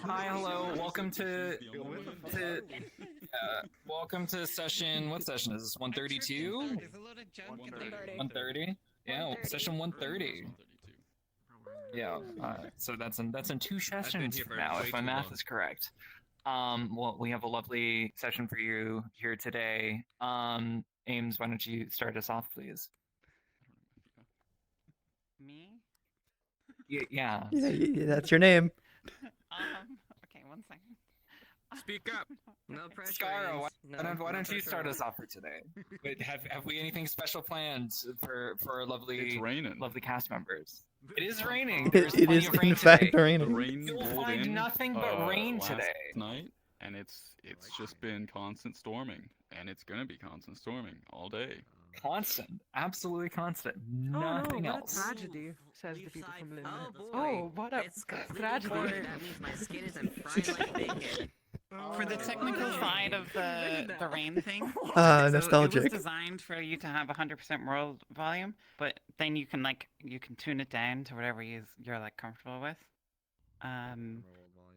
Hi, hello. Welcome to session. What session is this? 132. 130. Yeah, session 130. Yeah. So that's in two sessions from now, if my math is correct. Well, we have a lovely session for you here today. Ames, why don't you start us off, please? Me? Yeah. Yeah, that's your name. Okay, one second. Speak up. No pressure. Skyra, why don't you start pressure. us off for today? Wait, have we anything special planned for our lovely cast members? It is raining. There's It plenty is of rain in fact today. raining. You'll find nothing but rain last today. night, and it's just been constant storming, and it's gonna be constant storming all day. Constant, absolutely constant. Nothing what else. a tragedy, says the people from London. Oh, What a tragedy. That means my skin isn't fried like bacon. For the technical side of the rain thing, nostalgic. It was designed for you to have 100% world volume, but then you can tune it down to whatever you're like comfortable with.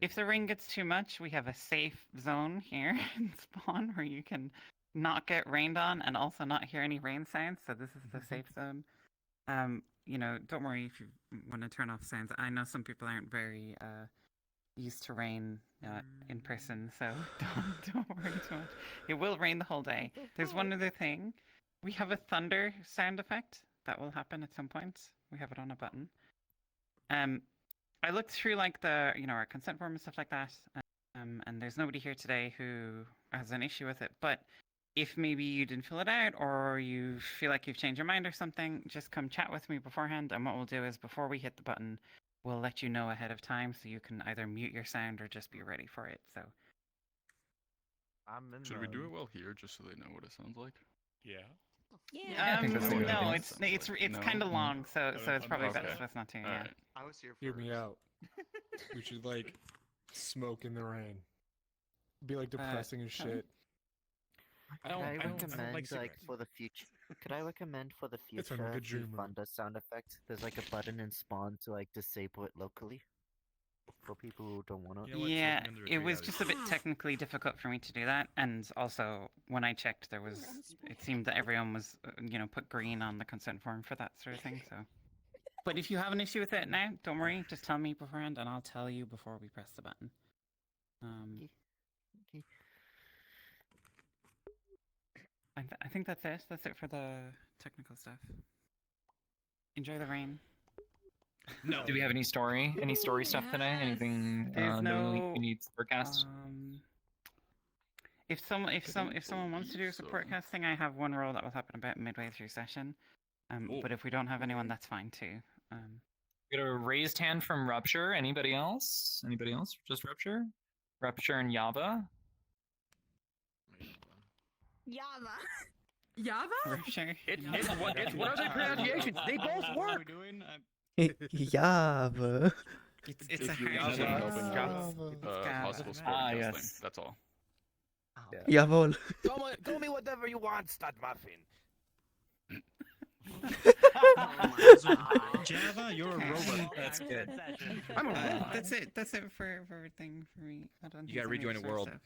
If the rain gets too much, we have a safe zone here in spawn where you can not get rained on and also not hear any rain sounds. So this is the safe zone. Don't worry if you want to turn off sounds. I know some people aren't very used to rain in person, so don't worry too much. It will rain the whole day. There's one other thing. We have a thunder sound effect that will happen at some point. We have it on a button. I looked through like our consent form and stuff like that, and there's nobody here today who has an issue with it. But if maybe you didn't fill it out or you feel like you've changed your mind or something, just come chat with me beforehand. And what we'll do is before we hit the button, we'll let you know ahead of time so you can either mute your sound or just be ready for it. So. Should we do it well here, just so they know what it sounds like? Yeah. No, it's kind of long, so it's probably best for us not to. Yeah. Right. I was here first. Hear me out. We should like smoke in the rain. Be like depressing as shit. Could I recommend like for the future? Could I recommend for the It's a future good the dream, man. Funda sound effect? There's like a button in Spawn to like disable it locally for people who don't want to. Yeah, it was just a bit technically difficult for me to do that, and also when I checked, it seemed that everyone was put green on the consent form for that sort of thing. So, but if you have an issue with it now, don't worry, just tell me beforehand, and I'll tell you before we press the button. Okay. I think that's it. That's it for the technical stuff. Enjoy the rain. No. Do we have any story stuff today? Anything we need to forecast? If someone wants to do a support casting, I have one role that will happen about midway through session. But if we don't have anyone, that's fine too. We got a raised hand from Rupture. Anybody else? Just Rupture? Rupture and Yava? Java? Rupture. It's one of the pronunciations. They both work. Java. It's a If you're hard using one. help in Java. possible sport casting, yes. that's all. Jawohl. Call me whatever you want, stud muffin. Java, you're a robot. That's good. I'm a robot. That's it for everything for me. I don't You gotta think rejoin there's the any world. stuff.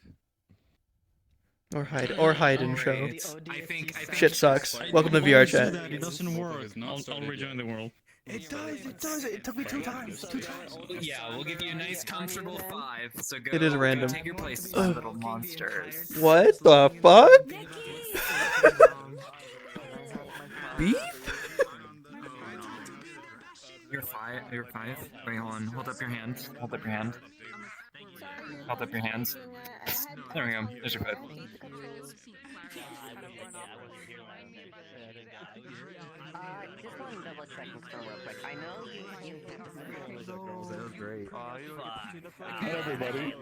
Or hide and show. Alright. I think Shit sucks. Welcome to VR chat. It doesn't work. It's not I'll started rejoin yet. the world. It does. It took me two times. Yeah, we'll give you a nice comfortable 5. So go. It is random. Go take your places, you little monsters. What the fuck? Beef? You're 5. You're 5. Wait, hold on. Hold up your hand. Hold up your hand. Hold up your hands. There we go. There's your 5. Just want to double check this real quick. I know you. That was great. Hey everybody.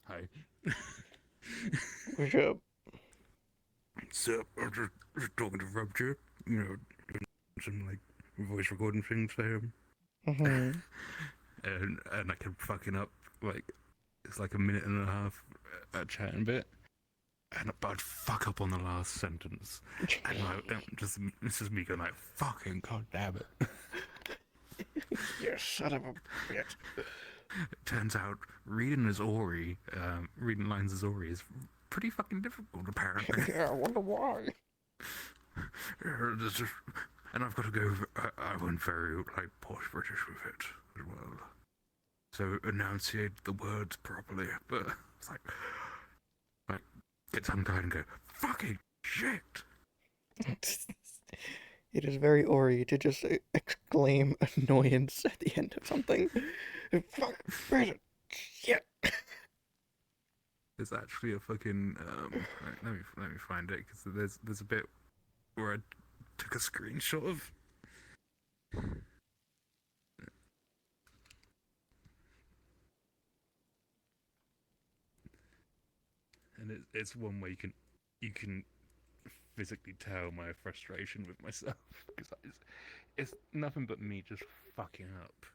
Hi. What's up? So, I'm just talking to Rupture, doing some like voice recording things for him. Mm-hmm. And I kept fucking up, like, it's like a minute and a half chatting bit. And I'd fuck up on the last sentence. And it's just me going like, fucking god damn it. You son of a bitch. It turns out reading reading lines as Ori is pretty fucking difficult, apparently. Yeah, I wonder why. And I've got to go. I went very like posh British with it as well. So enunciate the words properly, but it's like get tongue tied and go fucking shit. It is very Ori to just exclaim annoyance at the end of something. Fuck, British. Shit. There's actually a fucking right, let me find it because there's a bit where I took a screenshot of. And it's one where you can physically tell my frustration with myself because it's nothing but me just fucking up.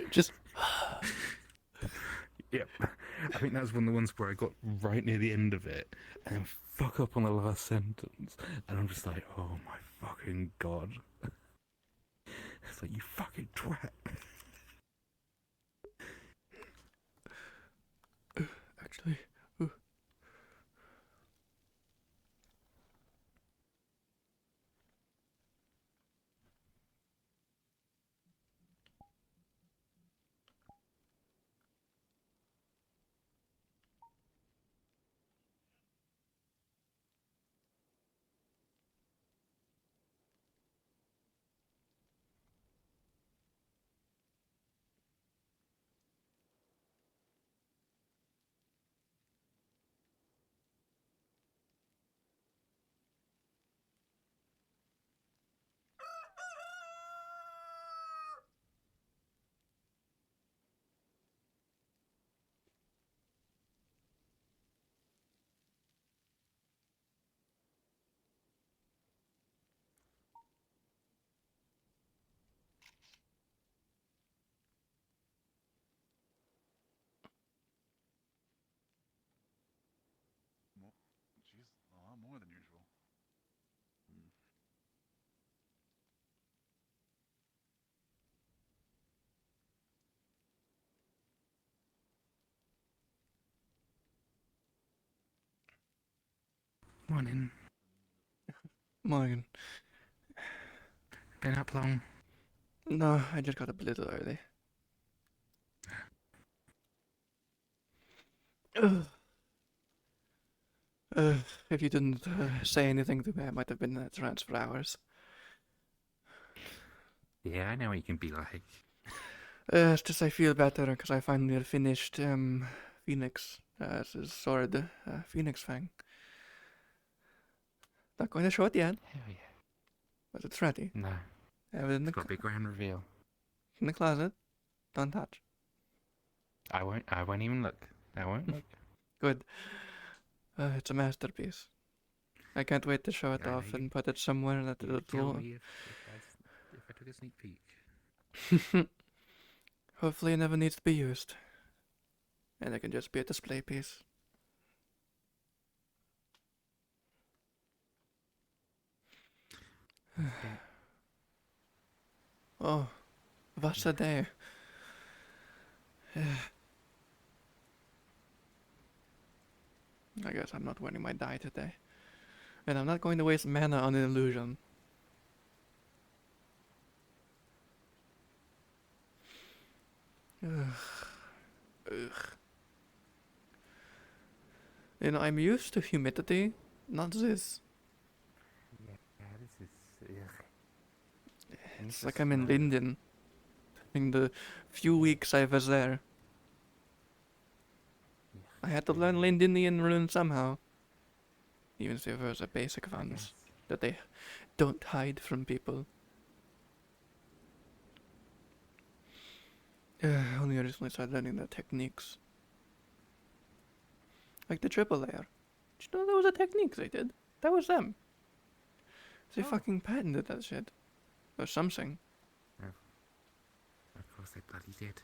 Just. Yep. I think that's one of the ones where I got right near the end of it and then fuck up on the last sentence, and I'm just like, oh my fucking god. It's like, you fucking twat. Actually. Morning. Morgan. Been up long? No, I just got up a little early. Ugh. If you didn't say anything to me, I might have been in a trance for hours. Yeah, I know what you can be like. It's just I feel better because I finally finished Phoenix, his sword, Phoenix Fang. Not going to show it yet, Hell yeah. but it's ready. No, I have it in it's the, got a big grand reveal. in the closet. Don't touch. I won't even look. I won't look. Good. It's a masterpiece. I can't wait to show it I know off you- and put it somewhere that You'd kill it'll. me if I took a sneak peek. Hopefully, it never needs to be used. And it can just be a display piece. Oh, what's a day? I guess I'm not wearing my dye today. And I'm not going to waste mana on an illusion. Ugh. Ugh. You know, I'm used to humidity, not this. Yeah, this is. It's like I'm in Linden. In the few weeks I was there. I had to learn Lindenian rune somehow. Even if it was a basic ones that they don't hide from people. Only I recently started learning the techniques. Like the triple layer. Did you know that was a technique they did? That was them. They fucking patented that shit. Or something. Of course they bloody did.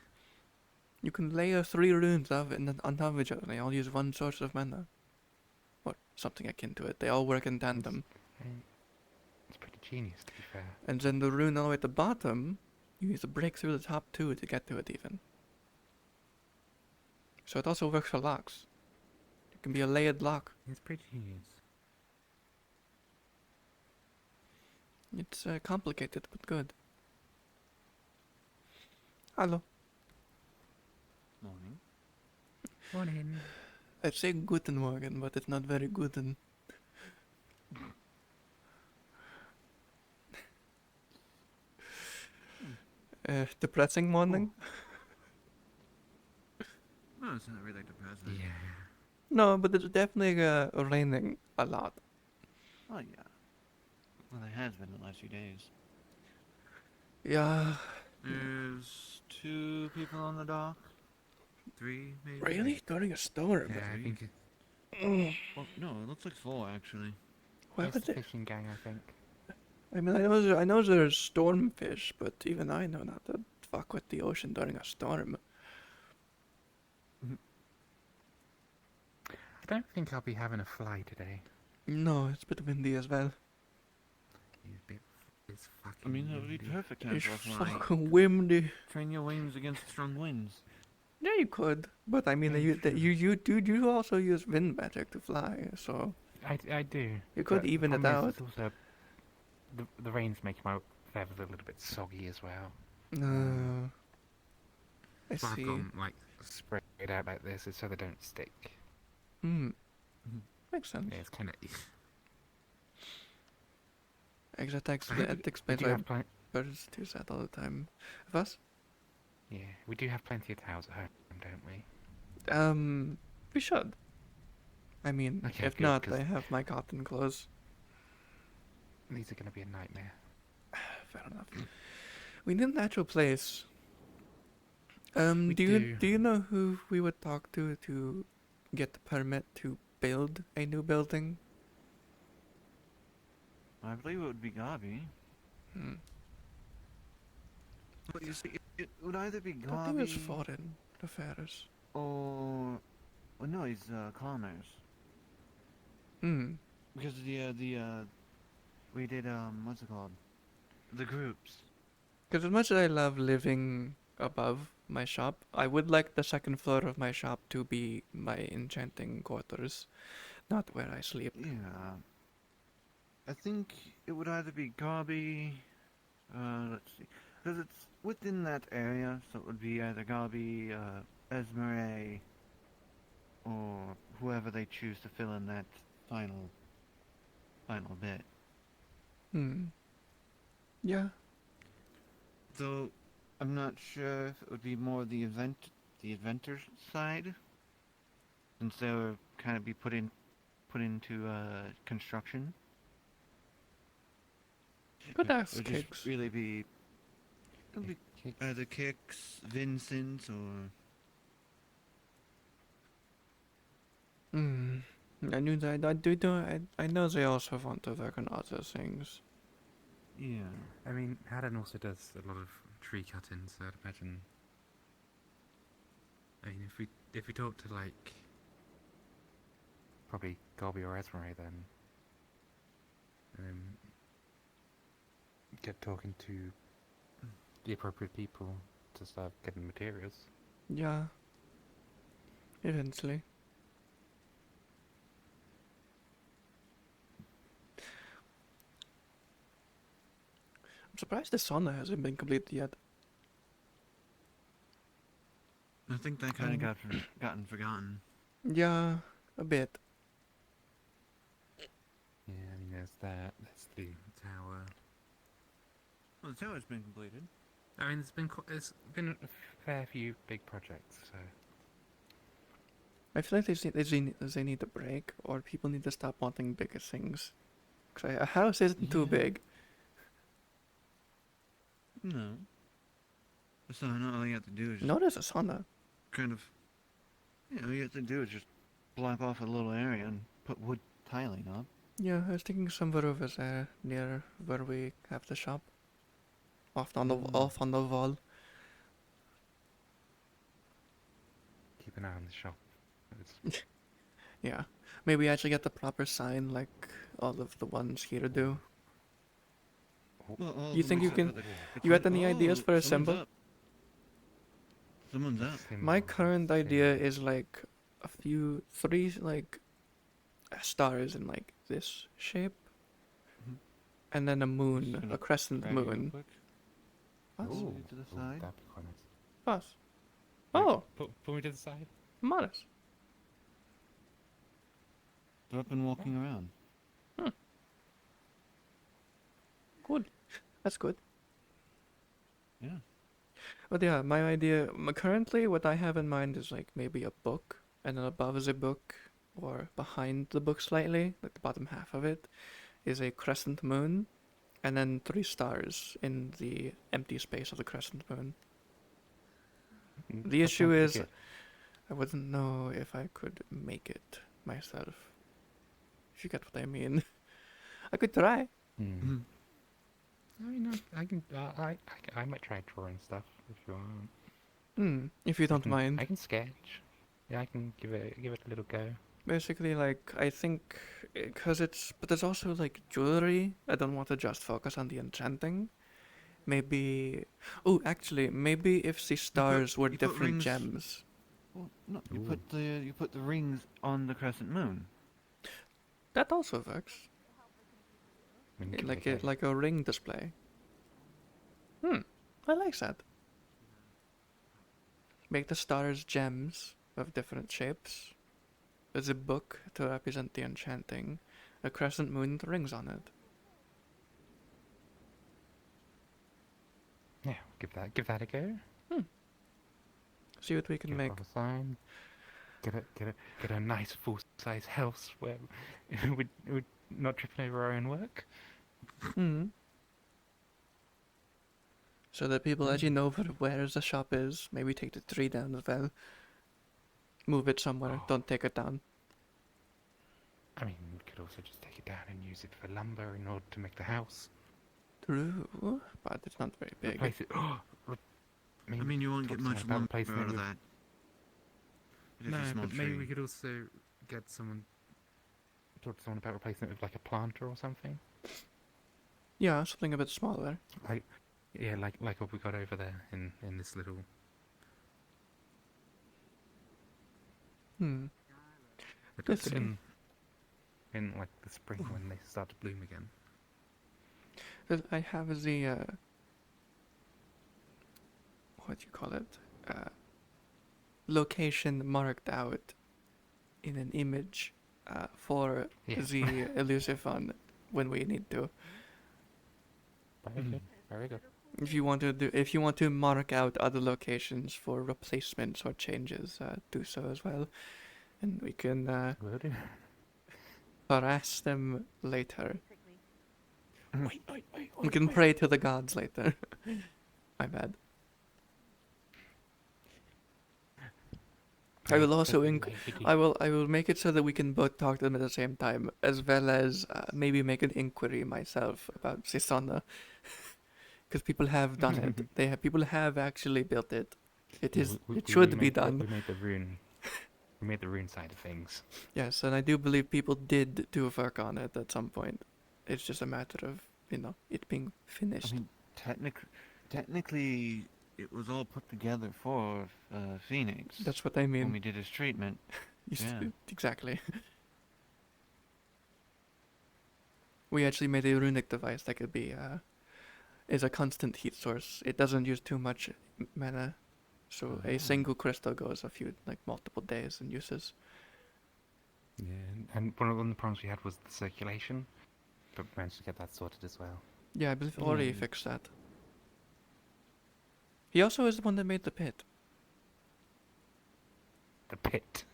You can layer 3 runes on top of each other and they all use one source of mana. Or something akin to it. They all work in tandem. It's pretty genius, to be fair. And then the rune all the way at the bottom, you need to break through the top 2 to get to it even. So it also works for locks. It can be a layered lock. It's pretty genius. It's complicated but good. Hello. Morning. Morning. I'd say guten Morgen, but it's not very guten. Depressing morning? No, it's not really depressing. Yeah. No, but it's definitely raining a lot. Oh yeah. Well, there has been the last few days. Yeah. There's 2 people on the dock. 3 maybe. Really? During a storm? Yeah, I think Well, no, it looks like 4 actually. Why it's would the they? fishing gang, I think. I mean, I know there's stormfish, but even I know not to fuck with the ocean during a storm. I don't think I'll be having a fly today. No, it's a bit windy as well. It's fucking. I mean, that would be windy. perfect It's time for a flying. fucking windy. Train your wings against strong winds. Yeah, you could, but I mean, you also use wind magic to fly, so I do. you could but the even it problem out. is it's also the rain's making my feathers a little bit soggy as well. No, I So I've see. gone like sprayed out like this so they don't stick. Hmm. Makes sense. Yeah, it's kind of. Exotics, I hope it we explains do why have birds do that all the time. Was? Yeah, we do have plenty of towels at home, don't we? We should. I mean, Okay, if good, not, 'cause- I have my cotton clothes. These are going to be a nightmare. Fair enough. We need an actual place. We do do. you know who we would talk to get the permit to build a new building? I believe it would be Gabi. Hmm. But you see, it would either be I think it's Gabi foreign affairs. or... Well, no, he's Connors. Hmm. Because we did, what's it called? The groups. Because as much as I love living above my shop, I would like the second floor of my shop to be my enchanting quarters. not where I sleep. Yeah. I think it would either be Garby. Let's see. Because it's within that area, so it would be either Garby, Esmeralda, or whoever they choose to fill in that final bit. Yeah. Though I'm not sure if it would be more the inventor side, since they were kind of be put into construction. Could ask It would Kix. just really be, it'll be either Kix, Vincent, or I knew that. I know they also want to work on other things. yeah. I mean, Haddon also does a lot of tree cutting, so I'd imagine. I mean, if we talk to like probably Garby or Esmeralda, then get talking to the appropriate people to start getting materials. Yeah. Eventually. I'm surprised the sauna hasn't been completed yet. I think that kind of gotten forgotten. Yeah, a bit. Yeah, I mean, there's that. There's the tower. Well, the tower's been completed. I mean, there's been a fair few big projects. So I feel like they need a break, or people need to stop wanting bigger things. 'Cause a house isn't too big. No. The sauna, all you have to do is No, there's a sauna. kind of, all you have to do is just block off a little area and put wood tiling up. Yeah, I was thinking somewhere over there, near where we have the shop. Off on the wall. keep an eye on the shop. It's, Yeah. Maybe actually get the proper sign like all of the ones here do. Well, all You the think you ones can- that- that- you had any ideas for a someone's symbol? up. Someone's up. My current idea is like three like stars in like this shape, and then a moon, gonna a crescent Drag it real moon. quick. Us? Ooh. To the side. that'd be quite nice. Us. Oh, Pull me to the side. modest. They're up and walking around. Good. That's good. Yeah. But yeah, my idea, currently what I have in mind is like maybe a book, and then above the book, or behind the book slightly, like the bottom half of it, is a crescent moon, and then 3 stars in the empty space of the crescent moon. The issue is, I wouldn't know if I could make it myself. If you get what I mean. I could try. Mhm. I mean, I can. I might try drawing stuff if you want. If you don't I mind. can sketch. Yeah, I can give it a little go. Basically, like, I think, because but there's also, like, jewelry. I don't want to just focus on the enchanting. Maybe, actually, maybe if the stars were you put different rings- gems. Well, no, you put the rings on the crescent moon. That also works. I mean, Like a ring display. I like that. Make the stars gems of different shapes. There's a book to represent the enchanting. A crescent moon with rings on it. Yeah, give that a go. See what we can Get make. off a sign. Get a nice full-size house where we're not tripping over our own work. So that people actually know where the shop is. Maybe take the tree down as well. Move it somewhere. Don't take it down. I mean, we could also just take it down and use it for lumber in order to make the house. True, but it's not very big. Replace it. I mean, you won't get much lumber out replacing it of with- that. It is No, a small but maybe tree. we could also get someone. Talk to someone about replacing it with like a planter or something. Yeah, something a bit smaller. Like, yeah, like what we got over there in this little. Hmm. It Let's could see. in in like the spring when they start to bloom again. I have the what do you call it? Location marked out in an image for Yeah. the elusive one when we need to. Very good. Very good. If you want to mark out other locations for replacements or changes, do so as well, and we can Will do. harass them later. Wait. We can pray to the gods later. My bad. I will also I will make it so that we can both talk to them at the same time, as well as maybe make an inquiry myself about Sisana, because people have done it. People have actually built it. It should be done. We made the rune. We made the rune side of things. Yes, and I do believe people did do work on it at some point. It's just a matter of it being finished. I mean, technically, it was all put together for Phoenix. That's what I mean. When we did his treatment. Yeah. Exactly. We actually made a runic device that could be is a constant heat source. It doesn't use too much mana, so a single crystal goes multiple days and uses. Yeah, and one of the problems we had was the circulation, but we managed to get that sorted as well. Yeah, I believe Ori fixed that. He also is the one that made the pit. The pit.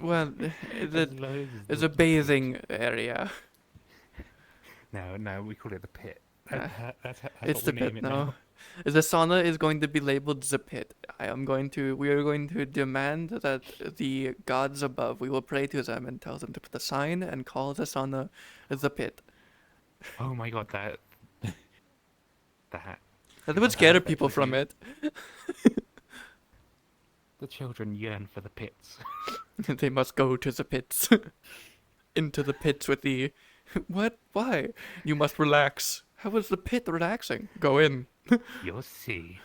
Well, it's a bathing area. No, we call it the pit. It's the pit now. The sauna is going to be labeled the pit. We are going to demand that the gods above, we will pray to them and tell them to put a sign and call the sauna the pit. Oh my god, that would scare people from it. The children yearn for the pits. They must go to the pits. Into the pits with the... What? Why? You must relax. How is the pit relaxing? Go in. You'll see.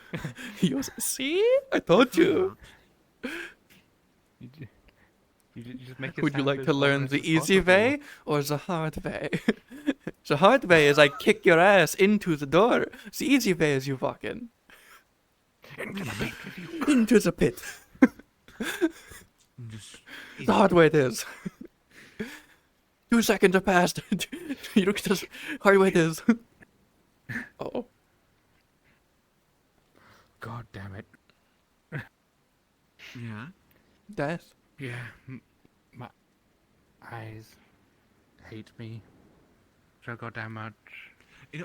You'll see? I told you. You just make it Would you sound like as to learn honest the as easy possible. way or the hard way? The hard way is I kick your ass into the door. The easy way is you walk in. Into the pit. The hard way it is. 2 seconds have passed. You look at this hard way it is. Oh. God damn it. Yeah. Death. Yeah, my eyes hate me so goddamn much.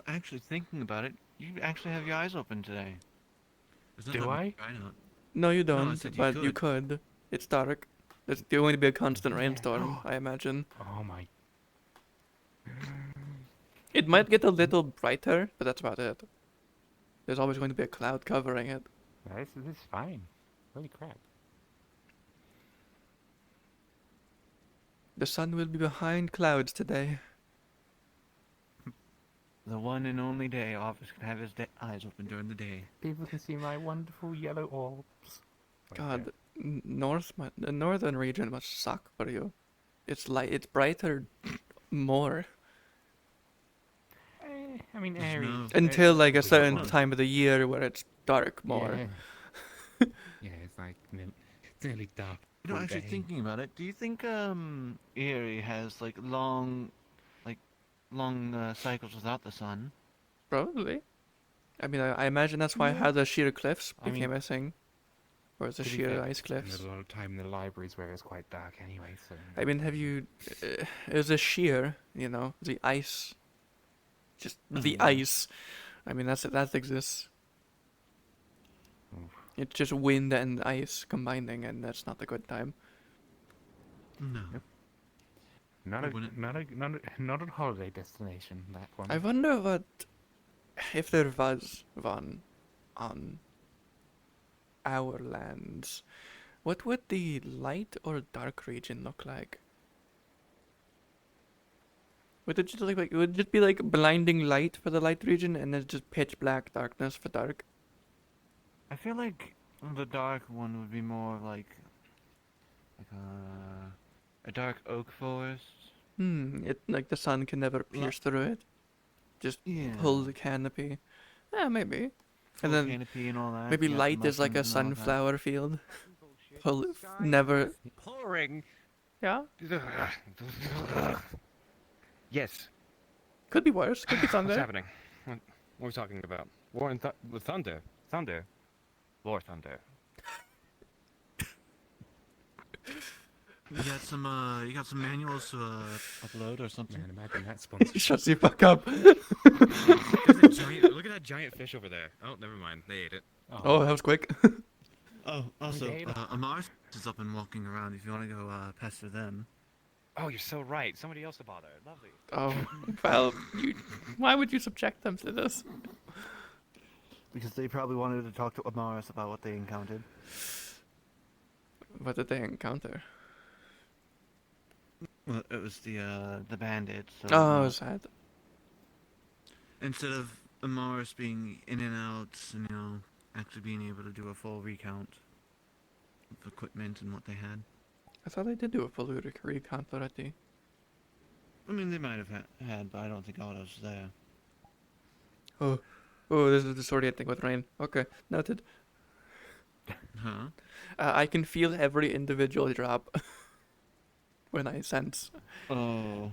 Actually thinking about it, you actually have your eyes open today. Do I? No, you No, I don't, said you but you could. It's dark. There's going to be a constant rainstorm, I imagine. Oh my. It might get a little brighter, but that's about it. There's always going to be a cloud covering it. This is fine. Holy crap. The sun will be behind clouds today. The one and only day Office can have his eyes open during the day. People can see my wonderful yellow orbs. God, the northern region must suck for you. It's brighter more. I mean, Aries. Until like a certain time of the year where it's dark more. Yeah, yeah, it's like it's nearly dark. Actually thinking about it, do you think Erie has long cycles without the sun? Probably. I mean, I imagine that's why how the sheer cliffs I mean, became a thing. Or the To be sheer fair, ice cliffs. spend a lot of time in the libraries where it's quite dark anyway, so... I mean, have you... There's a sheer, the ice. Just the ice. I mean, that exists. Oof. It's just wind and ice combining, and that's not a good time. No. Not a holiday destination, that one. I wonder if there was one on our lands, what would the light or dark region look like? Would it just would it just be like blinding light for the light region and then just pitch black darkness for dark? I feel like the dark one would be more like a dark oak forest It like the sun can never pierce through it. Just Yeah. pull the canopy. Yeah, maybe. Full And then canopy and all that. maybe yeah, the light is like a mushrooms and all that. sunflower field. Pull it, never. Pouring. Yeah, Yes. could be worse. Could be What's thunder. happening? What are we talking about? War and with thunder. Thunder. War thunder. You got some manuals to upload or something? Man, imagine that sponsor. Shut the fuck up. Look at that giant fish over there. Oh, never mind. They ate it. Oh, that was quick. Oh, also, Okay. Amars is up and walking around if you want to go pester them. Oh, you're so right. Somebody else to bother. Lovely. Oh, well, why would you subject them to this? Because they probably wanted to talk to Amaris about what they encountered. What did they encounter? Well, it was the bandits. So, Oh, sad. instead of Amaris being in and out and, actually being able to do a full recount of equipment and what they had. I thought they did do a full recount already. I mean, they might have had, but I don't think all was there. Oh, this is disorienting with rain. Okay, noted. Huh? I can feel every individual drop when I sense. Oh.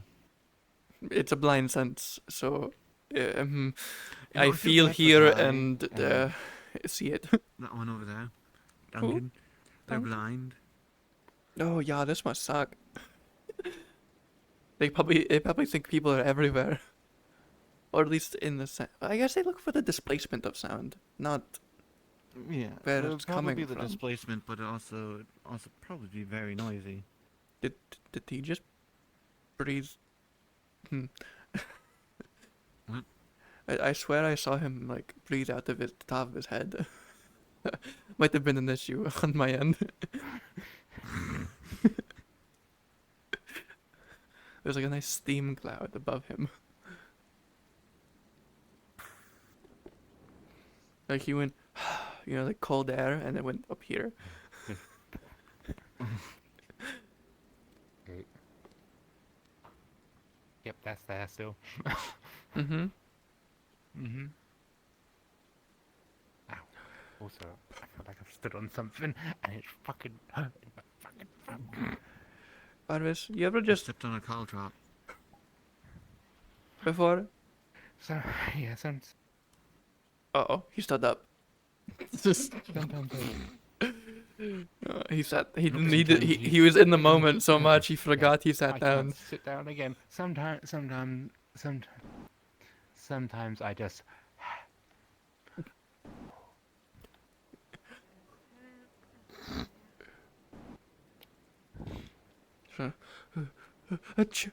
It's a blind sense, so I if you feel, like the hear, guy, and see it. That one over there. Who? Duncan. They're Duncan? blind. Oh yeah, this must suck. They probably think people are everywhere, or at least in the sound. I guess they look for the displacement of sound, not Yeah. where It'll it's probably coming be the from. displacement, but also probably be very noisy. Did he just breathe? What? I swear I saw him like breathe out of the top of his head. Might have been an issue on my end. There's like a nice steam cloud above him. Like he went, like cold air, and it went up here. Great. Yep, that's there still. Mm-hmm. Mm-hmm. Ow. Also, I feel like I've stood on something and it's fucking hurting my fucking throat. Barvis, you ever Just just stepped on a call drop. before? So, yeah, sometimes. Uh-oh, he stood up. Just he sat. He didn't need it. He was in the moment so much he forgot he sat I down. can't sit down again. Sometimes I just. Achoo.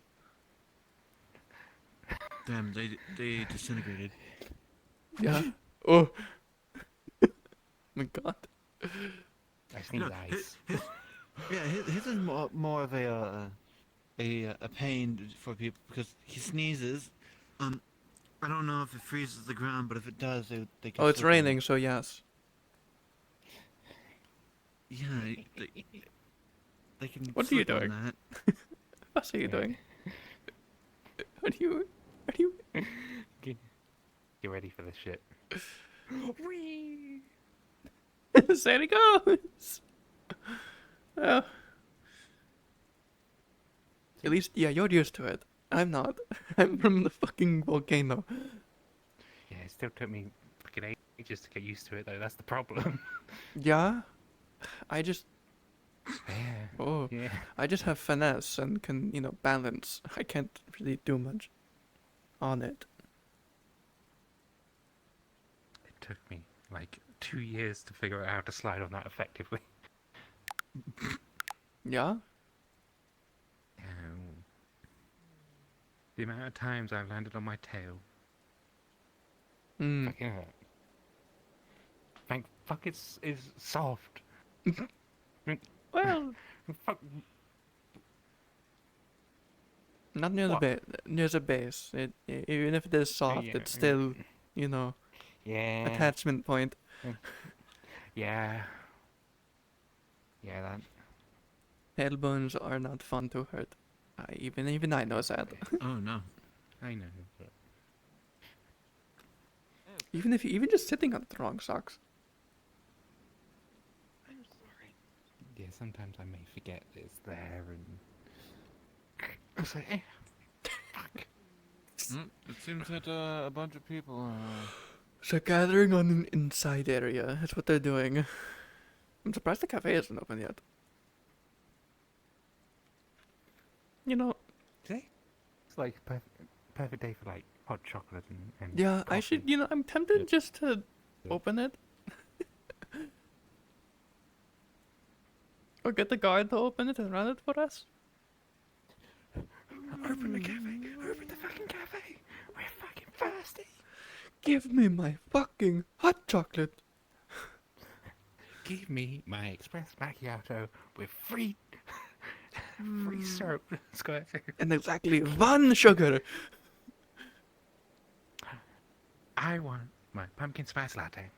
Damn, they disintegrated. Yeah. Oh. My God. I sneeze ice. His is more of a pain for people because he sneezes. I don't know if it freezes the ground, but if it does, they can. Oh, it's slip on it. raining, so yes. Yeah, they can. What are you slip on doing? that. What are you doing? What are you? Get ready for this shit. There he goes. Oh. At least, yeah, you're used to it. I'm not. I'm from the fucking volcano. Yeah, it still took me fucking ages to get used to it though. That's the problem. Yeah? I just... Yeah. Oh. Yeah. I just have finesse and can, balance. I can't really do much on it. It took me like 2 years to figure out how to slide on that effectively. Yeah? The amount of times I've landed on my tail. Hmm. Fucking hurt. Thank fuck it's soft. Well, Fuck. not near What? the base. Near the base. Even if it is soft, Yeah, it's still, Yeah. attachment point. Yeah. Yeah, that. Tailbones are not fun to hurt. Even I know that. Oh no, I know. But Even just sitting on the wrong socks. I'm sorry. Yeah, sometimes I may forget it's there and. It's like, eh. Fuck. It seems that a bunch of people are. So gathering on an inside area. That's what they're doing. I'm surprised the cafe isn't open yet. You know, Today? It's like perfect day for like hot chocolate and yeah, I coffee. should. You know, I'm tempted Yeah. just to Yeah. open it. Or get the guard to open it and run it for us. Open the cafe! Open the fucking cafe! We're fucking thirsty! Give me my fucking hot chocolate. Give me my espresso macchiato with free syrup. And exactly one sugar. I want my pumpkin spice latte.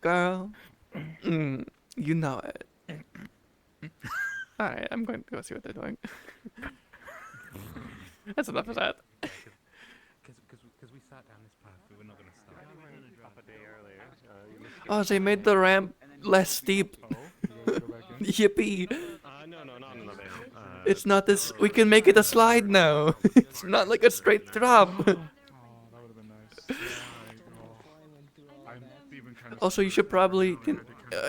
Girl. You know it. Alright, I'm going to go see what they're doing. That's enough of that. Because we sat down this path, we were not going to start. Up a day earlier. Oh, they made the ramp less steep. Yippee. No, not another. It's not this. We can make it a slide now. It's not like a straight drop. Oh, that would have been nice. I'm even kind of. Also, you should probably.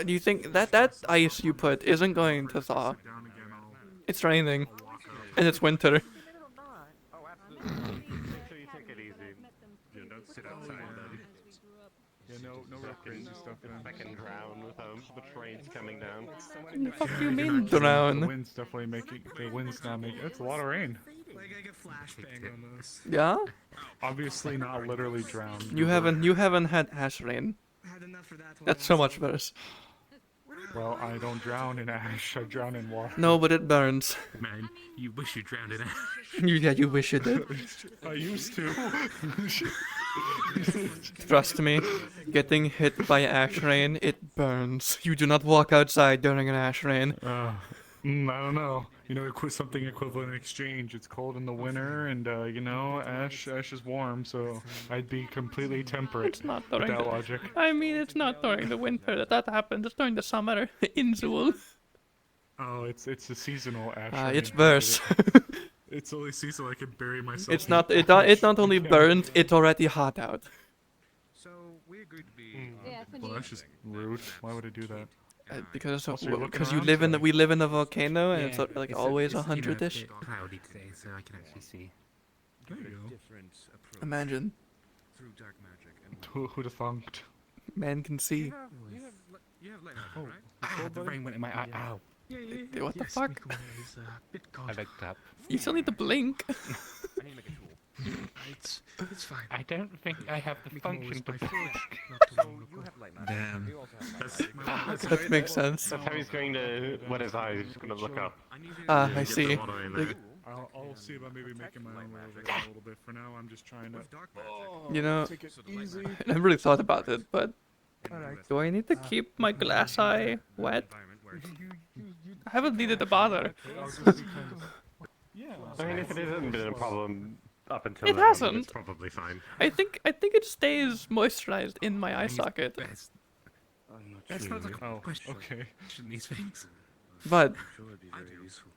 Do you think that ice you put isn't going to thaw? It's raining, and it's winter. Oh, absolutely. Make sure you take it easy. yeah, don't sit outside, buddy. Yeah, no real crazy stuff. I can drown with the trains coming down. What the fuck do you mean The drown? wind's definitely making. The wind's not making. It's a lot of rain. Like I get flashbang on those. Yeah? Obviously not literally drown. You haven't had ash rain. Had enough for that one. That's so much worse. Well, I don't drown in ash. I drown in water. No, but it burns. Man, you wish you drowned in ash. Yeah, you wish you did. I used to. Trust me, getting hit by ash rain, it burns. You do not walk outside during an ash rain. I don't know. You know, something equivalent in exchange. It's cold in the winter, and you know, ash is warm, so I'd be completely temperate. It's not with during that the... logic. I mean, it's not during the winter that happens. It's during the summer in Zool. Oh, it's a seasonal ash. It's rain. worse. It's only season I can bury myself. It's not. It not only burns. It's already hot out. So we agreed to be. Well, that's just rude. Why would I do that? Because Also, you're looking you around live in today. we live in a volcano and it's like it's always it's, you know, 100-ish. a bit cloudy today, so I can actually see. There you go. Imagine, Through dark magic and Who'd have thunked? man can see. you have light Oh, magic, right? ah, the rain went in my eye. Ow. What the fuck? I looked up. You still need to blink. I need to make a tool. It's fine. I don't think I have the function to Not So too you have light magic. Damn. You also have magic. That makes sense. That's how he's going to wet his eyes. He's going to look up. Ah, Yeah, I get the see. motto in there. I'll see about maybe making my own way over there a little bit. For now, I'm just trying to. With dark magic. You know, Take it easy. I never really thought about it, but Alright. do I need to keep my glass eye wet? Environment where it's I haven't needed to bother. I'll just be kind of. Yeah. I mean, if it hasn't been a problem up until It now, hasn't. it's probably fine. I think it stays moisturized in my eye socket. Best. That's not a Oh, question. okay. These things. But sure it'd be very useful.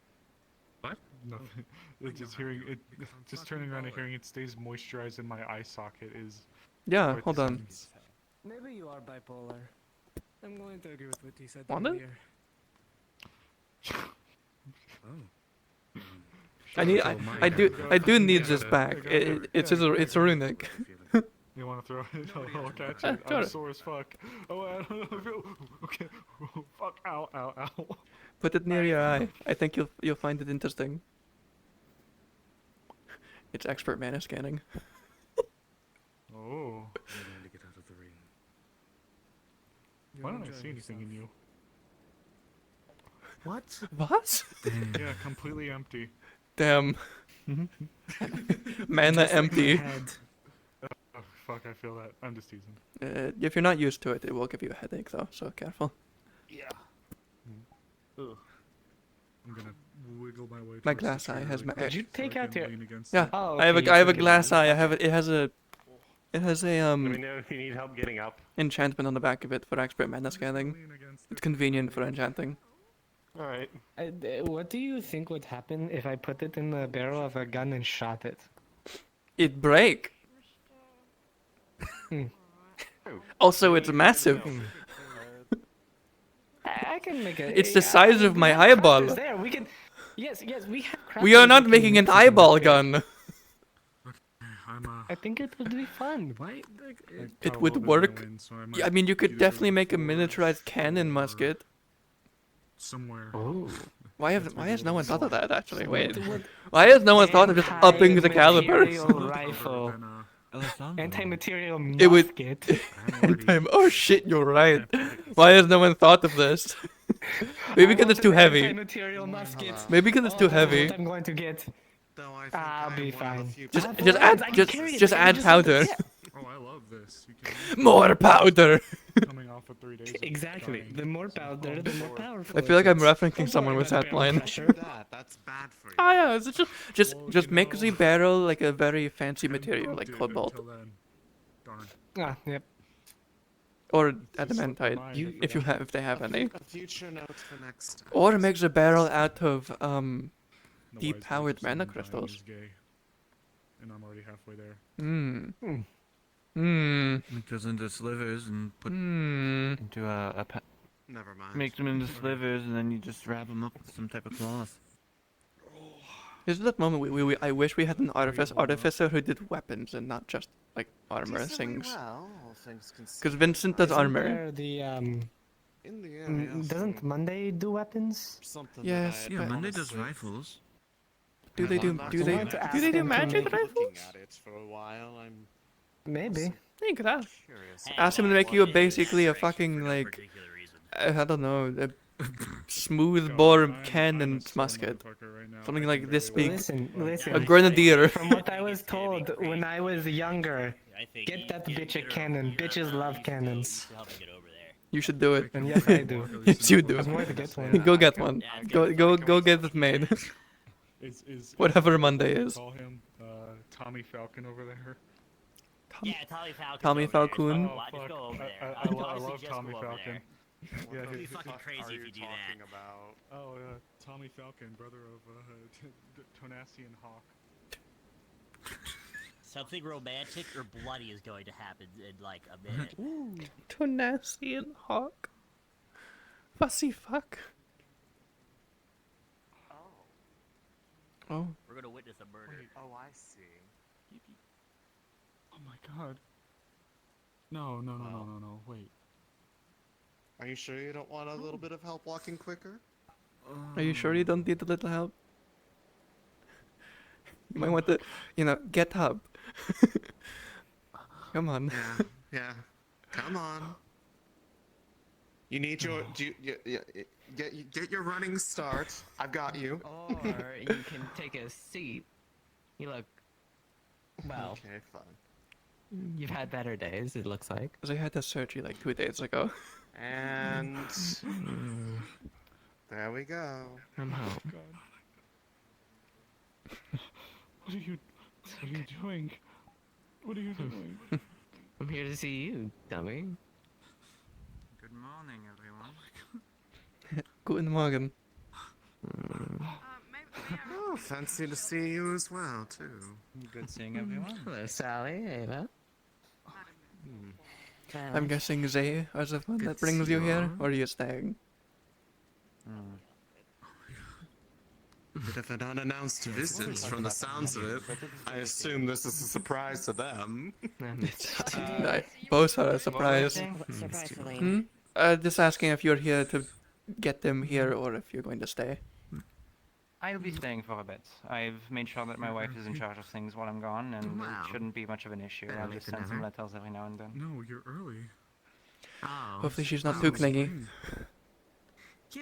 Nothing. It's just hearing it. Just turning around and hearing it stays moisturized in my eye socket is. yeah, quite hold the on. sentence. Maybe you are bipolar. I'm going to agree with what he said Wanda? earlier. I do need this back. It's runic. You want to throw it? I'll catch Ah, it. sure. I'm sore as fuck. Oh, I don't know. Okay. Fuck. Ow. Ow. Ow. Put it near your eye. I think you'll find it interesting. It's expert mana scanning. Oh. To get out of the rain. Why don't I see anything in you? What? What? Yeah, completely empty. Damn. Mana empty. Oh, fuck, I feel that. I'm just teasing. If you're not used to it, it will give you a headache though, so careful. Yeah. I'm gonna wiggle my way. My towards the glass eye tree has really my. quick Did you so I take out can your- lean against Yeah, it. Oh, I have okay, a I have a took it glass out. eye. I have it. It has a Let me know if you need help getting up. enchantment on the back of it for expert mana I'm just gonna scanning. lean against It's it. convenient for enchanting. Alright. What do you think would happen if I put it in the barrel of a gun and shot it? It break. Hmm. Also, it's massive. I can make a. It's the size of we my have eyeball. crafters There, we can. Yes, we have. We are crafters not that making can an make something eyeball like this. gun. I think it would be fun. Why? It would work. Yeah, I mean, you could definitely make a miniaturized cannon musket. Somewhere. Oh. Why has no one thought of that? Actually, wait. Why has no one thought of just upping the caliber? Anti-material rifle. Anti-material It would. musket. Oh shit! You're right. Why has no one thought of this? Maybe because it's too heavy. Anti-material musket. Maybe because it's too That's heavy. what I'm going to get. I'll be fine. Just I can carry it, just I can add just- powder. yeah. Oh, I love this. You can More powder. coming off of 3 days. of Exactly. dying. The more powder, the more powerful. I feel like it I'm is. referencing Don't someone worry with about that barrel line. pressure. That's bad for you. Ah, yeah. It's just Well, you make know, the barrel like a very fancy and material, bumped like it cobalt until then. Darn. Ah, yep. or Just slipped my adamantite, mind You- that if they have any. A future note for next time. Or makes a barrel out of the wise deep-powered words of mana someone dying crystals. is gay. And I'm already halfway there. Hmm. Hmm. Hmm. Make those into slivers and put Hmm. into a Never mind. Make them into slivers and then you just wrap them up with some type of cloth. This is that moment I wish we had an artificer who did weapons and not just like armor things. Well, all things Because Vincent does Isn't armor. there the in the area. doesn't Monday do weapons? Something Yes, that Yeah, I Monday does rifles. Do they do magic rifles? Looking at it for a while, I'm Maybe. You could ask. curious. Ask him to make you basically a fucking like I don't know, a smooth bore cannon musket, something like this big, Listen. a grenadier. From what I was told when I was younger, get that bitch a cannon. Bitches love cannons. You should do it. And yes, I do. Yes, you do. I'm going to get one. Go get one. Go get it made. Whatever Monday is. Call him Tommy Falcon over there. Tommy Falcon. Oh, fuck. I love Tommy Falcon. Yeah, It'd be he- fucking crazy if you do that. Oh, Tommy Falcon, brother of Tonasian Hawk. Something romantic or bloody is going to happen in like a minute. Tonasian Hawk. Fussy fuck. Oh. We're gonna witness a murder. Wait, oh, I see. Oh my god. No, wait. Are you sure you don't want a little bit of help walking quicker? Are you sure you don't need a little help? You might want to, get up. Come on. Yeah. Come on. You need your get your running start. I've got you. Or you can take a seat. You look. Well, Okay, fine. you've had better days, it looks like. Because I had that surgery like 2 days ago. And there we go. I'm home. What are you doing? What are you doing? I'm here to see you, dummy. Good morning, everyone. Guten Morgen. Oh, fancy to see you as well, too. Good seeing everyone. Hello, Sally, Ava. I'm guessing Zay is the one that brings you here, or are you staying? Bit of an unannounced visit from the sounds of it. I assume this is a surprise to them. Both are a surprise. Surprise for Lane. Just asking if you're here to get them here, or if you're going to stay. I'll be staying for a bit. I've made sure that my wife is in charge of things while I'm gone, and it shouldn't be much of an issue. I'll just send some letters every now and then. No, you're early. Hopefully she's not too clingy.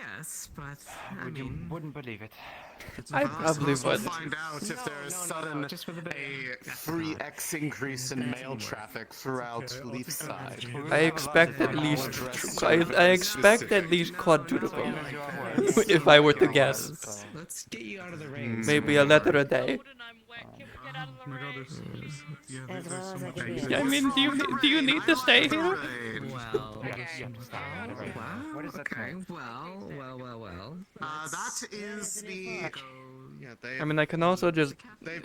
guess, but I You mean, wouldn't believe it. I probably We'll would. find out if there is sudden just with a bit. 3x increase in mail traffic throughout Leafside. I expect at least I expect at least quadruple. If I were to guess, Let's get you out of the rain. maybe a letter a day. Oh my god, As well as I can be. I mean, do you need to stay here? well, Okay. wow. What is that Okay, well. That is the. Yeah, they. I mean, I can also just They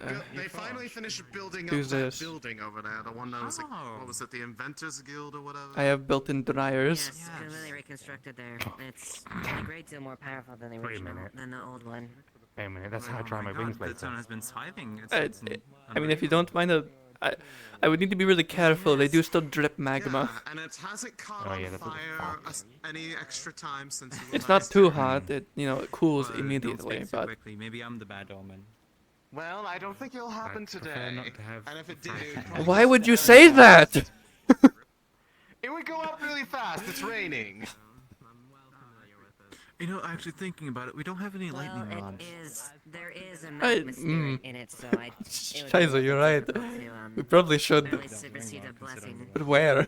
finally finished building do up that this. building over there. The one that was like, what was it, the Inventors Guild or whatever? I have built-in dryers. Yes, completely reconstructed there. It's a great deal more powerful than the Wait a original, minute. than the old one. Wait a minute, that's how I dry my wings The later. zone has been thriving. I mean, if you don't mind I would need to be really careful. They do still drip magma. Yeah, and it hasn't caught Oh, on yeah, that's what the fire fuck. any extra time since you It's not last too here. hot. It it cools Don't immediately, speak too but quickly. Maybe I'm the bad omen. Well, I don't think it'll happen prefer today. not to have And if it did, fried it would food. probably why just would you very say fast. that? It would go up really fast. It's raining. You know, actually thinking about it, we don't have any lightning Well, rods. there is a I- magma spirit in it, so it would be Scheiße, you're right. difficult to, We probably should. really supersede a blessing. But where?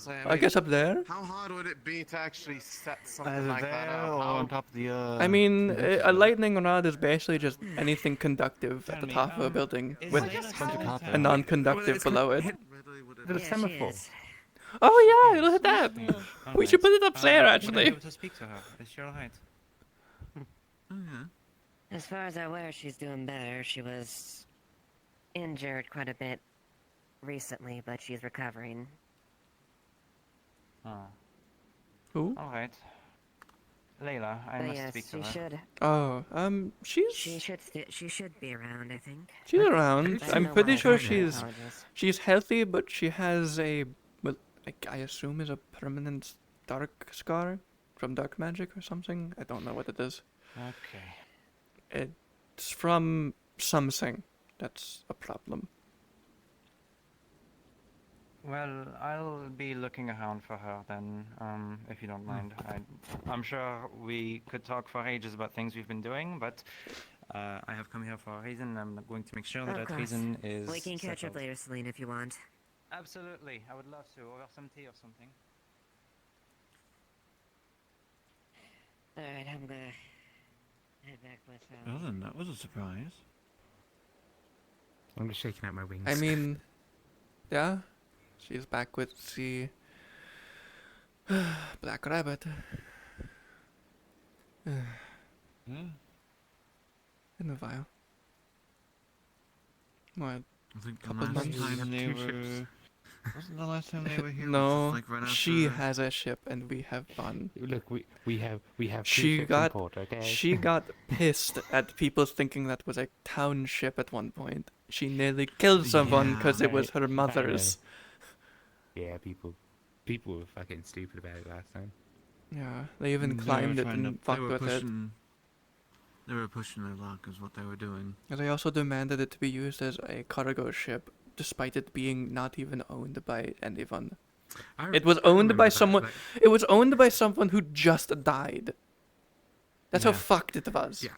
I I guess up there. How hard would it be to actually set something Either like that there up? or How- on top of the. I mean, a lightning rod is basically just anything conductive at the top of a building with a non-conductive below it. The Yeah, she semaphore. is. Oh yeah, it'll hit that. We should put it up there, actually. To speak to her. Is she alright? As far as I'm aware, she's doing better. She was injured quite a bit recently, but she's recovering. Oh. Who? Alright. Layla, I But must yes, speak to she her. should. Oh, She should be around, I think. she's around. I don't I'm know pretty why I sure don't apologize. she's healthy, but she has a, well, I assume is a permanent dark scar from dark magic or something. I don't know what it is. Okay. It's from something. That's a problem. Well, I'll be looking around for her then, if you don't mind. I'm sure we could talk for ages about things we've been doing, but I have come here for a reason. I'm going to make sure that Of that course. reason is We can catch up settled. later, Celine, if you want. Absolutely, I would love to. Or some tea or something. Alright, I'm gonna head back with Well, then that was a surprise. I'm just shaking out my wings. I mean, yeah, she's back with the Black Rabbit. Yeah. In a while. What? I think the Couple last months? time they Two were. ships. Wasn't the last time they were here? No, was just, like, right she after- has a ship and we have fun. Look, we have two She ships in got port, okay? she got pissed at people thinking that was a township at one point. She nearly killed someone because it was her mother's. Yeah, people were fucking stupid about it last time. Yeah, they even They were climbed it trying to- and they fucked were with it. pushing- They were pushing their luck, is what they were doing. And they also demanded it to be used as a cargo ship, despite it being not even owned by anyone. It was owned by someone. It was owned by someone who just died. That's how Yeah. fucked it was. Yeah.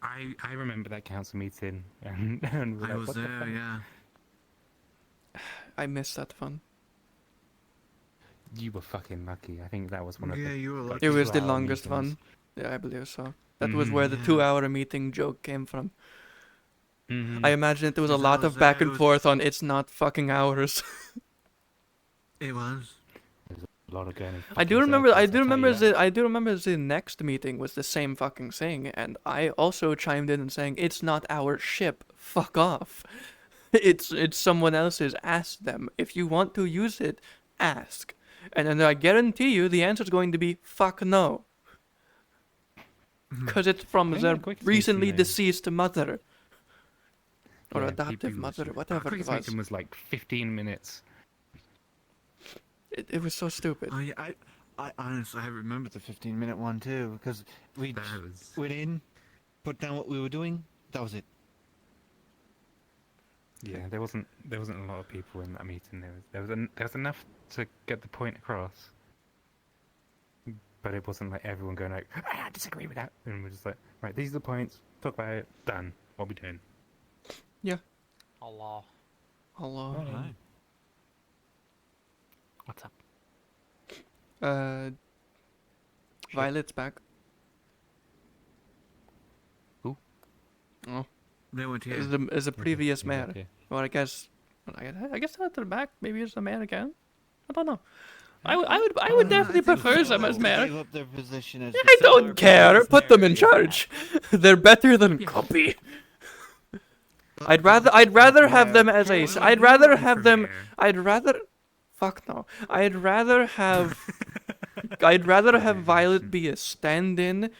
I remember that council meeting, and we were I like, was "What the there, fuck?" yeah. I miss that fun. You were fucking lucky. I think that was one of Yeah, the. you were like, lucky. It was the 2-hour longest meetings. one. Yeah, I believe so. That was where the Yeah. 2-hour meeting joke came from. Mhm. I imagine there was a Because I lot was of back there, it and was- forth on it's not fucking hours. It was. There's a lot of going. in I do fucking remember. I circles, do I'll tell remember. you that. I do remember the next meeting was the same fucking thing, and I also chimed in and saying it's not our ship. Fuck off. It's someone else's. Ask them if you want to use it. Ask, and then I guarantee you the answer is going to be fuck no. Because it's from I think their the quickest recently meeting they- deceased mother. Or Yeah, adoptive people mother, was- whatever Our it quickest was. meeting was like 15 minutes. It was so stupid. Oh, yeah, I honestly, I remember the 15-minute one too, because we That was. went in, put down what we were doing, that was it. Yeah, there wasn't a lot of people in that meeting. There was enough to get the point across. but it wasn't like everyone going like, I disagree with that. And we're just like, right, these are the points. Talk about it. Done. What we doing? Yeah. Allah. Allah. Hi. What's up? Violet's back. Who? Oh. They weren't here. Is the previous He's mayor. okay. Well, I guess not to the back. Maybe it's the mayor again. I don't know. I would definitely prefer them as mayor. Gave up their position as I don't care. Put them in charge. They're better than Copy. I'd rather have them as a. I'd rather have them. Fuck no. I'd rather have Violet be a stand-in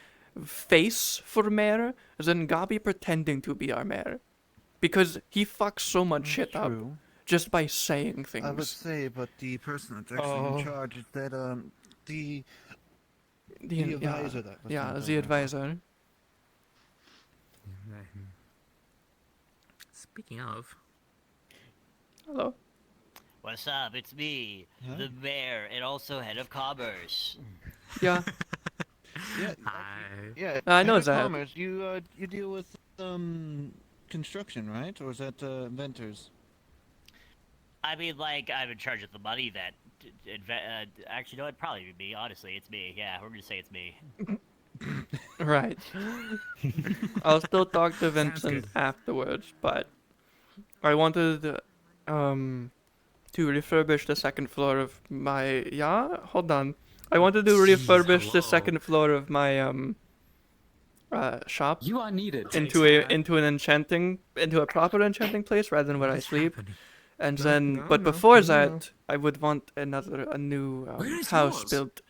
face for mayor than Gabi pretending to be our mayor, because he fucks so much shit up just by saying things. I would say, but the person that's actually in charge is that the advisor that was sent the over. advisor. Speaking of. Hello. What's up? It's me, the mayor, and also head of commerce. Yeah. Yeah. I know head of that. Commerce, you deal with construction, right? Or is that inventors? I mean, like, I'm in charge of the money that... actually, no, it'd probably be me. Honestly, it's me. Yeah, we're gonna say it's me. Right. I'll still talk to Vincent afterwards, but I wanted to refurbish the second floor of my hold on. I wanted to refurbish the second floor of my shop. You are needed. Into a proper enchanting place rather than where I sleep. And then, but before that, I would want a new house built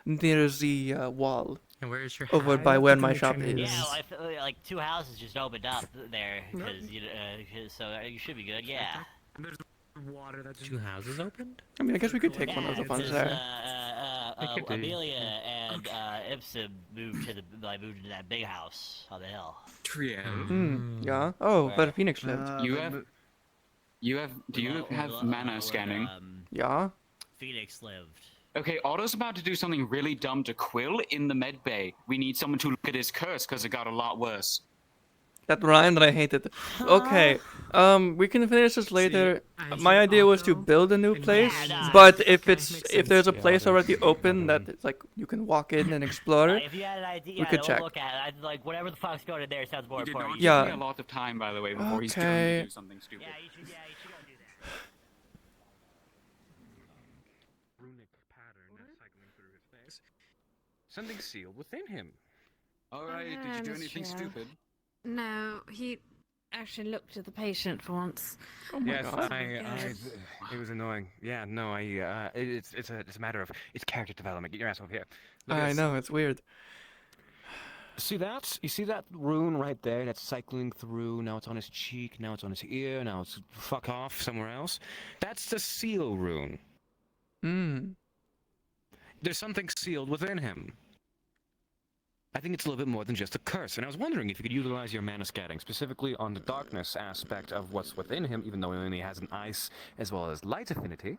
near the wall. And where is your over by where my shop is? Yeah, well, I feel like 2 houses just opened up there, because so you should be good. Yeah. There's water that's 2 houses opened? I mean, I guess we could take one of the ones there. Amelia and Ipsum moved into that big house on the hill. Trio. Yeah. Oh, but Phoenix lived. Do you have mana scanning? Yeah. Phoenix lived. Okay, Otto's about to do something really dumb to Quill in the med bay. We need someone to look at his curse because it got a lot worse. That rhyme that I hated. Okay, we can finish this later. My idea was to build a new place, but if there's a place already open that it's like you can walk in and explore, If you had an idea, we could check. Look at it. Like whatever the fuck's going in there sounds more important. Give me a lot of time, by the way, before he's trying to do something stupid. Yeah, you should go do that. Runic pattern that's cycling through his face. Something sealed within him. Alright, did you do anything stupid? No, he actually looked at the patient for once. Oh my Yes, god. it was annoying. Yeah, no, it's a matter of it's character development. Get your ass over here. Look at I this. know, it's weird. See that? You see that rune right there that's cycling through? Now it's on his cheek, now it's on his ear, now it's fuck off somewhere else. That's the seal rune. There's something sealed within him. I think it's a little bit more than just a curse, and I was wondering if you could utilize your mana scatting, specifically on the darkness aspect of what's within him, even though he only has an ice as well as light affinity,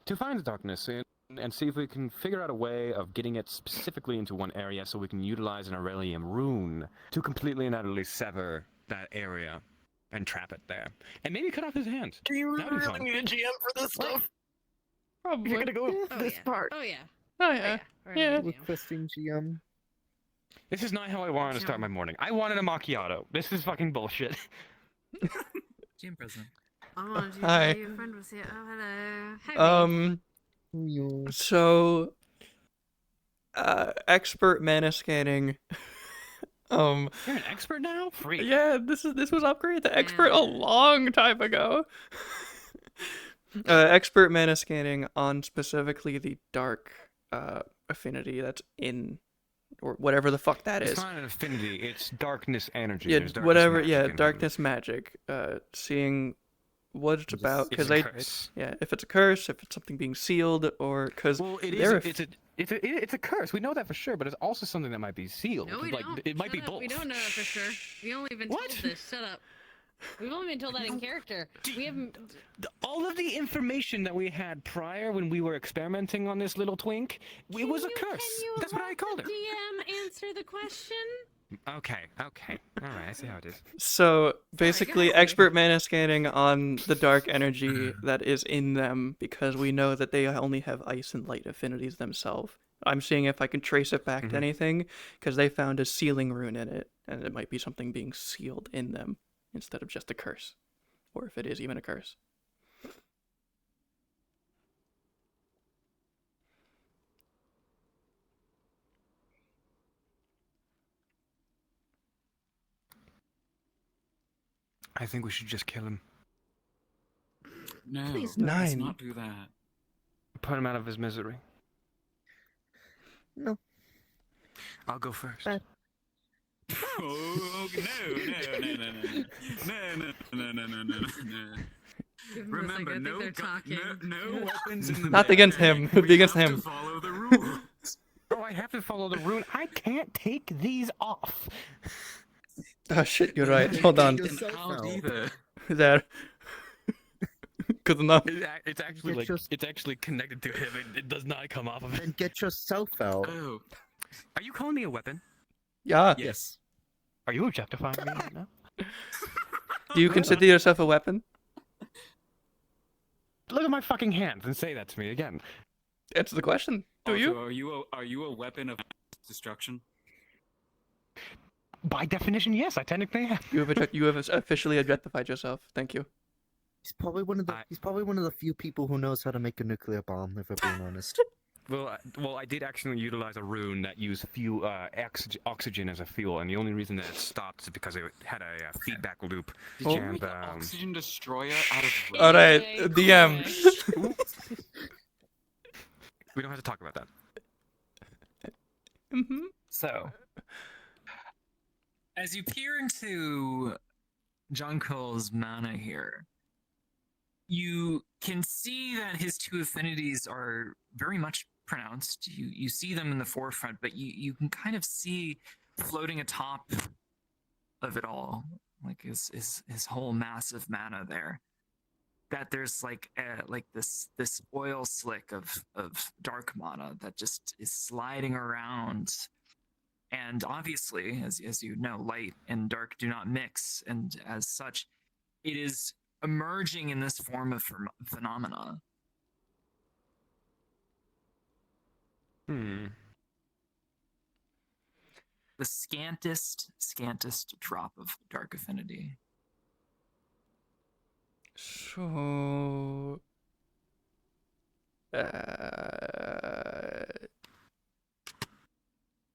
to find the darkness and see if we can figure out a way of getting it specifically into one area so we can utilize an Aurelium rune to completely and utterly sever that area and trap it there. And maybe cut off his hand. Do you That'd be really fun. need a GM for this stuff? Probably. You're gonna go with Oh, this yeah. part. Oh yeah. Oh yeah. Yeah. Requesting GM. This is not how I wanted to start my morning. I wanted a macchiato. This is fucking bullshit. GM president. Oh, did you Hi. know your friend was here? Oh, hello. Hi, babe. So, expert mana scanning. You're an expert now? Freak. Yeah, this was upgraded to expert a long time ago. Expert mana scanning on specifically the dark affinity that's in, or whatever the fuck that It's is. not an affinity, it's darkness energy. Yeah, There's darkness whatever. magic Yeah, in him. darkness magic. Seeing what it's about, It's because a curse. if it's a curse, if it's something being sealed, or because Well, it's a curse. We know that for sure, but it's also something that might be sealed. No, we like don't. It might Shut be up. both. We don't know that for sure. We only been told this. Shut up. We've only been told that in character. We haven't. All of the information that we had prior when we were experimenting on this little twink, it was a curse. That's what I called her. DM answer the question. Okay. All right, I see how it is. So basically, expert mana scanning on the dark energy that is in them, because we know that they only have ice and light affinities themselves. I'm seeing if I can trace it back to anything, because they found a sealing rune in it, and it might be something being sealed in them instead of just a curse, or if it is even a curse. I think we should just kill him. No, Please, let's 9. not do that. Put him out of his misery. No. I'll go first. Oh, no. Remember, no weapons in the Not against him. It would be against him. follow the rules. Oh, I have to follow the rune. I can't take these off. Oh shit, you're right. Hold on. Either. There. Good enough. It's actually it's actually connected to him. It does not come off of him. Then get yourself out. Oh, are you calling me a weapon? Yeah. Yes. Are you objectifying me right now? Do you consider yourself a weapon? Look at my fucking hands and say that to me again. Answer the question. Do you? Are you a weapon of destruction? By definition, yes. I technically am. You have officially objectified yourself. Thank you. He's probably one of the few people who knows how to make a nuclear bomb. If we're being honest. Well, I did actually utilize a rune that used oxygen as a fuel, and the only reason that it stopped is because it had a feedback loop. Did you make an oxygen destroyer out of? All right, DM. We don't have to talk about that. So, as you peer into John Cole's mana here, you can see that his two affinities are very much pronounced. You see them in the forefront, but you can kind of see floating atop of it all, like his whole massive mana there, that there's like this oil slick of dark mana that just is sliding around. And obviously, as you know, light and dark do not mix, and as such, it is emerging in this form of phenomena. The scantest drop of dark affinity. So,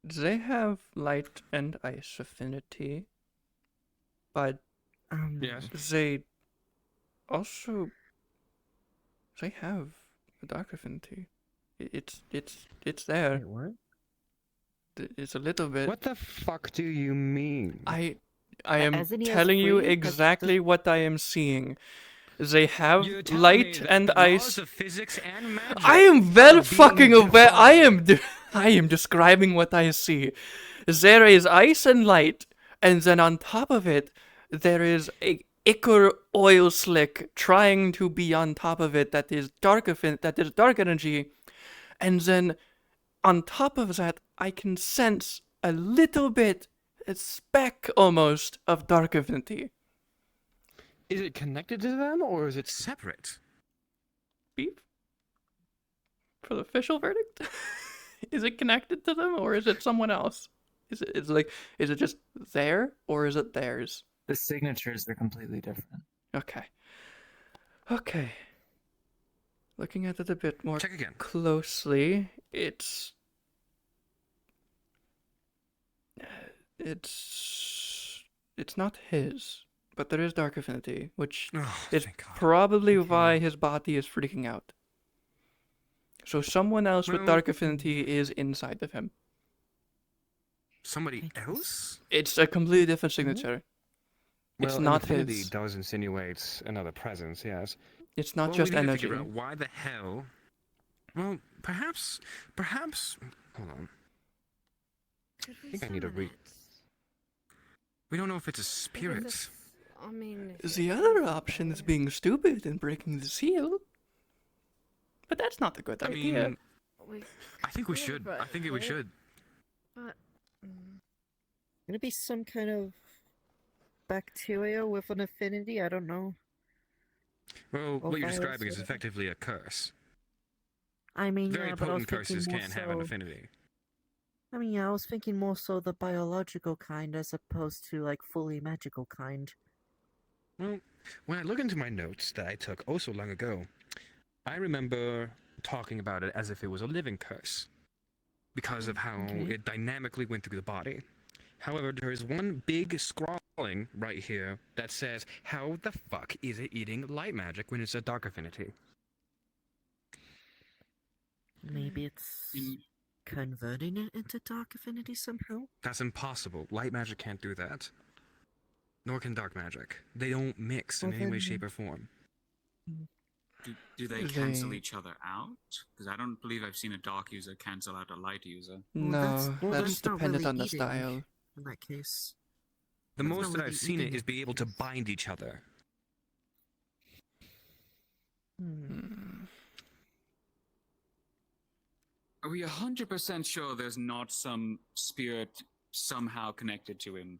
they have light and ice affinity, but yes, they also have a dark affinity. It's there. Wait, what? It's a little bit. What the fuck do you mean? I am Hasn't he telling has you free? exactly what I am seeing. They have You're telling me light that and the ice. laws of physics and magic I am well are fucking being aware. defied. I am describing what I see. There is ice and light, and then on top of it, there is a ichor oil slick trying to be on top of it that is dark energy, and then on top of that, I can sense a little bit, a speck almost, of dark affinity. Is it connected to them, or is it separate? Beep? For the official verdict? Is it connected to them, or is it someone else? Is it just there, or is it theirs? The signatures are completely different. Okay. Looking at it a bit more Check again. closely, it's not his, but there is dark affinity, which is probably why his body is freaking out. So someone else with dark affinity is inside of him. Somebody else? It's a completely different signature. It's Well, not infinity his. does insinuate another presence, yes. It's not Well, just we need to energy. figure out why the hell. Well, perhaps. Hold on. I think I need to read. We don't know if it's a spirit. I mean, The other option is being stupid and breaking the seal. But that's not a good I idea. mean, I think we should. I think we should. But Could it be some kind of bacteria with an affinity? I don't know. Well, Or what you're virus, describing is whatever. effectively a curse. I mean, Very yeah, but I was potent thinking curses more can't so... have an affinity. I mean, yeah, I was thinking more so the biological kind as opposed to, like, fully magical kind. Well, when I look into my notes that I took oh so long ago, I remember talking about it as if it was a living curse, because of how Okay. it dynamically went through the body. However, there is one big scrawling right here that says, how the fuck is it eating light magic when it's a dark affinity? Maybe it's converting it into dark affinity somehow? That's impossible. Light magic can't do that. Nor can dark magic. They don't mix in Well, any way, then- shape, or form. Do they cancel each other out? Because I don't believe I've seen a dark user cancel out a light user. No, well, that's not dependent really on the eating style. In that case. The That's most not that really I've seen it eating is be able to bind each other. Are we 100% sure there's not some spirit somehow connected to him?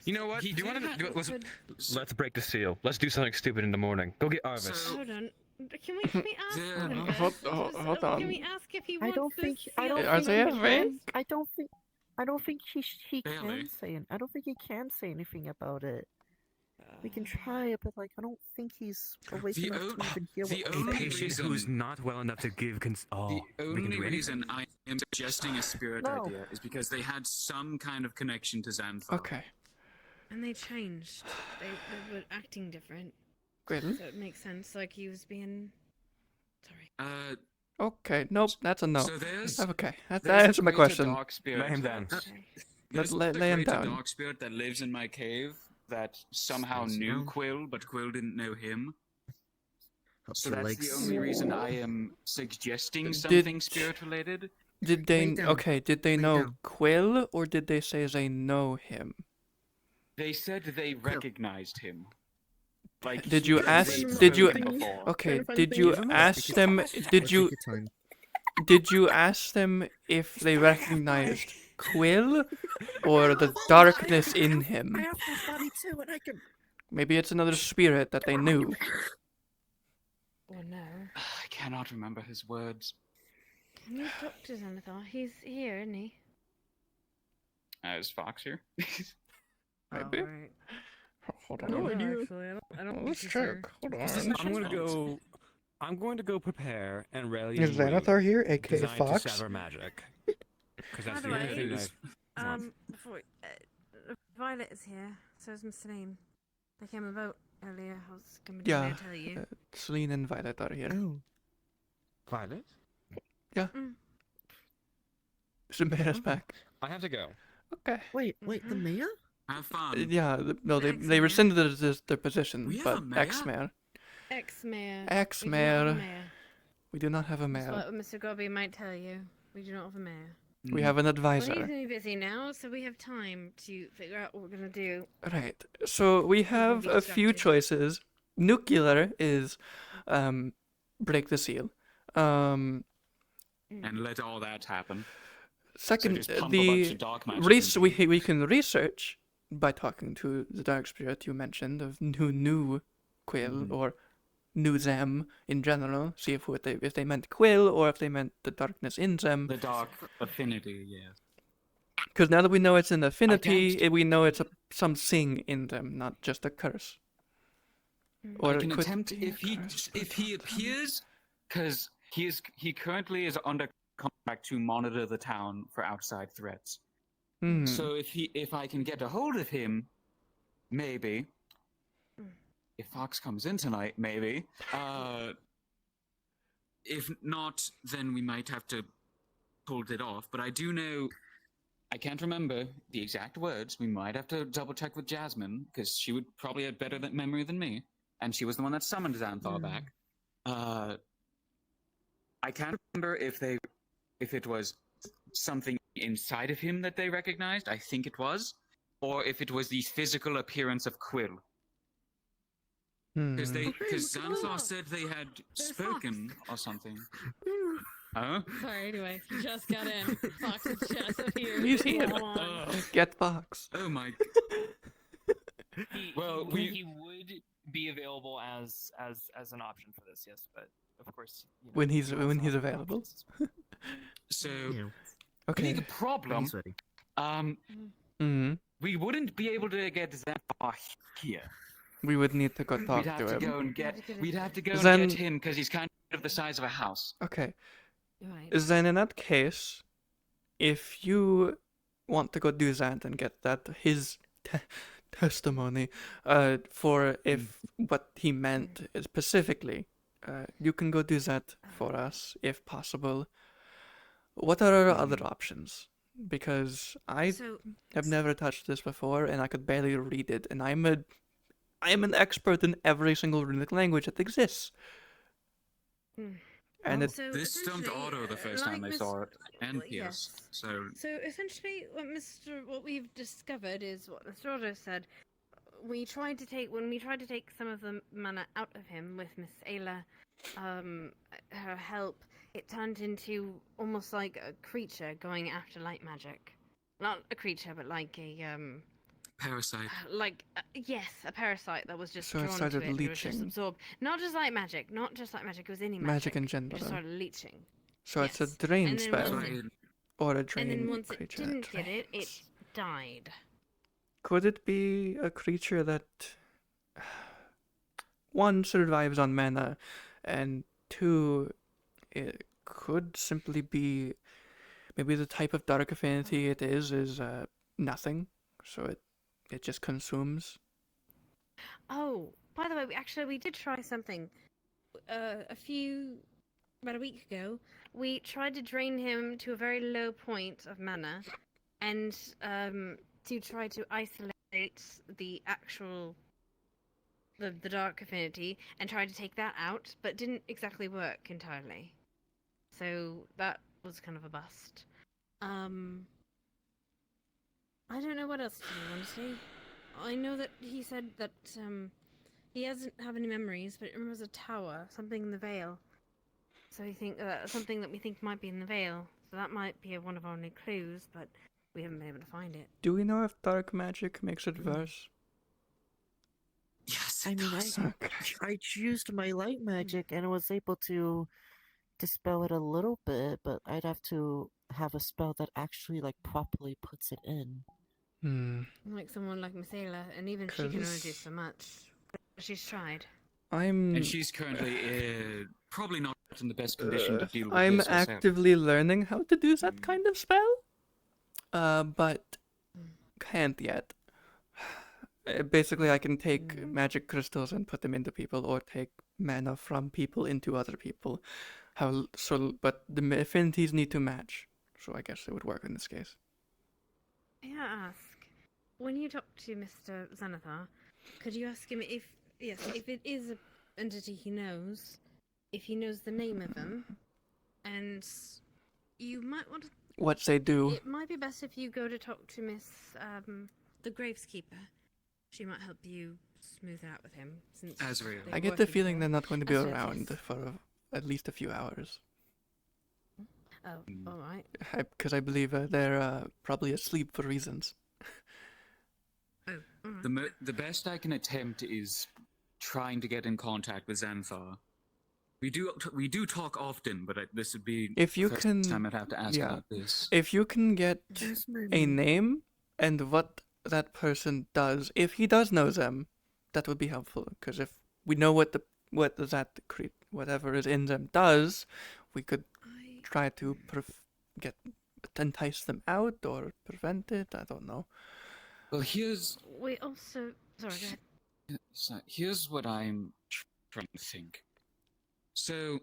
You know what? He Do you want did to? have- Let's break the seal. Let's do something stupid in the morning. Go get Arvis. hold on. Can we ask Yeah. him Hold- first? hold on. Can we ask if he I wants don't the think. I seal don't Are think they he a can. ring? I don't think. I don't think he Barely. can say. I don't think he can say anything about it. We can try it, but like I don't think he's awake The enough to even hear the what A we're only saying. patient reason- who's not well enough to give oh, The we can only do anything. reason I am suggesting a spirit No. idea is because they had some kind of connection to Xanthar. Okay. And they changed. They were acting different. Good. So it makes sense. Like he was being. Sorry. Okay, nope, that's a no. So there's Okay, that there's a answered my greater question. Dark spirit. Lay him down. There's Lay a him greater down. dark spirit that lives in my cave that somehow Lays him knew down. Quill, but Quill didn't know him. Helps So your that's the legs. only reason I am suggesting Did- something spirit related. Did they Lay down. okay? Did they Lay know down. Quill or did they say they know him? They said they recognized him. Like Did he you had ask? lived Did you? with them before. Okay. Did you ask them? Did you? Did you ask them if they recognized Quill or the darkness in him? I have my body too, and I can. Maybe it's another spirit that they knew. Or no. I cannot remember his words. Can you talk to Xanathar? He's here, isn't he? Is Fox here? Maybe. Alright. Hold I on. don't know, actually. I don't Let's think he's here. check. Hold on. I'm going to go prepare and rally. Is Xanathar here, aka designed Fox? to sever magic. Because By that's the the only way, thing I. before Violet is here. So is Mr. Name. They came on the boat earlier. I was coming down Yeah. there to tell you. Celine and Violet are here. Oh. Violet? Yeah. Mm. The mayor's back. I have to go. Okay. Wait, the mayor? Have fun. Yeah. No, they Ex-mayor. rescinded their position, We have but a mayor? ex-mayor. Ex-mayor. Ex-mayor. We do not have a That's mayor. what Mr. Gobby might tell you. We do not have a mayor. We have an Well, he's advisor. going to be busy now, so we have time to figure out what we're going to do. Right. So we have be a few distracted. choices. Nuclear is break the seal. And let all that happen. Second, just pump a bunch the of dark magic we can research by talking to the dark spirit you mentioned of who knew Quill or knew them in general. See if they meant Quill or if they meant the darkness in them. The dark affinity, yeah. Because now that we know it's an affinity, we know it's something in them, not just a curse. Or I it can could attempt be a if he appears, because he currently is under contract to monitor the town for outside threats. Hmm. So if I can get a hold of him, maybe. If Fox comes in tonight, maybe. If not, then we might have to pull it off. But I do know, I can't remember the exact words. We might have to double check with Jasmine because she would probably have better memory than me, and she was the one that summoned Xanthar back. I can't remember if it was something inside of him that they recognized. I think it was. or if it was the physical appearance of Quill. Because Xanathar said they had spoken or something. Huh? Sorry, anyway, he just got in. Fox and Chess appeared. He's here. Get Fox. Oh my. Well, he would be available as an option for this, yes, but of course. You know, When he's we also have other available. options as well. So, Okay. the problem, we wouldn't be able to get Xanathar here. We would need to go talk We'd have to to him. go and get. We'd have to go Then- and get him because he's kind of the size of a house. Okay. Right. Then in that case, if you want to go do that and get that his testimony for if what he meant specifically, you can go do that for us if possible. What are our other options? Because I have never touched this before and I could barely read it, and I'm an expert in every single runic language that exists. And This stumped Otto the first time they saw it, and Pierce. So essentially, what we've discovered is what Mr. Otto said. When we tried to take some of the mana out of him with Miss Ayla, her help, it turned into almost like a creature going after light magic. Not a creature, but like a parasite. Yes, a parasite that was just So it drawn started to it. It was just leeching. absorbed. Not just light magic. It was any magic. Magic in It general. just started leeching. So it's a drain And then spell. once it- Or a And drain then once creature. it didn't get it, it died. Could it be a creature that one survives on mana, and two, it could simply be maybe the type of dark affinity it is nothing, so it just consumes. Oh, by the way, we did try something. About a week ago, we tried to drain him to a very low point of mana, and to try to isolate the actual the dark affinity and try to take that out, but didn't exactly work entirely. So that was kind of a bust. I don't know what else to do, honestly. I know that he said that he doesn't have any memories, but it remembers a tower, something in the Vale. So we think something that we think might be in the Vale. So that might be one of our only clues, but we haven't been able to find it. Do we know if dark magic makes it worse? Yes, I mean, I used my light magic and was able to dispel it a little bit, but I'd have to have a spell that actually like properly puts it in. Like someone like Michaela, and even she can only do so much. But she's tried. And she's currently probably not in the best condition to deal with I'm this herself. actively learning how to do that kind of spell, but can't yet. Basically, I can take magic crystals and put them into people, or take mana from people into other people. But the affinities need to match, so I guess it would work in this case. May I ask, when you talk to Mr. Xanathar, could you ask him if it is an entity he knows, if he knows the name of them, and you might want to... What they do. It might be best if you go to talk to Miss, the Graveskeeper. She might help you smooth it out with him, since... Azrael. I get the feeling they're not going to be around for at least a few hours. Oh, alright. Because I believe they're probably asleep for reasons. The best I can attempt is trying to get in contact with Xanathar. We do talk often, but this would be If you the first can, time I'd have to ask about this. If you can get a name and what that person does, if he does know them, that would be helpful. Because if we know whatever is in them does, we could try to entice them out or prevent it. I don't know. Well, here's We also... Sorry, go ahead. so here's what I'm trying to think. So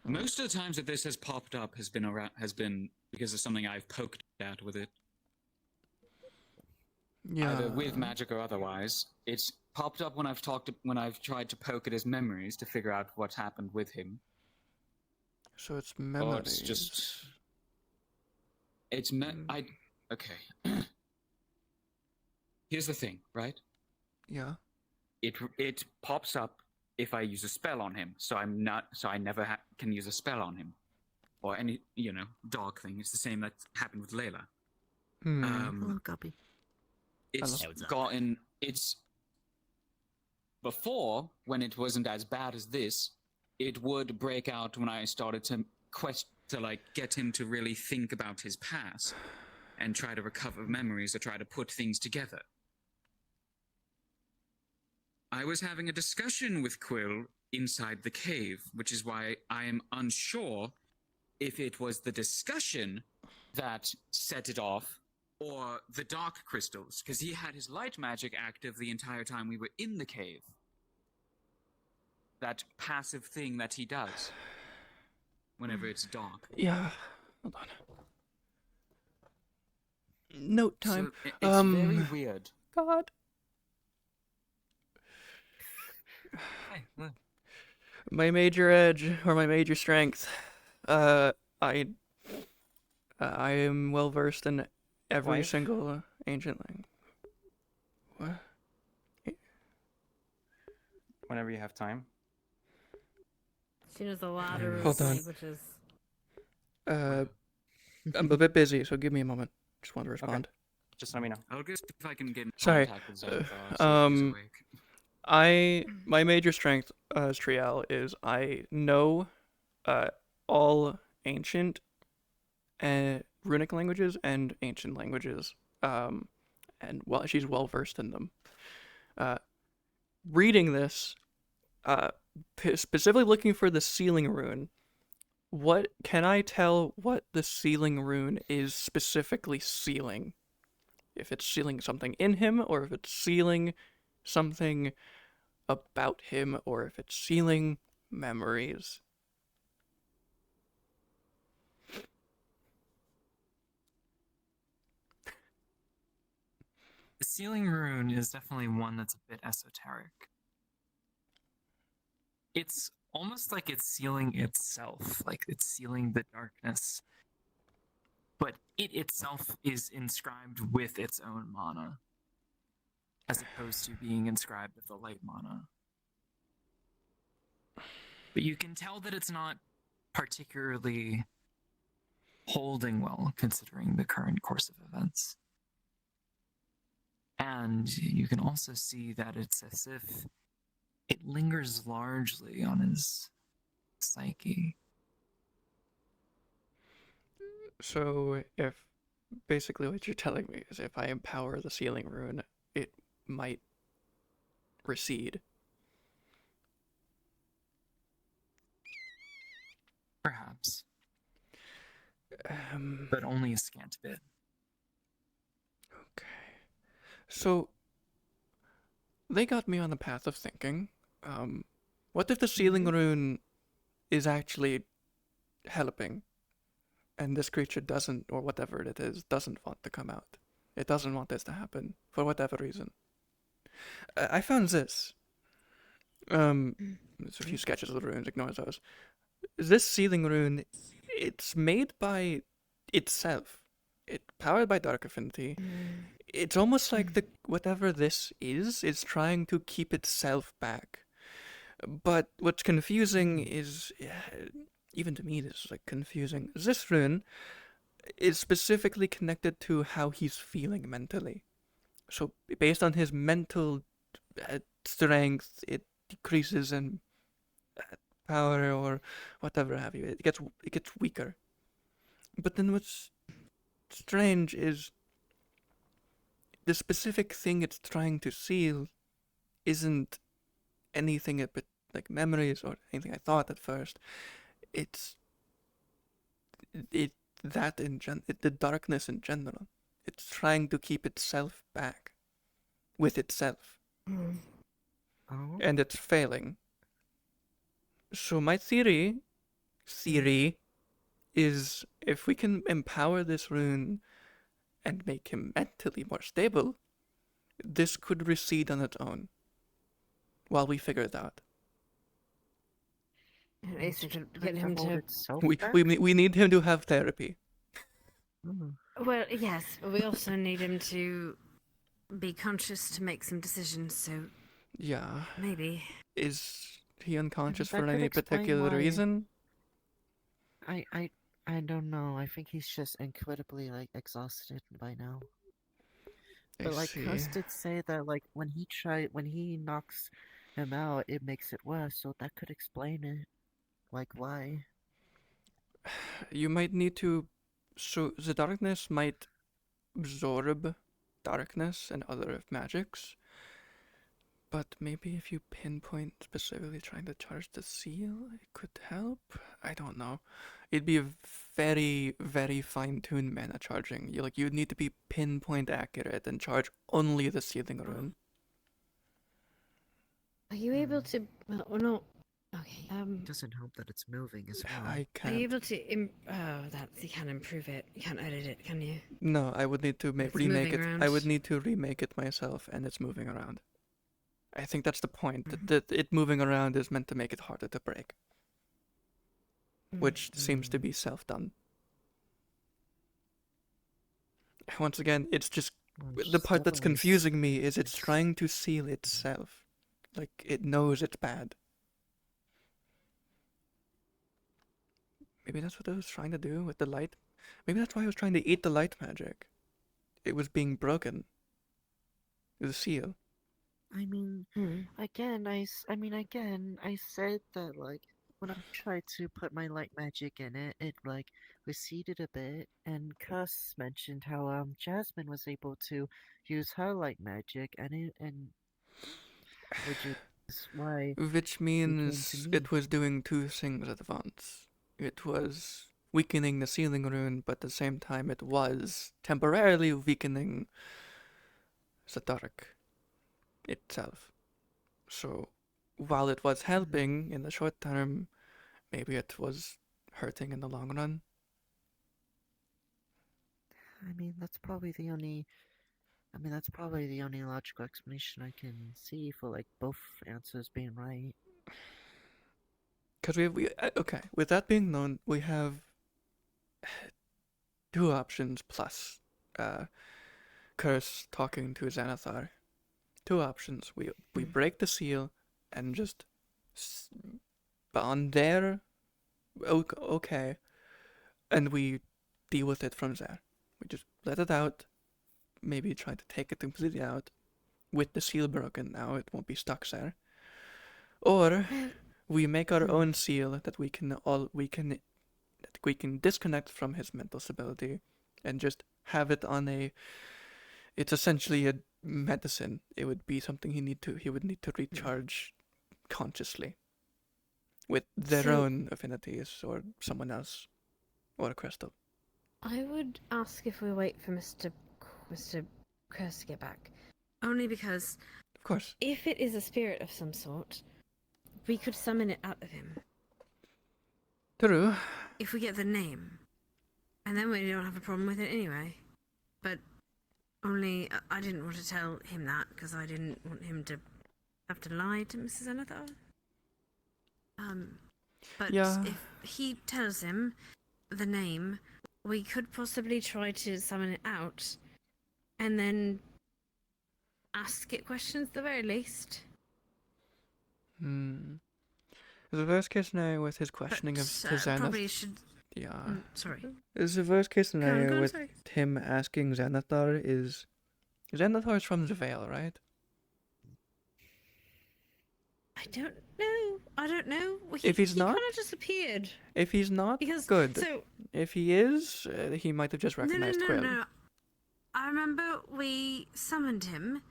most of the times that this has popped up has been because of something I've poked at with it. Yeah. Either with magic or otherwise. It's popped up when I've tried to poke at his memories to figure out what's happened with him. So it's memories. Or it's just okay. Here's the thing, right? Yeah. It pops up if I use a spell on him, so I never can use a spell on him, or any dog thing. It's the same that happened with Layla. Oh, copy. It's it's before, when it wasn't as bad as this, it would break out when I started to get him to really think about his past and try to recover memories or try to put things together. I was having a discussion with Quill inside the cave, which is why I am unsure if it was the discussion that set it off or the dark crystals, because he had his light magic active the entire time we were in the cave. That passive thing that he does whenever it's dark. Yeah. Hold on. Note time. So it's very weird. God. My major edge or my major strength. I am well versed in every single ancient language. What? Whenever you have time. She knows a lot of Hold on. languages. I'm a bit busy, so give me a moment. Just want to respond. Okay. Just let me know. I'll guess if I can get in Sorry. contact with Xanthar, My major strength as Trial is I know all ancient runic languages and ancient languages. And she's well versed in them. Reading this, specifically looking for the sealing rune, what can I tell what the sealing rune is specifically sealing? If it's sealing something in him, or if it's sealing something about him, or if it's sealing memories. The sealing rune is definitely one that's a bit esoteric. It's almost like it's sealing itself, like it's sealing the darkness. But it itself is inscribed with its own mana, as opposed to being inscribed with the light mana. But you can tell that it's not particularly holding well, considering the current course of events. And you can also see that it's as if it lingers largely on his psyche. So if basically what you're telling me is if I empower the sealing rune, it might recede. Perhaps. But only a scant bit. Okay. So they got me on the path of thinking. What if the sealing rune is actually helping? And this creature doesn't, or whatever it is, doesn't want to come out. It doesn't want this to happen, for whatever reason. I found this. There's a few sketches of the runes, ignore those. This sealing rune, it's made by itself. It's powered by Dark Affinity. It's almost like whatever this is trying to keep itself back. But what's confusing is... even to me, this is confusing. This rune is specifically connected to how he's feeling mentally. So based on his mental strength, it decreases in power or whatever have you. It gets weaker. But then what's strange is the specific thing it's trying to seal isn't anything but like memories or anything I thought at first. It's the darkness in general. It's trying to keep itself back with itself. And it's failing. So my theory is if we can empower this rune and make him mentally more stable, this could recede on its own while we figure it out. Get him to. We need him to have therapy. Well, yes, but we also need him to be conscious to make some decisions. So Yeah. maybe. Is he unconscious That for could any explain particular why- reason? I don't know. I think he's just incredibly like exhausted by now. But like Cuss did say that like when he knocks him out, it makes it worse. So that could explain it. Like why? You might need to. So the darkness might absorb darkness and other magics. But maybe if you pinpoint specifically trying to charge the seal, it could help. I don't know. It'd be a very, very fine-tuned mana charging. You'd need to be pinpoint accurate and charge only the sealing rune. Are you able to? Well, or not? Okay. Doesn't help that it's moving as well. I Are you can't. able to? That you can't improve it. You can't edit it, can you? No, I would need to It's remake moving it. around. I would need to remake it myself, and it's moving around. I think that's the point. That it moving around is meant to make it harder to break. Which seems to be self-done. Once again, it's just the part that's confusing me is it's trying to seal itself. Like it knows it's bad. Maybe that's what it was trying to do with the light. Maybe that's why I was trying to eat the light magic. It was being broken. The seal. I mean, again, I said that like when I tried to put my light magic in it, it like receded a bit, and Cuss mentioned how Jasmine was able to use her light magic, which is why Which he came means to me. it was doing two things at once. It was weakening the sealing rune, but at the same time it was temporarily weakening the dark itself. So while it was helping in the short term, maybe it was hurting in the long run. I mean, that's probably the only logical explanation I can see for like both answers being right. Because okay, with that being known, we have two options plus Curse talking to Xanathar. Two options. We break the seal and just bond there. Okay, and we deal with it from there. We just let it out. Maybe try to take it completely out. With the seal broken now, it won't be stuck there. Or we make our own seal that we can disconnect from his mental stability and just have it on a. It's essentially a medicine. It would be something he would need to recharge consciously with their own affinities or someone else or a crystal. I would ask if we wait for Mr. Curse to get back, only because, of course, if it is a spirit of some sort, we could summon it out of him. True. If we get the name, and then we don't have a problem with it anyway. But only I didn't want to tell him that because I didn't want him to have to lie to Mrs. Anathar. But Yeah. if he tells him the name, we could possibly try to summon it out, and then ask it questions at the very least. The worst case scenario with his questioning of Xanath. Probably should. Yeah. Sorry. Is the worst case Go on, scenario with sorry. him asking Xanathar is Xanathar's from the Vale, right? I don't know. If he's not? He kind of just appeared. If he's not, Because- good. so- If he is, he might have just recognized Quill. No. I remember we summoned him.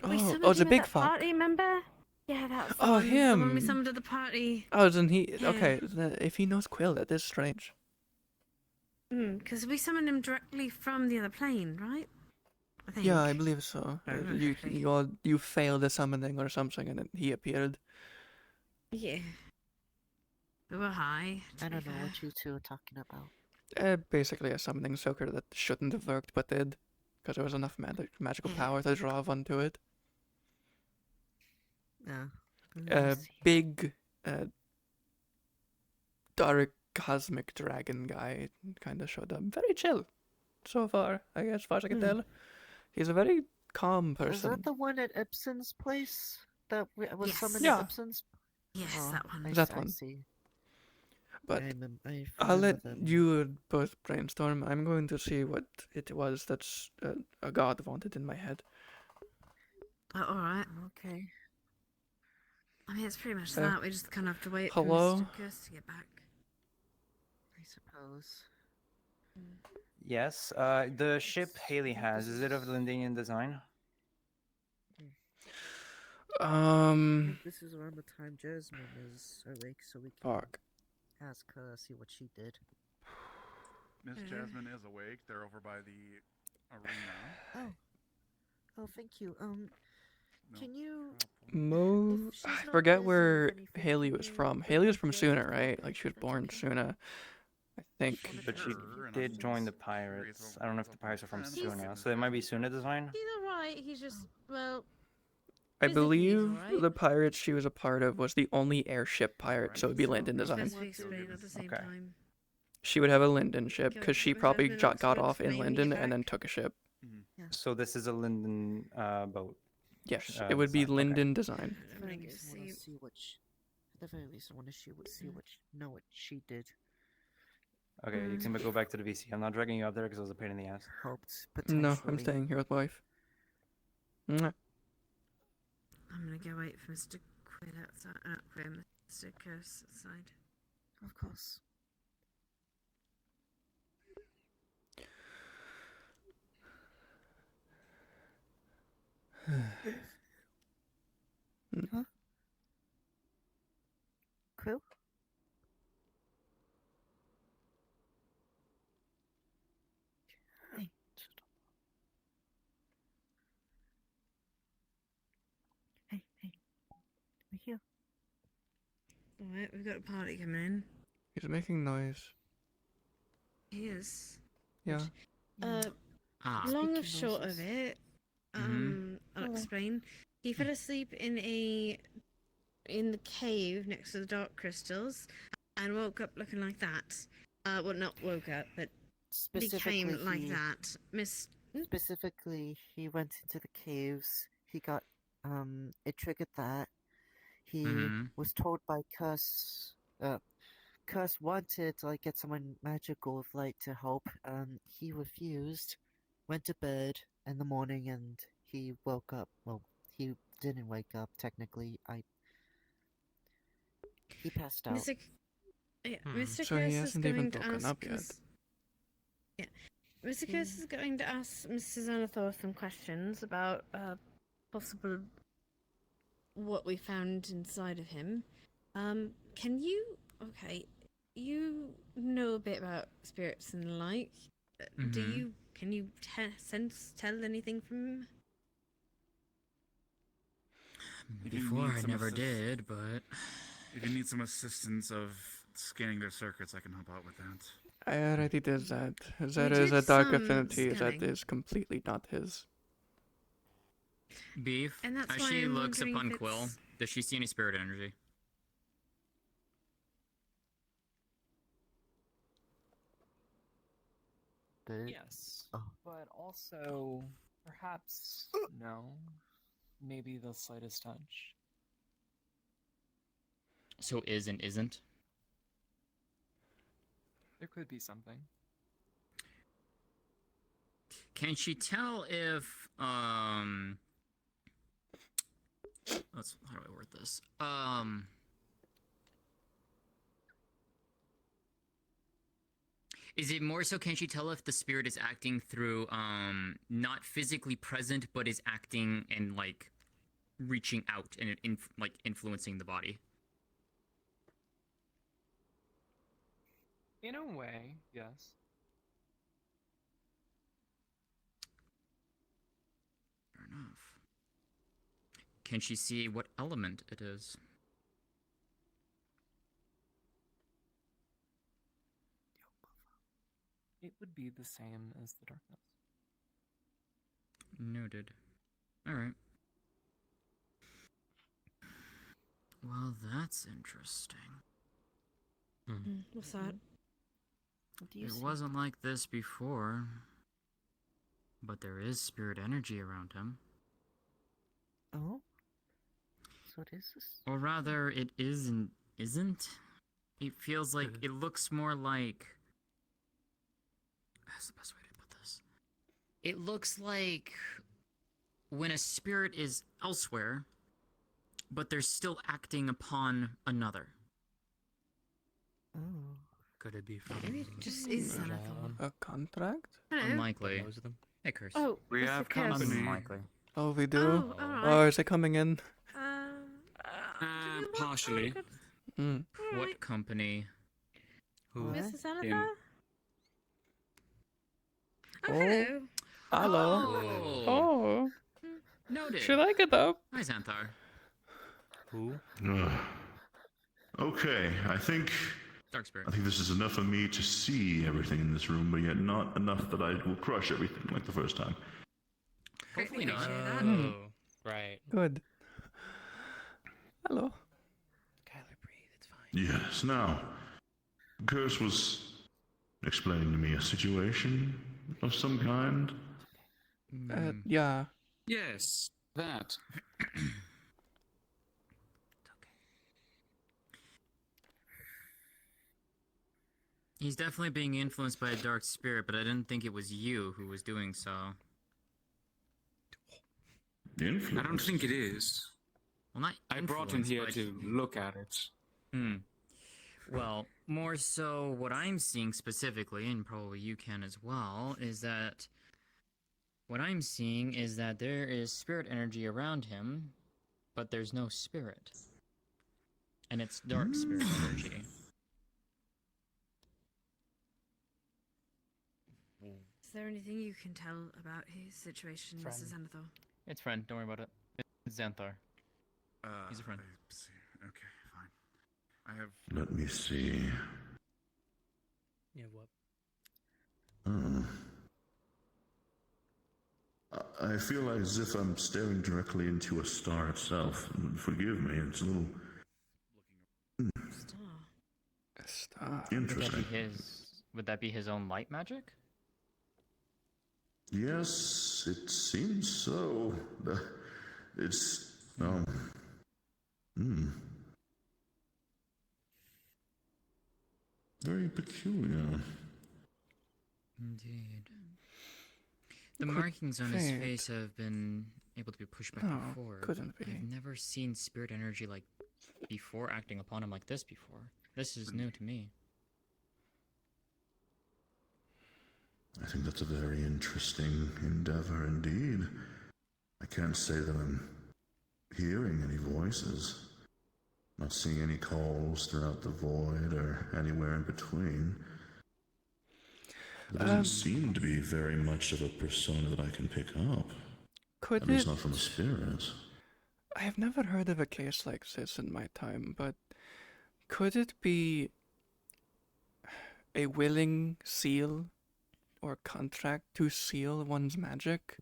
Oh, the big fuck. Party, remember? Yeah, that's the Oh, one. The one we him. summoned at the party. Oh, then he. Yeah. Okay, if he knows Quill, that is strange. Because we summoned him directly from the other plane, right? I think. Yeah, I believe so. Okay. You failed a summoning or something, and then he appeared. Yeah. We were high. I don't know what you two are talking about. Basically a summoning soaker that shouldn't have worked but did, because there was enough magical power to draw onto it. Yeah. Big, dark cosmic dragon guy kind of showed up. Very chill, so far, I guess, as far as I can tell. He's a very calm Is person. that the one at Ibsen's place? That was Yes. summoned Yeah. at Ibsen's? Yes, Oh, that one. That I one. see. But I I'll let remember them. you both brainstorm. I'm going to see what it was that's a god wanted in my head. Oh, all right. Okay. I mean, it's pretty much Uh, that. We just kind of have to wait hello? for Mr. Curse to get back. I suppose. Yes. The ship Haley has, is it of Lindanian design? I think this is around the time Jasmine is awake, so we can Fuck. ask her, see what she did. Miss Jasmine is awake. They're over by the arena. Oh, thank you. Can you... I forget where Haley was from. Haley was from Suna, right? Like, she was born Suna, I think. But she did join the pirates. I don't know if the pirates are from Suna, so it might be Suna design. He's alright. He's just, well, I physically he's believe alright. the pirates she was a part of was the only airship pirate, so it would be Linden It's design. best we explain at the same time. She would have a Linden ship, Okay, because she was probably Jasmine got able to off in explain when you Linden get and then back? took a ship. So this is a Linden boat. Yes, it would be design, okay. Linden design. At the very least, I want to see what at the very least, I want to know what she did. Okay, you can go back to the VC. I'm not dragging you up there because it was a pain in the ass. Hoped, No, I'm potentially. staying here with wife. Mwah. I'm gonna go wait for Mr. Quid outside. For Mr. Curse outside. Of course. Huh? Quill? Hey. Hey. We're here. Alright, we've got a party coming in. He's making noise. He is. Yeah. Long and short of it, I'll explain. He fell asleep in the cave next to the dark crystals, and woke up looking like that. Well, not woke up, but became like that. Specifically, he went into the caves. He got it triggered that. He was told by Curse. Curse wanted to get someone magical with light to help. He refused. Went to bed in the morning, and he woke up. Well, he didn't wake up technically. He passed out. Mr. So he Curse is hasn't even going to woken ask up yet. Yeah, Mr. Curse is going to ask Mrs. Anathor some questions about possible what we found inside of him. Can you? Okay, you know a bit about spirits and the like. Can you tell anything from him? Before I never did, but If you need some assistance of scanning their circuits, I can help out with that. I already did that. That We is did a dark some affinity that scanning. is completely not his. Beef, And that's as why she I'm looks wondering upon if Quill, it's- does she see any spirit energy? Yes. Oh. But also, perhaps, no. Maybe the slightest touch. So is and isn't? There could be something. Can she tell if let's how do I word this? Is it more so can she tell if the spirit is acting through not physically present but is acting and like reaching out and influencing the body? In a way, yes. Fair enough. Can she see what element it is? It would be the same as the darkness. Noted. Alright. Well, that's interesting. What's that? What do you It see? wasn't like this before. But there is spirit energy around him. Oh? So what is this? Or rather, it is and isn't. It feels like it looks more like. That's the best way to put this. It looks like when a spirit is elsewhere, but they're still acting upon another. Oh. Could it be from Maybe it just is Xanathar. A contract? Hello. Unlikely. Most of them? Hey, Curse. Oh, We Mr. have Chaos. company. Unlikely. Oh, we do? Oh, alright. Oh, is it coming in? Partially. Mm. What company? Who? Mr. Xanathar? Him. Oh, hello. Hello. Oh. Oh. Noted. Should I get up? Hi, Xanthar. Who? Okay, I think this is enough of me to see everything in this room, but yet not enough that I will crush everything like the first time. Hopefully not. Oh, right. Good. Hello. Yes, now, Curse was explaining to me a situation of some kind. Yeah. Yes, that. He's definitely being influenced by a dark spirit, but I didn't think it was you who was doing so. Influence? I don't think it is. Well, not I brought him influence, here but- to look at it. Well, more so what I'm seeing specifically, and probably you can as well, is that what I'm seeing is that there is spirit energy around him, but there's no spirit. And it's dark spirit energy. Is there anything you can tell about his situation, Friend. Mrs. Xanathar? It's friend, don't worry about it. It's Xanthar. He's a friend. Okay, fine. I have. Let me see. Yeah, what? I feel as if I'm staring directly into a star itself. Forgive me, it's a little Star. interesting. Would that be his own light magic? Yes, it seems so. It's very peculiar. Indeed. The Could markings on his faint. face have been able to be pushed back No, and forward. couldn't be. I've never seen spirit energy like before acting upon him like this before. This is new to me. I think that's a very interesting endeavor indeed. I can't say that I'm hearing any voices, not seeing any calls throughout the void or anywhere in between. There doesn't seem to be very much of a persona that I can pick up. Could At least it- not from a spirit. I have never heard of a case like this in my time, but could it be a willing seal or contract to seal one's magic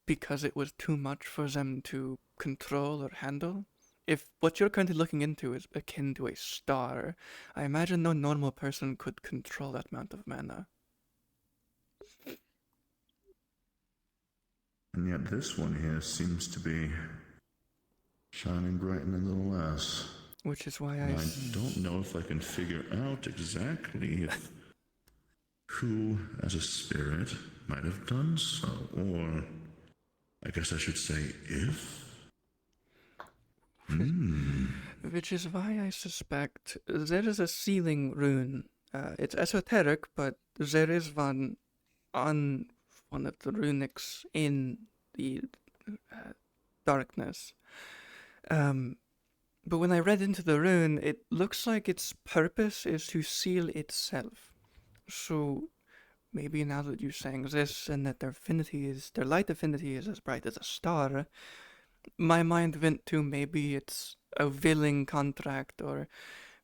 because it was too much for them to control or handle? If what you're currently looking into is akin to a star, I imagine no normal person could control that amount of mana. And yet this one here seems to be shining bright and a little less. Which is why And I don't know if I can figure out exactly if who, as a spirit, might have done so, or I guess I should say if. Which is why I suspect there is a sealing rune. It's esoteric, but there is one on one of the runics in the darkness. But when I read into the rune, it looks like its purpose is to seal itself. So maybe now that you're saying this and that their light affinity is as bright as a star, my mind went to maybe it's a willing contract, or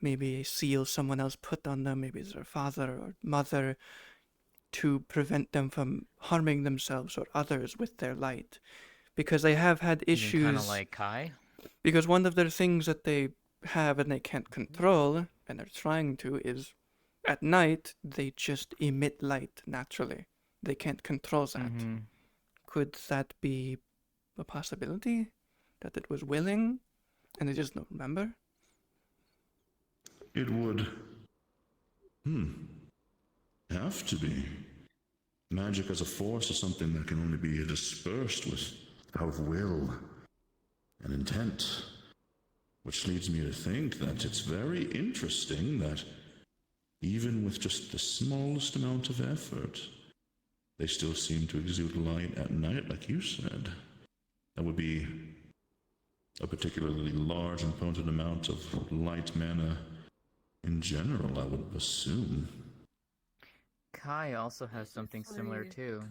maybe a seal someone else put on them, maybe it's their father or mother, to prevent them from harming themselves or others with their light. Because they have had issues. Kind of like Kai? Because one of their things that they have and they can't control, and they're trying to, is at night they just emit light naturally. They can't control that. Could that be a possibility? that it was willing, and they just don't remember? It would. Have to be. Magic as a force is something that can only be dispersed with the power of will and intent. Which leads me to think that it's very interesting that even with just the smallest amount of effort, they still seem to exude light at night, like you said. That would be a particularly large and potent amount of light mana in general, I would assume. Kai also has something similar too.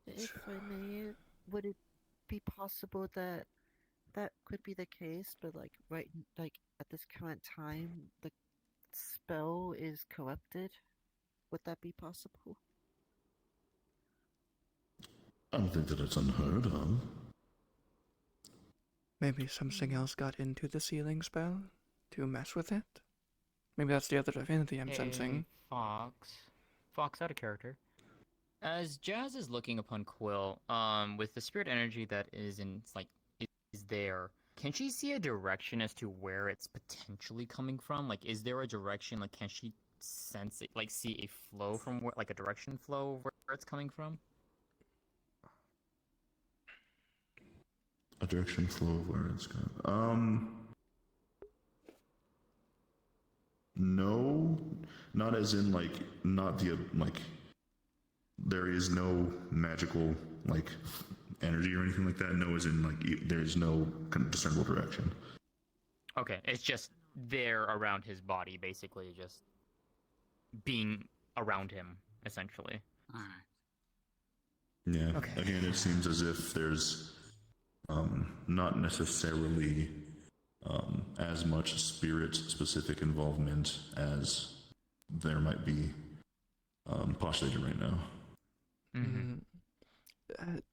If I may, would it be possible that that could be the case, but like at this current time, the spell is corrupted? Would that be possible? I don't think that it's unheard of. Maybe something else got into the sealing spell to mess with it? Maybe that's the other divinity I'm sensing. Fox, out of character. As Jazz is looking upon Quill, with the spirit energy that is there, can she see a direction as to where it's potentially coming from? Like, is there a direction? Like, can she sense it? Like, see a flow from where, like a direction flow where it's coming from? A direction flow of where it's going. No, not as in like, not the like. There is no magical like energy or anything like that. No, as in like there's no discernible direction. Okay, it's just there around his body, basically, just being around him, essentially. Alright. Yeah. Okay. Again, it seems as if there's not necessarily as much spirit-specific involvement as there might be postulated right now.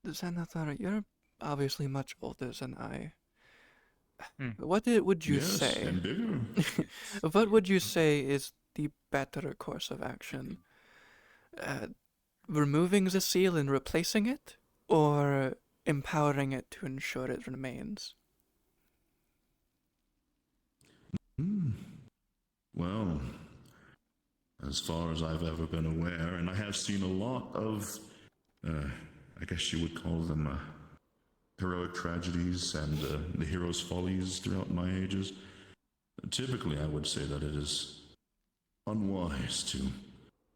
Xanathar, you're obviously much older than I. What would you Yes, say? and bigger. What would you say is the better course of action? Removing the seal and replacing it, or empowering it to ensure it remains? Well, as far as I've ever been aware, and I have seen a lot of, I guess you would call them heroic tragedies and the hero's follies throughout my ages. Typically, I would say that it is unwise to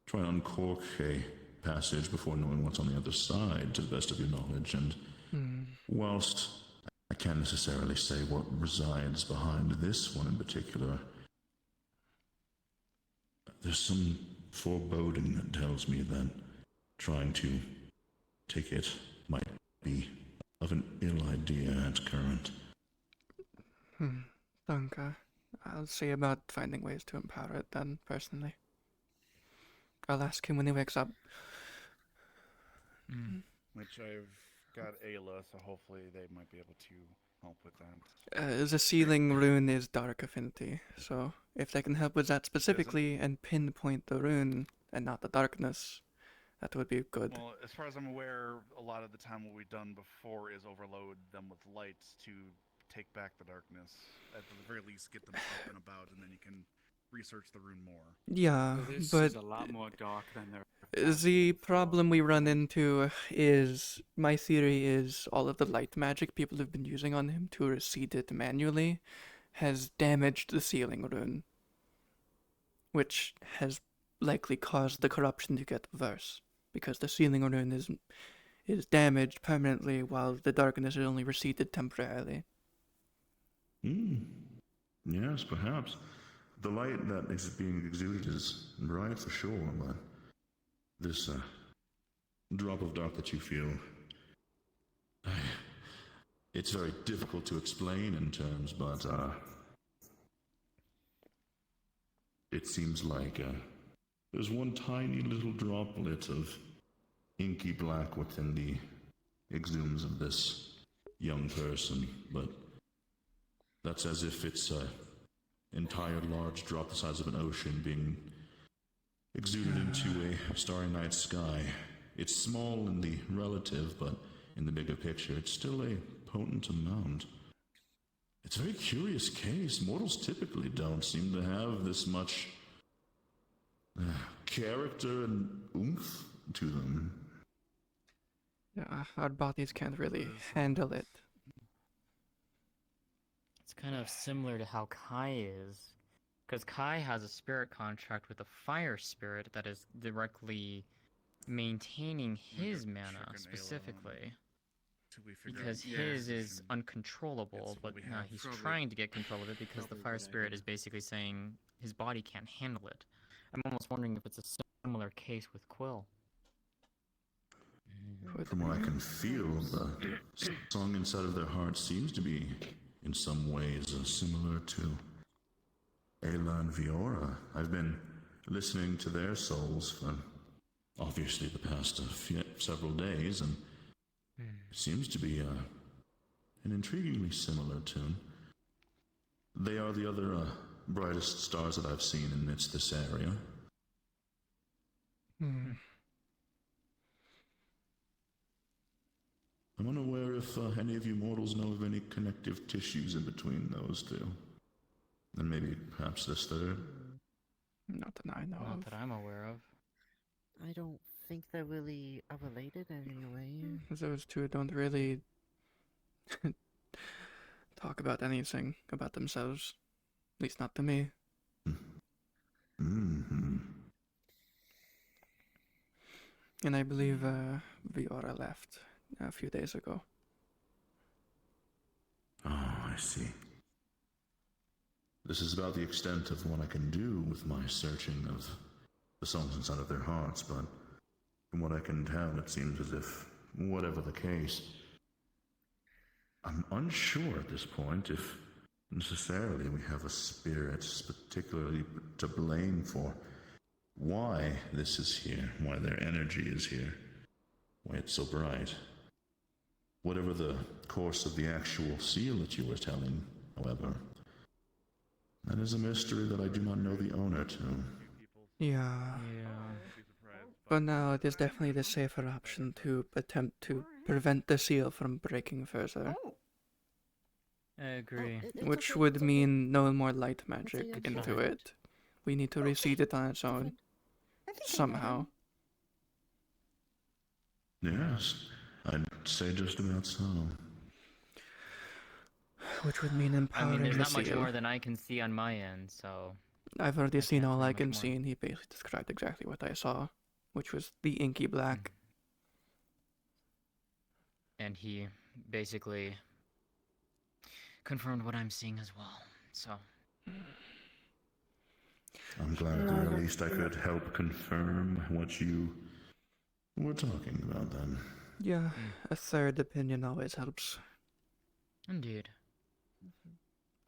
try and uncork a passage before knowing what's on the other side, to the best of your knowledge. And whilst I can't necessarily say what resides behind this one in particular, there's some foreboding that tells me that trying to take it might be of an ill idea at current. Danke. I'll see about finding ways to empower it then, personally. I'll ask him when he wakes up. Which I've got Ayla, so hopefully they might be able to help with that. The sealing rune is dark affinity, so if they can help with that specifically and pinpoint the rune and not the darkness, that would be good. Well, as far as I'm aware, a lot of the time what we've done before is overload them with lights to take back the darkness. At the very least, get them up and about, and then you can research the rune more. Yeah, This but is a lot more dark than there. the problem we run into is, my theory is, all of the light magic people have been using on him to recede it manually has damaged the sealing rune, which has likely caused the corruption to get worse, because the sealing rune is damaged permanently while the darkness is only receded temporarily. Yes, perhaps. The light that is being exuded is bright for sure, but this drop of dark that you feel, it's very difficult to explain in terms, but it seems like there's one tiny little droplet of inky black within the exhumes of this young person, but that's as if it's an entire large drop the size of an ocean being exuded into a starry night sky. It's small in the relative, but in the bigger picture, it's still a potent amount. It's a very curious case. Mortals typically don't seem to have this much character and oomph to them. Yeah, our bodies can't really handle it. It's kind of similar to how Kai is. Because Kai has a spirit contract with a fire spirit that is directly maintaining his mana specifically. Because his is uncontrollable, but now he's trying to get control of it because the fire spirit is basically saying his body can't handle it. I'm almost wondering if it's a similar case with Quill. From what I can feel, the song inside of their heart seems to be, in some ways, similar to Ayla and Viora. I've been listening to their souls for, obviously, the past several days, and it seems to be an intriguingly similar tune. They are the other brightest stars that I've seen amidst this area. I'm unaware if any of you mortals know of any connective tissues in between those two. And maybe perhaps this third. Not that I know of. Not that I'm aware of. I don't think they're really are related in any way. Those two don't really talk about anything about themselves. At least not to me. Mm-hmm. And I believe Viora left a few days ago. Oh, I see. This is about the extent of what I can do with my searching of the songs inside of their hearts, but from what I can tell, it seems as if, whatever the case, I'm unsure at this point if necessarily we have a spirit particularly to blame for why this is here, why their energy is here, why it's so bright. Whatever the course of the actual seal that you were telling, however, that is a mystery that I do not know the owner to. Yeah. But now it is definitely the safer option to attempt to prevent the seal from breaking further. I agree. Which would mean no more light magic into it. We need to reseed it on its own. Somehow. Yes, I'd say just about so. Which would mean I empowering mean, there's the not much seal. more than I can see on my end, so... I've already seen all I can see, and he basically described exactly what I saw, which was the inky black. And he basically confirmed what I'm seeing as well, so... I'm glad that at least I could help confirm what you were talking about then. Yeah, a third opinion always helps. Indeed.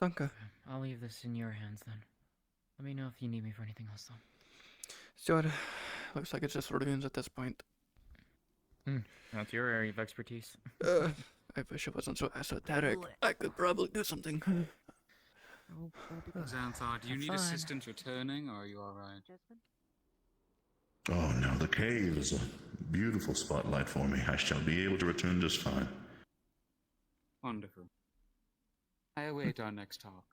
Danke. I'll leave this in your hands then. Let me know if you need me for anything else, though. Sure. Looks like it's just runes at this point. That's your area of expertise. I wish it wasn't so esoteric. I could probably do something. Xanthar, do you need assistance returning, or are you alright? Oh no, the cave is a beautiful spotlight for me. I shall be able to return just fine. Wonderful. I await our next talk.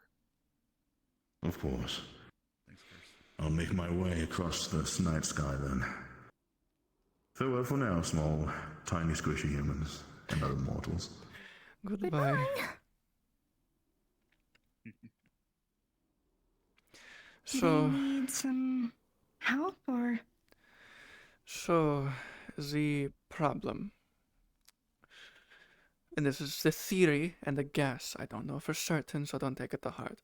Of course. I'll make my way across this night sky then. Farewell for now, small, tiny, squishy humans and other mortals. Goodbye. So, do you need some help or? So, the problem, and this is the theory and the guess, I don't know for certain, so don't take it to heart.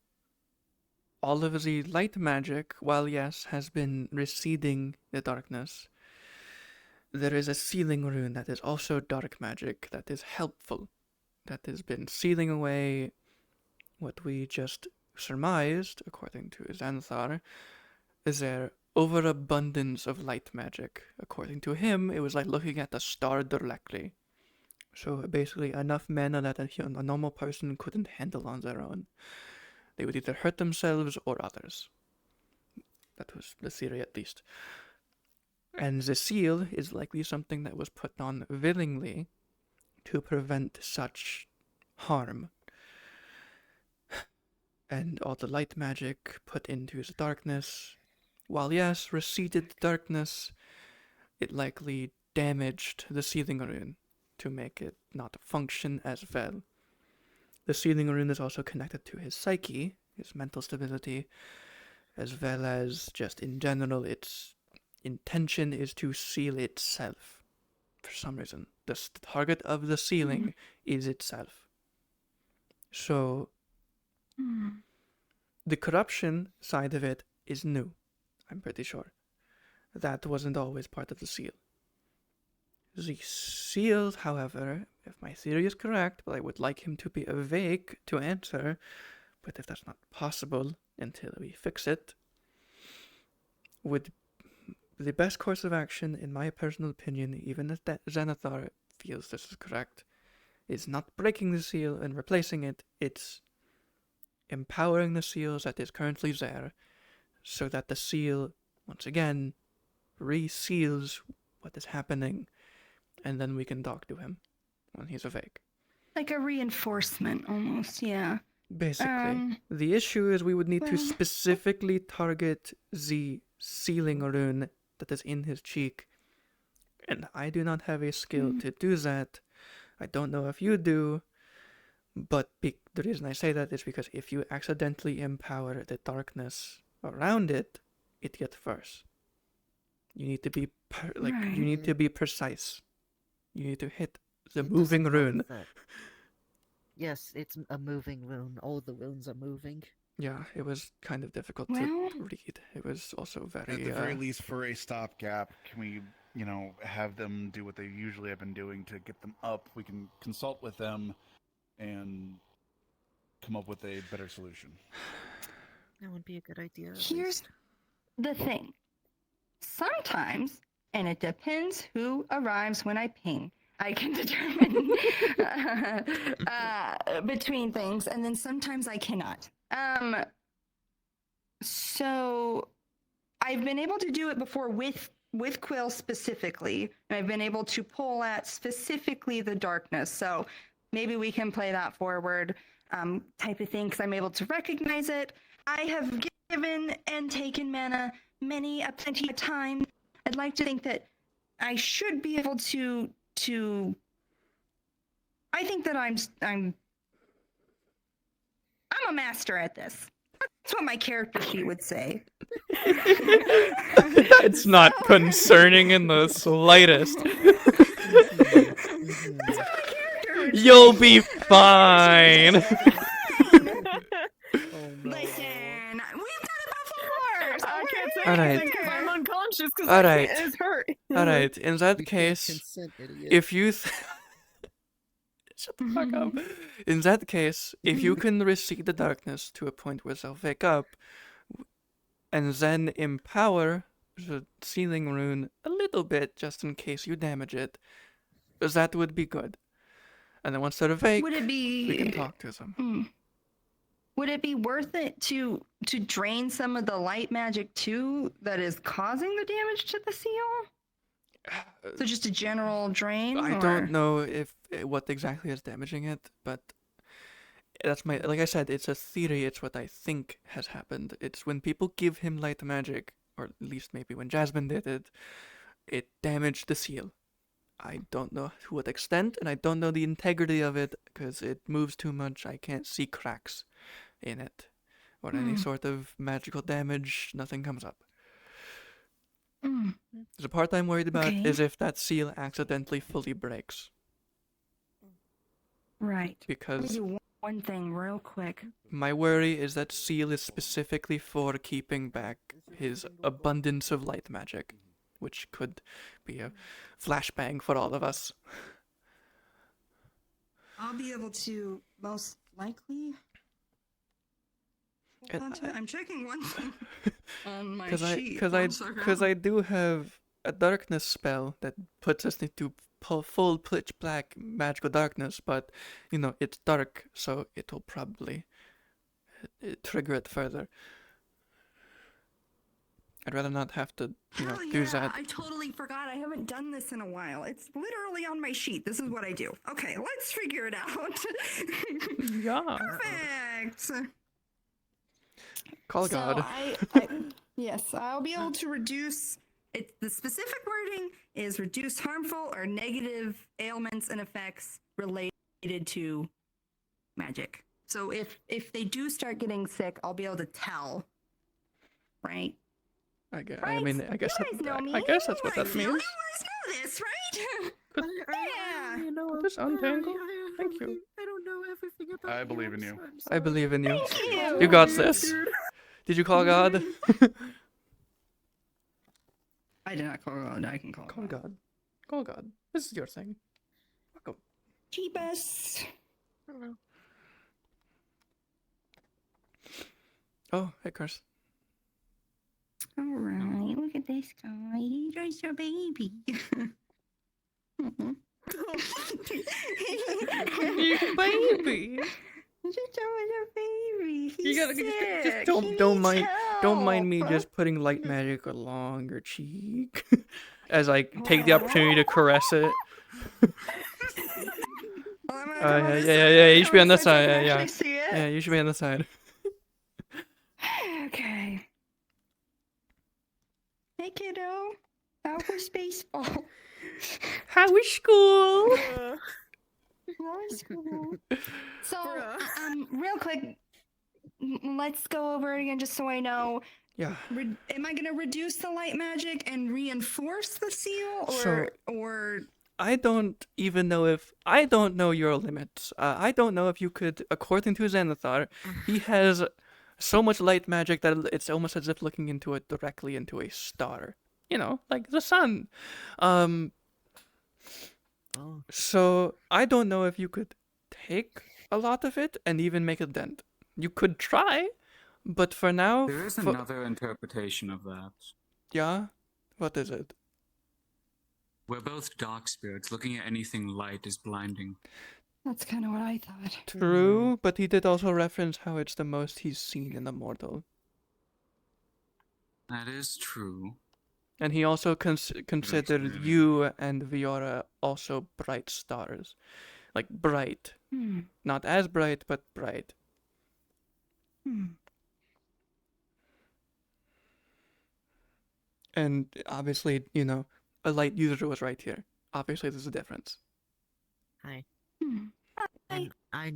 All of the light magic, while yes, has been receding the darkness, there is a sealing rune that is also dark magic that is helpful, that has been sealing away what we just surmised, according to Xanthar, is their overabundance of light magic. According to him, it was like looking at the star directly. So basically enough mana that a normal person couldn't handle on their own. They would either hurt themselves or others. That was the theory, at least. And the seal is likely something that was put on willingly to prevent such harm. And all the light magic put into his darkness, while yes, receded darkness, it likely damaged the sealing rune to make it not function as well. The sealing rune is also connected to his psyche, his mental stability, as well as just in general, its intention is to seal itself. For some reason, the target of the sealing is itself. So, the corruption side of it is new, I'm pretty sure. That wasn't always part of the seal. The seal, however, if my theory is correct, but I would like him to be awake to answer, but if that's not possible until we fix it, would the best course of action, in my personal opinion, even if Xanathar feels this is correct, is not breaking the seal and replacing it, it's empowering the seal that is currently there, so that the seal, once again, reseals what is happening, and then we can talk to him when he's awake. Like a reinforcement, almost, yeah. Basically. The issue is we would need to specifically target the sealing rune that is in his cheek, and I do not have a skill to do that. I don't know if you do, but the reason I say that is because if you accidentally empower the darkness around it, it gets worse. You need to be you need to be precise. You need to hit the moving rune. Yes, it's a moving rune. All the runes are moving. Yeah, it was kind of difficult to read. It was also very... At the very least, for a stopgap, can we, have them do what they usually have been doing to get them up? We can consult with them and come up with a better solution. That would be a good idea. Here's the thing. Sometimes, and it depends who arrives when I ping, I can determine between things, and then sometimes I cannot. So I've been able to do it before with Quill specifically, and I've been able to pull at specifically the darkness. So maybe we can play that forward type of thing, because I'm able to recognize it. I have given and taken mana plenty of time. I'd like to think that I should be able to I think that I'm a master at this. That's what my character sheet would say. It's not concerning in the slightest. You'll be fine. Listen, we've done it before. So I can't say Alright. anything because I'm unconscious because Alright. it's hurt. Alright, in that case, consent, idiot. if you... Shut the fuck up. In that case, if you can recede the darkness to a point where they'll wake up, and then empower the sealing rune a little bit, just in case you damage it, that would be good. And then once they're awake, Would it be... we can talk to them. Would it be worth it to drain some of the light magic too that is causing the damage to the seal? So just a general drain? I don't know if what exactly is damaging it, but that's like I said, it's a theory. It's what I think has happened. It's when people give him light magic, or at least maybe when Jasmine did it, it damaged the seal. I don't know to what extent, and I don't know the integrity of it because it moves too much. I can't see cracks in it or any sort of magical damage. Nothing comes up. The part I'm worried about is if that seal accidentally fully breaks. Right. Because Let me do one thing real quick. my worry is that seal is specifically for keeping back his abundance of light magic, which could be a flashbang for all of us. I'll be able to most likely. I'm checking one thing on my sheet. Because I do have a darkness spell that puts us into full pitch black magical darkness, but it's dark, so it'll probably trigger it further. I'd rather not have to, Hell do yeah, that. I totally forgot. I haven't done this in a while. It's literally on my sheet. This is what I do. Okay, let's figure it out. Yeah. Perfect. Call so God. Yes, I'll be able to reduce it. The specific wording is reduce harmful or negative ailments and effects related to magic. So if they do start getting sick, I'll be able to tell. Right? I guess. Right? I mean, I guess. You guys know me. I guess that's what that You means. guys know this, right? Yeah. You know, Just untangle. I Thank you. I don't know everything about I believe in you. I believe in you. Thank you. You got this. Did you call God? I did not call God. I can call God. Call God. This is your thing. Welcome. Jeebus. Hello. Oh, hey, Chris. All right, look at this guy. He's just a baby. Baby. Just a baby. He's You gotta sick. just He don't needs don't mind me help. just putting light magic along your cheek as I take the opportunity to caress it. Yeah. You should be on this side. Yeah. Yeah, you should be on this side. Okay. Hey, kiddo. How was baseball? How was school? How was school? So, real quick, let's go over it again just so I know. Yeah. Am I going to reduce the light magic and reinforce the seal, or I don't even know if I don't know your limits. I don't know if you could, according to Xanathar, he has so much light magic that it's almost as if looking directly into a star. Like the sun. So I don't know if you could take a lot of it and even make a dent. You could try, but for now, There is another interpretation of that. Yeah, what is it? We're both dark spirits. Looking at anything light is blinding. That's kind of what I thought. True, but he did also reference how it's the most he's seen in a mortal. That is true. And he also considered you and Viora also bright stars. Like bright. Not as bright, but bright. And obviously, a light user was right here. Obviously, there's a difference. Hi. And I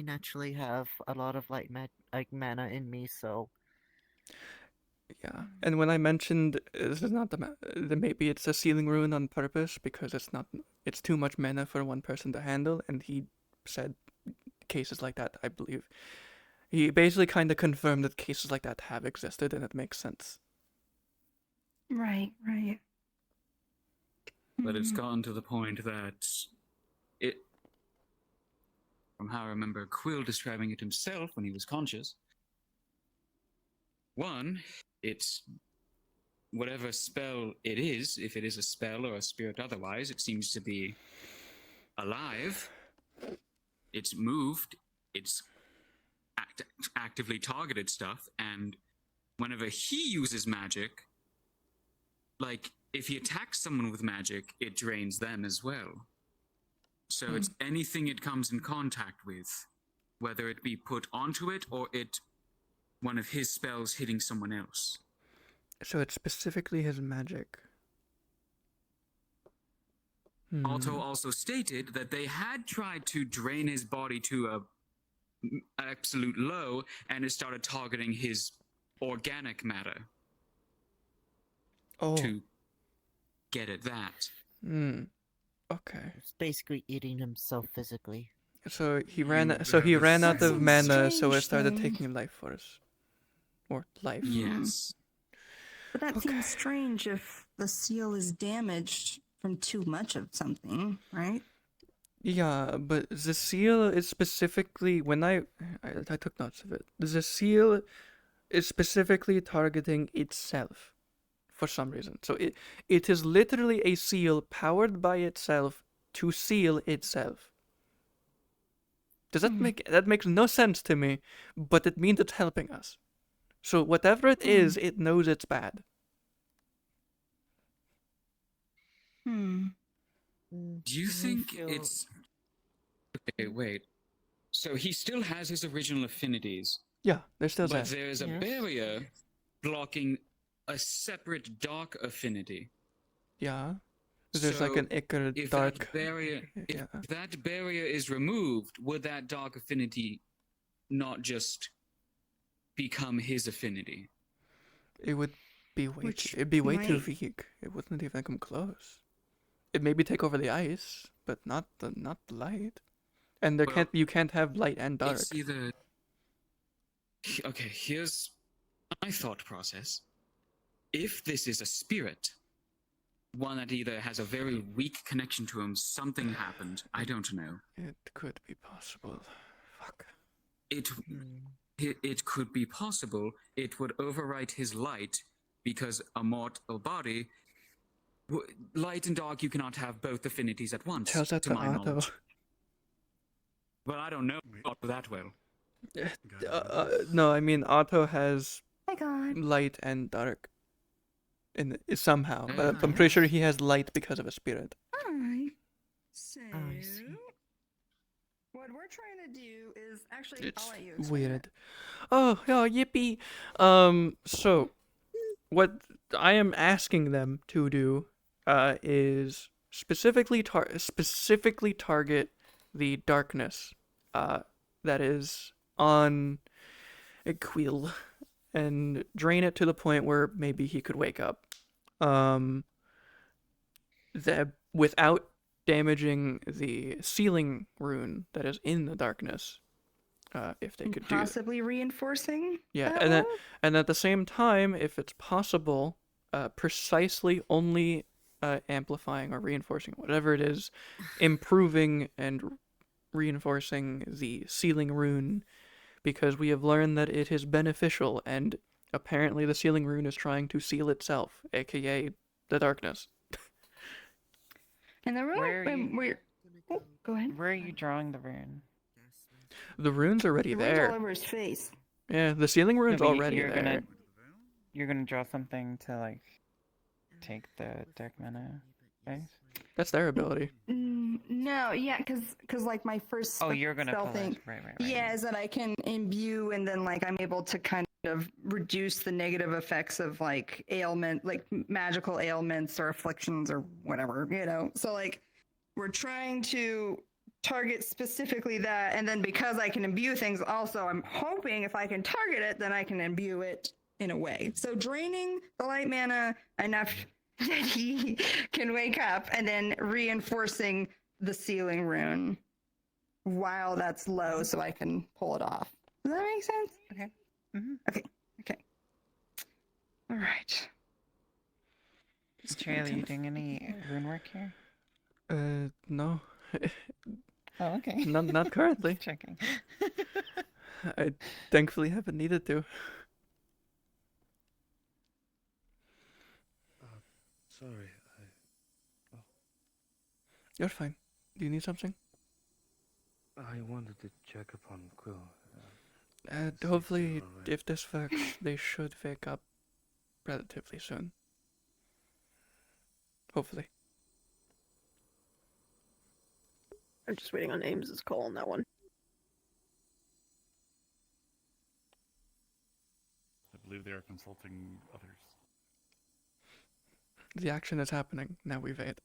naturally have a lot of mana in me, so. Yeah, and when I mentioned this is not maybe it's a sealing rune on purpose because it's too much mana for one person to handle, and he said cases like that, I believe. He basically kind of confirmed that cases like that have existed, and it makes sense. Right. But it's gotten to the point that from how I remember Quill describing it himself when he was conscious, one, it's whatever spell it is, if it is a spell or a spirit otherwise, it seems to be alive, it's moved, it's actively targeted stuff, and whenever he uses magic, like, if he attacks someone with magic, it drains them as well. So it's anything it comes in contact with, whether it be put onto it or one of his spells hitting someone else. So it's specifically his magic. Alto also stated that they had tried to drain his body to an absolute low, and it started targeting his organic matter. To get at that. Okay. It's basically eating himself physically. So he ran out of mana, so it started taking life force. Or life. Yes. But that seems strange if the seal is damaged from too much of something, right? Yeah, but the seal is specifically when I took notes of it. The seal is specifically targeting itself for some reason. So it is literally a seal powered by itself to seal itself. Does that that makes no sense to me, but it means it's helping us. So whatever it is, it knows it's bad. Hmm. Do you think it's... Okay, wait. So he still has his original affinities. Yeah, there's still But that. there's a barrier blocking a separate dark affinity. Yeah. There's like So an Icar if dark. that barrier, if Yeah. that barrier is removed, would that dark affinity not just become his affinity? It would be way Which it'd be way too might- weak. It wouldn't even come close. It maybe take over the ice, but not the light. And there Well, you can't have light and dark. It's either... Okay, here's my thought process. If this is a spirit, one that either has a very weak connection to him, something happened, I don't know. It could be possible. Fuck. It could be possible it would overwrite his light because a mortal body... Light and dark, you cannot have both affinities at once, Tells that to to my Otto. knowledge. Well, I don't know Otto that well. No, I mean Otto has My God. light and dark. Somehow, but I'm pretty sure he has light because of a spirit. Alright. So, what we're trying to do is actually, It's I'll let you explain weird. Oh, yippee. So what I am asking them to do is specifically target the darkness that is on Quill and drain it to the point where maybe he could wake up. That without damaging the sealing rune that is in the darkness. If they could do that. Possibly reinforcing. Yeah, that and at the same time, if it's possible, precisely only amplifying or reinforcing whatever it is, improving and reinforcing the sealing rune, because we have learned that it is beneficial, and apparently the sealing rune is trying to seal itself, aka the darkness. And the rune, go ahead. Where are you drawing the rune? The rune's already The rune's there. all over his face. Yeah, the sealing rune's No, but already there. You're gonna draw something to like take the dark mana face. That's their ability. No, yeah, because like my first You're gonna spell pull thing, it. Right. yeah, is that I can imbue and then like I'm able to kind of reduce the negative effects of like ailment, like magical ailments or afflictions or whatever, you know. So like we're trying to target specifically that, and then because I can imbue things, also I'm hoping if I can target it, then I can imbue it in a way. So draining the light mana enough that he can wake up, and then reinforcing the sealing rune while that's low so I can pull it off. Does that make sense? Okay. Okay. All right. Trail, are you doing any rune work here? No. Oh, okay. Not currently. Just checking. I thankfully haven't needed to. Sorry. You're fine. Do you need something? I wanted to check upon Quill. Hopefully, if this works, they should wake up relatively soon. Hopefully. I'm just waiting on Ames's call on that one. I believe they are consulting others. The action is happening. Now we wait.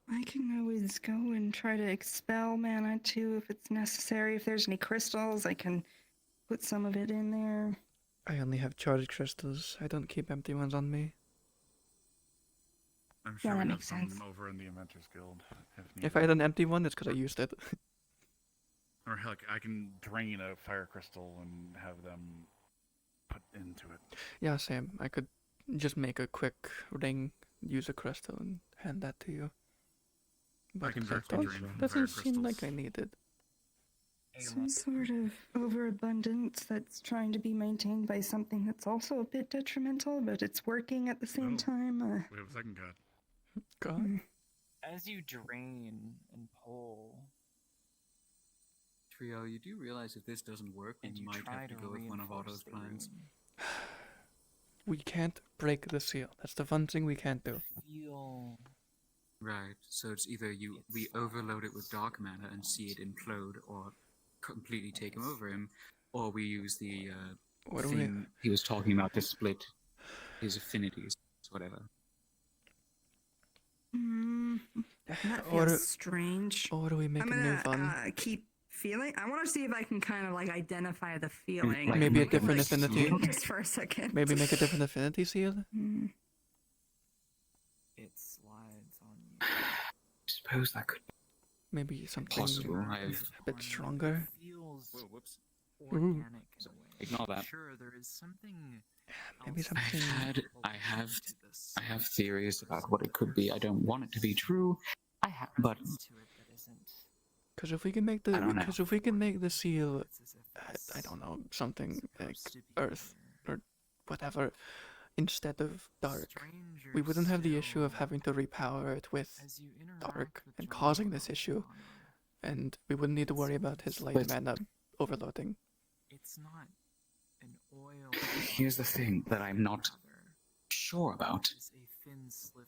I can always go and try to expel mana too if it's necessary. If there's any crystals, I can put some of it in there. I only have charged crystals. I don't keep empty ones on me. I'm sure Yeah, we that have makes some sense. over in the Inventors Guild. If I had an empty one, it's because I used it. Or heck, I can drain a fire crystal and have them put into it. Yeah, same. I could just make a quick ring, use a crystal, and hand that to you. But can that directly drain from doesn't fire seem like crystals. I need it. Some sort of overabundance that's trying to be maintained by something that's also a bit detrimental, but it's working at the same time. We have a second god. God. As you drain and pull Trio, you do realize if this doesn't work, we might have to go with one of Otto's plans. We can't break the seal. That's the fun thing we can't do. Right, so it's either we overload it with dark matter and see it implode, or completely take him over him, or we use the What do thing he was talking about to split his affinities, whatever. That Or feels strange. Or do we make I'm a gonna new one? keep feeling. I want to see if I can kind of like identify the feeling. Maybe a Like, different like, affinity. Just for a second. Maybe make a different affinity seal? It slides on you. I suppose that could Maybe something possible. a bit stronger? Feels whoops. organic in a way. Ignore that. Sure, there is something. Maybe something. I have theories about what it could be. I don't want it to be true. But Because if we can make the, I don't know. because if we can make the seal, I don't know, something like Earth or whatever, instead of dark, we wouldn't have the issue of having to repower it with dark and causing this issue, and we wouldn't need to worry about his light mana overloading. It's not an oil. Here's the thing that I'm not sure about. It's a thin sliver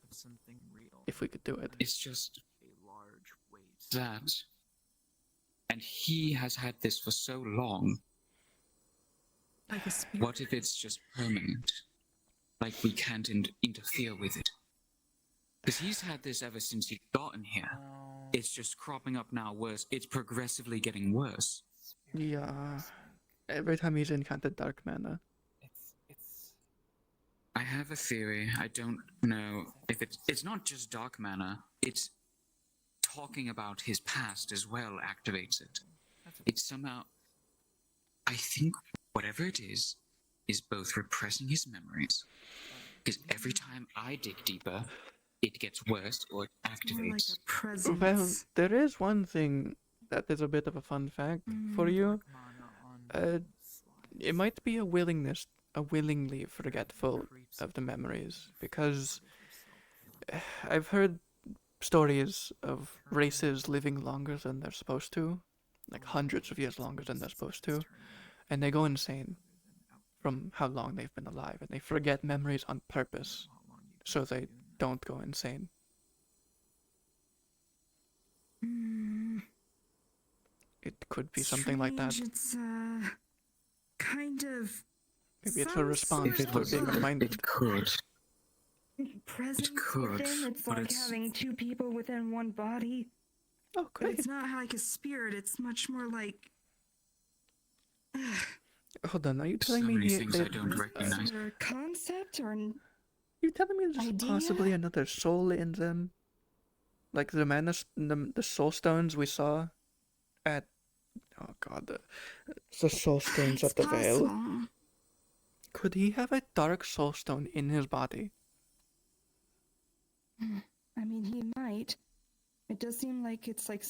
of something real. If we could do it. It's just A large weight. that, and he has had this for so long. Like a spirit. What if it's just permanent? Like we can't interfere with it? Because he's had this ever since he's gotten here. It's just cropping up now worse. It's progressively getting worse. Yeah. Every time he's encountered dark mana. I have a theory. I don't know if it's not just dark mana. It's talking about his past as well activates it. It's somehow, I think whatever it is both repressing his memories. Because every time I dig deeper, it gets worse or it activates. Well, there is one thing that is a bit of a fun fact for you. It might be a willingly forgetful of the memories, because I've heard stories of races living longer than they're supposed to, like hundreds of years longer than they're supposed to, and they go insane from how long they've been alive, and they forget memories on purpose so they don't go insane. It could be something like that. It's kind of. Maybe it's a response to being reminded. It could. Presence could, within. It's but like it's- having two people within one body. Oh, But it's not like a spirit. It's much more like. Hold on, are you So telling me many he- things I that- don't recognize. Is there a concept or? You telling me there's idea? possibly another soul in them? Like the the soul stones we saw at, oh god, the soul stones of the Veil. Possible. Could he have a dark soul stone in his body? I mean, he might. It does seem like it's like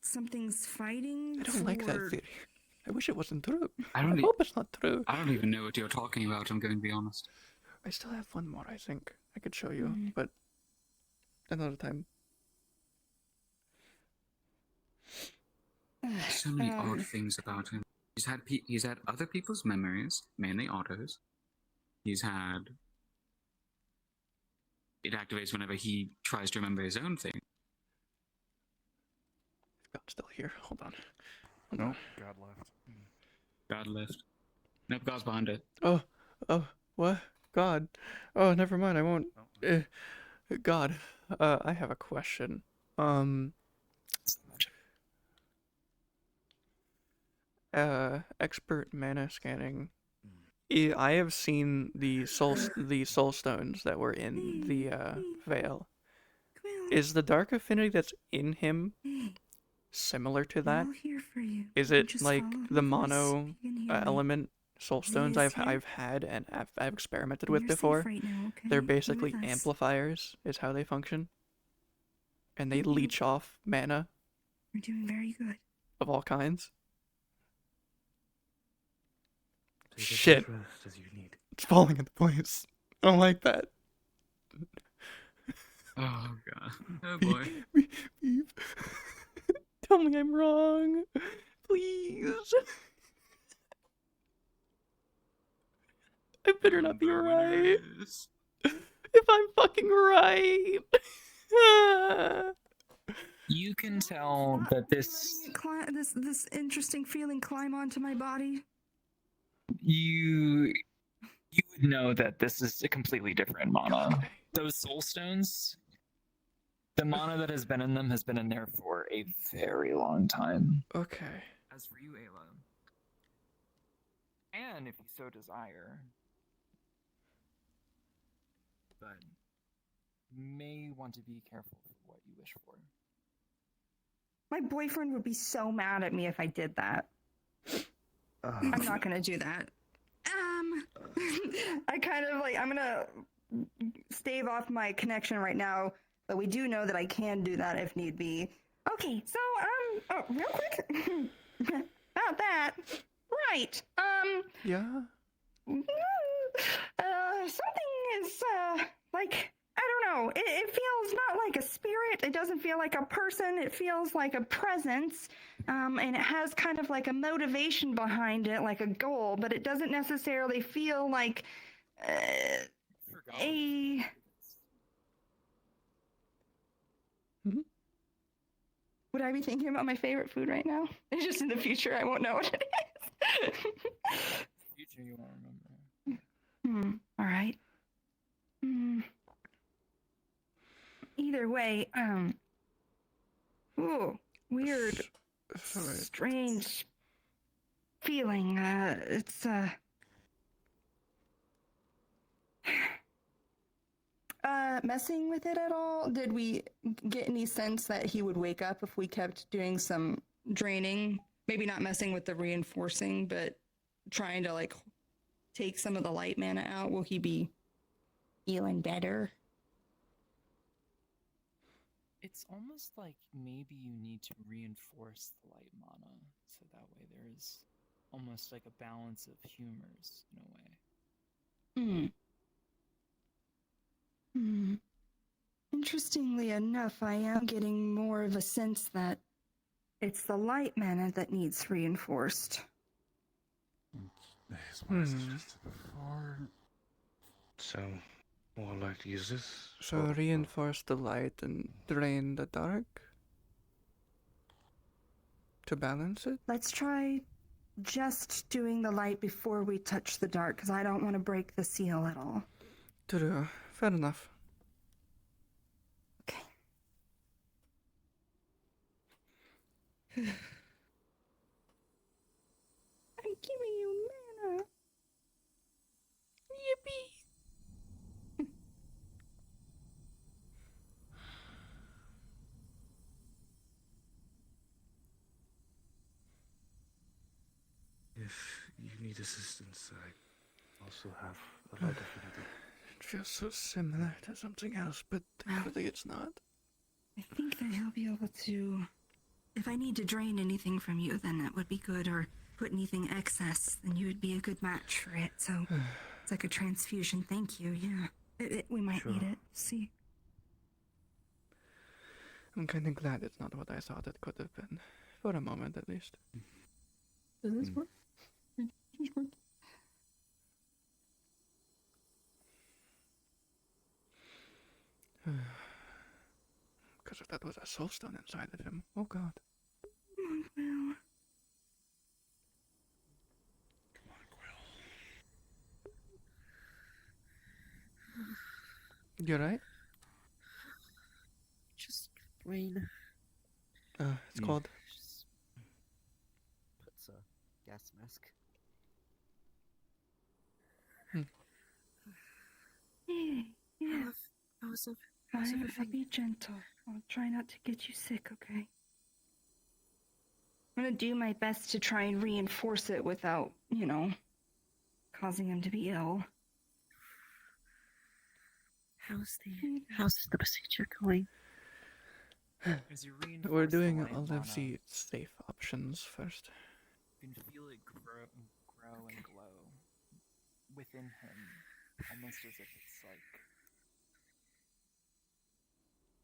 something's fighting. I don't like that for- theory. I wish it wasn't true. I don't hope it's not true. I don't even know what you're talking about, I'm going to be honest. I still have one more, I think. I could show you, but another time. So many odd things about him. He's had other people's memories, mainly Otto's. He's had... It activates whenever he tries to remember his own thing. God's still here. Hold on. Nope, God left. God left. Nope, God's behind it. Oh, what? God. Oh, never mind. I won't. God, I have a question. Expert mana scanning. I have seen the soul stones that were in the Veil. Is the dark affinity that's in him similar to that? I'm here for you. Is it Just like follow the my voice. mono You can hear me. element soul stones is I've here. had and I've experimented You're with safe before? right now, okay? They're You're basically with us. amplifiers, is how they function, and they Mhm. leech off mana We're doing very good. of all kinds. Shit, As you need. it's falling into place. I don't like that. Oh god. Oh boy. Beep. tell me I'm wrong. Please. I better not be right. If I'm fucking right. You can tell that this This interesting feeling climb onto my body. you would know that this is a completely different mana. Okay. Those soul stones, the mana that has been in them has been in there for a very long time. Okay. As for you, Ayla, and if you so desire, but may want to be careful for what you wish for. My boyfriend would be so mad at me if I did that. I'm not gonna do that. I kind of like, I'm gonna stave off my connection right now, but we do know that I can do that if need be. Okay, so, oh, real quick, about that, right, Yeah? something is, like, I don't know, it feels not like a spirit, it doesn't feel like a person, it feels like a presence, and it has kind of like a motivation behind it, like a goal, but it doesn't necessarily feel like a... Would I be thinking about my favorite food right now? It's just in the future, I won't know what it is. Future you won't remember. All right. Either way, ooh, weird, strange feeling. It's messing with it at all? Did we get any sense that he would wake up if we kept doing some draining? Maybe not messing with the reinforcing, but trying to like take some of the light mana out. Will he be feeling better? It's almost like maybe you need to reinforce the light mana, so that way there's almost like a balance of humors in a way. Interestingly enough, I am getting more of a sense that it's the light mana that needs reinforced. It's what I suggested before. So, what I'd like to use this. So reinforce the light and drain the dark? To balance it? Let's try just doing the light before we touch the dark, because I don't want to break the seal at all. True. Fair enough. I'm giving you mana. Yippee! If you need assistance, I also have a light affinity. It feels so similar to something else, but thankfully it's not. I think that he'll be able to... If I need to drain anything from you, then that would be good, or put anything excess, then you would be a good match for it, so... It's like a transfusion, thank you, yeah. We might need it, see. I'm kind of glad it's not what I thought it could have been. For a moment, at least. Does this work? Does this work? Because if that was a soul stone inside of him, oh god. Well... You right? Just rain. It's cold. Puts a gas mask. Yeah. How's I'll be gentle. I'll try not to get you sick, okay? I'm gonna do my best to try and reinforce it without, you know, causing him to be ill. How's the procedure going? We're doing all of the safe options first. You can feel it grow and glow within him, almost as if it's like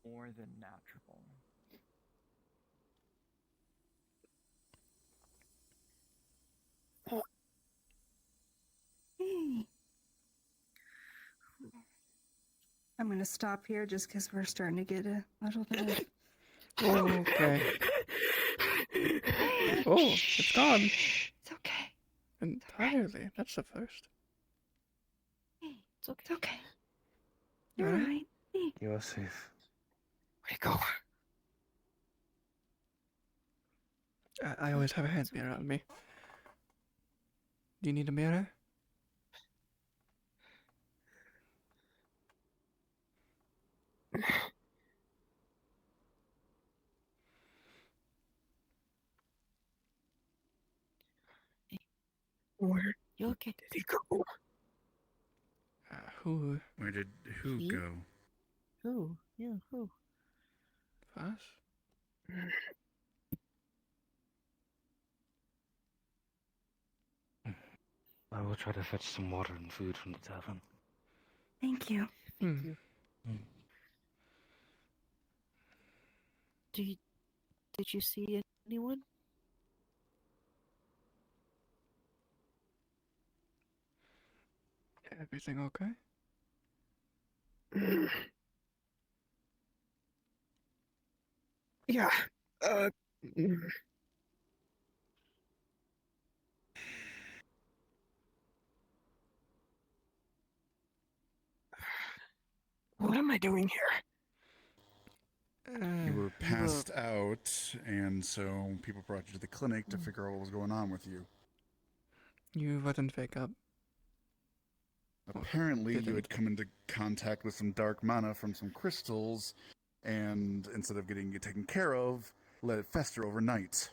more than natural. I'm gonna stop here just because we're starting to get a little bit of. Okay. Oh, it's gone. It's okay. Entirely. That's the first. It's okay. It's okay. You You're alright? right. Hey. You're safe. Where'd it go? I always have a hand mirror on me. Do you need a mirror? Where You okay? did he go? Who? Where did who He? go? Who? Yeah, who? Was? I will try to fetch some water and food from the tavern. Thank you. Thank you. Did you see anyone? Everything okay? Yeah. What am I doing here? You were passed out, and so people brought you to the clinic to figure out what was going on with you. You wouldn't wake up. Apparently, you didn't. had come into contact with some dark mana from some crystals, and instead of getting it taken care of, let it fester overnight.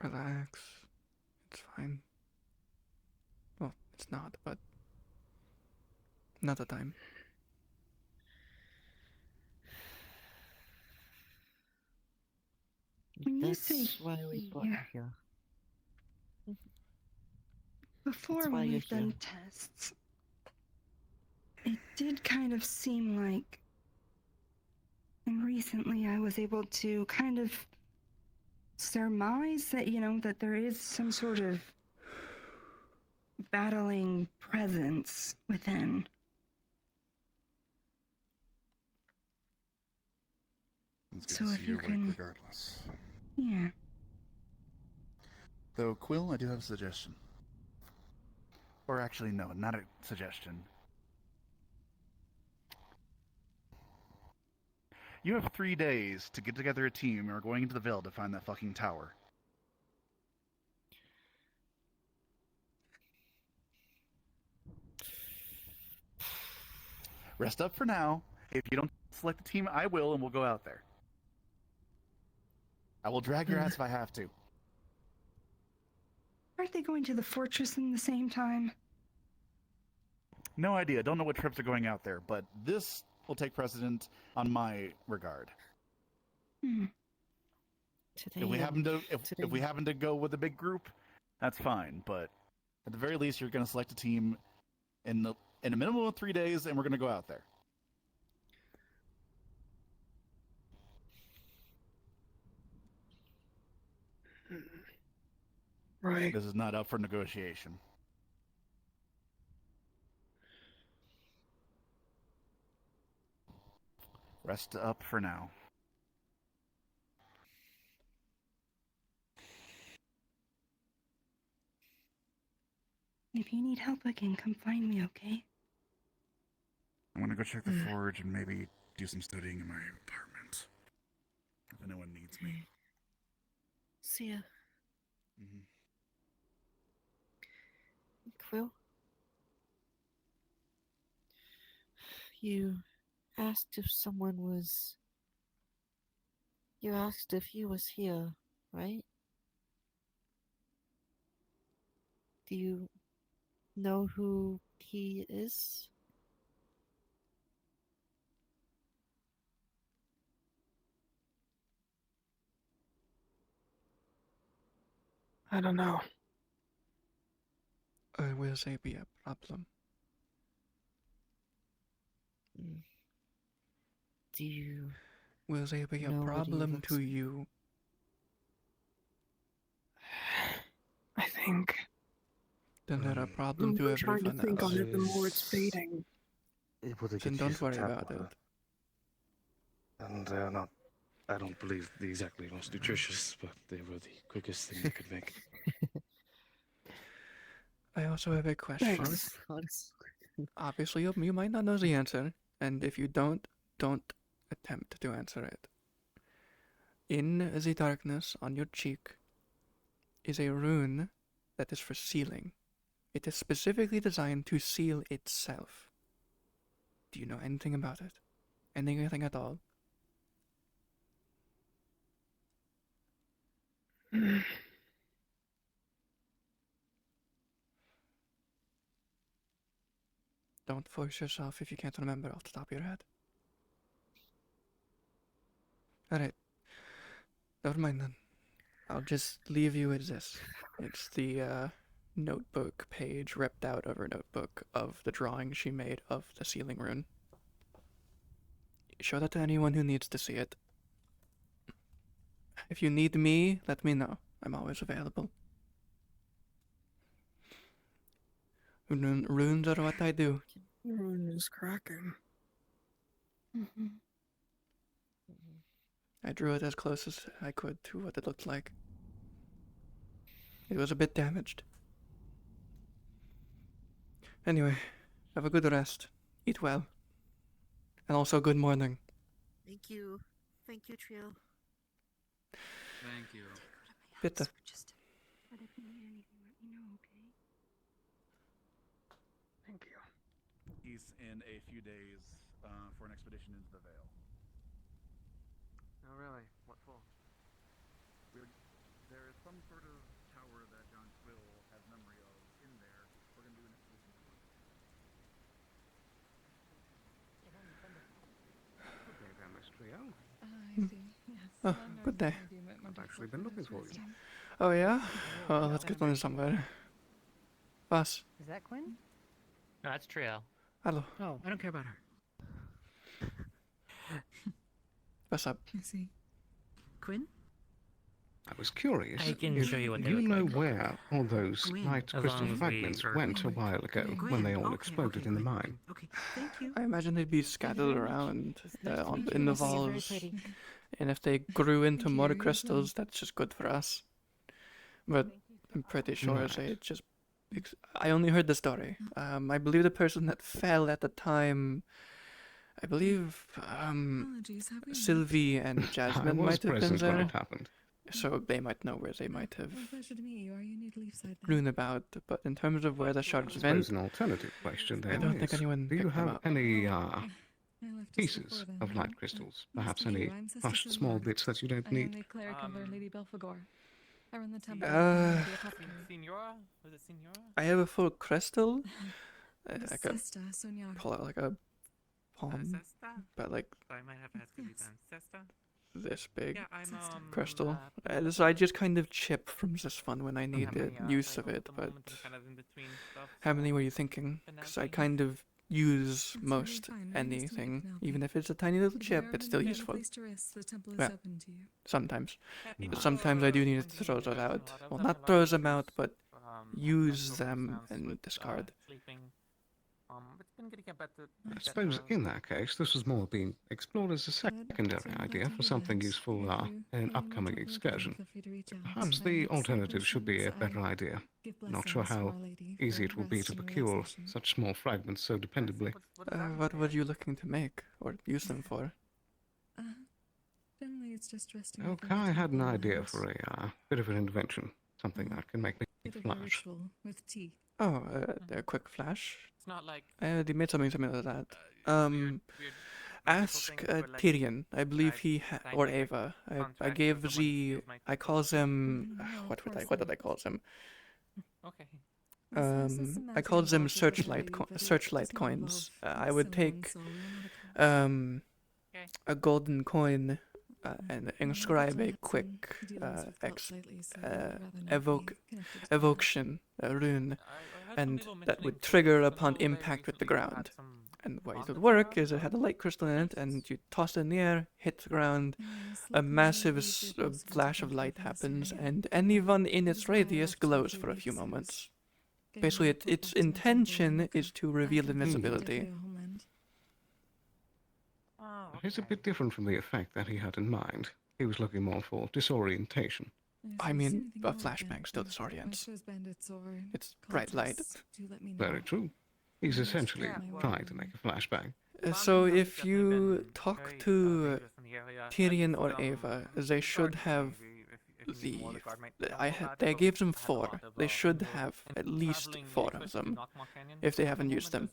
Relax. It's fine. Well, it's not, but another time. When you That's say why we brought you here, here. before That's why when you're we've done here. tests, it did kind of seem like, and recently I was able to kind of surmise that, that there is some sort of battling presence within. It's good So to if see you you're awake can- regardless. Yeah. Though, Quill, I do have a suggestion. Or actually, no, not a suggestion. You have 3 days to get together a team, and we're going into the Veil to find that fucking tower. Rest up for now. If you don't select a team, I will, and we'll go out there. I will drag your ass if I have to. Aren't they going to the fortress in the same time? No idea. Don't know what trips are going out there, but this will take precedent on my regard. Today, If we happen to go with a big group, that's fine. But at the very least, you're going to select a team in a minimum of 3 days, and we're going to go out there. Right. This is not up for negotiation. Rest up for now. If you need help again, come find me, okay? I'm going to go check the forge and maybe do some studying in my apartment. If anyone needs me. See ya. Mm-hmm. Quill? You asked if someone was... You asked if he was here, right? Do you know who he is? I don't know. Or will they be a problem? Do you... Will they be a know what he problem looks to like? I think Then there are a problem to trying to everyone think else. on it, the more it's fading. Able to Then get don't you some worry tap about water. it. And they're not, I don't believe the exactly most nutritious, but they were the quickest thing you could make. I also have a question. Thanks. Obviously, you might not know the answer, and if you don't attempt to answer it. In the darkness on your cheek is a rune that is for sealing. It is specifically designed to seal itself. Do you know anything about it? Anything at all? Don't force yourself if you can't remember off the top of your head. Alright. Never mind then. I'll just leave you with this. It's the notebook page ripped out of her notebook of the drawing she made of the sealing rune. Show that to anyone who needs to see it. If you need me, let me know. I'm always available. Runes are what I do. Rune is cracking. I drew it as close as I could to what it looked like. It was a bit damaged. Anyway, have a good rest. Eat well. And also good morning. Thank you. Thank you, Trio. Thank you. Bitte. Thank you. He's in a few days for an expedition into the Vale. Oh, really? What for? There is some sort of tower that John Quill has memory of in there. We're going to do an expedition to it. Good day there, Miss Trio. I see. Yes. Oh, good day. I've actually been looking for you. Oh yeah? Well, let's get on somewhere. Boss. Is that Quinn? No, that's Trio. Hello. Oh, I don't care about her. What's up? I see. Quinn? I was curious. I can if show you what they you look know like. where all those Gwen. light As crystal long as we fragments are- went a while ago when they all exploded in the mine. Okay, thank you. I imagine they'd be scattered around in the Thank you. Very vaults. pretty. And if they grew into Thank you, more you as well. crystals, that's just good for us. But I'm pretty sure Right. they just... I only heard the story. I believe the person that fell at the time... I believe Apologies, have we met? Sylvie and Jasmine I was might have been present when there. it happened. So they might know where they might have Well, pleasure to meet you. Are you near the leaf side then? rune about. But in terms of where the I shards suppose went, an alternative question I then don't think is, anyone do you picked them have up. any I left just pieces before then, of right? light crystals? Nice Perhaps to meet any you. I'm Sister crushed small Sylvia. bits that you don't I am need? the cleric of Our Lady Belphegor. I run the temple. Uh, and the apothecary. Signora? Was it Signora? I have a full crystal. Miss I could Sister Sonia. pull out like a palm, Sesta? but like I might have to ask you Yes. then. Sesta? this big Yeah, I'm Sister. crystal. So I just kind of chip from this one when I need having, use of cycle at it. the But moment and kind of in between stuff, how so many were you thinking? Because I Penelope? kind of use That's most really fine. Very nice to meet you, anything, Penelope. even if it's a tiny little If chip. there It's still ever need a useful. place to rest, the temple is Yeah. open to you. Sometimes. Happy But Sometimes I do to need to throw those continue out. a lot of Well, them, not a lot throw of them out, issues, but I'm use still them circumstanced and with, discard. sleeping. It's been getting better. I suppose in that case, this was more being explored as a secondary idea for something useful in an upcoming excursion. Perhaps the alternative should be a better idea. Not sure how easy it will be to procure such small fragments so dependably. What were you looking to make or use them for? Generally, it's just resting. Oh, within the Kai had an temple idea and for a bit of an invention. Something that can make me bit of a flash. ritual with tea. Oh, a quick flash. It's not like They made something similar to that. weird Ask things where, like, Tyrion. I believe guys he or scientific Ava. I contract gave with someone the. who steals my I calls him. What did I call him? Okay. I called them searchlight coins. I would take a golden coin and inscribe a quick evocation rune, and that would trigger upon impact with the ground. And the way it would work is it had a light crystal in it, and you toss it in the air, hit the ground, a massive flash of light happens, and anyone in its radius glows for a few moments. Basically, its intention is to reveal invincibility. It's a bit different from the effect that he had in mind. He was looking more for disorientation. I mean, a flashbang still disorients. It's bright light. Very true. He's essentially trying to make a flashbang. So if you talk to Tyrion or Ava, they should have they gave them 4. They should have at least 4 of them, if they haven't used them.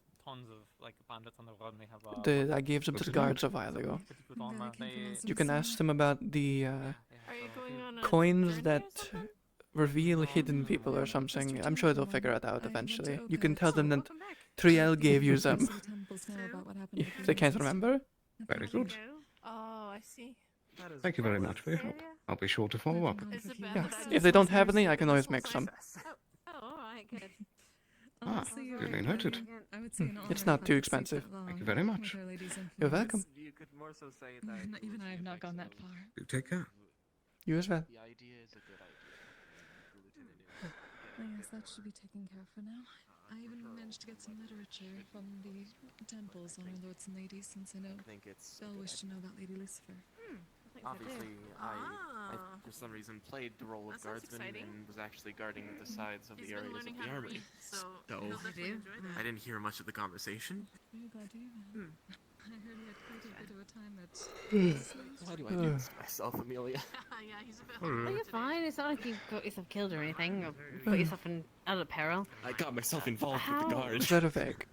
I gave them to the guards a while ago. You can ask them about the coins that reveal hidden people or something. I'm sure they'll figure it out eventually. You can tell them that Triel gave you them. If they can't remember. Very good. Oh, I see. Thank you very much for your help. I'll be sure to follow up. Yeah. If they don't have any, I can always make some. Oh, alright, good. Ah, duly noted. It's not too expensive. Thank you very much. You're welcome. You could more so say that. Even I have not gone that far. Do take care. You as well. The idea is a good idea. I guess that should be taken care of for now. I even managed to get some literature from the temples on our lords and ladies, since I know Belle wished to know about Lady Lucifer. Obviously, I for some reason played the role of guardsman and was actually guarding the sides of the areas of the army. So I didn't hear much of the conversation. Very glad to hear that. I heard he had quite a bit of a time at. Why do I do this to myself, Amelia? Yeah, he's a bit. Oh, you're fine. It's not like you got yourself killed or anything, or put yourself in other peril. I got myself involved with the guards. Is that a fake?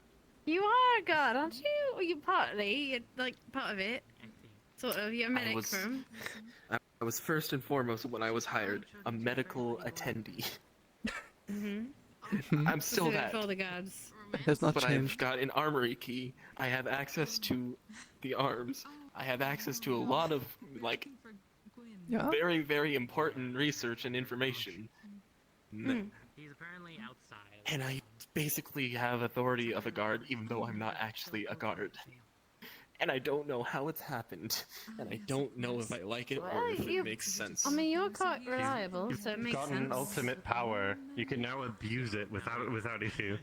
You are a guard, aren't you? Or you partly? You're like part of it. Sort of. You're a medic for him. I was first and foremost when I was hired a medical attendee. I'm still that. For all the guards. It has not but changed. I've got an armory key. I have access to the arms. I have access to a lot of very, very important research and information. He's apparently outside. And I basically have authority of a guard, even though I'm not actually a guard. And I don't know how it's happened, and I don't know if I like it or if it makes sense. I mean, you're quite reliable, so it makes sense. Gotten ultimate power. You can now abuse it without issue.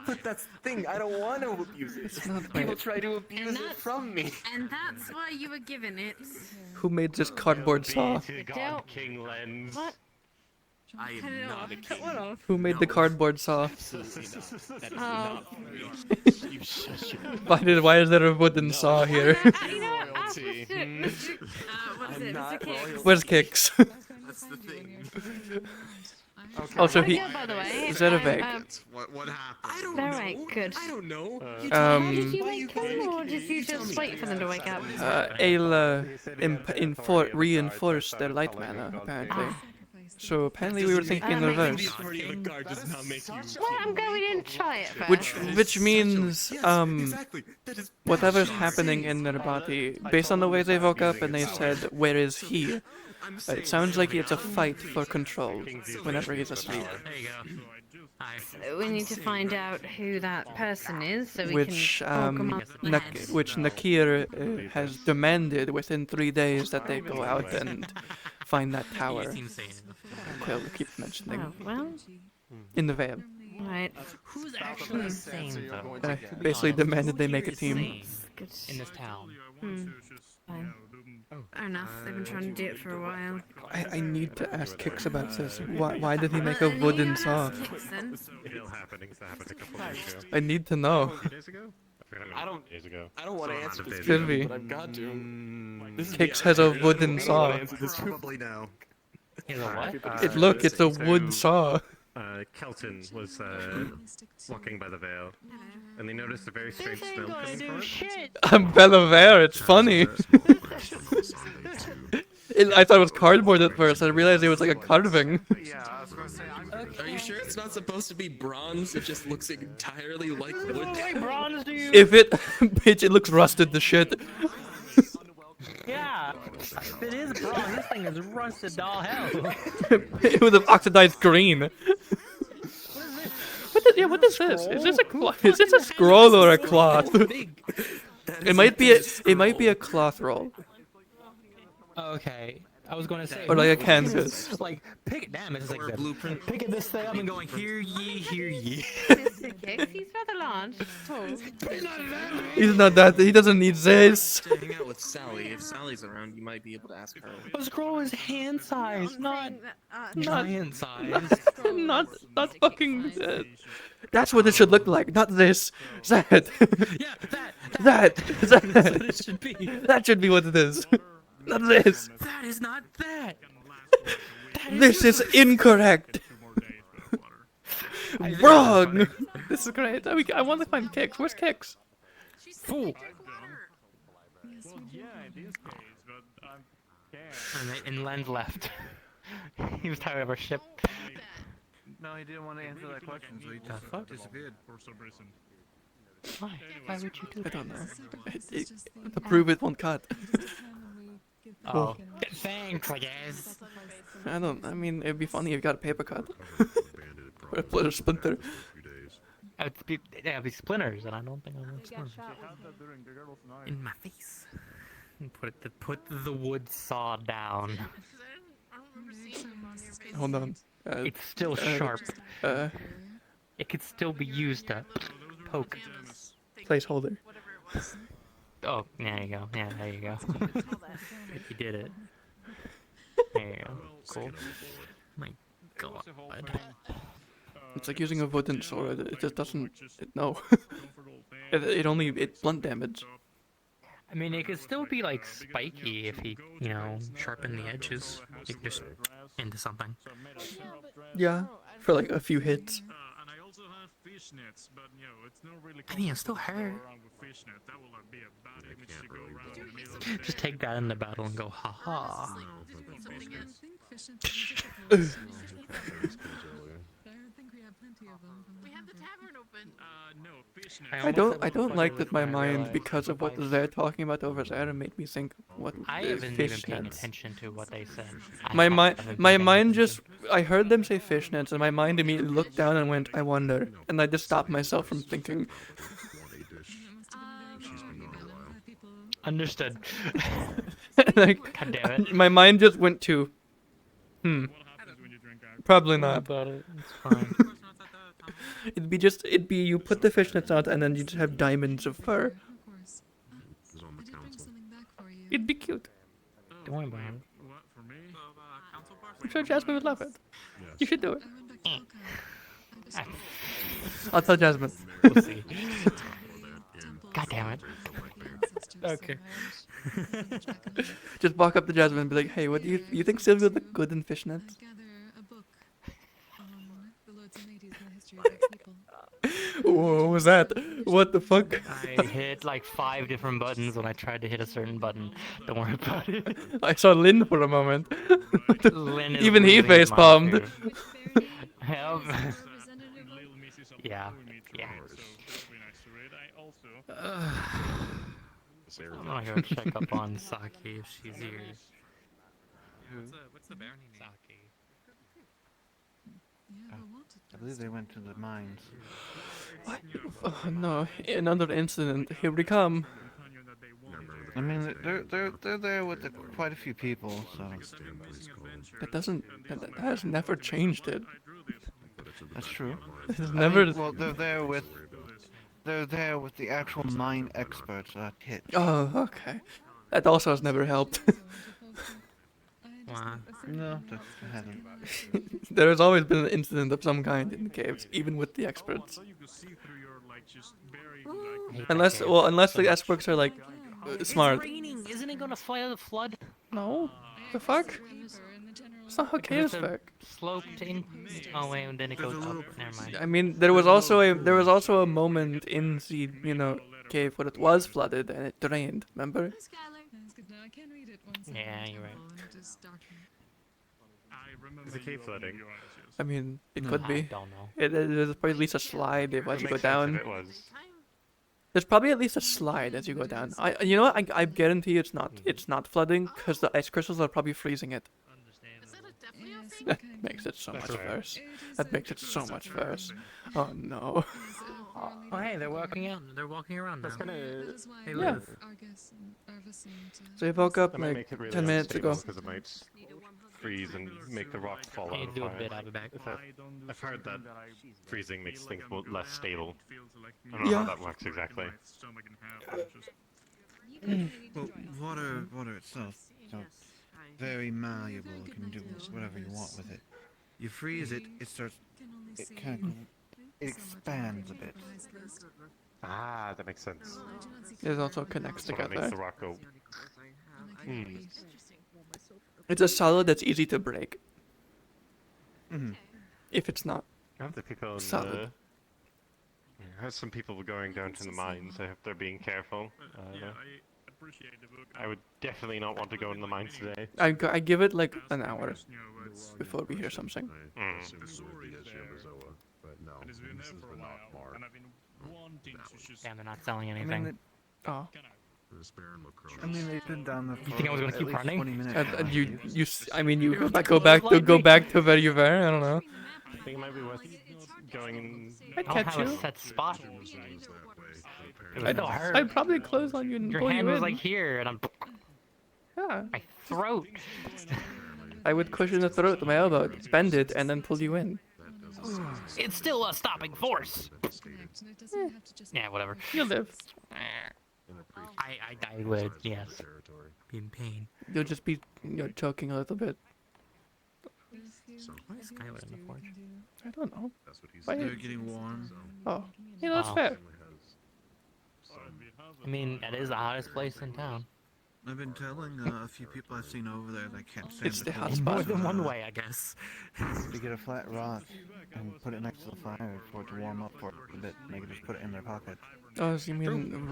But that's the thing, I don't want to abuse it. People try to abuse it from me. And that's why you were given it. Who made this cardboard saw? God King lens. What? I am not a king. Who made the cardboard saw? Absolutely not. That is not me. You shut your Why is there a wooden saw here? royalty. I'm not royalty. Where's Kix? That's the thing. Okay. Also, he by the way, is that a vague? What happened? I don't All know. right, good. I don't know. Did you wake them, or did you just wait for them to wake up? Ayla reinforced their light mana, apparently. So apparently we were thinking in reverse. Well, I'm going in to try it first. Which means whatever's happening in their body, based on the way they woke up and they said, "Where is he?" It sounds like it's a fight for control whenever he's asleep. So we need to find out who that person is, so we Which can which Nakir has demanded within 3 days that they go out and find that tower. Quill keeps mentioning. Oh, well. In the Vale. Right. Who's actually insane, though? Basically demanded they make a team. In this town. Fine. Fair enough. They've been trying to do it for a while. I need to ask Kix about this. Why did he make a wooden saw? It happened a couple days ago. I need to know. I don't want to answer this, Could be. but I've got to. Kix has a wooden saw. Probably now. It's a wood saw. Kelton was walking by the Vale, and they noticed a very strange smell coming from it. I'm Bellavere, it's funny. I thought it was cardboard at first, I realized it was like a carving. Are you sure it's not supposed to be bronze? It just looks entirely like wood. If it looks rusted to shit. Yeah, if it is bronze, this thing is rusted all hell. It would have oxidized green. What is this? Is this a scroll or a cloth? It might be a cloth roll. Okay. I was gonna say. Or like a who's Kansas. Like pick damn, it's like Or a that. blueprint. Picking this thing up and going, hear ye, hear ye. Mr. Kicks, he's rather large. Tall. He's not that. He doesn't need this. To hang out with Sally. If Sally's around, you might be able to ask her. A scroll is hand size, not Not- giant size. Not fucking. That's what it should look like. Not this. That. Yeah, That. That's what it should be. That should be what it is. Not this. That is not that. This is incorrect. Wrong. This is great. I want to find Kicks. Where's Kicks? Fool. And Len left. He was tired of our ship. No, he didn't want to answer that question, so he just disappeared for some reason. Why? Why would you do that? I don't know. To prove it won't cut. Oh, thanks, I guess. I mean, it'd be funny if you got a paper cut. Or a splinter. It'd be splinters, and I don't think I want splinters. In my face. And put the wood saw down. Hold on. It's still sharp. It could still be used to poke. Placeholder. Oh, there you go. Yeah, there you go. You did it. There you go. Cool. My God. It's like using a wooden sword. It just doesn't. No. It blunt damage. I mean, it could still be like spiky if he, sharpen the edges. You could just into something. Yeah, for like a few hits. I mean, it still hurt. Just take that in the battle and go, haha. I don't like that my mind, because of what they're talking about over there, made me think what I haven't even paying attention to what they said. My mind just, I heard them say fishnets, and my mind immediately looked down and went, I wonder, and I just stopped myself from thinking. Understood. Like, God damn it. My mind just went to, probably not. About it. It's fine. It'd be you put the fishnets out and then you just have diamonds of fur. It'd be cute. Don't worry about it. I'm sure Jasmine would love it. You should do it. I'll tell Jasmine. We'll see. God damn it. Okay. Just walk up to Jasmine and be like, hey, what do you think Sylvia would look good in fishnets? What was that? What the fuck? I hit like 5 different buttons when I tried to hit a certain button. Don't worry about it. I saw Lynn for a moment. Lynn is Even he losing his mind, face-palmed. too. Help. Yeah. Yeah. I'm gonna go check up on Saki if she's here. What's the bear name? Saki. I believe they went to the mines. What? Oh, no, another incident. Here we come. I mean, they're there with quite a few people, so. That has never changed it. That's true. It has I never. mean, well, they're there with the actual mine experts at Hit. Oh, okay. That also has never helped. Wow. No, that hasn't. There has always been an incident of some kind in the caves, even with the experts. Unless the experts are like smart. It's raining. Isn't it gonna flood? No. The fuck? It's not how caves work. Sloped in. Oh wait, and then it goes up. Never mind. I mean, there was also a moment in the cave where it was flooded and it drained. Remember? Yeah, you're right. Is the cave flooding? I mean, it could be. I don't know. There's probably at least a slide as you go down. It was. There's probably at least a slide as you go down. I guarantee it's not flooding because the ice crystals are probably freezing it. That makes it so much worse. That makes it so much worse. Oh no. Oh hey, they're walking out. They're walking around now. They Yeah. live. So you woke up That might like make it really 10 minutes ago. unstable 'cause it might freeze and make the rocks fall Can out you of do a fire. bit, I'll be back. I've heard that freezing makes things less stable. I don't know Yeah. how that works exactly. Well, water itself, so very malleable. You can do whatever you want with it. You freeze it, it starts. It it expands a bit. Ah, that makes sense. It also connects So that together. makes the rock go. Hmm. It's a solid that's easy to break. Mhm. If it's not I have to pick on. solid. I heard some people going down to the mines. I hope they're being careful. I would definitely not want to go in the mines today. I give it like an hour before we hear something. Damn, they're not selling I anything. mean, Oh. I mean, they've been down there for You think I was gonna at keep least running? 20 minutes. I mean, you go back to where you were. I don't know. I think it might be worth going in. I'd I'll catch have you. a set spot. I'd, It'll hurt. I'd probably close on you and Your pull hand you was in. like here, and I'm. Yeah. My throat. I would cushion the throat with my elbow, bend it, and then pull you in. It's still a stopping force. Yeah, whatever. You'll live. I would, yes. Be in pain. You'll just be, choking a little bit. Why is Skylar in the forge? I don't know. They're getting warm. Oh, that's Oh. fair. I mean, it is the hottest place in town. I've been telling a few people I've seen over there they can't stand It's the cold. hot In more spot. than one way, I guess. They get a flat rock and put it next to the fire for it to warm up for a bit. And they can just put it in their pocket. Oh, so you mean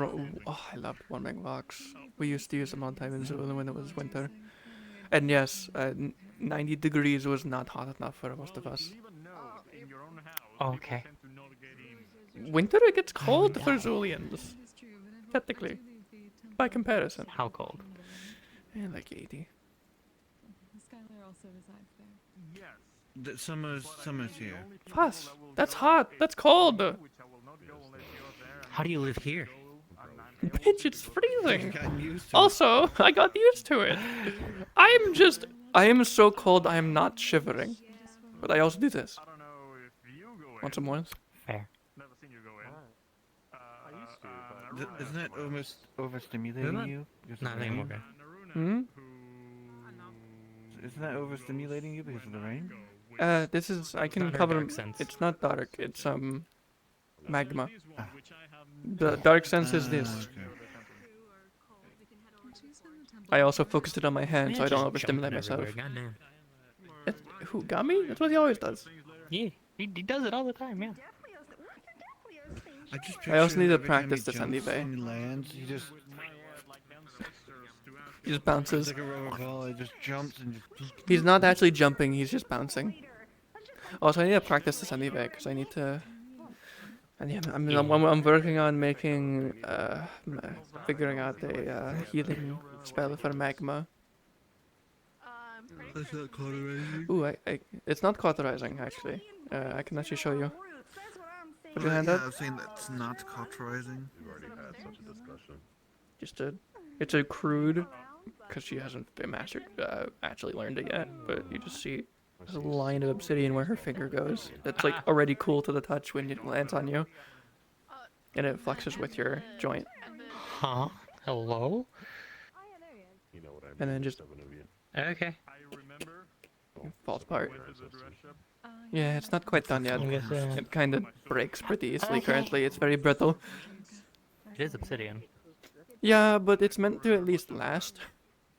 oh, I love warming rocks. We used to use them all the time in Zulu when it was winter. And yes, 90 degrees was not hot enough for most of us. Okay. Winter it gets cold for Zulians. Technically. By comparison. How cold? Yeah, like 80. Skylar also resides there. Summer's here. Fuss. That's hot. That's cold. How do you live here? Bitch, it's freezing. Gotten used to Also, I got used to it. I am so cold I am not shivering. But I also do this. Want some more? Fair. Isn't that almost overstimulating you? Because of Not the anymore. rain? Hmm? Isn't that overstimulating you because of the rain? This is, I can Not her cover, dark sense. it's not dark, it's, magma. The dark sense is this. I also focused it on my hand so I don't overstimulate myself. Goddamn. Who, got me? That's what he always does. Yeah, he does it all the time, yeah. I also need to every time practice he this on jumps eBay. and he lands, he just bounces. It's like a rubber ball. He just jumps and just. He's not actually jumping, he's just bouncing. Also, I need to practice this on eBay because I need to. And yeah, I'm working on making, figuring out a healing spell for magma. That's not cauterizing. Ooh, it's not cauterizing actually. I can actually show you. Put your hand yeah, up. I've seen that's not cauterizing. We've already had such a discussion. It's a crude, because she hasn't actually learned it yet. But you just see there's a line of obsidian where her finger goes. That's like already cool to the touch when it lands on you, and it flexes with your joint. Huh? Hello? You know what I mean. And then just Okay. falls apart. Yeah, it's not quite done yet. It kind of breaks pretty easily currently. It's very brittle. It is obsidian. Yeah, but it's meant to at least last,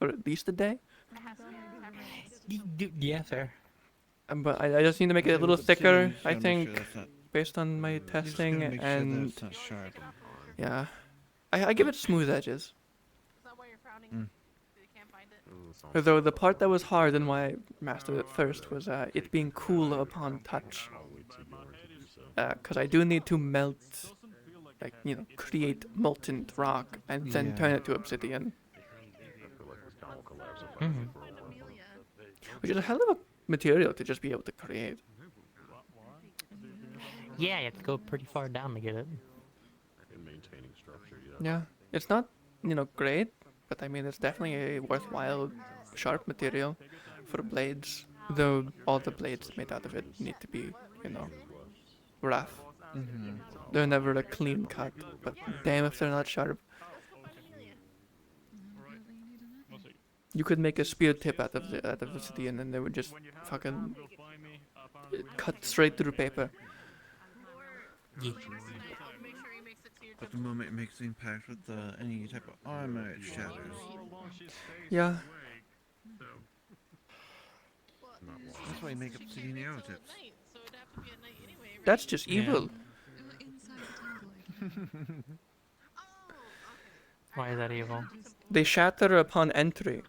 or at least a day. Yeah, fair. But I just need to make it a little thicker, I think, that's not- based on my testing, make sure and that's not sharp. yeah, I give it smooth edges. Although the part that was hard and why I mastered it first was it being cool upon touch. Because I do need to melt, like, create molten rock and then turn it to obsidian. Which is a hell of a material to just be able to create. Yeah, you have to go pretty far down to get it. Maintaining structure, Yeah, it's not, great, but I mean, it's definitely a worthwhile, sharp material for blades, though all the blades made out of it need to be, you know, rough. Mhm. They're never a clean cut, but damn if they're not sharp. You could make a spear tip out of the city, and then they would just fucking cut straight through paper. But the moment it makes impact with any type of armor, it shatters. Yeah. That's why you make obsidian arrow tips. That's just Yeah. evil. Why is that evil? They shatter upon entry.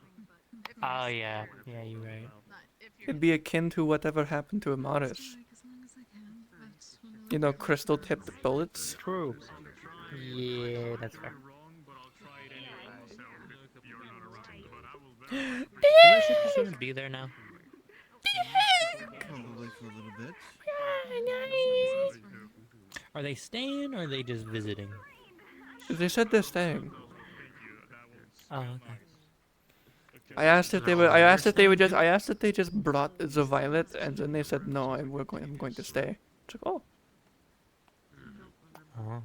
Oh yeah, yeah, you're right. It'd be akin to whatever happened to Amaris. You know, crystal tipped bullets. True. Yeah, that's fair. Shouldn't be there now. Probably for a little bit. Are they staying or are they just visiting? They said they're staying. Oh, okay. I asked if they would. I asked if they would just. I asked if they just brought the violet, and then they said no. I'm going to stay. It's like, oh. Oh.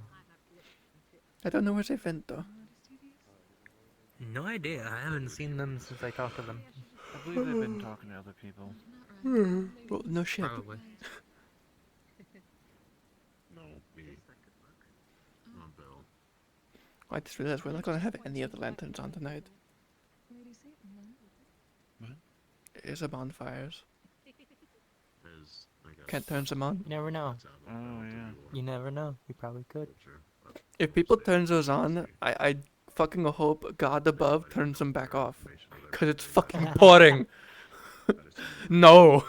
I don't know where they went though. No idea. I haven't seen them since I talked to them. I believe they've been talking to other people. Well, no shit. Probably. I just realized we're not gonna have any of the lanterns on tonight. What? Is a bonfires. Can't turn them on. You never know. Oh yeah. You never know. You probably could. If people turn those on, I fucking hope God above turns them back off. Cause it's fucking pouring. No.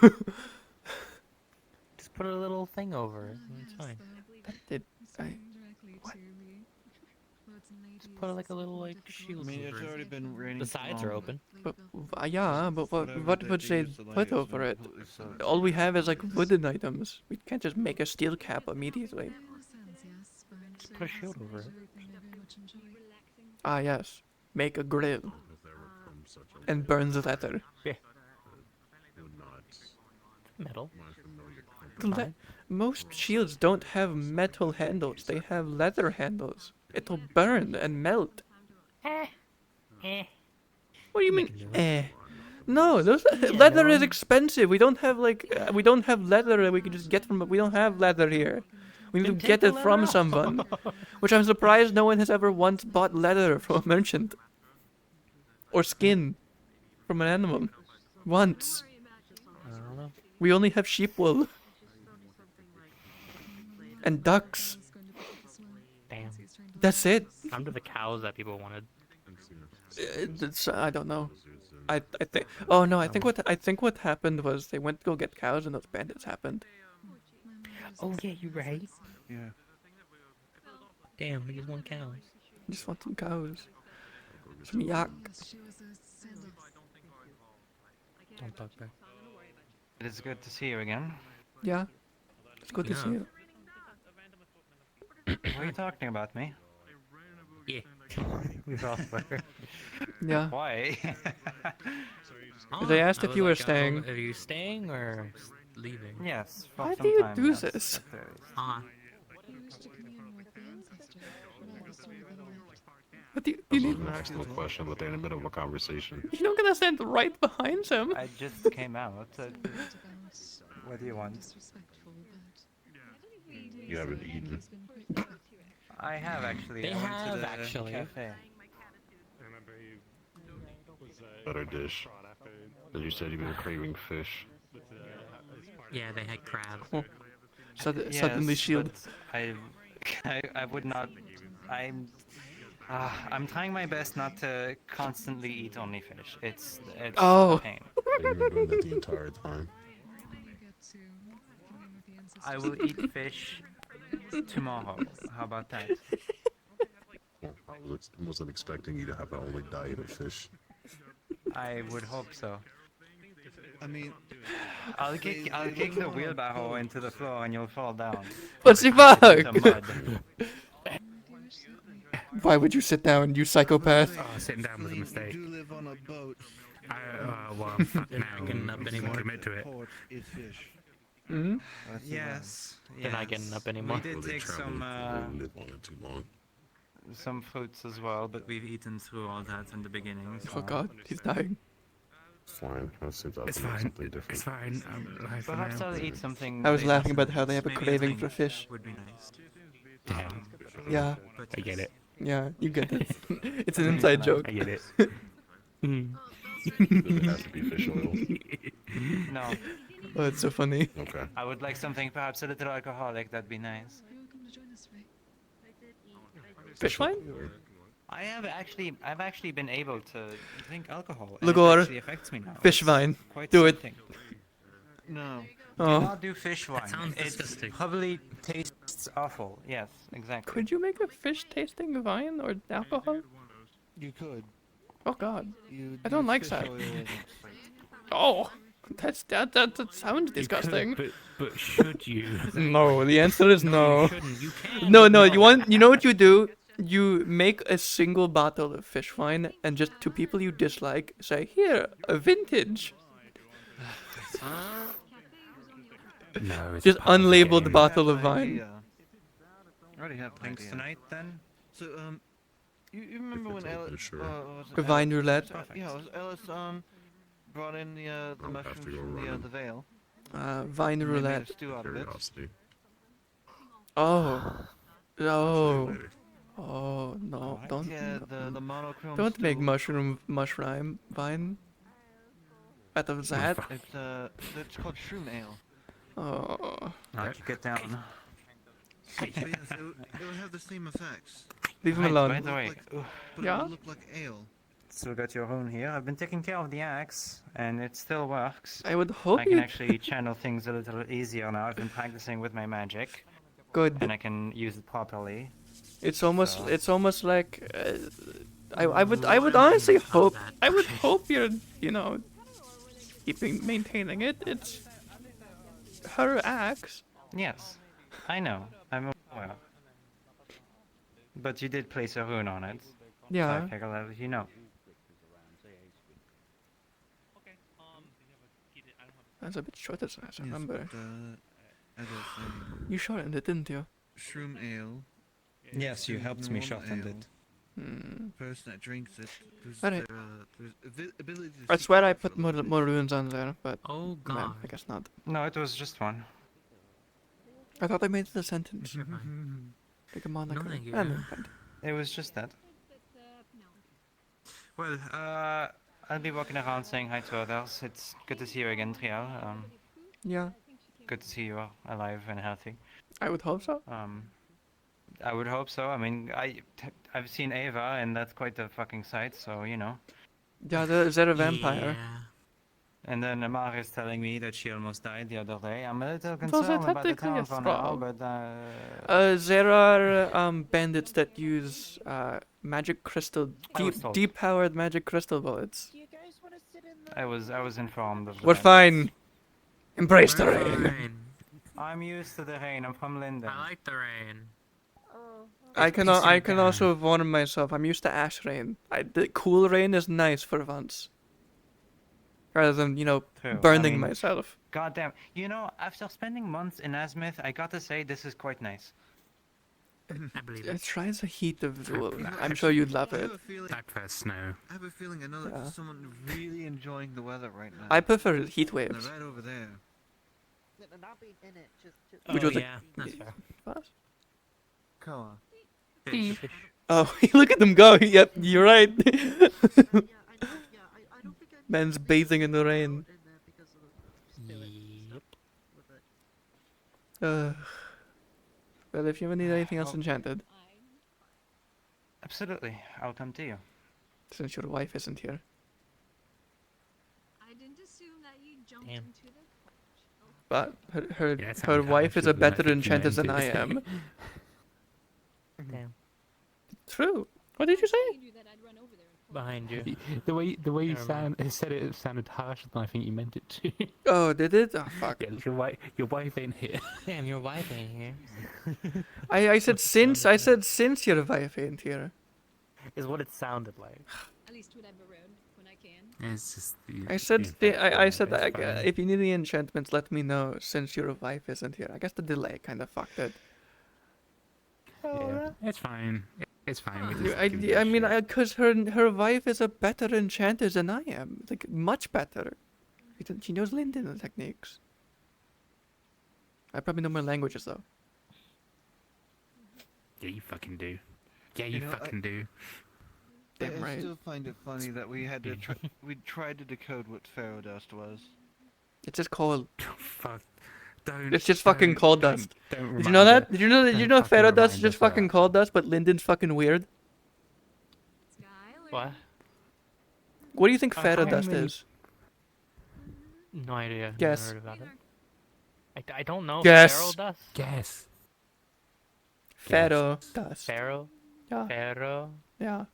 Just put a little thing over it. And it's fine. What? Just put like a little like shield. I mean, it's over it. already been raining. The sides are open. But yeah, but what Whatever would that they use to light put is over not it? completely soaked. All we have is like wooden items. We can't just make a steel cap immediately. Just put a shield over it. Ah yes, make a grill. And burn the leather. Yeah. Metal. Most shields don't have metal handles. They have leather handles. It'll burn and melt. What do you mean? No, those leather is expensive. We don't have we don't have leather that we can just get from. We don't have leather here. We need to get it from someone. Which I'm surprised no one has ever once bought leather from a merchant. Or skin from an animal. Once. I don't know. We only have sheep wool. And ducks. Damn. That's it. I'm to the cows that people wanted. I don't know. I think. Oh no! I think what happened was they went to go get cows and those bandits happened. Oh yeah, you're right. Yeah. Damn, we just want cows. Just want some cows. Some yak. Don't talk back. It is good to see you again. Yeah. It's good to see you. Were you talking about me? Yeah. We all were. Yeah. Why? They asked if you were staying. Are you staying or leaving? Yes. for Why some do you time, do yes, this? there is. What do you I was need? gonna ask him a question, but they're in the middle of a conversation. You're not gonna stand right behind him. I just came out. What do you want? You haven't eaten. I have actually. They I went to have the actually. Cafe. Better dish. As you said, you've been craving fish. Yeah, they had crab. Oh. Suddenly shield. but I would not. I'm trying my best not to constantly eat only fish. It's Oh. a pain. You've been doing that the entire time. I will eat fish tomorrow. How about that? I wasn't expecting you to have the only diet of fish. I would hope so. I mean, I'll kick the wheelbarrow into the floor and you'll fall down. What the fuck? Into mud. Why would you sit down, you psychopath? Oh, sitting down was a mistake. You do live on a boat. Well, I'm fat They're not getting up anymore. Commit to it. Pork is fish. Mm-hmm. Yes. They're not getting up anymore. We did take some fruits as well, but we've eaten through all that in the beginning. So. Oh god, he's dying. Fine. It's fine. It's fine. Perhaps I'll eat something. I was later laughing about tonight. how they have a Maybe craving drink for fish. Would be nice. Damn. Yeah. I get it. Yeah, you get it. It's an inside joke. I get it. Mm. Does it have to be fish oil? No. Oh, it's so funny. Okay. I would like something perhaps a little alcoholic. That'd be nice. Fish wine? I've actually been able to drink alcohol. And Lugor, it actually affects me now. fish It's wine. quite Do it. something. No. Do Oh. not do fish wine. sounds It disgusting. probably tastes awful. Yes, exactly. Could you make a fish tasting wine or alcohol? You could. Oh god. You I don't like fish that. oil in it. Oh, that sounds disgusting. But should you? No, the answer is no. shouldn't. You can. No, no, you know what you do? You make a single bottle of fish wine and just to people you dislike say, "Here, a vintage." No, it's Just part of the unlabeled game. bottle of I wine. already have an Drinks idea. tonight then? So, you remember when Ellis, sure. was it The vine Ellis? roulette. Yeah, was Ellis, brought in the mushrooms from the veil. Vine and they made roulette. a stew out of it. Curiosity. Oh. Oh. Oh no! Don't Yeah, the monochrome don't make stew. mushroom vine out of that. It's called shroom ale. Oh. I'll let you get down. But yes, it will have the same effects. Leave him By alone. the way, But Yeah? it will look like ale. still got your rune here. I've been taking care of the axe, and it still works. I would hope I can you- actually channel things a little easier now. I've been practicing with my magic. Good. And I can use it properly. It's almost So- it's almost like I would honestly hope you're maintaining it. It's her axe. Yes, I know. I'm aware. But you did place a rune on it. Yeah. So I figured I'd let you know. That's a bit shorter than I remember. But, as I was saying, You shortened it, didn't you? shroom ale. Yes, you to helped me normal shorten ale. it. Hmm. Person that drinks it, Alright. there's ability to I see swear I things put a little more bit. runes on there, but Oh man, god. I guess not. No, it was just one. I thought I made it a sentence. Like a moniker. thank you. Ah, never mind. It was just that. Well, I'll be walking around saying hi to others. It's good to see you again, Trial. Yeah, Good to see you are alive and healthy. I would hope so. I would hope so. I mean, I've seen Ava, and that's quite a fucking sight. So you know. Yeah, is there a vampire? And then Amar is telling me that she almost died the other day. I'm a little Those are concerned about the technically a town for now, thrall. but There are bandits that use magic crystal, I was told. deep-powered magic crystal bullets. I was informed of We're that. fine. Embrace the rain. I'm used to the rain. I'm from Linden. I like the rain. I can also warn myself. I'm used to ash rain. The cool rain is nice for once, rather than True. burning I mean, myself. Goddamn. You know, after spending months in Azimuth, I gotta say this is quite nice. I believe it. Try the heat of the. I'm sure you'd love it. That first snow. I have a feeling I know that Yeah. there's someone really enjoying the weather right now. I prefer heat They're waves. right over there. Not being in it, just Which was yeah, that's fair. What? Koa. Fish. Oh, look at them go. Yep, you're right. Man's bathing in the rain. Yep. Well, if you ever need anything else enchanted, Absolutely. I'll come to you. since your wife isn't here. I didn't assume that you jumped Damn. into the But her Yeah, it her sounds wife is a harsh, isn't it? better enchantress than I Yeah, am. Damn. True. What did you say? Behind you. The way you Never mind. said it sounded harsher than I think you meant it to. Oh, did it? Oh, fuck. Yeah, your wife ain't here. Damn, your wife ain't here. I said since your wife ain't here. Is what it sounded like. At least when I'm around, when I can. It's just I said if you need the enchantments, let me know. Since your wife isn't here, I guess the delay kind of fucked it. Yeah, it's fine. It's fine. We just I give you mean, shit. because her wife is a better enchanter than I am, like much better. She knows Linden techniques. I probably know more languages though. Yeah, you fucking do. Yeah, you fucking do. Damn I right. still find it funny that we had to we tried to decode what Pharaoh dust was. It's just called. Fuck. Don't. It's just fucking coal dust. Did you know that? Did you know Pharaoh dust is just fucking coal dust, but Linden's fucking weird? What? What do you think Pharaoh I dust mean- is? No idea. Guess. Never heard about it. I don't know. Guess. Pharaoh dust. Guess. Pharaoh dust. Pharaoh. Yeah. Pharaoh. Yeah.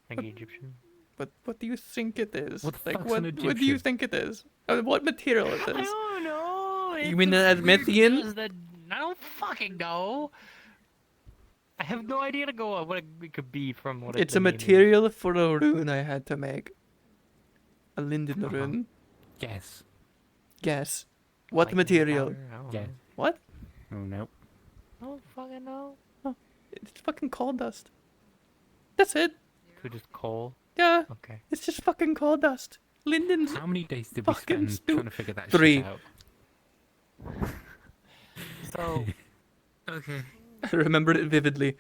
Like Egyptian. But what do you think it is? What the Like fuck's what? an What do you Egyptian? think it is? What material it is? I don't know. You mean as Mythian? I don't fucking know. I have no idea to go on what it could be from what It's the a name is. material for a rune I had to make. A Linden rune. Guess. Guess. What Lightning material? powder? I don't Yeah. know. What? Oh no. I don't fucking know. It's fucking coal dust. That's it. Could just coal. Yeah. Okay. It's just fucking coal dust. Linden's How many days did we fucking spend trying to figure that 3. shit out? So. Okay. I remembered it vividly.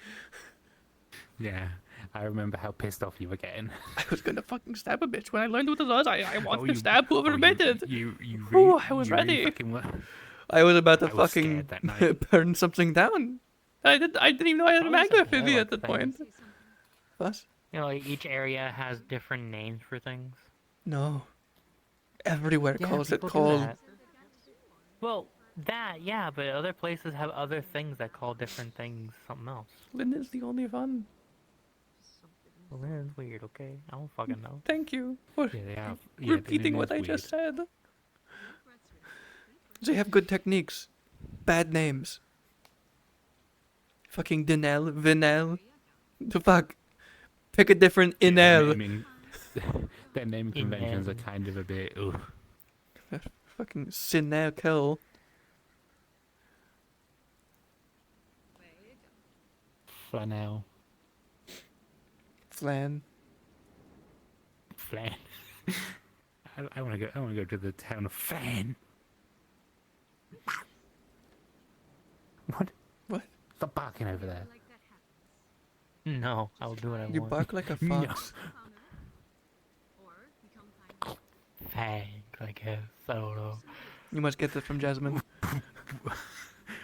Yeah, I remember how pissed off you were getting. I was gonna fucking stab a bitch when I learned what it was. I wanted Oh, to you- stab whoever oh, made you- it. you Ooh, I was you really ready. fucking were. I was about to I was fucking scared that night. burn something down. I didn't even know I had a magma fizzy at that point. things. What? You know, like each area has different names for things. No. Everywhere Yeah, calls it people do coal. that. Well, yeah, but other places have other things that call different things something else. Linden's the only one. Well, that's weird, okay? I don't fucking know. Thank you for Yeah, they are. Yeah, repeating what I just said. They have good techniques. Bad names. Fucking Dinel, Vinel. The fuck? Pick a different Inel. Their naming conventions are kind of a bit. Ooh. Fucking Sinel Kill. Flanell. Flan. Flan. I want to go. I want to go to the town of Flan. What? What? Stop barking over there. No, I'll do what I You want. bark like a No. fox. Fang, I guess. I don't know. You must get this from Jasmine.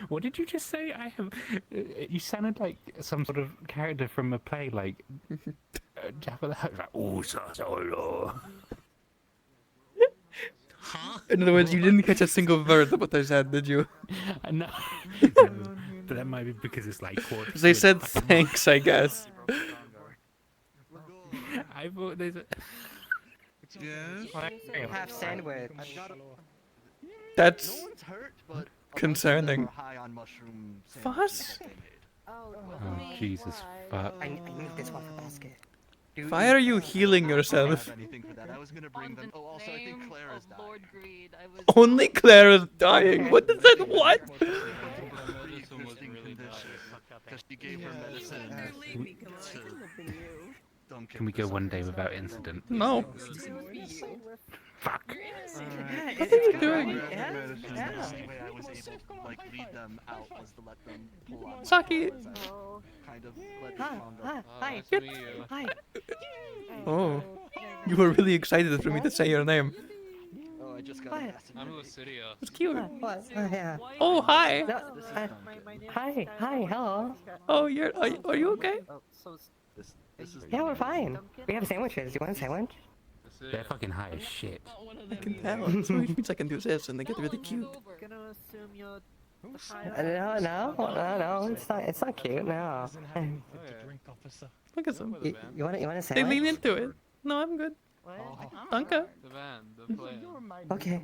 What did you just say? I have. You sounded like some sort of character from a play, like Jabba the Hutt. Like, oh, Solo. In other words, you didn't catch a single word of what they said, did you? I know. But that might be because it's like quarter. They said thanks, I guess. I thought there's a. Yes. Half sandwich. That's one's hurt, but concerning. high on mushroom What? Oh, Jesus fuck. I need this one for basket. Why are you healing yourself? anything for that. I was gonna bring them. Oh, also I think Clara's dying. Only Clara's dying. What does that? What? Because she gave her medicine. Can we go one day without incident? No. Fuck. What are you doing? The way I was able to like lead them out was to let them pull on. Saki. Kind of let Hi, them hi, hi. Oh, you were really excited for me to say your name. Oh, I just got Hi. I'm Lucidia. It's cute. What? Yeah. Oh, hi. No, hi, hello. Oh, are you okay? Yeah, we're fine. We have sandwiches. You want a sandwich? They're fucking high as shit. I can tell. Which means I can do this, and they get really cute. No. It's not cute. No. Look at them. You want a They sandwich? lean into it. No, I'm good. Danke. The van, the plane. Okay.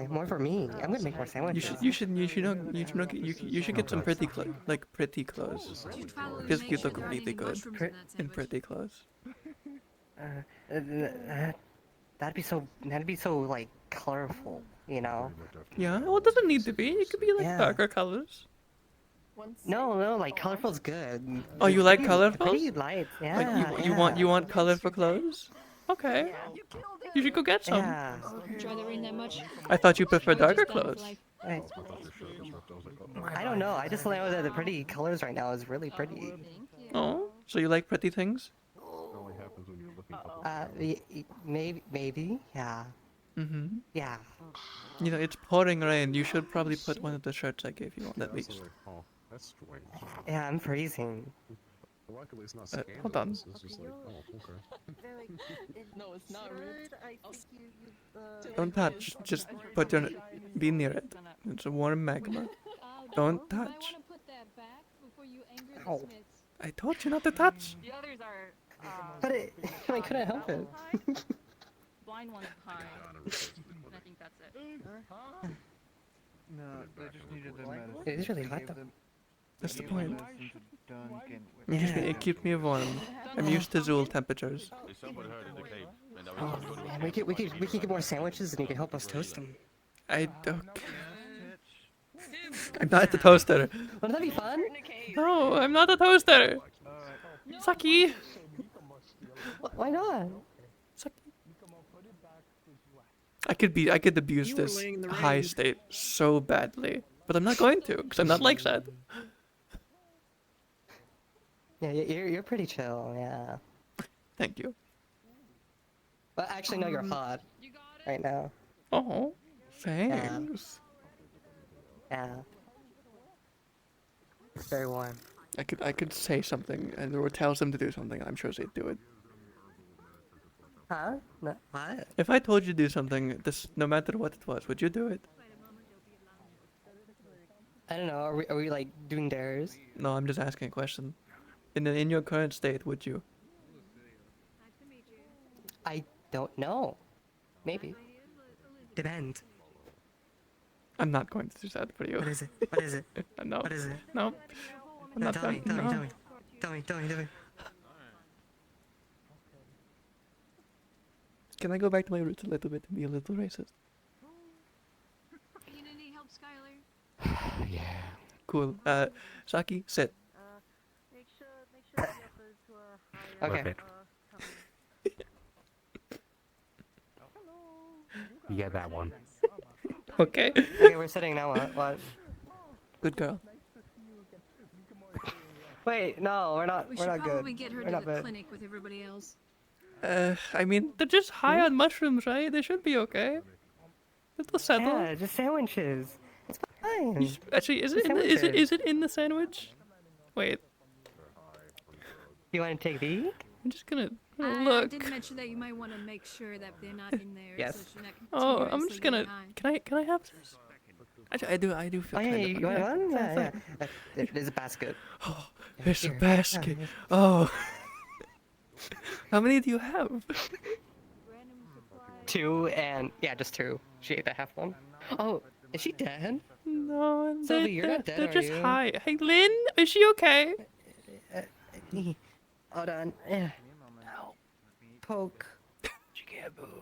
More for me. I'm gonna make more sandwiches. You should get some pretty clothes, like pretty clothes, because you look really good in pretty clothes. that'd be so like colorful, you know? Yeah, well, it doesn't need to be. It could be like Yeah. darker colors. No, like colorful's good. Oh, you like colorful? Pretty lights, yeah. Like you want colorful clothes? Okay. You should go get some. Yeah. Try the rain that much. I thought you preferred darker clothes. I don't know. I just know that the pretty colors right now is really pretty. Oh, so you like pretty things? Maybe, yeah. Mm-hmm. Yeah. You know, it's pouring rain. You should probably put one of the shirts I gave you on at least. Oh, that's strange. Yeah, I'm freezing. Luckily, it's not hold on. scandalous. It's just like, oh, okay. No, it's not rude. Don't touch. Just be near it. It's a warm magma. Don't touch. Ow. I told you not to touch. The others are. But I couldn't help it. Blind one's high. I think that's it. No, they just needed the medicine. It is really hot though. That's the point. Yeah. It keeps me warm. I'm used to Zool temperatures. Oh man, we could get more sandwiches and you can help us toast them. I don't. I'm not the toaster. Wouldn't that be fun? No, I'm not the toaster. Sucky. Why not? I could abuse this high state so badly, but I'm not going to, because I'm not like that. Yeah, you're pretty chill, yeah. Thank you. But actually, no, you're hot right now. Oh, thanks. Yeah. It's very warm. I could say something and or tell them to do something. I'm sure they'd do it. Huh? No, what? If I told you to do something, no matter what it was, would you do it? I don't know. Are we like doing dares? No, I'm just asking a question. In your current state, would you? I don't know. Maybe. Depends. I'm not going to do that for you. What is it? What is it? No. What is it? No. I'm No, not tell me. going- no. Tell me. Can I go back to my roots a little bit and be a little racist? You need help, Skylar? Yeah. Cool. Saki, sit. Make sure the others who are higher. Okay. You get that one. Okay. Okay, we're sitting now. What? Good girl. Wait, no, we're not. We We're should not good. probably get her We're to not the bad. clinic with everybody else. I mean, they're just high on mushrooms, right? They should be okay. It'll settle. Yeah, just sandwiches. It's fine. Actually, is Just it in the sandwich? Wait. You want to take these? I'm just gonna I look. did mention that you might want to make sure that they're not in there. Yes. So you're not Oh, I'm just continuously gonna. getting high. Can I have this? Actually, I do feel. Oh yeah, kind of you want hungry. one? Yeah. There's a basket. Oh, there's a basket. Oh. How many do you have? 2 and yeah, just 2. She ate the half one. Oh, is she dead? No, Sylvie, you're not dead, they're are just you? high. Hey, Lynn, is she okay? Hold on. Yeah. Poke.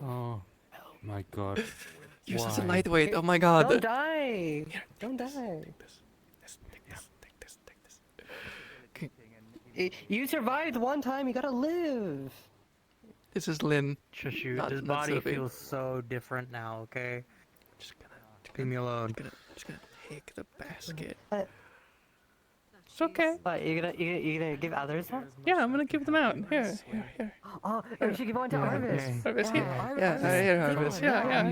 Oh, my God. You're such a Why? lightweight. Oh my God. Don't die. Don't die. Take this. You survived one time. You gotta live. This is Lynn. Shushu, Not- this not body Sylvie. feels so different now, okay? Just Leave me alone. just gonna take the basket. What? It's okay. What? You gonna give others that? Yeah, I'm gonna give them out. Here. Oh, we should give one to Arvis. Harvest, here. Arvis. Here, Harvest. Yeah.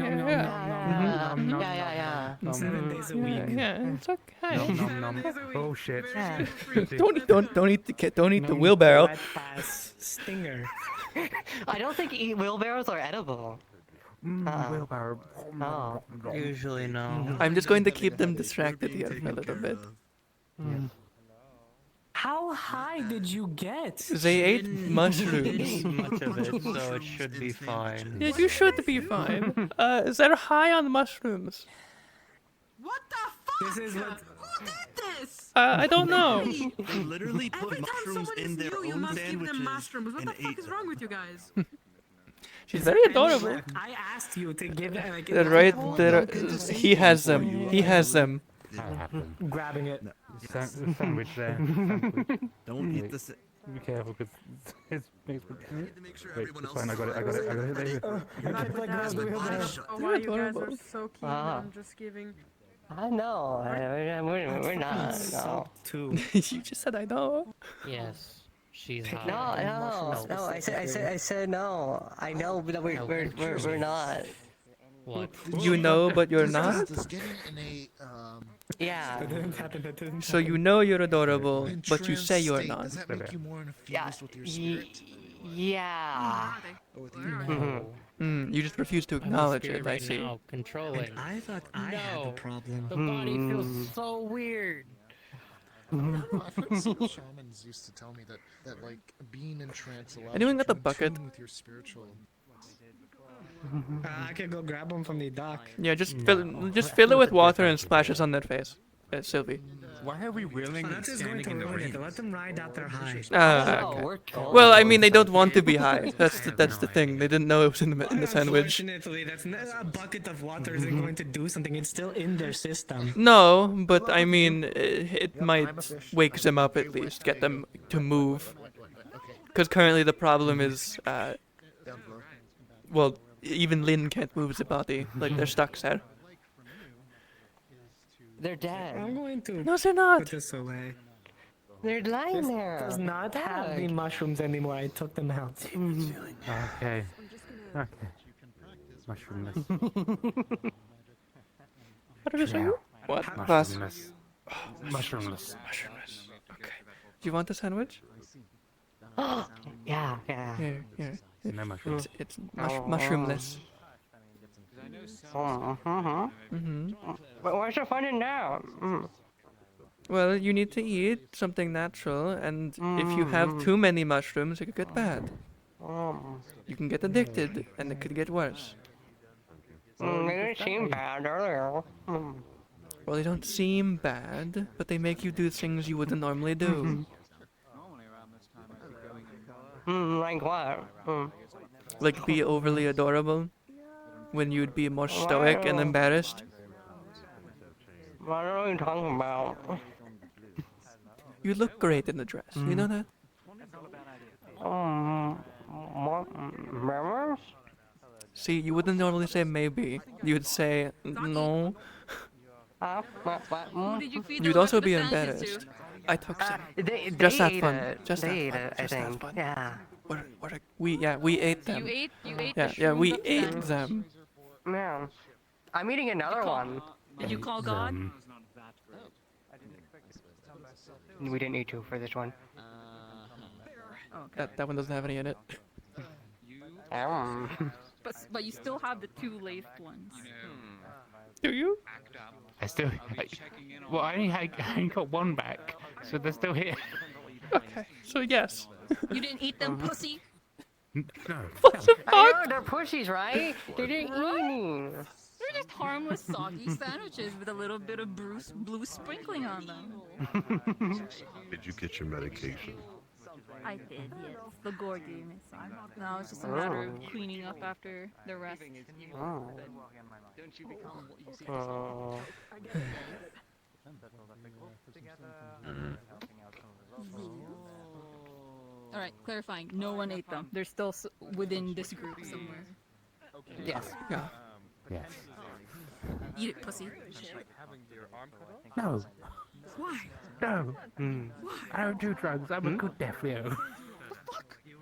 Yeah. 7 days a week. Yeah, it's okay. Nom. Oh shit. Yeah. Don't eat the wheelbarrow. Stinger. I don't think wheelbarrows are edible. Wheelbarrow. Oh. Usually no. I'm just going to keep them distracted here for a little bit. How high did you get? They ate mushrooms. Eat much of it, so it should be fine. Yeah, you should be fine. They're high on mushrooms. What the fuck? This is what. Who did this? I don't know. They literally put mushrooms in their own you must give sandwiches them mushrooms. What and the fuck ate is them. wrong with you guys? She's very adorable. I asked you to give it like. Right there, he has them. He has them. Grabbing it. The sandwich there. Don't eat the. Be careful, because it's makes me. Make sure Wait, everyone it's else fine. I got it. There you go. Oh, wow, you guys are so keen on just giving. I know. We're not. No. You just said I know. Yes. She's hot. No. I said no. I know, but we're not. What? You know, but you're not? Yeah. So you know you're adorable, but you say you're not. Does that make you more infused with your spirit? Yeah. You just refuse to acknowledge it, I see. Now, controlling. I thought I had a problem. The body feels so weird. I've heard some shamans used to tell me that like being in trance allows Anyone you got to the bucket? attune with your spiritual. I can go grab them from the dock. Yeah, just fill it with water and splash it on their face. Sylvie. Why are we willing That's just going to ruin it. Let them ride out their high. Okay. Well, I mean, they don't want to be high. That's the thing. They didn't know it was in the sandwich. Unfortunately, that's not a bucket of water isn't going to do something. It's still in their system. No, but I mean, it might wake them up at least, get them to move. Because currently the problem is, well, even Lynn can't move the body. Like, they're stuck there. They're dead. I'm going to No, they're not. put this away. They're lying This there. does not have the mushrooms anymore. I took them out. Okay. Okay. Mushroomless. What did I say? What? Mushroomless. Mushroomless. Mushroomless. Okay. Do you want the sandwich? Yeah. Here. No mushrooms. It's mushroomless. But where's the fun in that? Well, you need to eat something natural, and if you have too many mushrooms, it could get bad. You can get addicted, and it could get worse. They didn't seem bad earlier. Well, they don't seem bad, but they make you do things you wouldn't normally do. Like what? Like be overly adorable, when you'd be more stoic and embarrassed. What are you talking about? You look great in the dress, you know that? Memories? See, you wouldn't normally say maybe. You'd say no. Who did you feed You'd the also rest of be the sandwiches embarrassed. to? I took some. They Just have ate fun. it. Just They have ate fun. it, I Just have think. fun. Yeah. We ate them. You ate Yeah, the we shroomed up ate sandwich. them. Yeah. I'm eating another one. Did you call God? We didn't need to for this one. That one doesn't have any in it. But you still have the two laced ones. Do you? I still. Well, I only got one back, so they're still here. Okay, so yes. You didn't eat them, pussy? No. What the I fuck? know, they're pussies, right? They didn't eat any. They're just harmless, soggy sandwiches with a little bit of blue sprinkling on them. Did you get your medication? I did, yes. The gore gave me some. Now it's just a matter of cleaning up after the rest. Alright, clarifying. No one ate them. They're still within this group somewhere. Yes. Yeah. Yes. Eat it, pussy. No. Why? No. I don't do drugs. I'm a good nephew.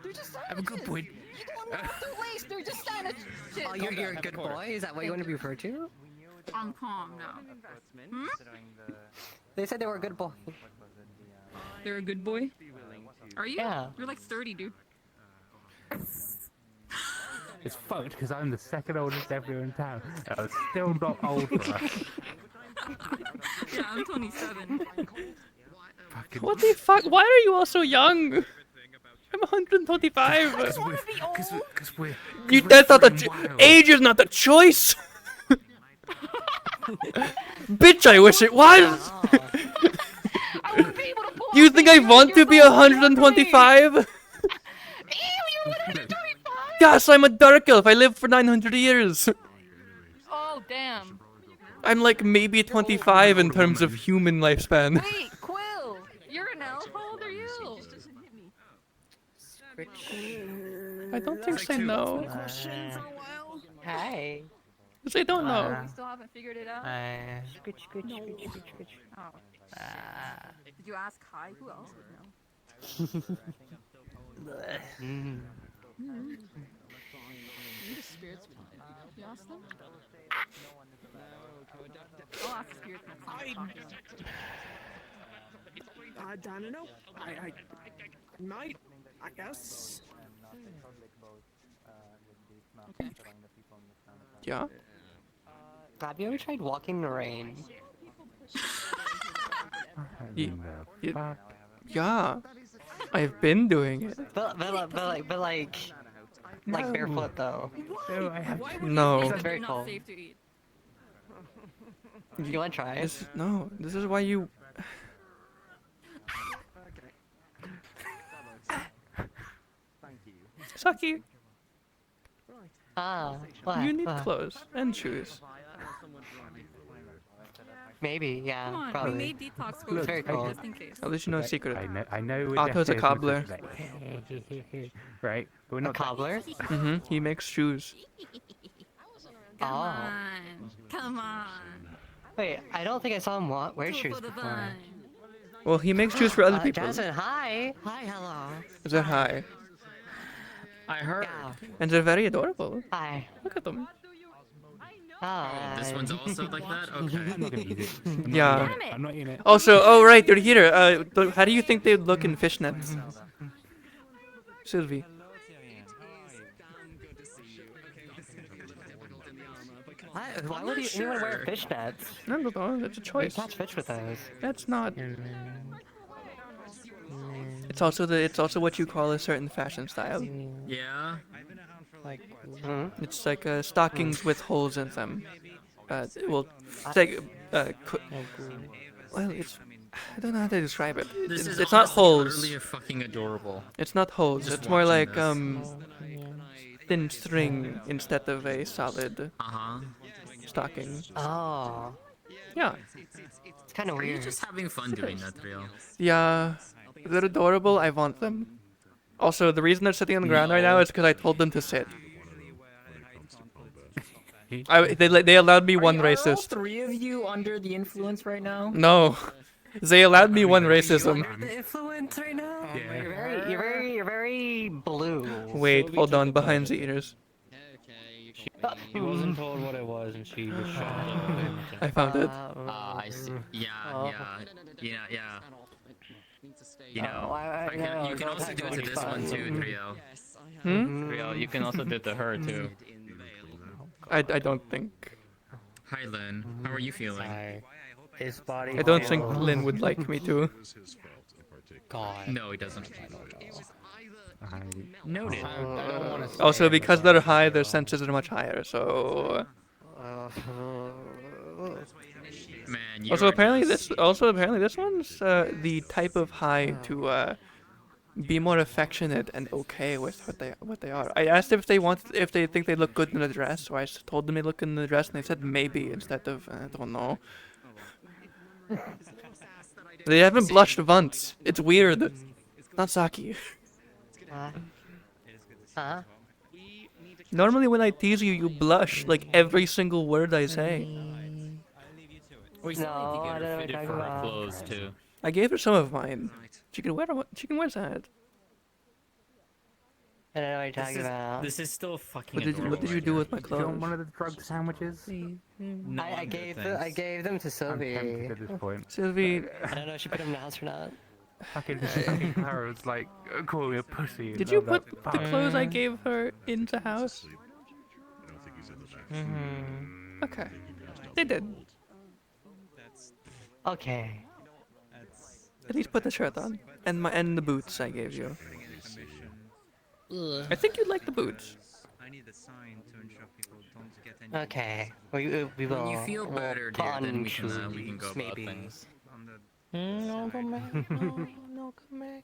They're just I'm a good boy. You don't want to waste. They're just sandwiches. Oh, you're a good boy? Is that what you want to be referred to? I'm calm now. They said they were a good boy. They're a good boy? Are you? Yeah. You're like 30, dude. It's fucked because I'm the second oldest nephew in town. And I'm still not old for us. Yeah, I'm 27. What the fuck? Why are you all so young? I'm 125. I just want to be old. Because we're. That's not the age is not the choice. Bitch, I wish it was. You think I want to be 125? Ew, you're literally 25! Yes, I'm a dark elf. I lived for 900 years. Oh, damn. I'm like maybe 25 in terms of human lifespan. Wait, Quill! You're an elf? How old are you? I don't think they know. Hi. They don't know. You still haven't figured it out? Oh. Did you ask Kai? Who else would know? Mm. Who the spirits would know? You ask them? I'll ask the spirits next time I talk to them. I don't know. I might, I guess. Yeah. Have you ever tried walking in the rain? Yeah. I've been doing it. But like barefoot though. No, I have. No. It's very cold. You wanna try it? No, this is why you. Sucky. What? You need clothes and shoes. Maybe, yeah, Come on, probably. we made detox It's food very cold. just in case. At least you know a secret. I know. Otto's a cobbler. Right, but we're not. A cobbler? He makes shoes. Come on. Come on. Wait, I don't think I saw him wear shoes before. Well, he makes shoes for other people. Jasmine, hi. Hi, hello. They're high. I heard. And they're very adorable. Hi. Look at them. Oh, This one's also like that? Okay. I'm not gonna use it. Yeah. I'm not in it. Also, oh right, they're here. How do you think they'd look in fishnets? Sylvie. Why would anyone wear fishnets? No, that's a choice. You catch fish with those. That's not. It's also what you call a certain fashion style. Yeah. Like, It's like stockings with holes in them. Well, it's like well, it's. I don't know how to describe it. This is It's not holes. Really fucking adorable. It's not holes. Just It's more like watching thin string instead of a solid stocking. Oh. Yeah. It's kind of Are you weird. just having fun doing that, Rio? Yeah. They're adorable. I want them. Also, the reason they're sitting on the ground right now is because I told them to sit. They allowed me one Are all racist. three of you under the influence right now? No. They allowed me one racism. The influence right now? You're very blue. Wait, hold on, behind the ears. He wasn't told what it was, and she was shocked. I found it. I see. Yeah. You know, you can also do it to this one too, Rio. Rio, you can also do it to her too. I don't think. Hi, Lynn. How are you feeling? His body. I don't think Lynn would like me to. God. No, he doesn't. Noted. Also, because they're high, their senses are much higher, so. Man, you Also, are apparently just- this one's the type of high to be more affectionate and okay with what they are. I asked if they think they look good in a dress, so I told them they look good in the dress, and they said maybe instead of I don't know. They haven't blushed once. It's weird. Not Saki. Normally when I tease you, you blush like every single word I say. We still need to get her fitted for her clothes too. I gave her some of mine. She can wear that. I don't know what you're talking about. This is still fucking. What did you do with my Do you want clothes? one of the drug sandwiches? No, I gave them to I'm Sylvie. tempted at this point. Sylvie, I don't know if she put them in the house or not. Fucking Clara was like, call me a pussy. did and you I'm put like, the "Fuck." clothes I gave her in the house? Okay, they did. Okay. At least put the shirt on and the boots I gave you. I think you'd like the boots. Okay. We will. When you feel better, put dear, on then we can go shoes, about maybe. things. No, come back. No, come back.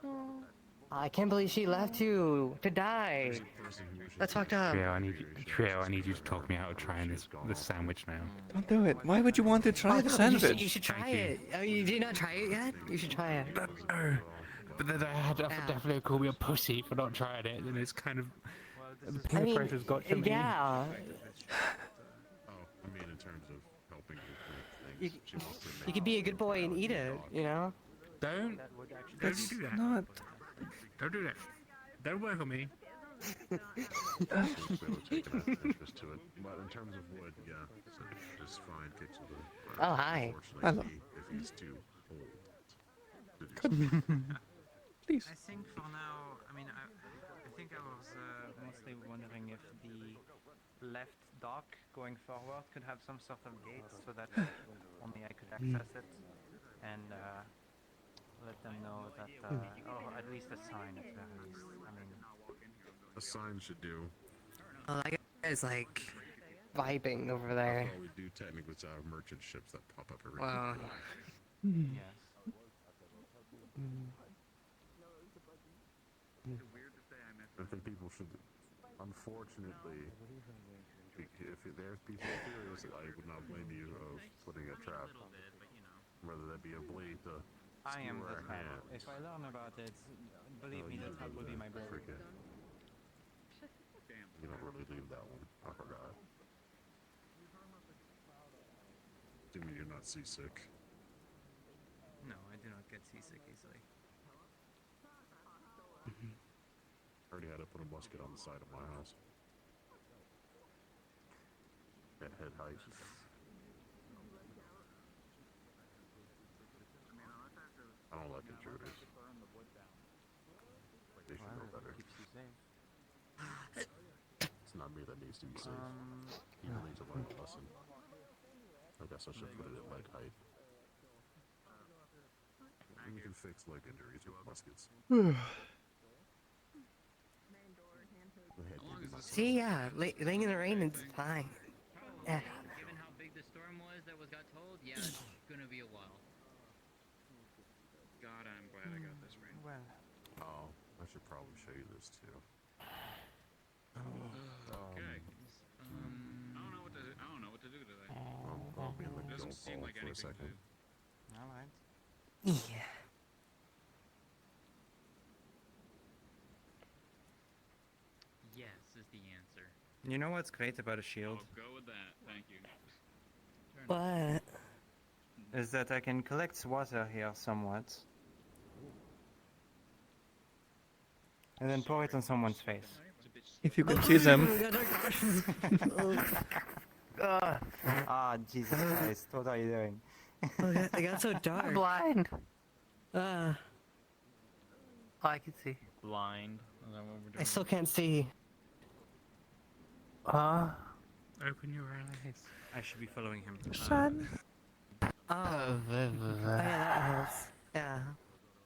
No. I can't believe she left you to die. That's fucked up. Trio, I need you to talk me out of trying this sandwich now. Don't do it. Why would you want to try the sandwich? You should try it. Oh, you did not try it yet? You should try it. But then I had to definitely call me a pussy for not trying it, and it's kind of the peer pressure's got to me. Yeah. Oh, I mean in terms of helping with things. She wants to make You could be a good boy and eat it, you know? Don't That's do that. not. Don't do that. Don't work on me. They were taking an interest to it. But in terms of wood, yeah, so just fine kicks with it. Oh, hi. Hello. If he's too old. Please. I think for now, I mean, I think I was mostly wondering if the left dock going forward could have some sort of gate so that only I could access it, and let them know that, or at least a sign at the very least. I mean, a sign should do. Oh, that guy's like vibing over there. That's all we do technically to our merchant ships that pop up every Wow. yes. I think people should, unfortunately, if there's people curious, I would not blame you of putting a trap, whether that be a blade to I am skewer the our trap. hands. If I learn about it, believe me, that will be my brain. You don't really leave that one. I forgot. Assuming you're not seasick. No, I do not get seasick easily. I already had to put a musket on the side of my house. At head height. I don't like intruders. They should know better. Keeps you safe. It's not me that needs to be safe. You need to learn a lesson. I guess I should put it at leg height. You can fix leg injuries with muskets. See, yeah, laying in the rain is fine. Yeah. Given how big the storm was that got told, yeah, it's gonna be a while. God, I'm glad I got this rain. Well. Oh, I should probably show you this too. Okay. I don't know what to do today. I'll be in the Doesn't guild seem hall like for a anything second. Alright. Yeah. Yes is the answer. You know what's great about a shield? I'll go with that. Thank you. What? Is that I can collect water here somewhat. And then pour it on someone's face. If you could see them. Ah, Jesus Christ, what are you doing? They got so dark. I'm blind. Oh, I can see. Blind. Is that what we're doing? I still can't see. Open your eyes. I should be following him. Son. Oh, yeah, that helps. Yeah.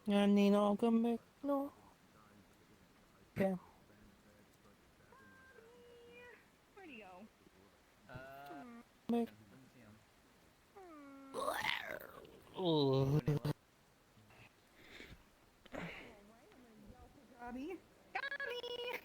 No, come back. No. Yeah. Where'd he go? Back. Oh. Gabby? Gabby!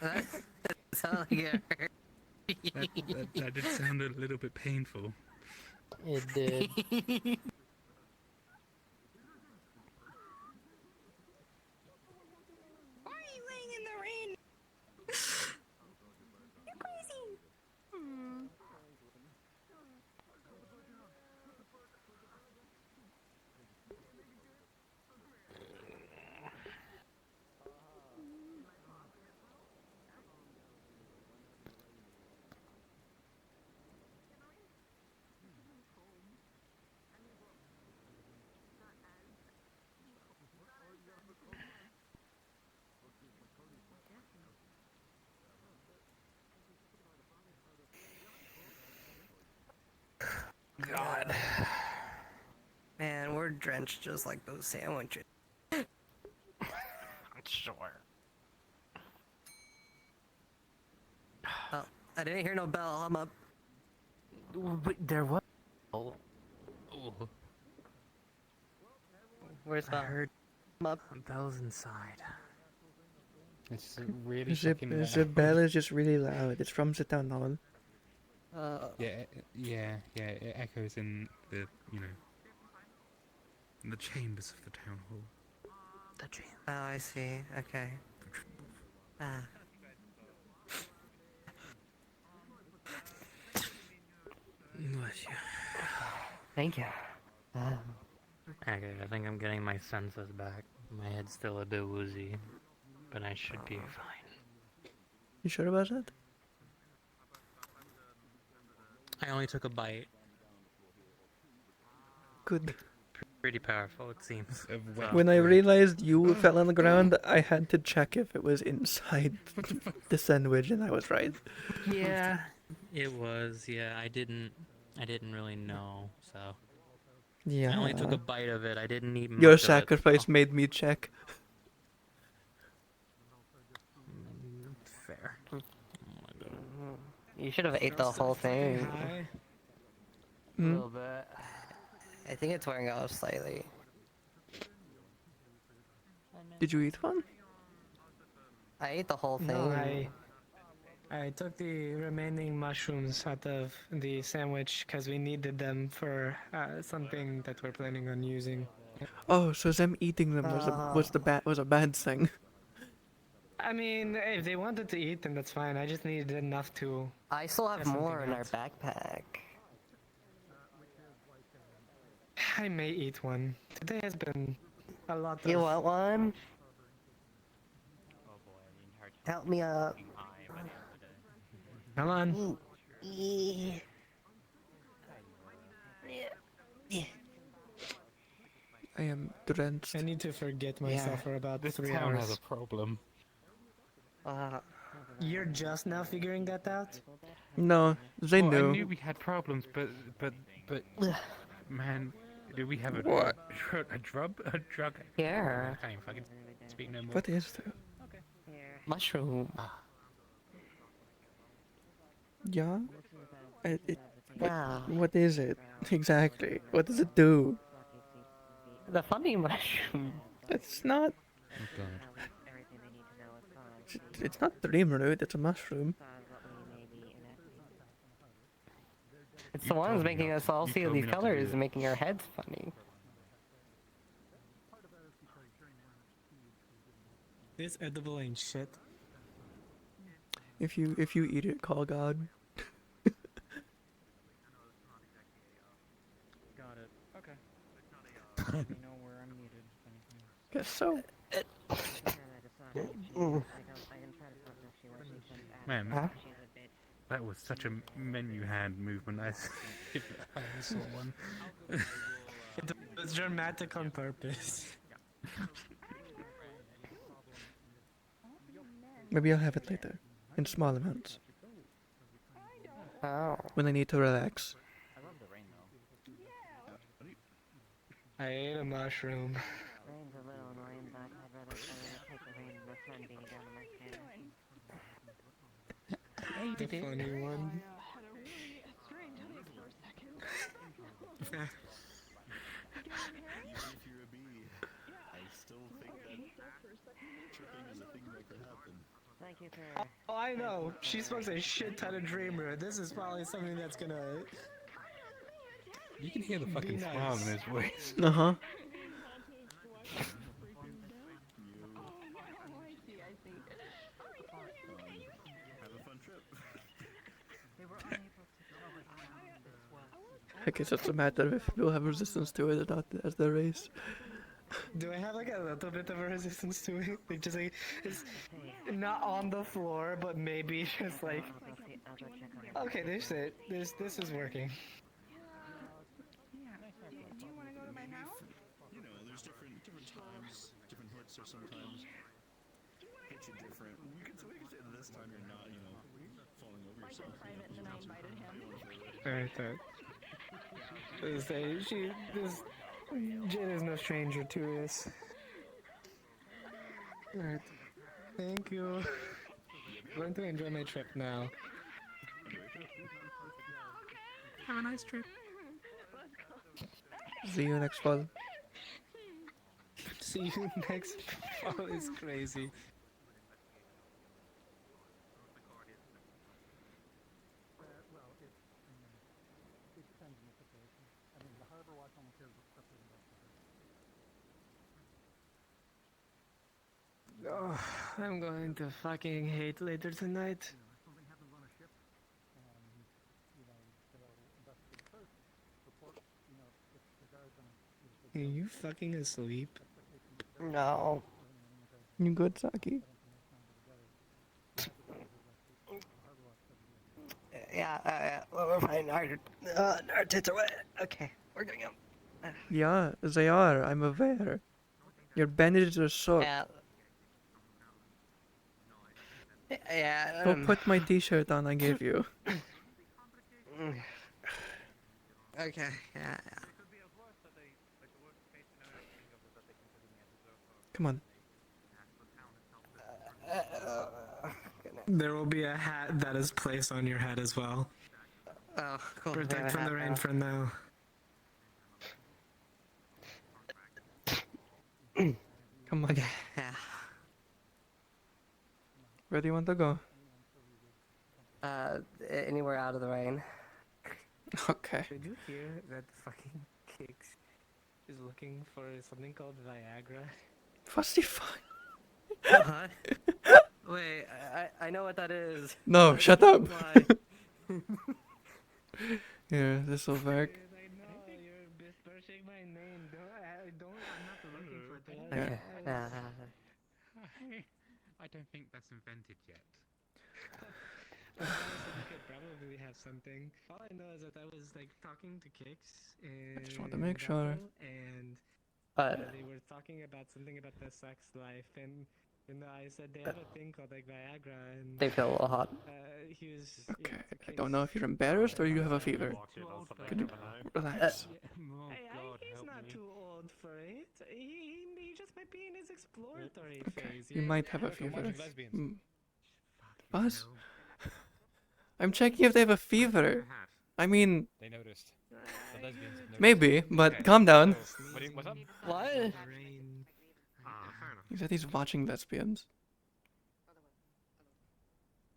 That's all I get. That did sound a little bit painful. It did. Why are you laying in the rain? drenched just like those sandwiches. Sure. Oh, I didn't hear no bell. I'm up. But there was. Oh. Where's I Bell? heard I'm up. Bell's inside. It's really fucking loud. The bell is just really loud. It's from the town hall. Yeah, it echoes in the, in the chambers of the town hall. The chamber. Oh, I see. Okay. Ah. Bless you. Thank you. Okay, I think I'm getting my senses back. My head's still a bit woozy, but I should be fine. You sure about that? I only took a bite. Good. Pretty powerful, it seems. When I realized you fell on the ground, I had to check if it was inside the sandwich, and I was right. Yeah, it was. Yeah, I didn't really know, so. Yeah. I only took a bite of it. I didn't eat much Your of it. sacrifice made me check. Fair. You should have ate the whole thing. A little bit. I think it's wearing off slightly. Did you eat one? I ate the whole thing. No, I took the remaining mushrooms out of the sandwich because we needed them for something that we're planning on using. Oh, so them eating them was a bad thing. I mean, if they wanted to eat them, that's fine. I just needed enough to. I still have test more in something our out. backpack. I may eat one. Today has been a lot of... You want one? Help me up. Come on. I am drenched. I need to forget myself for about This 3 town has hours. a problem. You're just now figuring that out? No, they Well, knew. I knew we had problems, but man, do we have a What? a drug? Yeah. I can't even fucking speak no more. What is that? Mushroom. Yeah? Yeah. What is it? Exactly. What does it do? The funny mushroom. It's not... Oh god. It's not dream root, it's a mushroom. It's the ones making us all see these colors and making our heads funny. This edible ain't shit. If you eat it, call God. Got it. Okay. Let me know where I'm needed. Guess so. Man, that was such a menu hand movement. I saw one. It was dramatic on purpose. Maybe I'll have it later. In small amounts. Oh. When I need to relax. I ate a mushroom. The funny one. If you're a bee, I still think that tripping is a thing that could happen. Thank you for... Oh, I know. She smokes a shit ton of dreamer. This is probably something that's gonna... You can hear the fucking Be smile nice. in his voice. Uh-huh. Have a fun trip. I guess it's a matter of if people have resistance to it or not as their race. Do I have like a little bit of a resistance to it? Like just like it's not on the floor, but maybe just like okay, this is it. This is working. Do you want to go to my house? You know, there's different times, different hits are sometimes hit you different. We can say that this time you're not, falling over yourself. Alright, that. Say this Jin is no stranger to this. Alright. Thank you. Going to enjoy my trip now. Have a nice trip. See you next fall. See you next fall is crazy. Oh, I'm going to fucking hate later tonight. Are you fucking asleep? No. You good, Saki? Yeah, we're fine. Our tits are wet. Okay, we're going up. Yeah, they are. I'm aware. Your bandages are soaked. Yeah. Yeah. Go put my t-shirt on I gave you. Okay, yeah. Come on. There will be a hat that is placed on your head as well. Oh, cool. Protect from the rain for now. Come on. Yeah. Where do you want to go? Anywhere out of the rain. Okay. Did you hear that fucking Kix is looking for something called Viagra? What's the fuck? What? Wait, I know what that is. No, shut up. Why? Here, this will work. I know, you're besmirching my name. I'm not looking for that. Okay. I don't think that's invented yet. I could probably have something. All I know is that I was like talking to Kix and I just want to make sure. And they were talking about something about the sex life, and I said they have a thing called like Viagra, and They feel a little hot. He was. Okay, I don't know if you're embarrassed or you have a fever. Could you relax? He's not too old for it. He just might be in his exploratory Okay, phase. you might have a Look, I'm fever. watching lesbians. Buzz? I'm checking if they have a fever. I mean, They noticed. The lesbians noticed. maybe, but Okay. calm down. What's up? What? Fair enough. He said he's watching lesbians.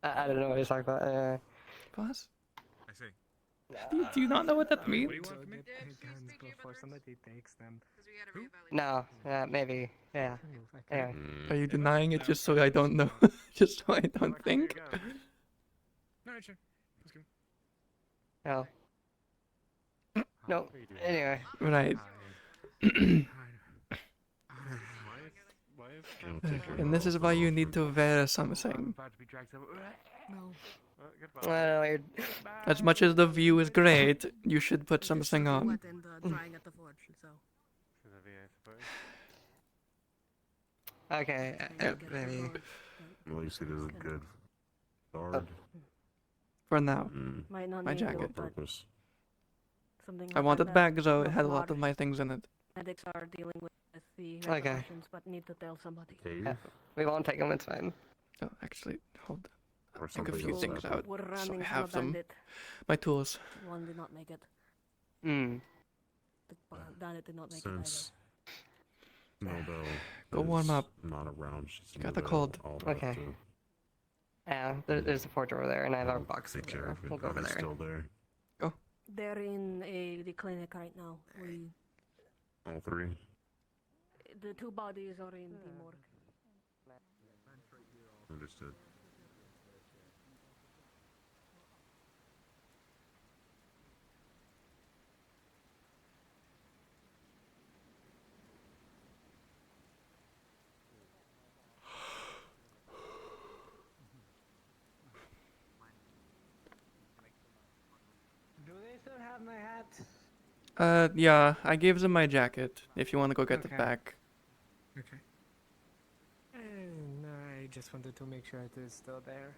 I don't know what you're talking about. Buzz? I see. Do you not know what that means? What do you want from me? Guns before somebody takes them. No, maybe. Yeah. Anyway. Are you denying it just so I don't know? Just so I don't think? No, sure. Let's go. No. No. Anyway. Right. And this is why you need to wear something. Well, As much as the view is great, you should put something on. Okay, maybe. At least it is good. Guard. For now. Might not My need to, jacket. but Purpose. something I like want it that. back so it Not had a lot large. of my things in it. Medics are dealing with the Okay. repercussions, but need to tell somebody. We won't take them, it's fine. Oh, actually, hold. Or Think a something few else things happened. out. We're So running I from have a them. bandit. My tools. One did not make it. Hmm. The bandit did not make Since Nobel Go warm is up. not around, she's Got the Nobel, cold. I'll have Okay. to Yeah, there's a forge over there, and I have our box take care there. of it. We'll go Are over they there. still there? They're in the clinic right now. All three? The two bodies are in the morgue. Understood. Do they still have my hat? Yeah, I gave them my jacket. If you want to go get it Okay. back. Okay. No, I just wanted to make sure it is still there.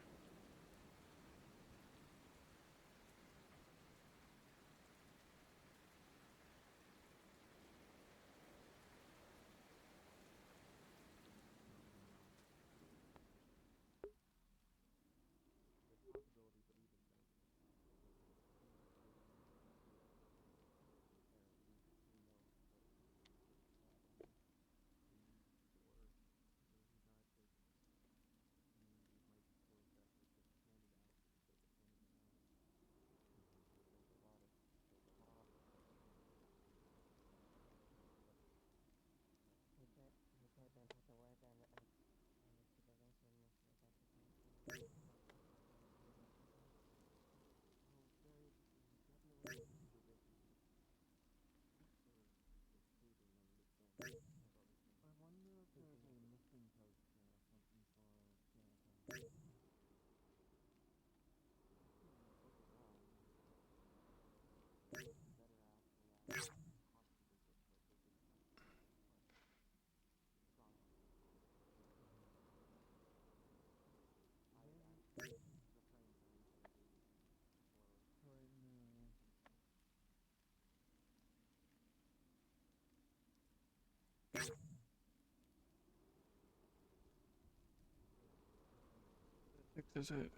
Is it?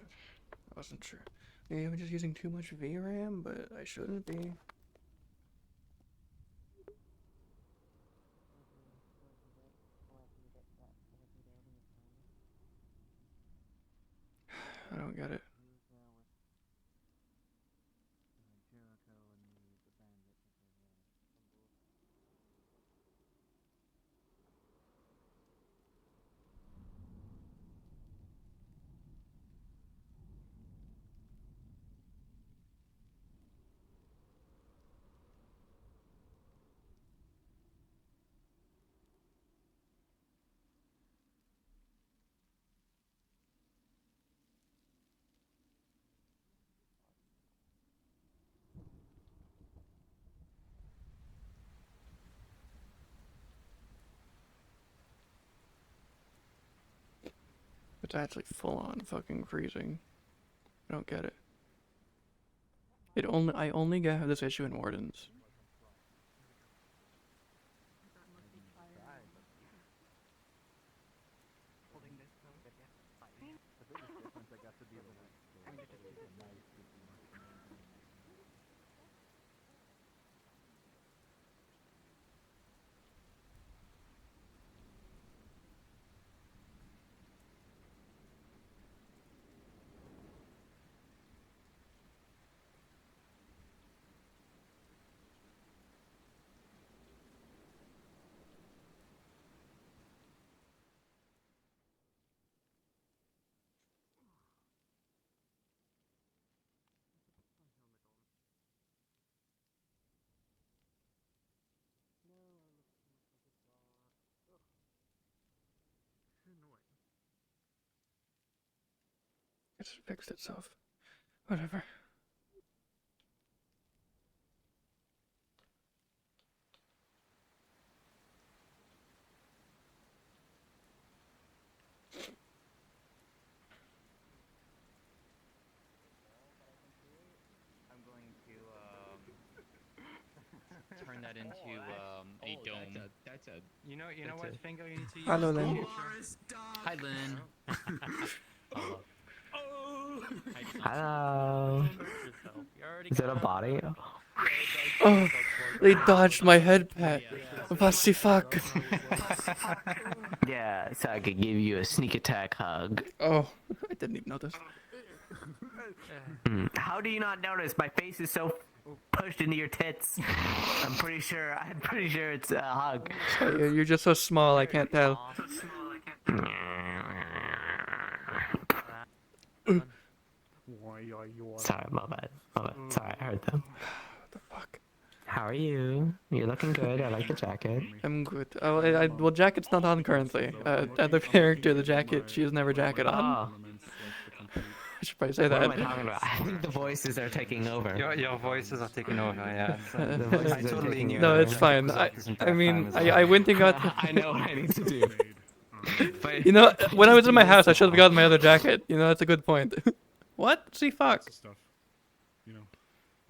I wasn't sure. Maybe I'm just using too much VRAM, but I shouldn't be. I don't get it. It's actually full on fucking freezing. I don't get it. I only have this issue in Wardens. It's fixed itself. Whatever. I'm going to turn that into a dome. That's a. You know what finger you need to use? Hello, Lynn. Hi, Lynn. Hello. Hello. Is that a body? Oh, they dodged my head pat. What the fuck? Yeah, so I could give you a sneak attack hug. Oh, I didn't even notice. How do you not notice? My face is so pushed into your tits. I'm pretty sure it's a hug. You're just so small, I can't tell. Sorry, my bad. Sorry, I heard them. What the fuck? How are you? You're looking good. I like the jacket. I'm good. Well, jacket's not on currently. Other character, the jacket, she doesn't have her jacket on. I should probably say that. What am I talking about? I think the voices are taking over. Your voices are taking over, yeah. I totally knew. No, it's fine. I mean, I went and got... I know what I need to do. But, you know, when I was in my house, I should have gotten my other jacket. You know, that's a good point. What? See, fuck.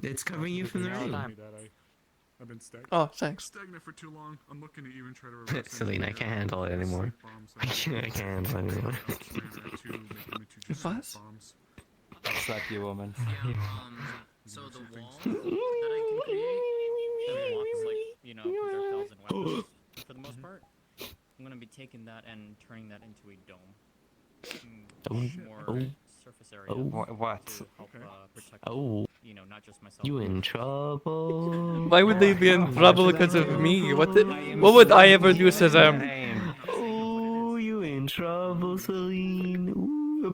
It's covering you from the rain. I've been stagnant. Oh, thanks. Stagnant for too long. I'm looking to even try to reverse it. Selena, I can't handle it anymore. I can't handle it anymore. What? I'll slap you, woman. So the wall that I can create that blocks, like, projectiles and weapons, for the most part, I'm gonna be taking that and turning that into a dome. More surface area. What? To help, protect, not just myself. You in trouble? Why would they be in trouble because of me? What would I ever do to them? Oh, you in trouble, Celine? Ooh,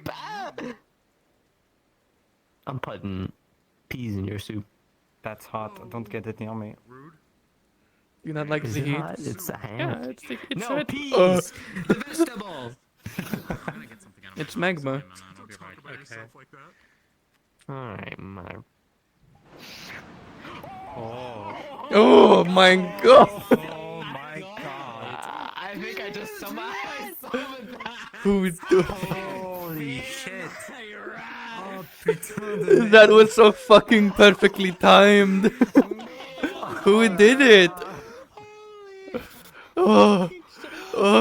I'm putting peas in your soup. That's hot. Don't get it near me. You not like the heat? Hot? It's the ham. Yeah, it's no, peas! The vegetable! It's magma. Okay. Alright, mother. Oh my god! Oh my god. I think I just somehow summoned that. Who do? Holy shit. That was so fucking perfectly timed. Who did it? Oh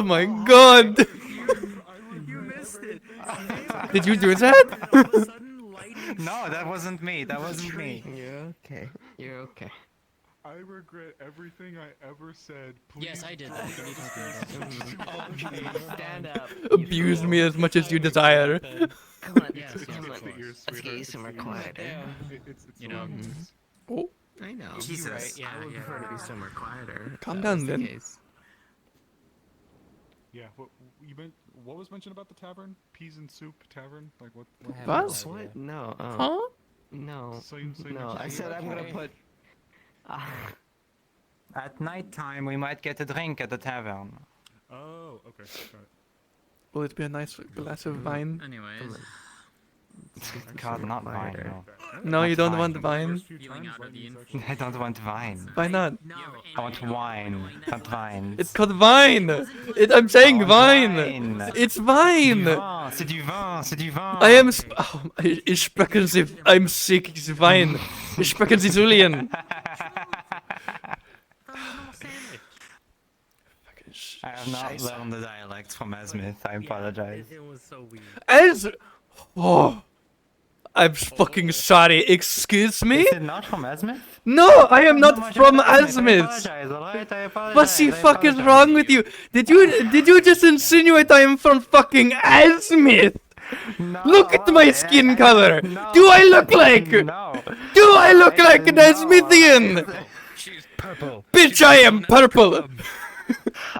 my god! You missed it. Did you do that? No, that wasn't me. That wasn't me. You're okay. You're okay. I regret everything I ever said. Please Yes, I did that. You need to stand up. Stand up. Abuse me as much as you desire. Come on, Yes, come on. Let's get you somewhere quieter. You know. Oh. I know. Jesus. You're right. Yeah, I would prefer to be somewhere quieter. Calm if that down, was the then. case. Yeah, what was mentioned about the tavern? Peas and soup tavern? Like what? What? No. Huh? No. So you No. I said I'm gonna put. At night time, we might get a drink at the tavern. Oh, okay. Got it. Will it be a nice glass of wine? Anyways. God, not wine. No. No, you don't want wine. Feeling out of the I don't want wine. Why not? I want wine, not wine. It's called wine. I'm saying wine. It's wine. C'est du vin, c'est du vin. I am. Ich spreche sie. I'm sick. It's wine. Ich spreche sie Julian. I have not learned the dialect from Asmith. I apologize. It was so weird. As. Oh. I'm fucking sorry. Excuse me? Is it not from Asmith? No, I am not from Asmith. What the fuck is wrong with you? Did you just insinuate I am from fucking Asmith? No, look at my skin color. Do I look like? No. Do I look like an Asmithian? She's purple. Bitch, I am purple.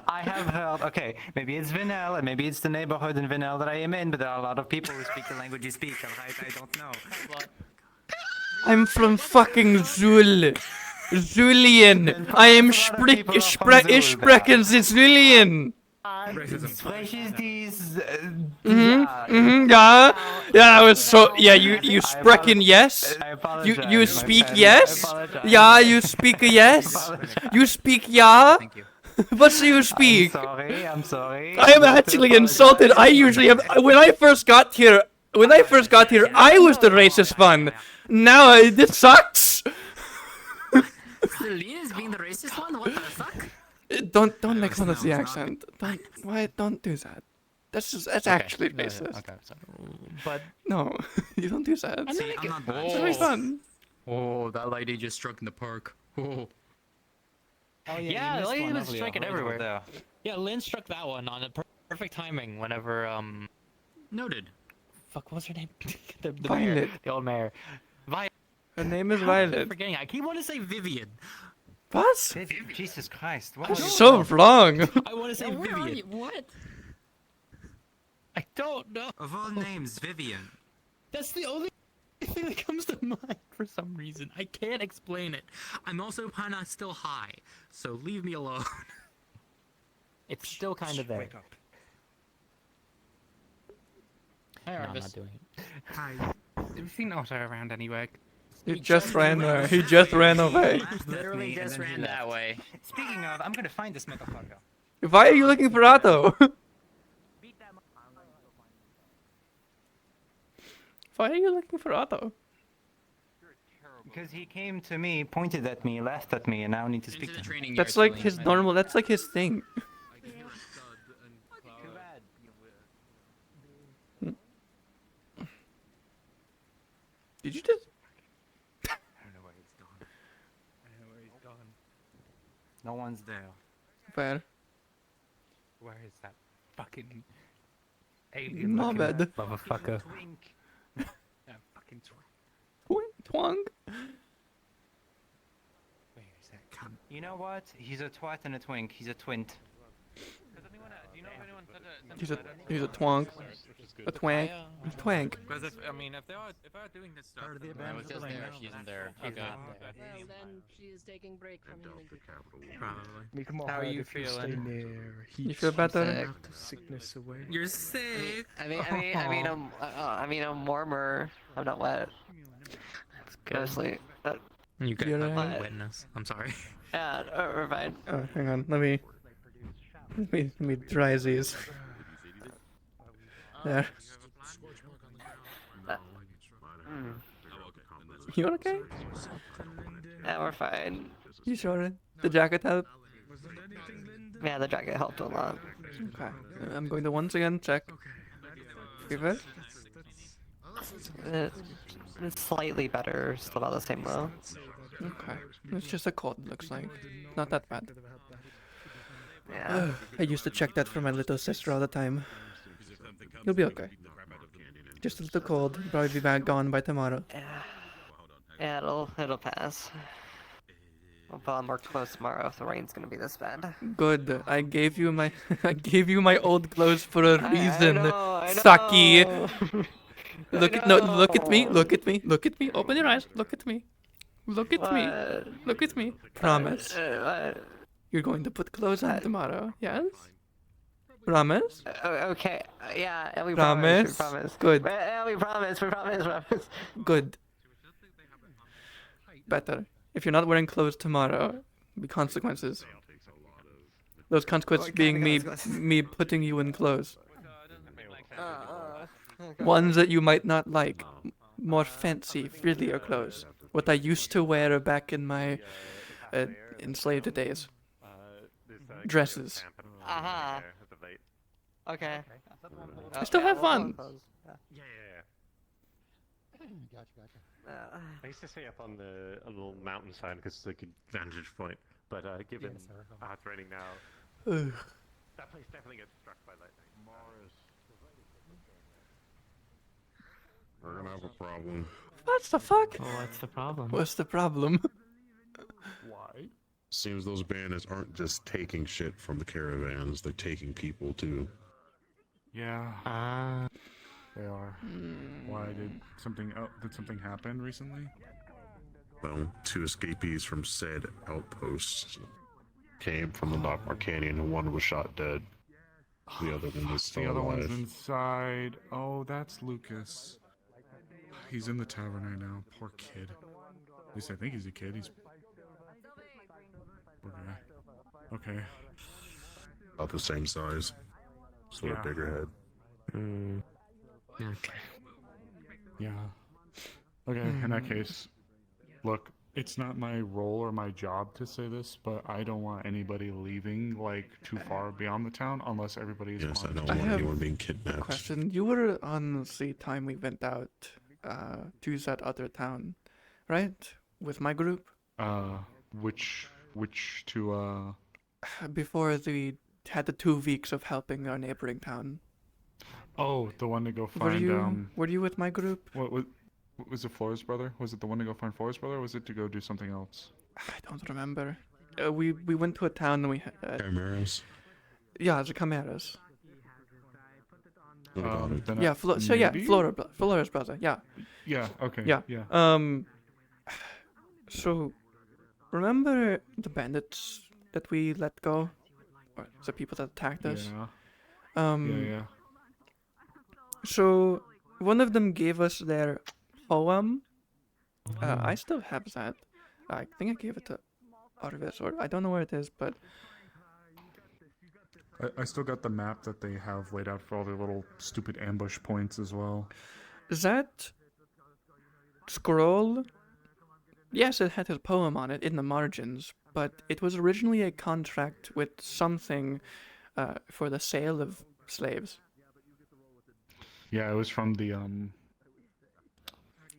I have heard, okay, maybe it's Vinel, and maybe it's the neighborhood in Vinel that I am in, but there are a lot of people who speak the language you speak, alright? I don't know. I'm from fucking Zul. Julian. I am ich sprechen Sie Julian. Yeah. Yeah, I was so, yeah, you sprechen yes? You speak yes? Yeah, you speak yes? You speak yeah? What do you speak? I'm sorry. I am actually insulted. I usually am. When I first got here, I was the racist one. Now this sucks. Selene is being the racist one? What the fuck? Don't make fun of the accent. Don't do that. That's actually racist. Okay, but no, you don't do that. See, I'm not bad. It's very fun. Oh, that lady just struck in the park. Oh. Oh Yeah, the lady was striking everywhere. There. Yeah, Lynn struck that one on perfect timing whenever, Noted. Fuck, what's her name? the Violet. mayor. The old mayor. Violet. Her name is How am I Violet. forgetting? I keep wanting to say Vivian. What? Jesus Christ. What That's so wrong. I want to say Where are Vivian. you? What? I don't know. Of all names, Vivian. That's the only thing that comes to mind for some reason. I can't explain it. I'm also kinda still high, so leave me alone. It's still kind of there. Wake up. No, I'm Arvis. not doing it. Hi. Have you seen Otto around anywhere? He just ran away. He just ran away. Literally just ran that way. Speaking of, I'm gonna find this motherfucker. Why are you looking for Otto? Why are you looking for Otto? Because he came to me, pointed at me, laughed at me, and now I need to speak to him. That's like his normal. That's like his thing. Did you just? I don't know where he's gone. I don't know where he's gone. No one's there. Where? Where is that fucking alien My looking bad. motherfucker? Twink. That fucking twink. Twang. Where is that cunt? You know what? He's a twat and a twink. He's a twint. He's a twonk. A twank. A twank. Because if I they are doing this stuff. I was just there. She isn't there. Okay. Well, then she is taking break from him. Probably. Make more How are hard you if you feeling? stay near heat. You feel better? Knock the sickness away. You're sick. I mean, I'm warmer. I'm not wet. Go to sleep. You You're got right. witness. I'm sorry. Yeah, we're fine. Oh, hang on. Let me dry these. There. You okay? Yeah, we're fine. You sure? The jacket helped? Yeah, the jacket helped a lot. Okay. I'm going to once again check. Fever? It's slightly better, still about the same low. Okay. It's just a cold, it looks like. Not that bad. Yeah. I used to check that for my little sister all the time. You'll be okay. Just a little cold. Probably be back gone by tomorrow. Yeah, it'll pass. I'll put on more clothes tomorrow if the rain's gonna be this bad. Good. I gave you my I gave you my old clothes for a reason. I know. Saki. Look at me. Look at me. Look at me. Open your eyes. Look at me. Look at me. Look at me. Promise. You're going to put clothes on tomorrow. Yes? Promise? Okay. Yeah, we Promise? promise. Good. Yeah, we promise. Good. Better. If you're not wearing clothes tomorrow, be consequences. Those consequences being me putting you in clothes. Ones that you might not like. More fancy, frillier clothes. What I used to wear back in my enslaved days. Dresses. Aha. Okay. I still have fun. Yeah. I used to stay up on a little mountainside because it's a good vantage point. But given how it's raining now, that place definitely gets struck by lightning. We're gonna have a problem. What the fuck? Oh, what's the problem? What's the problem? Why? Seems those bandits aren't just taking shit from the caravans, they're taking people too. Yeah. They are. Why did something happen recently? Well, 2 escapees from said outposts came from the Lockmar Canyon, and one was shot dead. The other one was still The other alive. one's inside. Oh, that's Lucas. He's in the tavern right now. Poor kid. At least I think he's a kid. He's... Poor guy. Okay. About the same size. Sort of bigger head. Okay. Yeah. Okay, in that case, look, it's not my role or my job to say this, but I don't want anybody leaving, like, too far beyond the town unless everybody is Yes, I on don't the want anyone being kidnapped. Question. You were on the time we went out to that other town, right? With my group? Which to, Before we had the 2 weeks of helping our neighboring town. Oh, the one to go find, Were you with my group? What was it, Flora's brother? Was it the one to go find Flora's brother, or was it to go do something else? I don't remember. We went to a town and we... Chimeras? Yeah, the Chimeras. Yeah, Flora's brother, yeah. Yeah, okay, yeah. So, remember the bandits that we let go? Or the people that attacked us? Yeah. So, one of them gave us their poem. I still have that. I think I gave it to Arvis, or I don't know where it is, but... I still got the map that they have laid out for all their little stupid ambush points as well. That scroll, yes, it had his poem on it in the margins, but it was originally a contract with something for the sale of slaves. Yeah, it was from the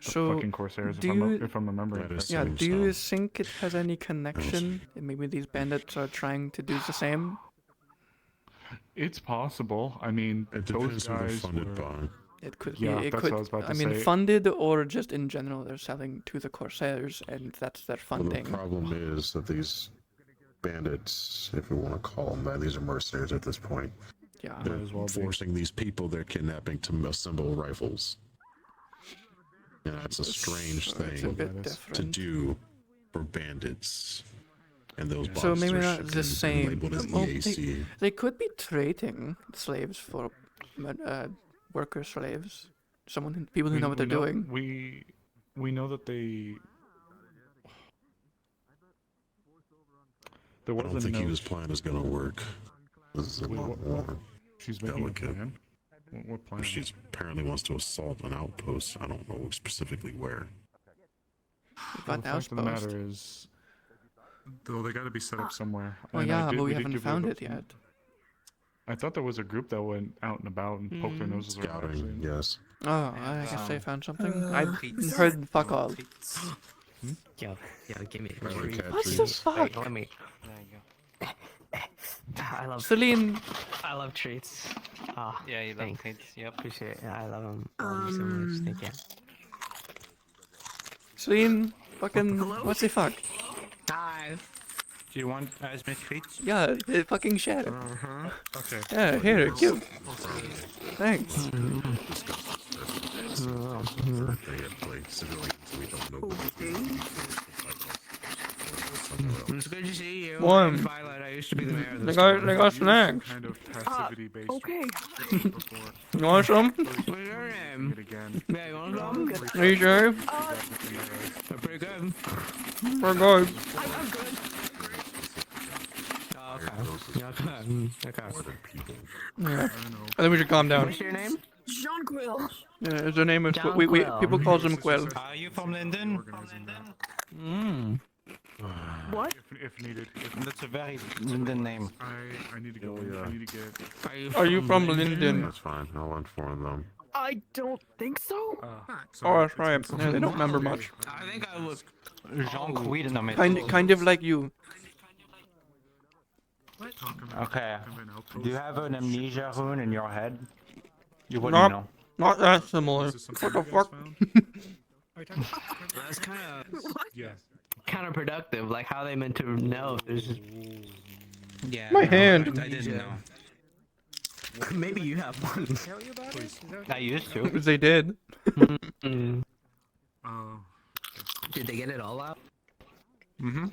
fucking Corsairs, if I'm remembering correctly. Yeah, do you think it has any connection? And maybe these bandits are trying to do the same? It's possible. I mean, it those depends who they're guys funded were... by. It could yeah, be. It that's could. What I was about to say. Funded or just in general, they're selling to the Corsairs, and that's their funding. Well, the problem is that these bandits, if we want to call them that, these are mercenaries at this point. Yeah, they're forcing these people they're kidnapping to assemble rifles. And that's a strange thing to do for bandits. And those so boxes maybe are not the same. labeled as Well, EAC. they could be trading slaves for worker slaves. People who know what they're doing. We know that they. I don't think his plan is going to work. This is a lot more She's making delicate. a plan? What plan? She apparently wants to assault an outpost. I don't know specifically where. Well, the fact of the matter is, though, they got to be set up somewhere. Well, and yeah, but we did haven't give found her it yet. I thought there was a group that went out and about and poked their noses around. Scouting, yes. Oh, I guess they found something. I've heard fuck all. Yo, give me a Probably treat. cat What the treats. fuck? Wait, let me. I love Celine. I love treats. Ah, Yeah, you love thanks. treats. Yep. Appreciate it. I love them. I love you so much. Thank you. Celine, fucking, what's the fuck? Hi. Do you want Asmith treats? Yeah, fucking share. Uh-huh. Okay. Yeah, here, give. Thanks. It's good to see you. Warm. I'm Violet. I used to be the mayor of They this got, town. they got snacks. Kind of passivity-based. Okay. You want some? What's your name? Yeah, you want some? Are you sure? They're pretty good. We're good. I'm good. Oh, okay. Okay. Yeah. I think we should calm down. What's your name? Jonquil. Yeah, his name is John we Quill. people calls him Quill. Are you from Linden? Mm. What? If needed. That's a very Linden name. I need to go. I need to get. Are you from Linden? That's fine. I'll inform them. I don't think so. Oh, that's right. Yeah, they don't remember much. I think I was Jean Quidnam. Kind of like you. Okay. Do you have an amnesia rune in your head? You wouldn't Not, know. not that similar. What the fuck? That's kind of Yeah. Counterproductive. Like, how they meant to know if there's just... Yeah. My no, hand. I didn't know. Maybe you have one. I used to. They did. Oh. Did they get it all out? Mm-hmm.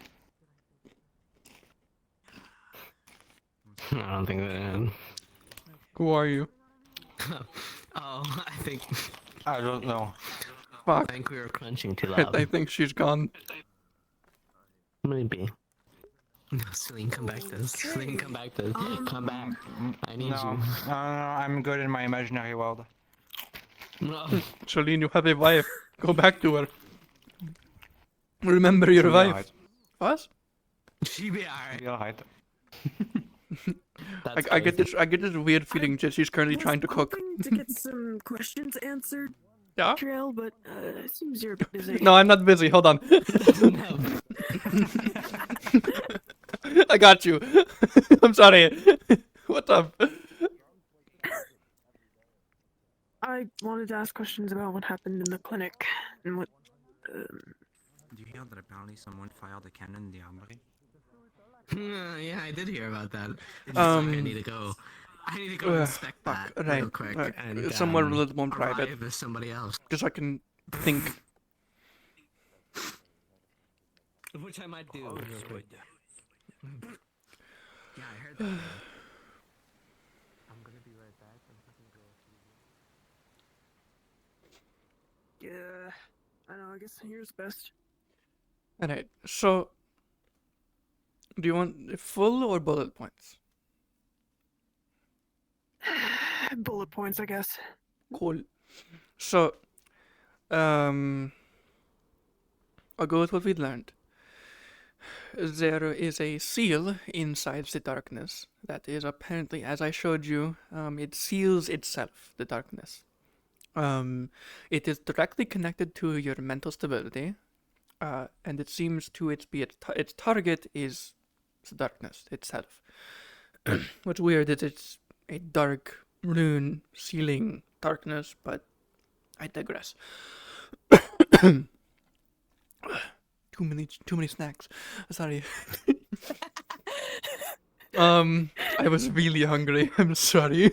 I don't think they did. Who are you? Oh, I don't know. Fuck. I think we were crunching too loud. I think she's gone. Maybe. No, Celine, come back to us. Celine, come back to us. Come back. I need No, no, I'm good in my imaginary world. you. No. Charlene, you have a wife. Go back to her. Remember your She'll be wife. alright. What? She be alright. Be alright. I get this weird feeling that she's currently trying to cook. To get some questions answered. Yeah? Trail, but it seems you're busy. No, I'm not busy. Hold on. I got you. I'm sorry. What's up? I wanted to ask questions about what happened in the clinic and what. Do you hear that apparently someone fired a cannon in the armory? Yeah, I did hear about that. I need to go. I need to go inspect that right. real quick. And, somewhere a little more private. arrive with somebody else. Just so I can think. Which I might do. Oh, real quick. Yeah, I heard that. I'm gonna be right back. I'm gonna go to Yeah, I know. I guess here's best. Alright, so do you want full or bullet points? Bullet points, I guess. Cool. So, I'll go with what we learned. There is a seal inside the darkness that is apparently, as I showed you, it seals itself, the darkness. It is directly connected to your mental stability, and it seems to its target is the darkness itself. What's weird is it's a dark rune sealing darkness, but I digress. Too many snacks. Sorry. I was really hungry. I'm sorry.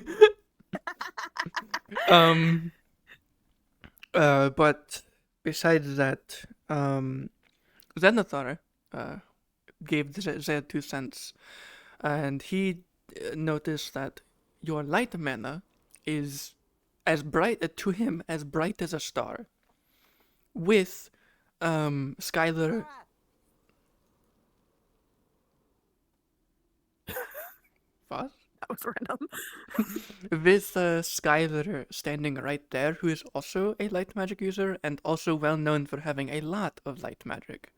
But besides that, Zenithar gave Zed 2 cents, and he noticed that your light mana is as bright to him as bright as a star. With Skylar. What? That was random. With Skylar standing right there, who is also a light magic user and also well known for having a lot of light magic.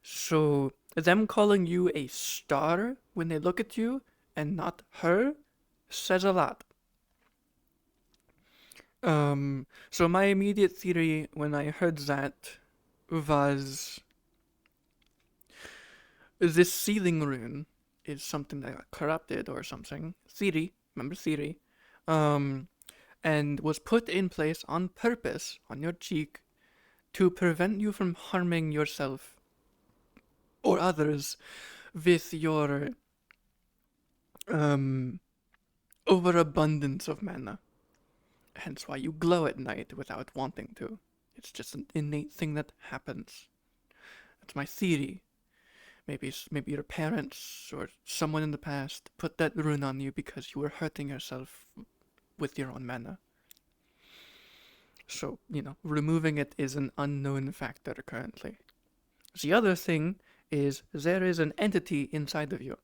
So, them calling you a star when they look at you and not her says a lot. So my immediate theory when I heard that was this sealing rune is something that got corrupted or something. Theory, remember theory, and was put in place on purpose on your cheek to prevent you from harming yourself or others with your overabundance of mana. Hence why you glow at night without wanting to. It's just an innate thing that happens. That's my theory. Maybe your parents or someone in the past put that rune on you because you were hurting yourself with your own mana. So, removing it is an unknown factor currently. The other thing is there is an entity inside of you.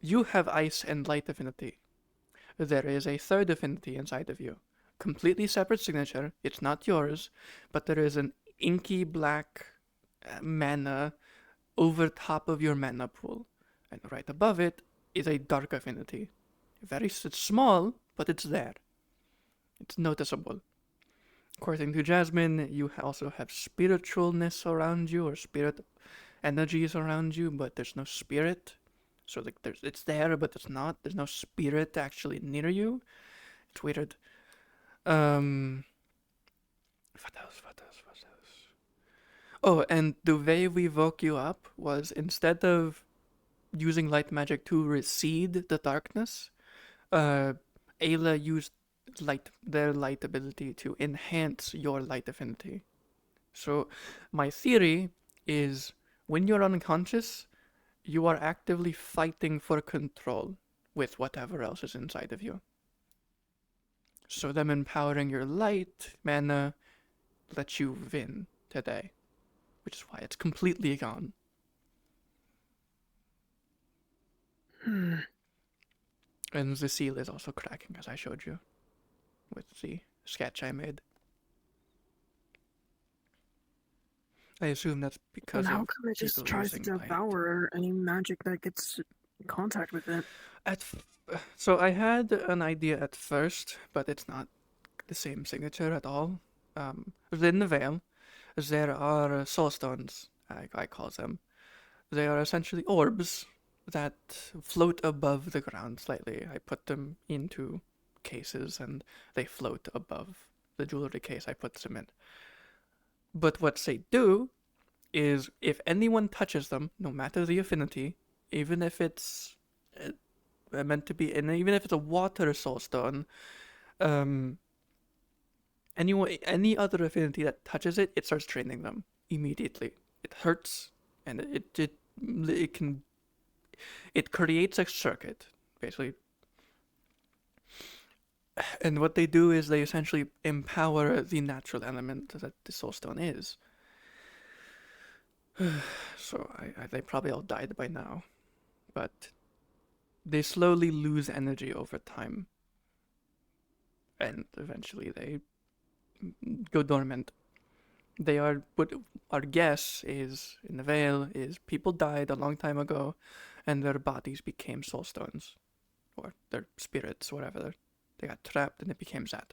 You have ice and light affinity. There is a third affinity inside of you. Completely separate signature. It's not yours, but there is an inky black mana over top of your mana pool. And right above it is a dark affinity. It's small, but it's there. It's noticeable. According to Jasmine, you also have spiritualness around you, or spirit energies around you, but there's no spirit. So it's there, but it's not. There's no spirit actually near you. It's weird. What else? Oh, and the way we woke you up was instead of using light magic to recede the darkness, Ayla used their light ability to enhance your light affinity. So my theory is when you're unconscious, you are actively fighting for control with whatever else is inside of you. So them empowering your light mana lets you win today, which is why it's completely gone. And the seal is also cracking, as I showed you, with the sketch I made. I assume that's because But how of come it just people tries to using light. devour any magic that gets in contact with it? So I had an idea at first, but it's not the same signature at all. Within the veil, there are soul stones, I call them. They are essentially orbs that float above the ground slightly. I put them into cases and they float above the jewelry case I put them in. But what they do is if anyone touches them, no matter the affinity, even if it's meant to be, and even if it's a water soul stone, any other affinity that touches it, it starts draining them immediately. It hurts, and it creates a circuit, basically. And what they do is they essentially empower the natural element that the soul stone is. So they probably all died by now, but they slowly lose energy over time, and eventually they go dormant. They are what our guess is in the veil is people died a long time ago, and their bodies became soul stones, or their spirits, whatever. They got trapped and it became that.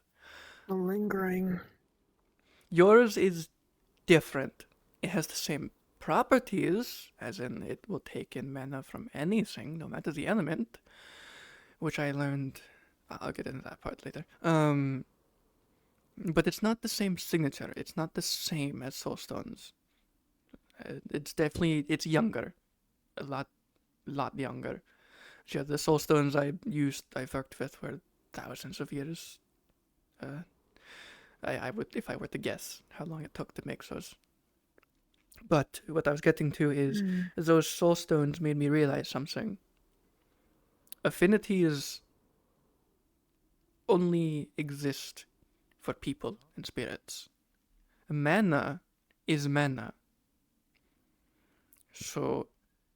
The lingering. Yours is different. It has the same properties, as in it will take in mana from anything, no matter the element, which I learned. I'll get into that part later. But it's not the same signature. It's not the same as soulstones. It's younger, a lot younger. Yeah, the soulstones I've worked with were thousands of years. I would, if I were to guess how long it took to make those. But what I was getting to is those soulstones made me realize something. Affinities only exist for people and spirits. Mana is mana. So,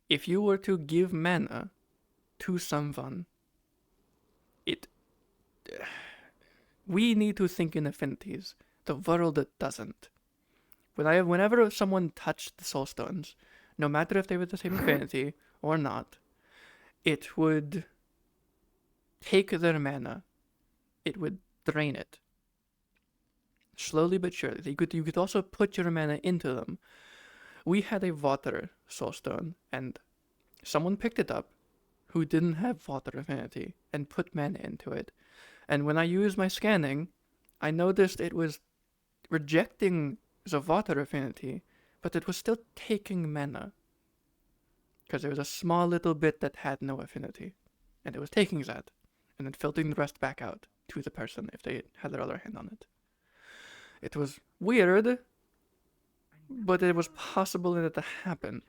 if you were to give mana to someone, we need to think in affinities. The world doesn't. Whenever someone touched the soul stones, no matter if they were the same affinity or not, it would take their mana, it would drain it. Slowly but surely. You could also put your mana into them. We had a water soulstone, and someone picked it up who didn't have water affinity and put mana into it. And when I used my scanning, I noticed it was rejecting the water affinity, but it was still taking mana. Because there was a small little bit that had no affinity. And it was taking that, and then filtering the rest back out to the person if they had their other hand on it. It was weird, but it was possible that it happened.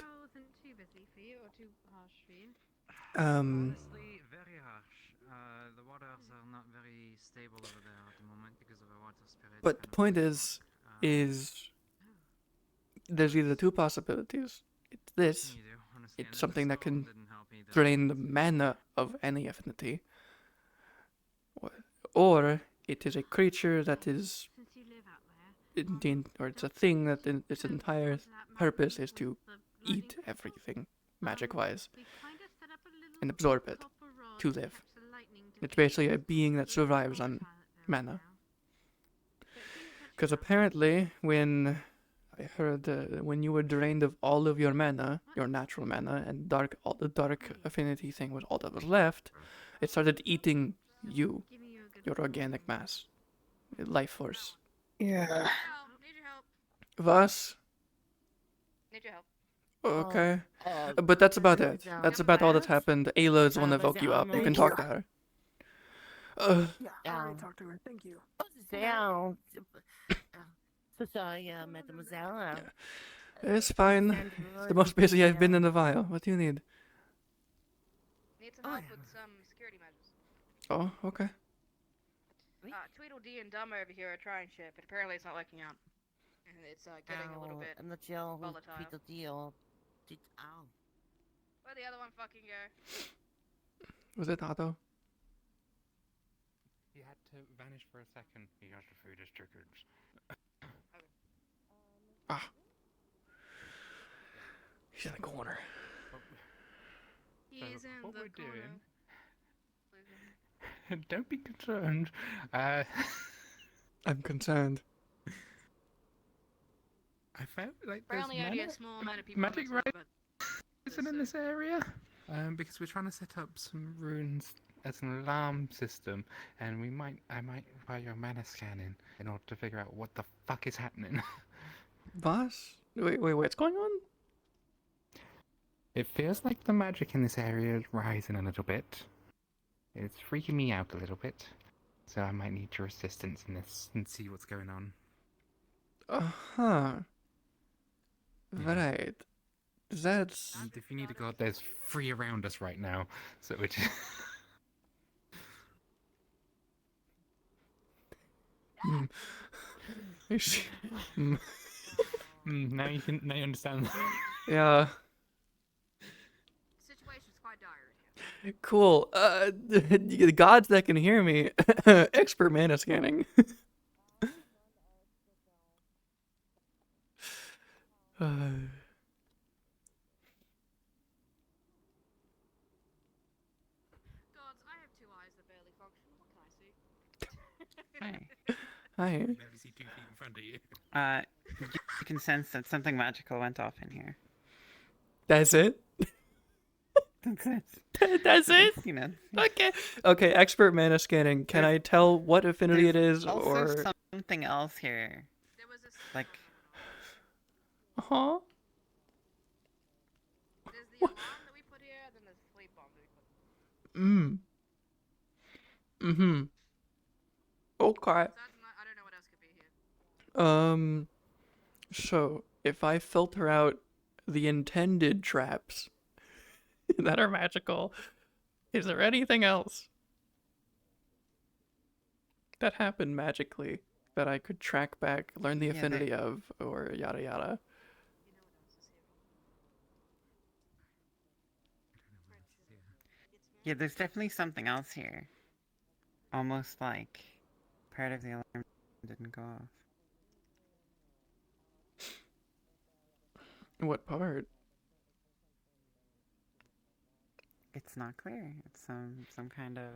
Honestly, very harsh. The waters are not very stable over there at the moment because of a water spirit. But the point is there's either two possibilities. It's this. It's something that can drain the mana of any affinity. Or it is a creature that is or it's a thing that its entire purpose is to eat everything magic-wise and absorb it to live. It's basically a being that survives on mana. Because apparently, when I heard when you were drained of all of your mana, your natural mana, and all the dark affinity thing was all that was left, it started eating you, your organic mass, life force. Yeah. Vas? Need your help. Okay. But that's about it. That's about all that's happened. Ayla is the one that woke you up. You can talk to her. Yeah, I already talked to her. Thank you. So sorry, mademoiselle. It's fine. It's the most busy I've been in a while. What do you need? Need some help with some security measures. Oh, okay. Tweedledee and Dumb over here are trying shit, but apparently it's not working out. And it's getting a little bit I'm not sure who volatile. Tweedledee. Where'd the other one fucking go? Was it Otto? He had to vanish for a second. He got the food as triggered. Ah. He's in the corner. He's in what the we're corner. doing... Don't be concerned. I'm concerned. I felt like Apparently there's only a small amount of people magic right isn't in this area. Because we're trying to set up some runes as an alarm system, and I might require your mana scanning in order to figure out what the fuck is happening. Boss? Wait, what's going on? It feels like the magic in this area is rising a little bit. It's freaking me out a little bit. So I might need your assistance in this and see what's going on. Uh-huh. Right. That's... And if you need a god, there's 3 around us right now. So it... now you understand. Yeah. Situation's quite dire. Cool. The gods that can hear me. Expert mana scanning. Gods, I have 2 eyes that barely function. What can I see? Hi. Maybe see 2 feet in front of you. You can sense that something magical went off in here. That's it? That's it. That's it? You know. Okay. Okay, expert mana scanning. Can I tell what affinity it is Also or... something else here. Like... Uh-huh. There's the alarm that we put here, and then there's the sleep bomb that we put Mm-hmm. Okay. I don't know what else could be here. So, if I filter out the intended traps that are magical, is there anything else that happened magically that I could track back, learn the affinity of, or yada yada? Yeah, there's definitely something else here. Almost like part of the alarm didn't go off. What part? It it's not clear. It's some kind of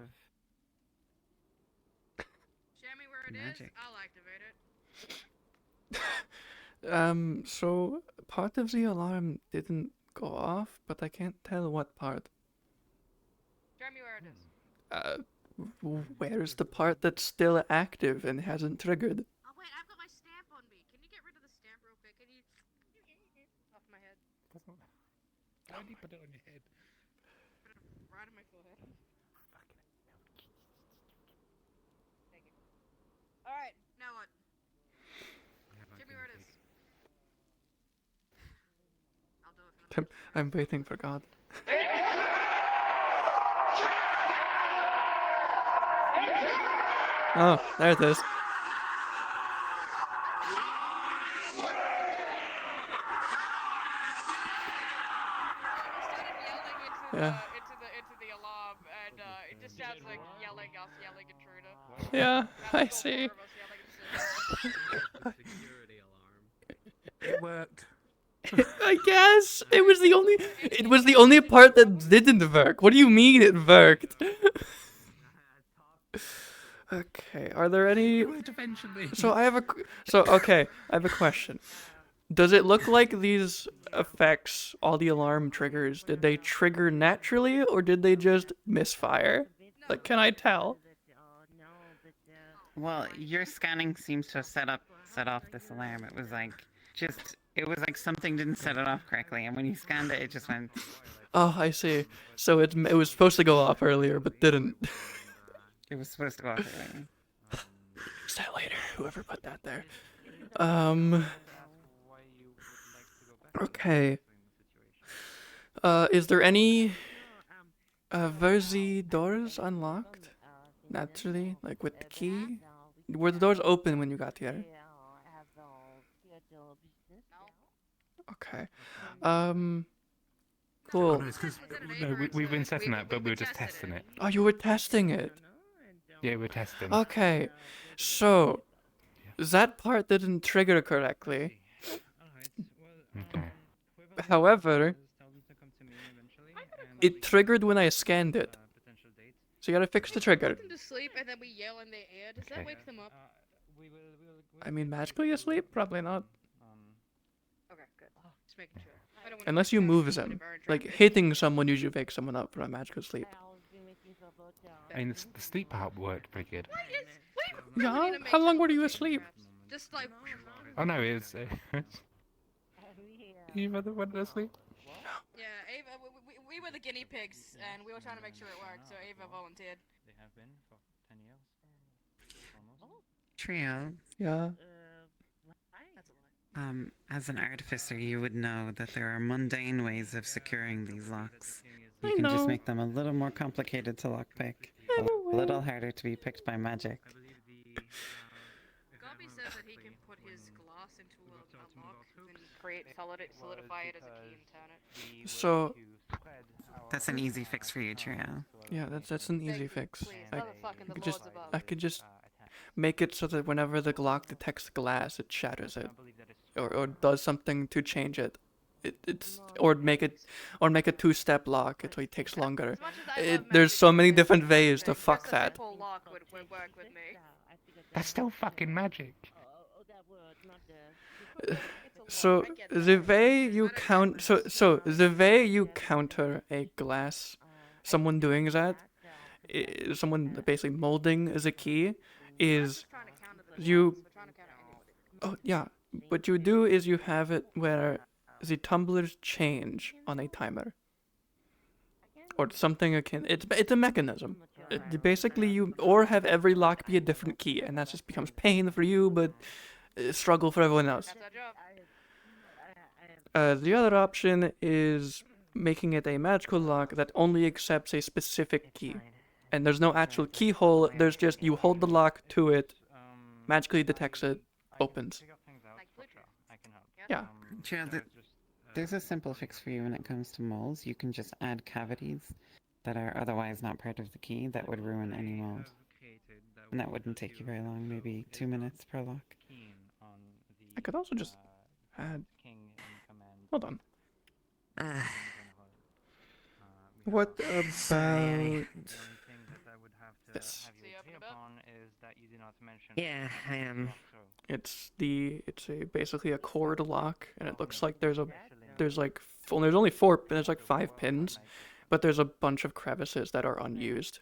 Show me where it is. magic. I'll activate it. So part of the alarm didn't go off, but I can't tell what part. Show me where it is. Where's the part that's still active and hasn't triggered? Oh wait, I've got my stamp on me. Can you get rid of the stamp real quick? Can you off my head? Why do you put it on your head? Put it right on my forehead. Thank you. All right, now what? Show me where it is. I'll do it for the I'm waiting for God. Oh, there it is. Yeah. into the alarm, and it just sounds like yelling intruder. Yeah, I see. It worked. I guess it was the only part that didn't work. What do you mean it worked? Okay, are there any? Eventually. I have a question. Does it look like these effects, all the alarm triggers, did they trigger naturally or did they just misfire? Like, can I tell? Well, your scanning seems to have set off this alarm. It was like something didn't set it off correctly, and when you scanned it, it just went. Oh, I see. So it was supposed to go off earlier, but didn't. It was supposed to go off earlier. Fix that later. Whoever put that there. Okay. Is there any were the doors unlocked? Naturally, like with the key? Were the doors open when you got here? Okay. Cool. Oh, no, it's 'cause we've been setting that, but we were just testing it. Oh, you were testing it? Yeah, we're testing. Okay. So, that part didn't trigger correctly. Okay. However, it triggered when I scanned it. So you gotta fix the trigger. Put them to sleep and then we yell in their ear. Does that wake them up? I mean, magically asleep? Probably not. Okay, good. Just making sure. I don't want Unless you move them. Like, hitting someone usually wakes someone up from a magical sleep. I mean, the sleep part worked pretty good. Yeah? How long were you asleep? Just like. Oh no, it's you went to sleep. Yeah, Ava. We were the guinea pigs, and we were trying to make sure it worked. So Ava volunteered. They have been for 10 years. Almost. Trio. Yeah. As an artificer, you would know that there are mundane ways of securing these locks. You I can just know. make them a little more complicated to lockpick, a little harder to be picked by magic. Gobby says that he can put his glass into a lock and solidify it as a key and turn it. So, That's an easy fix for you, Trio. yeah, that's an easy fix. Motherfucking I could just make it so that whenever the lock detects glass, it shatters it, or does something to change it. Or make a two-step lock. It takes longer. There's so many different ways to fuck that. Lock would work with me. That's still fucking magic. So the way you the way you counter a glass, someone doing that, someone basically molding as a key, is you. Oh yeah, what you do is you have it where the tumblers change on a timer, or something akin. It's a mechanism. Basically, you or have every lock be a different key, and that just becomes pain for you, but struggle for everyone else. The other option is making it a magical lock that only accepts a specific key, and there's no actual keyhole. There's just you hold the lock to it, magically detects it, opens. Yeah. Trio, there's a simple fix for you when it comes to moles. You can just add cavities that are otherwise not part of the key that would ruin any mold. And that wouldn't take you very long, maybe 2 minutes per lock. I could also just add. Hold on. What about Things that I would have to this? have you agree upon is that you do not mention. Yeah, I am. It's basically a cord lock, and it looks like there's only 4, there's like 5 pins, but there's a bunch of crevices that are unused.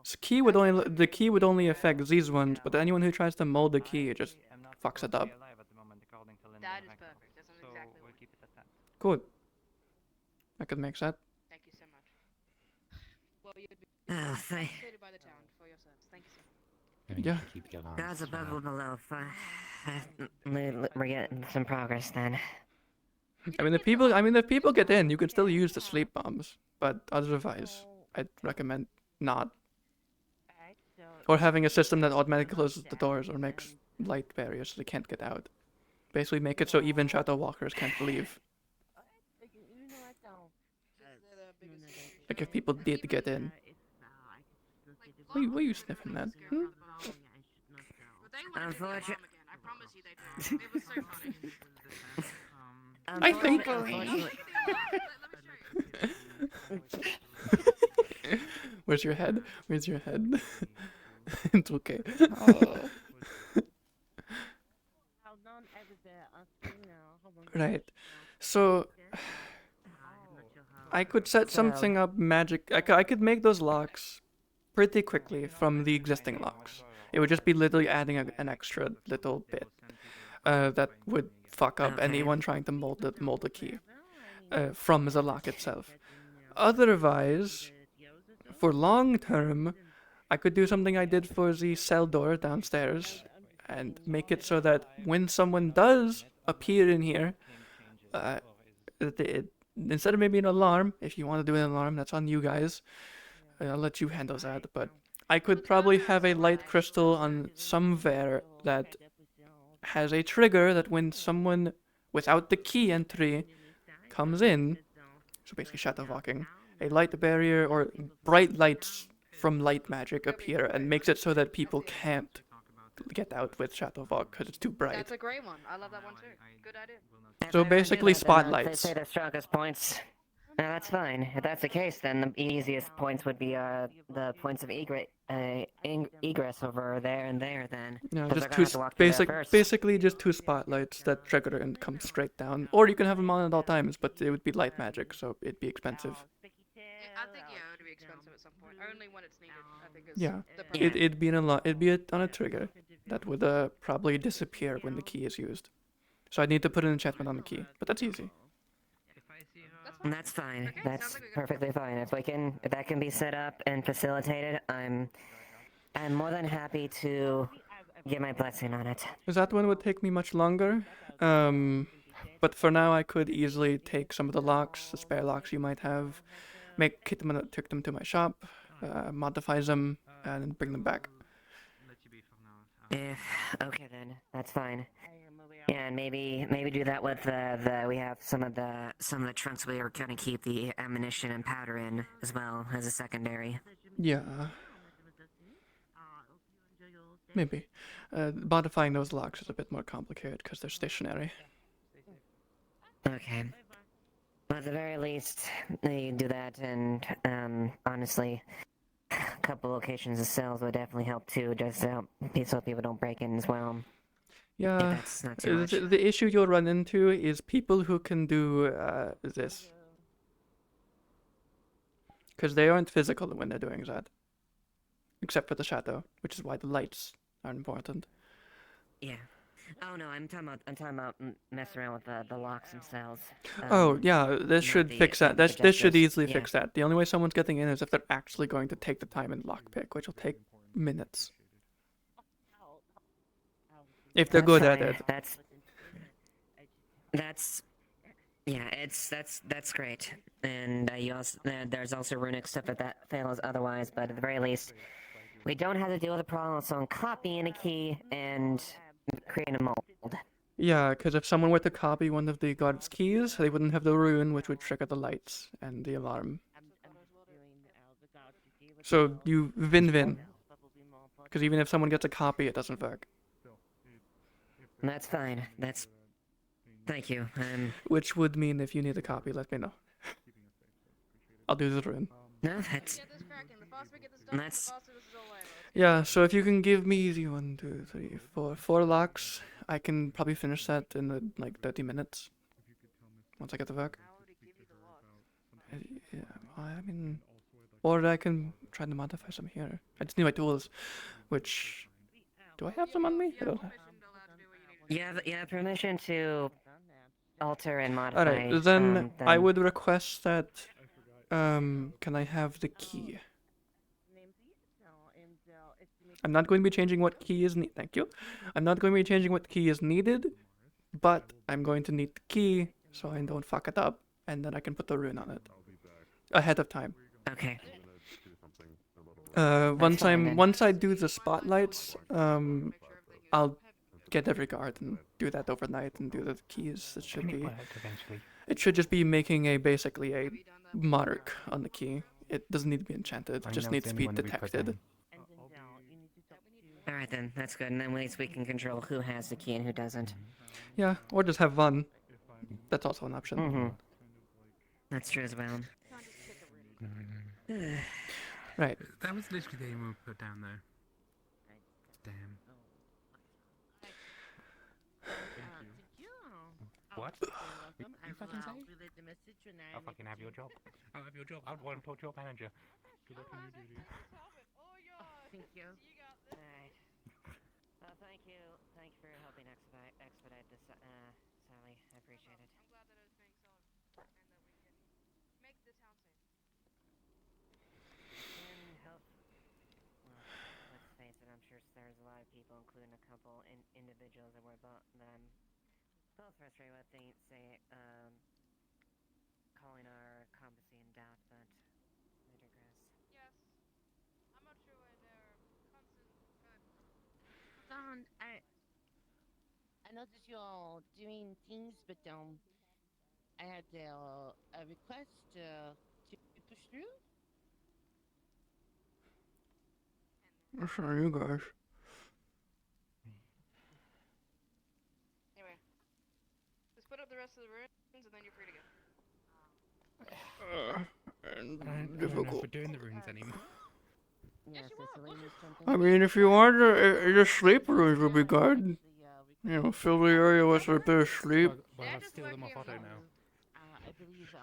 So the key would only affect these ones, but anyone who tries to mold the key, it just fucks it up. That is perfect. That sounds exactly what. Keep it at that. Good. I could make that. Thank you so much. Well, you'd be Thank. compensated by the town for your service. Thank you so much. Yeah. God's above and below. We're getting some progress then. I mean, if people get in, you can still use the sleep bombs, but otherwise, I'd recommend not. Or having a system that automatically closes the doors or makes light barriers so they can't get out. Basically, make it so even shadow walkers can't leave. Like if people did get in. Why are you sniffing that? Hmm? Unfortunately, I promise you they do. It was so funny. I think. Where's your head? Where's your head? It's okay. Right. So I could set something up magic. I could make those locks pretty quickly from the existing locks. It would just be literally adding an extra little bit that would fuck up anyone trying to mold the key from the lock itself. Otherwise, for long term, I could do something I did for the cell door downstairs and make it so that when someone does appear in here, instead of maybe an alarm, if you want to do an alarm, that's on you guys. I'll let you handle that, but I could probably have a light crystal on somewhere that has a trigger that when someone without the key entry comes in, so basically shadow walking, a light barrier or bright lights from light magic appear and makes it so that people can't get out with shadow walk because it's too bright. That's a great one. I love that one too. Good idea. So basically spotlights. Say the strongest points. No, that's fine. If that's the case, then the easiest points would be the points of egress over there and there. Then. No, 'Cause just they're gonna have to walk through there first. basically just 2 spotlights that trigger and come straight down. Or you can have them on at all times, but it would be light magic, so it'd be expensive. I think it would be expensive at some point. Only when it's needed. I think is Yeah, the priority. it'd be on a trigger that would probably disappear when the key is used. So I'd need to put an enchantment on the key, but that's easy. That's fine. That's perfectly fine. If that can be set up and facilitated, I'm more than happy to give my blessing on it. That one would take me much longer. But for now, I could easily take some of the locks, the spare locks you might have, take them to my shop, modify them, and bring them back. Okay then, that's fine. Yeah, and maybe do that with we have some of the trunks we are gonna keep the ammunition and powder in as well as a secondary. Yeah. Maybe. Modifying those locks is a bit more complicated because they're stationary. Okay. Well, at the very least, they do that, and honestly, a couple locations of cells would definitely help too, just to help so people don't break in as well. Yeah, That's not too much. the issue you'll run into is people who can do this. Because they aren't physical when they're doing that. Except for the shadow, which is why the lights are important. Yeah. Oh no, I'm talking about messing around with the locks and cells. Oh yeah, this should fix that. This should easily yeah. fix that. The only way someone's getting in is if they're actually going to take the time and lockpick, which will take minutes. If they're good at it. That's great. And you also there's also runic stuff that fails otherwise, but at the very least, we don't have to deal with the problem of someone copying a key and creating a mold. Yeah, because if someone were to copy one of the guard's keys, they wouldn't have the rune, which would trigger the lights and the alarm. So you win-win. Because even if someone gets a copy, it doesn't work. That's fine. Thank you. Which would mean if you need a copy, let me know. I'll do the rune. No, that's. Yeah, so if you can give me the 1, 2, 3, 4 locks, I can probably finish that in like 30 minutes. Once I get the work. Yeah, I mean, or I can try to modify some here. I just need my tools, which do I have them on me? I don't have. You have permission to alter and modify. Alright, then I would request that. Can I have the key? I'm not going to be changing what key is needed. Thank you. I'm not going to be changing what key is needed, but I'm going to need the key so I don't fuck it up, and then I can put the rune on it ahead of time. Okay. Once I do the spotlights, I'll get every guard and do that overnight and do the keys. It should just be making basically a mark on the key. It doesn't need to be enchanted. It just needs to be detected. Alright then, that's good. And then at least we can control who has the key and who doesn't. Yeah, or just have one. That's also an option. Mm-hmm. That's true as well. Right. That was literally the aim we put down there. Damn. What? You fucking say? I'll fucking have your job. I'll have your job. I'll want to talk to your manager. Good luck on your duty. Thank you. Alright. Well, thank you. Thank you for helping expedite this, Sally. I appreciate it. I'm glad that it was being solved and that we can make the town safe. And help. Well, let's face it, I'm sure there's a lot of people, including a couple individuals that were both frustrated with calling our competency in doubt, but I digress. Yes. I'm not sure why they're constant. Don, I noticed you all doing things, but I had a request to push through. That's on you guys. Anyway, just put up the rest of the runes and then you're free to go. I don't know if we're doing the runes anymore. I mean, if you want to, just sleep rooms would be good. You know, fill the area with a bit of sleep. Well, I'll steal them off Otto now. I believe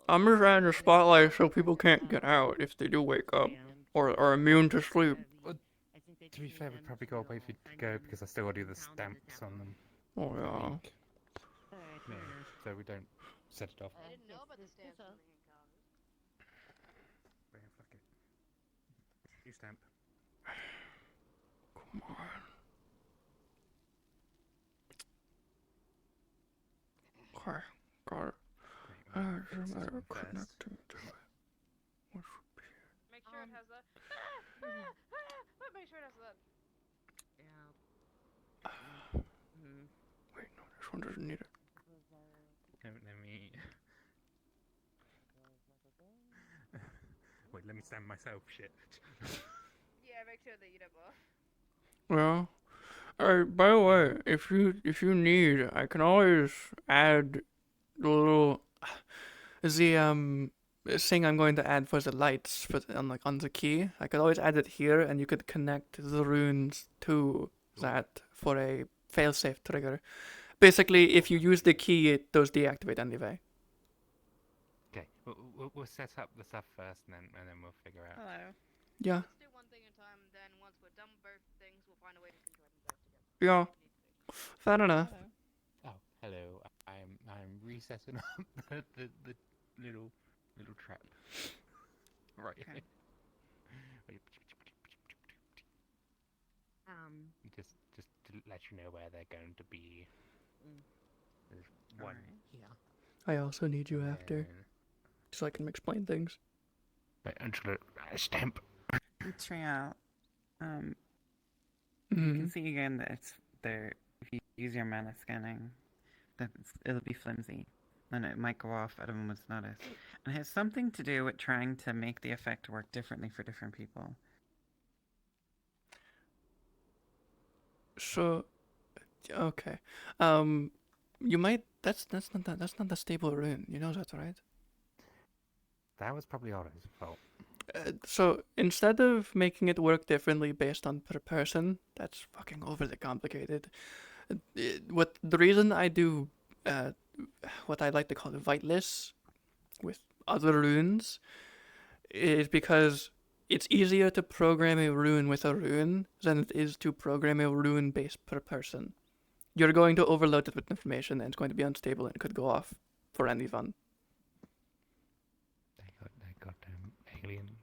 I'm just adding a spotlight so people can't get out if they do wake up or are immune to sleep. Well, to be fair, we'd probably go away if you go because I still got to do the stamps on them. Oh yeah. Yeah, so we don't set it off. I didn't know about the stamps. Yeah, fuck it. You stamp. Come on. Okay, got it. It's a matter of connecting to it. Make sure it has that. Make sure it has that. Wait, no, this one doesn't need it. Wait, let me stamp myself, shit. Yeah, make sure that you don't both. Well, alright, by the way, if you need, I can always add the little thing I'm going to add for the lights on the key. I could always add it here, and you could connect the runes to that for a failsafe trigger. Basically, if you use the key, it does deactivate anyway. Okay, we'll set up the stuff first, and then we'll figure out. Hello. Yeah. Let's do one thing at a time, then once we're done with both things, we'll find a way to control them both together. Yeah. Fair enough. Oh, hello. I'm resetting up the little trap. Right. Okay. Just to let you know where they're going to be. There's one here. I also need you after, so I can explain things. But Angela, stamp. Trial. You Mm-hmm. can see again that it's there. If you use your mana scanning, then it'll be flimsy, and it might go off at a moment's notice. And it has something to do with trying to make the effect work differently for different people. So, okay. You might. That's not the stable rune. You know that, right? That was probably Otto's fault. So instead of making it work differently based on per person, that's fucking overly complicated. What the reason I do what I like to call whitelists with other runes is because it's easier to program a rune with a rune than it is to program a rune based per person. You're going to overload it with information and it's going to be unstable and it could go off for any fun. That goddamn alien.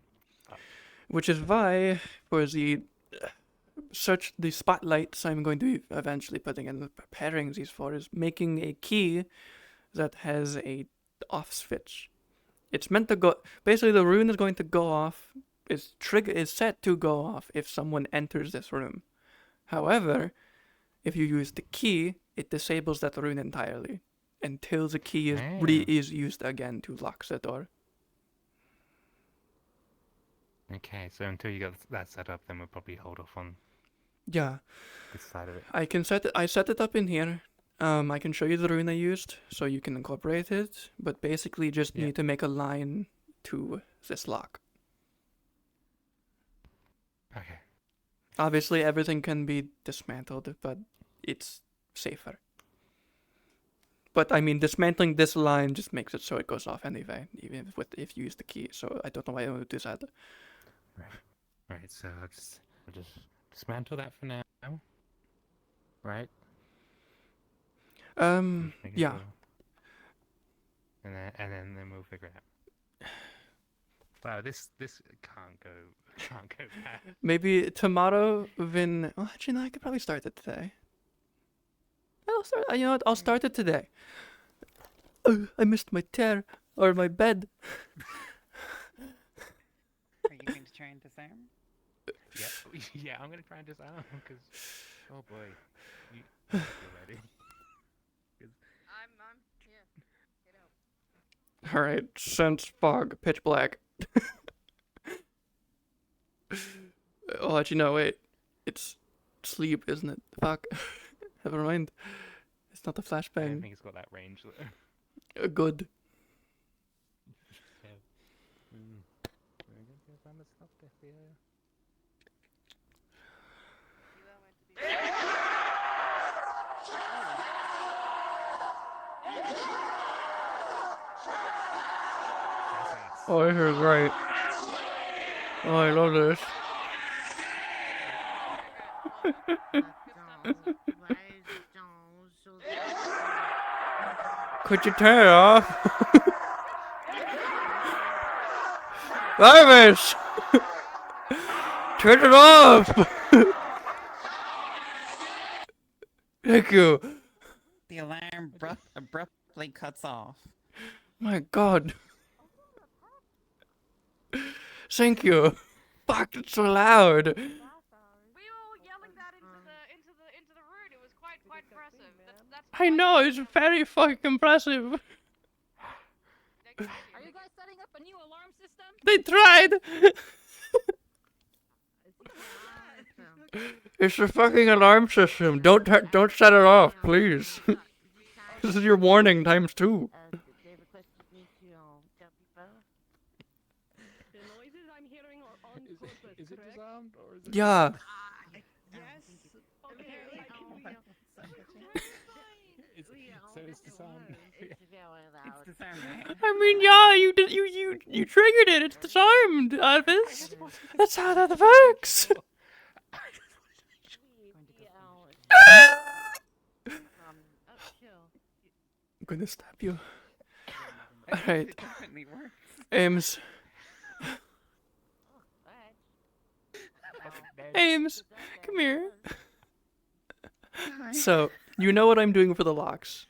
Which is why, for the the spotlights I'm going to be eventually putting in, preparing these for, is making a key that has a off switch. It's meant to go. Basically, the rune is going to go off. Is set to go off if someone enters this room. However, if you use the key, it disables that rune entirely until the key is used again to lock the door. Okay, so until you get that set up, then we'll probably hold off on Yeah. this side of it. I can set it. I set it up in here. I can show you the rune I used, so you can incorporate it. But basically, just need to make a line to this lock. Okay. Obviously, everything can be dismantled, but it's safer. But I mean, dismantling this line just makes it so it goes off anyway, even if you use the key. So I don't know why I would do that. Right. So I'll just dismantle that for now. Right. Yeah. And then we'll figure it out. Wow, this can't go bad. Maybe tomorrow, when... Oh, actually, no, I could probably start it today. I'll start... You know what? I'll start it today. Oh, I missed my chair. Or my bed. Are you going to try and disarm? Yeah, I'm going to try and disarm, because... Oh, boy. You're ready. Get out. Alright, sense fog, pitch black. Oh, actually, no, wait. It's sleep, isn't it? Fuck. Never mind. It's not the I don't flashbang. think it's got that range, though. Good. Oh, this is great. Oh, I love this. Could you turn it off? Larvis! Turn it off! Thank you. The alarm abruptly cuts off. My god. Thank you. Fuck, it's so loud. We were all yelling that into the room. It was quite impressive. That's I know, it's very fucking impressive. Are you guys setting up a new alarm system? They tried! It's a fucking alarm system. Don't set it off, please. This is your warning times 2. They requested me to tell people. The noises I'm hearing are on purpose, Is it disarmed or is it? Yeah. So it's disarmed. It's very loud. It's disarmed. I mean, yeah, you triggered it. It's disarmed, Elvis. That's how that works. I'm gonna stab you. Alright. It definitely works. Ames. Ames, come here. So, you know what I'm doing for the locks.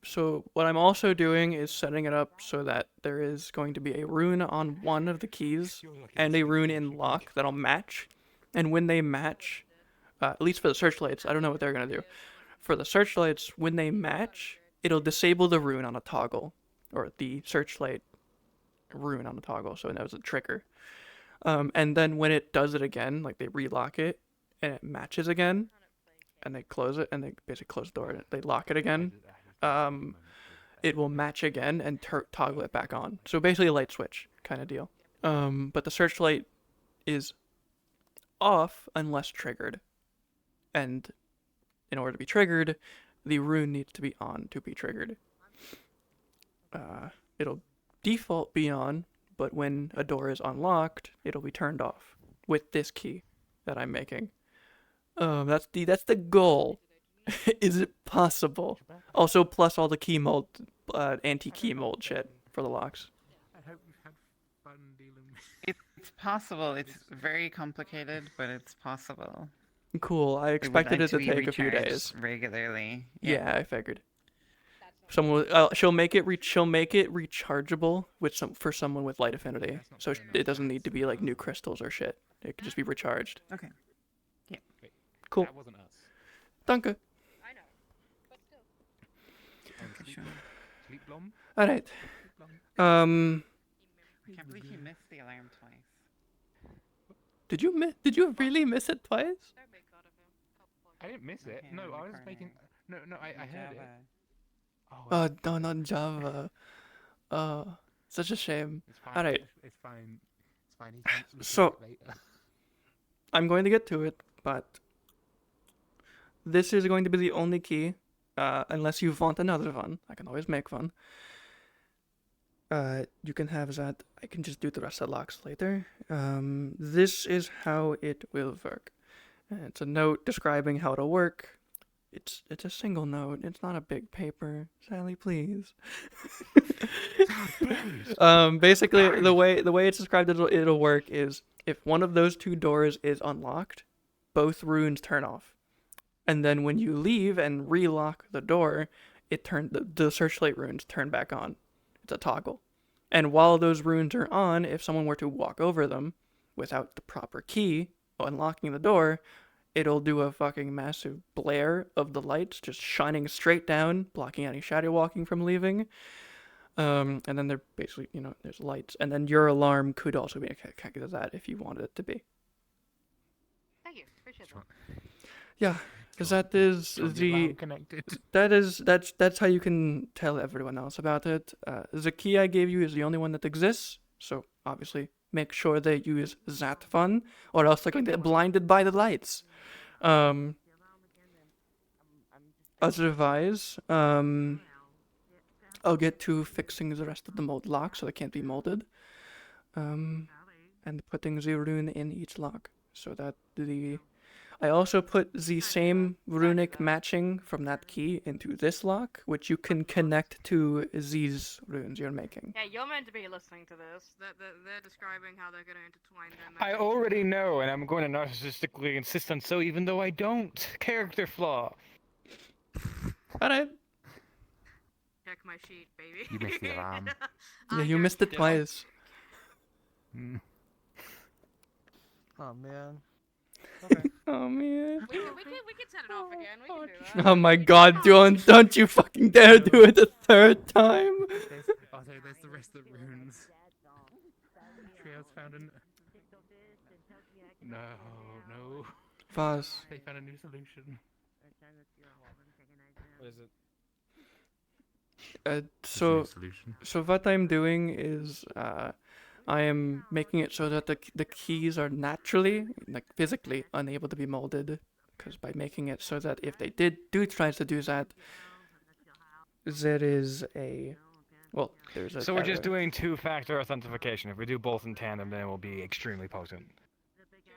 So what I'm also doing is setting it up so that there is going to be a rune on one of the keys and a rune in lock that'll match. And when they match, at least for the searchlights, I don't know what they're gonna do. For the searchlights, when they match, it'll disable the rune on a toggle, or the searchlight rune on a toggle, so it knows a trigger. And then when it does it again, like they relock it, and it matches again, and they close it, and they basically close the door, and they lock it again, it will match again and toggle it back on. So basically a light switch kind of deal. But the searchlight is off unless triggered. And in order to be triggered, the rune needs to be on to be triggered. It'll default be on, but when a door is unlocked, it'll be turned off with this key that I'm making. That's the goal. Is it possible? Also, plus all the key mold, anti-key mold shit for the locks. I hope you've had fun dealing with It's possible. It's very complicated, but it's possible. Cool. I expected it to take a few days. Regularly. Yeah, I figured. Someone, she'll make it rechargeable with for someone with light affinity, so it doesn't need to be like new crystals or shit. It can just be recharged. Okay. Yeah. Cool. That wasn't us. Danke. I know. But still. Okay, sure. Sleep blom? All right. I can't believe you missed the alarm twice. Did you really miss it twice? I didn't miss it. No, I was making. No, I heard it. Oh, no, not Java. Such a shame. It's fine. All right. It's fine. It's fine. He can listen So, to it later. I'm going to get to it, but this is going to be the only key, unless you want another one. I can always make one. You can have that. I can just do the rest of the locks later. This is how it will work. It's a note describing how it'll work. It's a single note. It's not a big paper. Sally, please. Basically, the way it's described it'll work is if one of those two doors is unlocked, both runes turn off, and then when you leave and relock the door, the searchlight runes turn back on. It's a toggle, and while those runes are on, if someone were to walk over them without the proper key unlocking the door, it'll do a fucking massive blare of the lights just shining straight down, blocking any shadow walking from leaving. And then they're basically, there's lights. And then your alarm could also be connected to that if you wanted it to be. Thank you. Appreciate that. Yeah, because that is that's how you can tell everyone else about it. The key I gave you is the only one that exists, so obviously make sure they use that one, or else they're going to get blinded by the lights. Otherwise, I'll get to fixing the rest of the mold locks so they can't be molded, and putting the rune in each lock so that I also put the same runic matching from that key into this lock, which you can connect to these runes you're making. Yeah, you're meant to be listening to this. They're describing how they're going to intertwine them. I already know, and I'm going to narcissistically insist on so, even though I don't. Character flaw. Alright. Check my sheet, baby. You missed the alarm. Yeah, you missed it twice. Oh man. Okay. Oh man. We can set it off again. We can do that. Oh my god, don't you fucking dare do it a third time! There's the rest of the runes. Trios found an... No. Pause. They found a new solution. What is it? So what I'm doing is, I am making it so that the keys are naturally, like physically, unable to be molded. Because by making it so that if they try to do that, there is there's a... So we're just doing two-factor authentication. If we do both in tandem, then it will be extremely potent.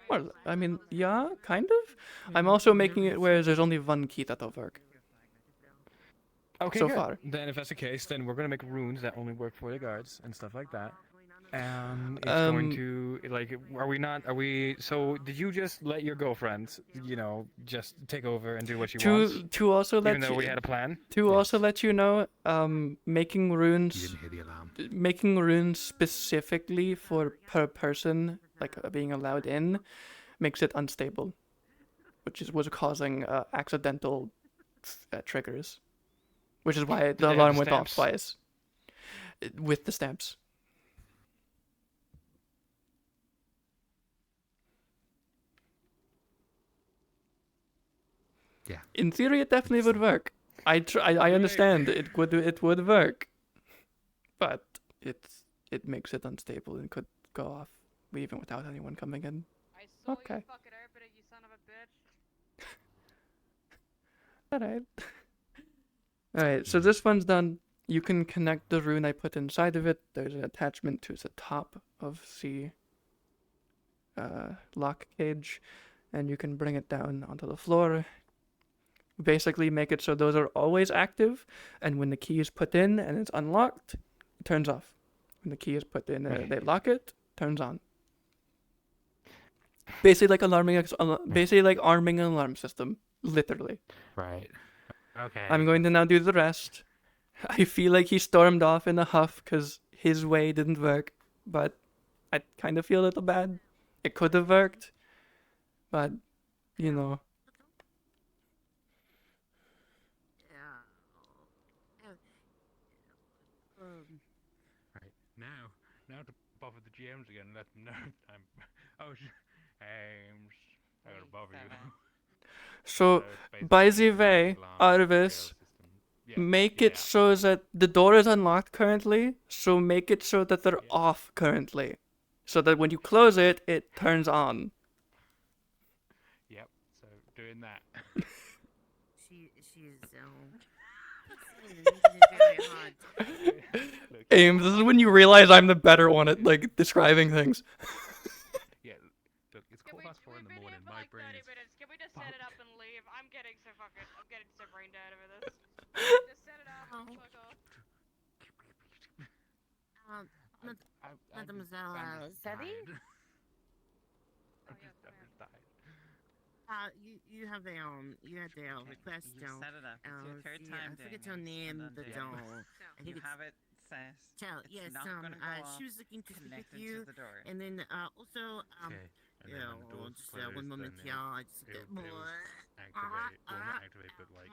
Well, I mean, yeah, kind of. I'm also making it where there's only one key that'll work. Okay, so good. far. Then if that's the case, then we're gonna make runes that only work for the guards and stuff like that. It's going to, so did you just let your girlfriend, just take over and do what she wants? To also let even though we had a plan? To also let you know, making runes... You didn't hear the alarm. Making runes specifically for per person, being allowed in, makes it unstable. Which was causing accidental triggers. Which is why the alarm went off twice. With the stamps. Yeah. In theory, it definitely would work. I understand it would work, but it makes it unstable and could go off even without anyone coming in. I saw Okay. you fucking open it, you son of a bitch. Alright. Alright, so this one's done. You can connect the rune I put inside of it. There's an attachment to the top of the lock cage, and you can bring it down onto the floor. Basically make it so those are always active, and when the key is put in and it's unlocked, it turns off. When the key is put in and they lock it, turns on. Basically like arming an alarm system. Literally. Right. Okay. I'm going to now do the rest. I feel like he stormed off in a huff because his way didn't work, but I kind of feel a little bad. It could have worked, but, you know. Right. Now to bother the GMs again and let them know I'm... Oh, Ames, I gotta bother you. So, by the way, Arvis, make it so that the door is unlocked currently, so make it so that they're off currently. So that when you close it, it turns on. Yep, so doing that. She's very hard. Ames, this is when you realize I'm the better one at, like, describing things. Yeah, look, it's 4:15 in the morning, my brain is... Can we just set it up and leave? I'm getting so brain dead over this. Just set it up and fuck off. Mademoiselle Sadie? I'm just tired. You had a request. You set it up. It's your third time I forget doing your name, it, the and doll. then I think you have it set. Chell, It's yes, not gonna go off, she was looking to speak with connected you, to the door. and then also Okay. And then when the door's just closed, one moment, then y'all. I just it'll get more. activate, well not activate, but like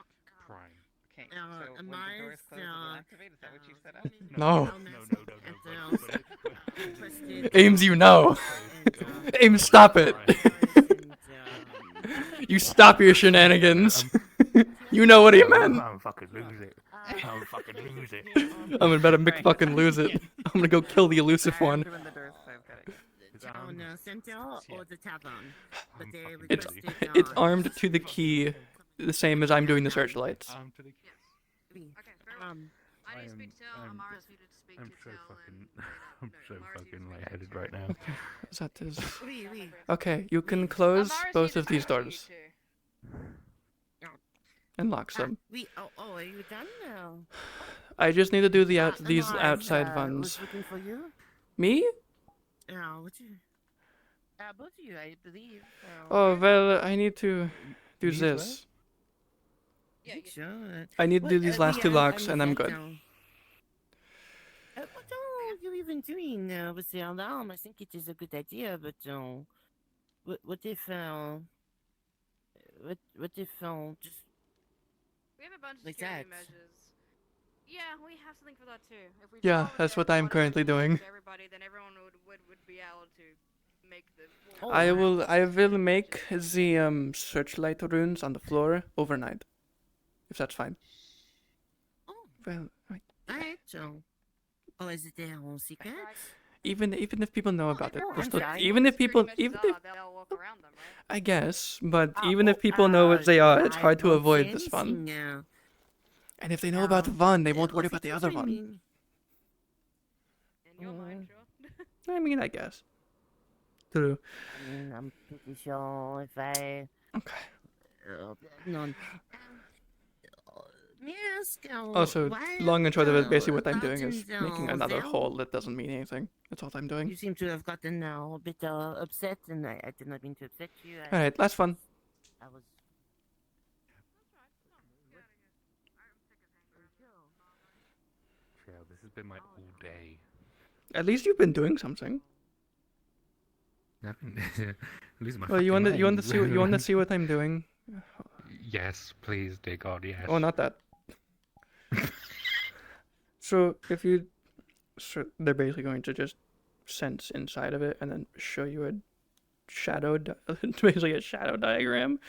prime. Okay, so when the door is closed, it'll activate? Is that what you set up? No. No. Ames, you know. Ames, stop it. You stop your shenanigans. You know what he meant. I'm fucking lose it. I'm fucking lose it. I'm gonna better fucking lose it. I'm gonna go kill the elusive one. Town center or the tavern? But they It's requested, it's armed to the key, the same as I'm doing the searchlights. Armed to the key. Okay, very well. I need to speak to Tell. Amara's needed to speak I'm to so Tell. fucking, I'm so fucking lightheaded right now. Is that this? Okay, you can close both of these doors and lock them. Are you done now? I just need to do these outside ones. Was looking for you? Me? Yeah, what you? Both of you, I believe. Oh well, I need to do These this. Yeah, sure. I need to do these last two locks, and I'm good. What are you even doing with the alarm? I think it is a good idea, but what if just We have a bunch of like security that? measures. Yeah, we have something for that too. If we Yeah, follow that's that what I'm one currently doing. to everybody, then everyone would be able to make the. I will make the searchlight runes on the floor overnight, if that's fine. Well, Alright, so. Oh, is it their own secret? even if people know about it, no, they're I'm still, sorry. even if people they'll walk around them, right? I guess, but even if people know what they are, it's hard to I avoid don't this say fun. anything, And if they know about the one, they won't worry about the other one. In your mind, sure. I mean, I guess. True. I'm pretty sure if I. Okay. No. Yes, Also, why long and short of it, basically what I'm doing is Mountains, making another Zell? hole that doesn't mean anything. That's all I'm doing. You seem to have gotten a bit upset, and I did not mean to upset you. Alright, last fun. I was. Yeah, this has been my all day. At least you've been doing something. Nothing. Losing my Well, you fucking want to mind. see what I'm doing? Yes, please, dear God, yes. Oh, not that. So they're basically going to just sense inside of it and then show you a shadow, basically a shadow diagram,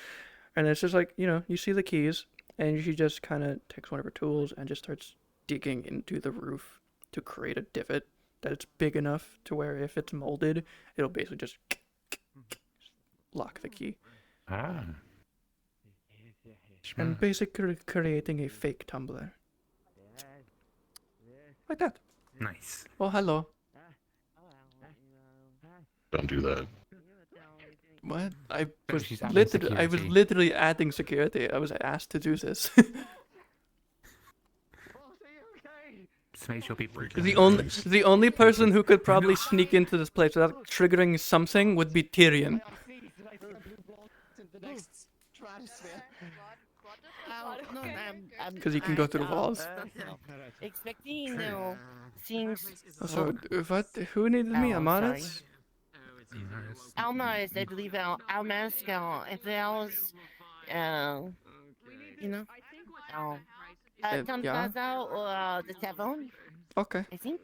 and it's just like, you see the keys, and she just kind of takes one of her tools and just starts digging into the roof to create a divot that it's big enough to where if it's molded, it'll basically just lock the key. Ah. And basically creating a fake tumbler. Like that. Nice. Oh, hello. Don't do that. What? I So was she's adding literally security. adding security. I was asked to do this. Just make sure people. the only person who could probably sneak into this place without triggering something would be Tyrion. Because he can go through the walls. Expecting no things. So, what? Who needed me? Oh, Amaris? Almaris, I believe Almaris, if else, you know, Tom yeah. Plaza or the Tavern, Okay. I think.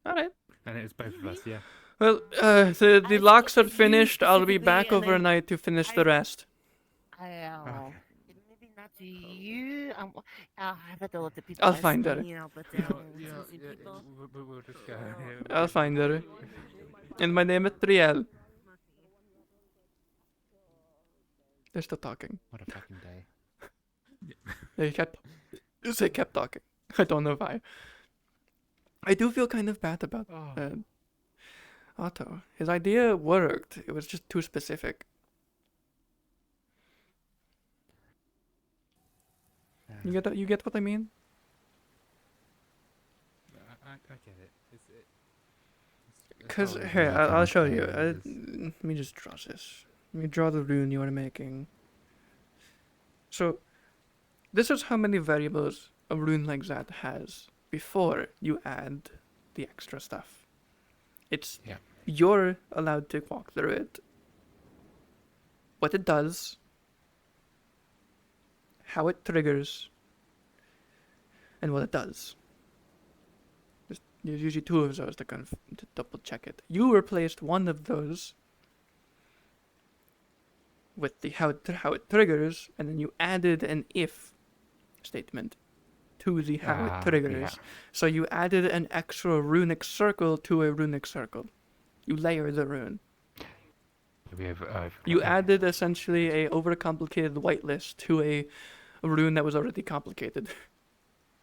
Alright. And it was both of us, yeah. Well, the locks are finished. I'll be back overnight to finish the rest. Maybe not to you. I'll have to let the people. I'll find her. You know, but We'll just go. I'll find her. And my name is Triel. They're still talking. What a fucking day. They kept talking. I don't know why. I do feel kind of bad about Otto. His idea worked. It was just too specific. You get that? You get what I mean? I get it. Because here, I'll show you. Let me just draw this. Let me draw the rune you are making. So, this is how many variables a rune like that has before you add the extra stuff. It's you're allowed to walk through it. What it does, how it triggers, and what it does. There's usually two of those to double check it. You replaced one of those with the how it triggers, and then you added an if statement to the how it triggers. Yeah. So you added an extra runic circle to a runic circle. You layer the rune. We have, You added essentially a overcomplicated whitelist to a rune that was already complicated.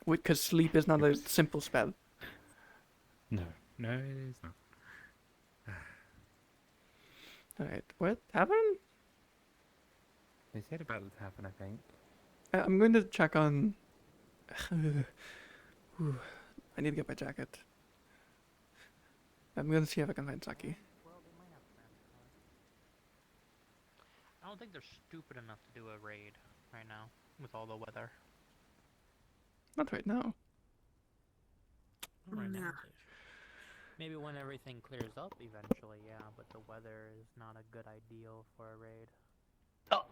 Because sleep is not a simple spell. No, it is not. Alright, what happened? They said about it to happen, I think. I'm going to check on... Ooh, I need to get my jacket. I'm going to see if I can find Saki. I don't think they're stupid enough to do a raid right now with all the weather. Not right now. Not right now. Maybe when everything clears up eventually, yeah, but the weather is not a good ideal for a raid. Oh,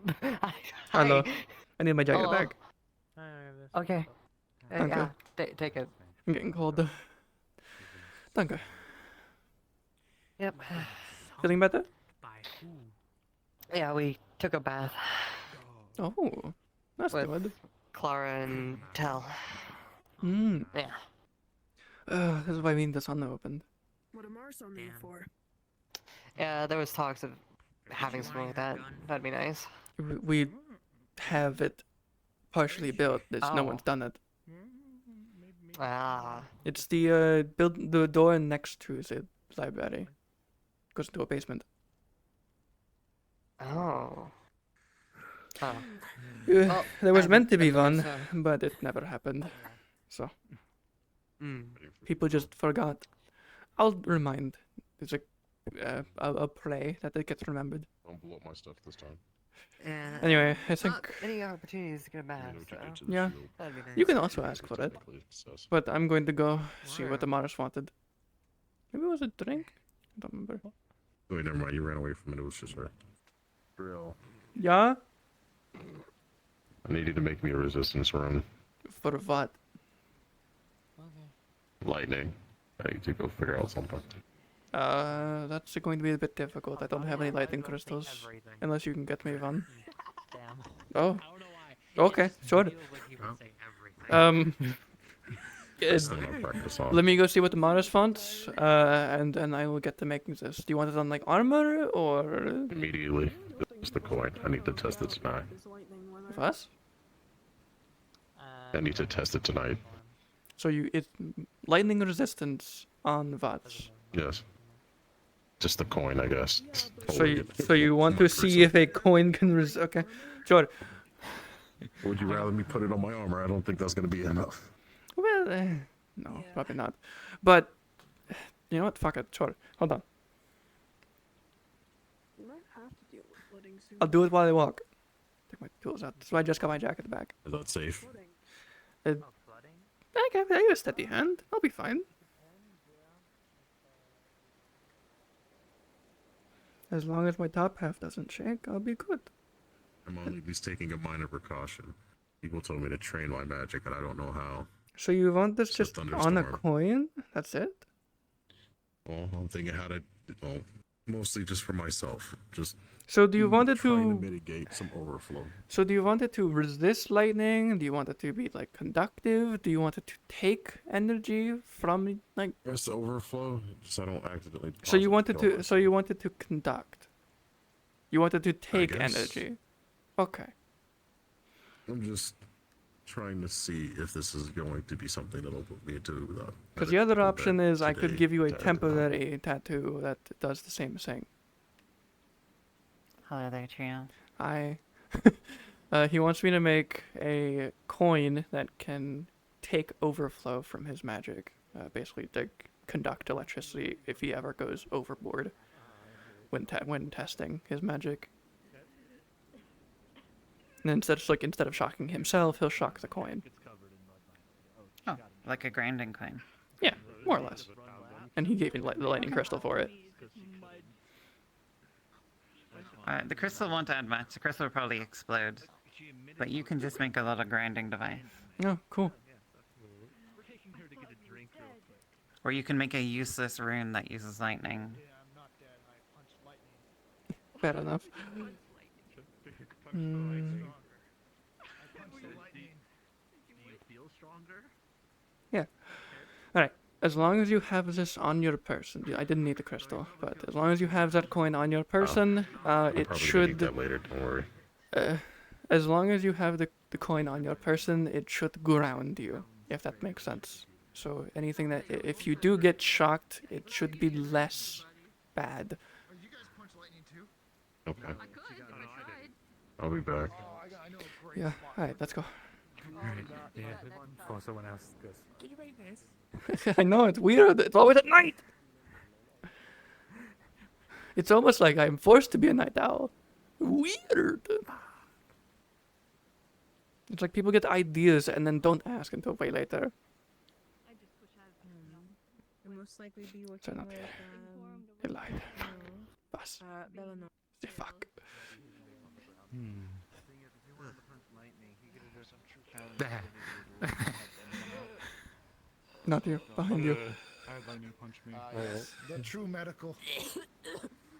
Hello. I need my jacket back. Okay. Thank Yeah, you. take it. I'm getting cold. Thank you. Yep. Feeling better? Yeah, we took a bath. Oh, that's with good. Clara and Tal. Hmm. Yeah. This is why we need the sun opened. What am Marcel need for? Yeah, there was talks of having something like that. That'd be nice. We have it partially built. There's no one's done it. Ah. It's the build the door next to the library. Goes into a basement. Oh. Oh. There was and meant to be then one, there's, but it never happened. So Mm. people just forgot. I'll remind. There's I'll pray that it gets remembered. Don't blow up my stuff this time. Yeah. Anyway, I not think many opportunities to get a bath. So. yeah, That'd be nice. you can also ask for it. But I'm going to go see what the Mars wanted. Maybe it was a drink. I don't remember. Wait, never mind. You ran away from it. It was just her. Real. Yeah. I need you to make me a resistance rune. For what? Lightning. I need to go figure out something. That's going to be a bit difficult. I don't have any lighting crystals. Unless you can get me one. Damn. Oh. I don't know why. Okay, sure. That's not what practice on. Let me go see what the modest fonts, and then I will get to making this. Do you want it on like armor or? Immediately. It's the coin. I need to test it tonight. With us? I need to test it tonight. So it's lightning resistance on VATS. Yes. Just the coin, I guess. So you want to see if a coin can okay, sure. Would you rather me put it on my armor? I don't think that's gonna be enough. Well, no, probably not. But you know what? Fuck it. Sure. Hold on. I'll do it while I walk. Take my tools out. So I just got my jacket back. Is that safe? I got a steady hand. I'll be fine. As long as my top half doesn't shake, I'll be good. I'm only at least taking a minor precaution. People told me to train my magic, and I don't know how. So you want this It's a just on a thunderstorm. coin? That's it? Well, I'm thinking how to, well, mostly just for myself. Just. So do you want it trying to to mitigate some overflow? So do you want it to resist lightning? Do you want it to be like conductive? Do you want it to take energy from like? Just overflow, just I don't accidentally. So you want it kill to. So you want it to conduct. You want it to take guess. energy. Okay. I'm just trying to see if this is going to be something that'll put me into. Because the other option is I could today give you a that- temporary tattoo that does the same thing. Hello there, trio. He wants me to make a coin that can take overflow from his magic. Basically, to conduct electricity if he ever goes overboard when testing his magic. And instead of shocking himself, he'll shock the coin. Oh, like a grinding coin. Yeah, more or less. And he gave me the lightning crystal for it. The crystal won't add much. The crystal will probably explode. But you can just make a little grinding device. Oh, cool. Or you can make a useless rune that uses lightning. Fair enough. Yeah. Alright. As long as you have this on your person, I didn't need the crystal, but as long as you have that coin on your person, I'm it probably gonna should. need that later. Don't worry. As long as you have the coin on your person, it should ground you, if that makes sense. So anything that, if you do get shocked, it should be less bad. Okay. I'll be back. Yeah. Alright, let's go. Alright, yeah. Before someone else goes, can you make this? I know, it's weird. It's always at night. It's almost like I'm forced to be a night owl. Weird. It's like people get ideas and then don't ask until way later. You'll most likely be Fair working enough. with, They lied. Bus. Bellinor. The fuck. There. Not you. Behind you. I had lightning punch me. The true medical.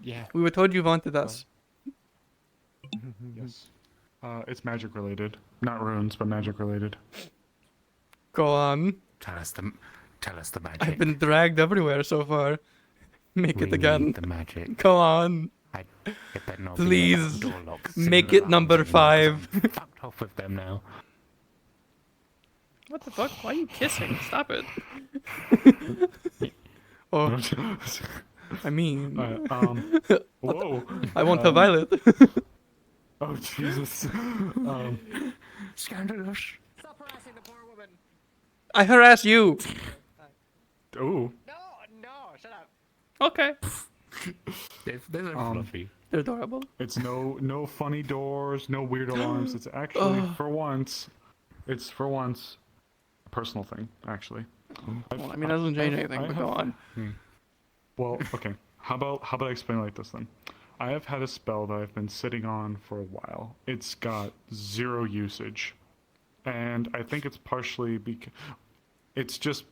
Yeah. We were told you wanted us. Yes. It's magic related. Not runes, but magic related. Go on. Tell us the magic. I've been dragged everywhere so far. Make it We again. need the magic. Go on. It better not be Please. about door locks, Make similar it number arms, you know, 'cause 5. I'm fucked off with them now. What the fuck? Why are you kissing? Stop it. Oh. I mean. Whoa. I want the violet. Oh, Jesus. Scandalous. Stop harassing the poor woman. I harass you. Ooh. No, shut up. Okay. They're fluffy. They're adorable. It's no funny doors, no weird alarms. It's actually Oh. for once. It's for once a personal thing, actually. Well, I mean, it doesn't change anything, but go on. Well, okay. How about I explain it like this then? I have had a spell that I've been sitting on for a while. It's got 0 usage, and I think it's partially because it's just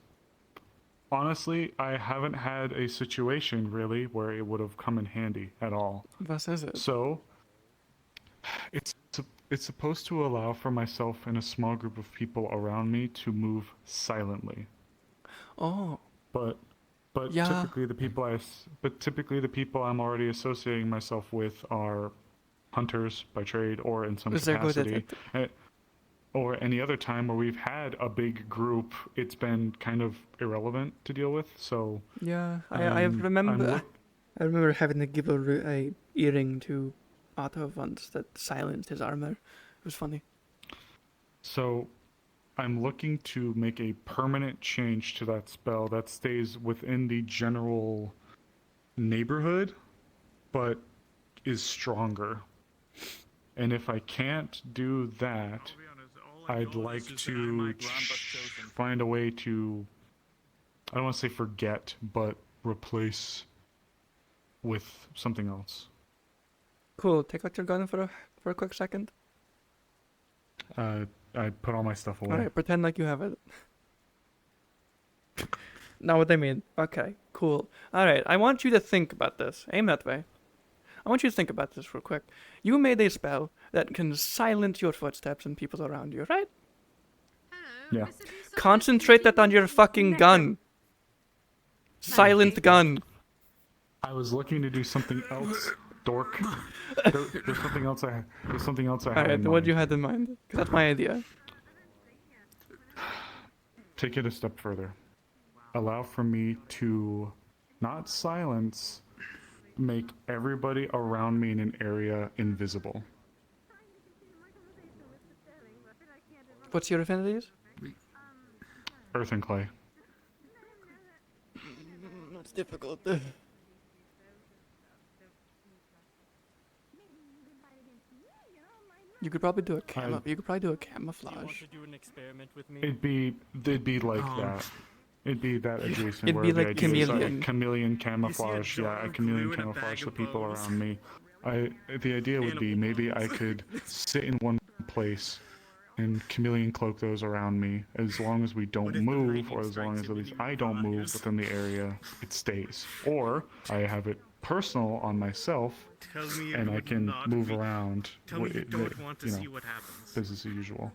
honestly I haven't had a situation really where it would have come in handy at all. What is it? So it's it's supposed to allow for myself and a small group of people around me to move silently. Oh. But Yeah. typically the people I'm already associating myself with are hunters by trade or in some Is there good at capacity. Or any other time where we've had a big group, it's been kind of irrelevant to deal with. So Yeah, I remember having to give a earring to Otto once that silenced his armor. It was funny. So I'm looking to make a permanent change to that spell that stays within the general neighborhood, but is stronger. And if I can't do that, I'd like to find a way to, I don't want to say forget, but replace with something else. Cool. Take out your gun for a quick second. I put all my stuff away. Alright, pretend like you have it. Not what I mean. Okay, cool. Alright, I want you to think about this. Aim that way. I want you to think about this real quick. You made a spell that can silence your footsteps and people around you, right? Yeah. Concentrate that on your fucking gun. Silent gun. I was looking to do something else, dork. There's something else I had in Alright, mind. what you had in mind? 'Cause that's my idea. Take it a step further. Allow for me to not silence, make everybody around me in an area invisible. What's your affinities? Earth and clay. That's difficult. You could probably do a camouflage. Do an experiment with me? It'd be like that. It'd be that adjacent. It'd where be the like idea is chameleon. a chameleon camouflage. Yeah, a chameleon camouflage the people around me. The idea would be maybe I could sit in one place and chameleon cloak those around me. As long as we don't move, or as long as at least I don't move within the area, it stays. Or I have it personal on myself, and I can move around. Tell me you don't want to see what happens. Business as usual.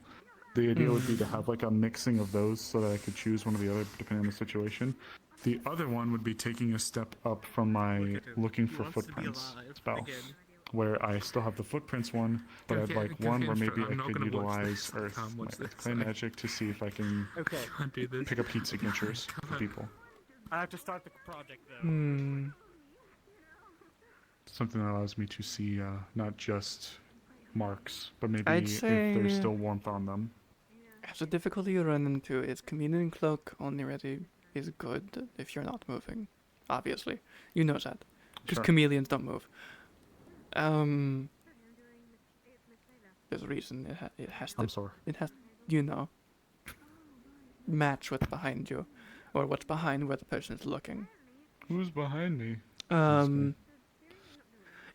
The idea would be to have like a mixing of those so that I could choose one or the other depending on the situation. The other one would be taking a step up from my looking for footprints spell, where I still have the footprints one, but I'd like one where maybe I could utilize Earth, my Earth clay magic to see if I can pick up heat signatures for people. I have to start the project though. Something that allows me to see not just marks, but maybe I'd if say there's still warmth on them. The difficulty you run into is chameleon cloak only really is good if you're not moving. Obviously, you know that, because Sure. chameleons don't move. There's a reason it has to. I'm sorry. It has, match what's behind you, or what's behind where the person is looking. Who's behind me?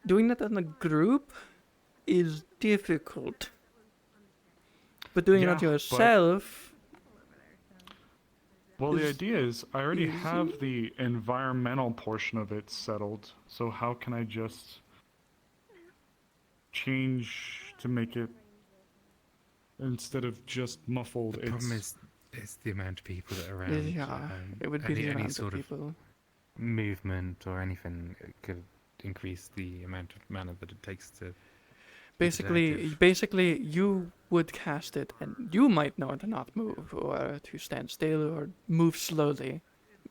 Doing that in a group is difficult. But doing it on yourself. Well, the idea is I already have the environmental portion of it settled, so how can I just change to make it, instead of just muffled, The problem is the amount of people that are around. Yeah, it would be the any amount sort of of people. movement or anything could increase the amount of mana that it takes to. Basically, you would cast it, and you might know to not move, or to stand still, or move slowly.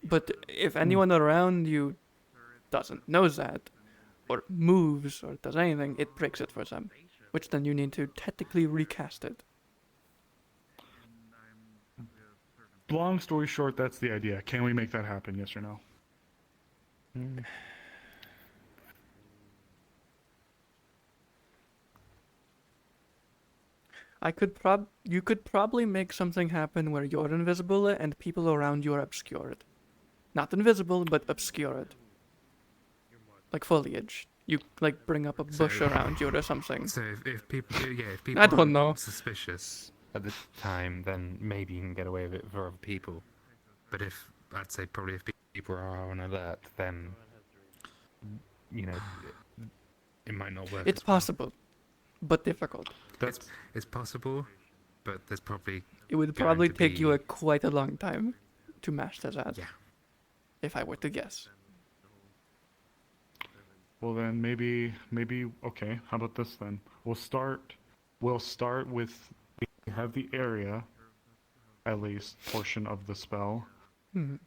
But if anyone around you doesn't know that, or moves, or does anything, it breaks it for them. Which then you need to technically recast it. Long story short, that's the idea. Can we make that happen, yes or no? You could probably make something happen where you're invisible and people around you are obscured. Not invisible, but obscured. Like foliage. You like bring up a bush around you or something. So if people, if people I don't know. are suspicious at the time, then maybe you can get away with it for other people. But if I'd say probably if people are on alert, then it might not work. It's possible. but difficult. It's possible, but there's probably It would going probably to take you be- a quite a long time to master that. Yeah. If I were to guess. Well then, maybe okay. How about this then? We'll start with we have the area, at least portion of the spell. Mhm.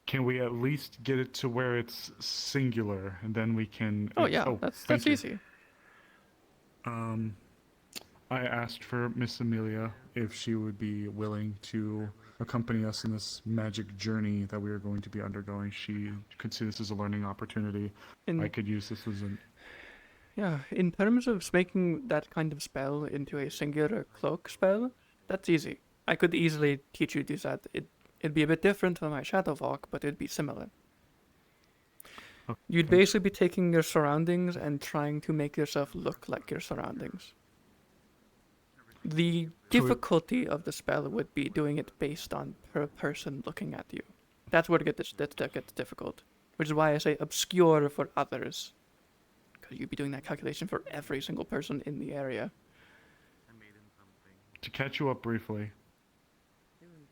Can we at least get it to where it's singular, and then we can? Oh yeah, that's thank you. easy. I asked for Miss Amelia if she would be willing to accompany us in this magic journey that we are going to be undergoing. She could see this as a learning opportunity. I could use this as an... Yeah, in terms of making that kind of spell into a singular cloak spell, that's easy. I could easily teach you to do that. It'd be a bit different from my Shadow Walk, but it'd be similar. Okay. You'd basically be taking your surroundings and trying to make yourself look like your surroundings. The difficulty of the spell would be doing it based on per person looking at you. That's where that gets difficult. Which is why I say obscure for others. Because you'd be doing that calculation for every single person in the area. To catch you up briefly,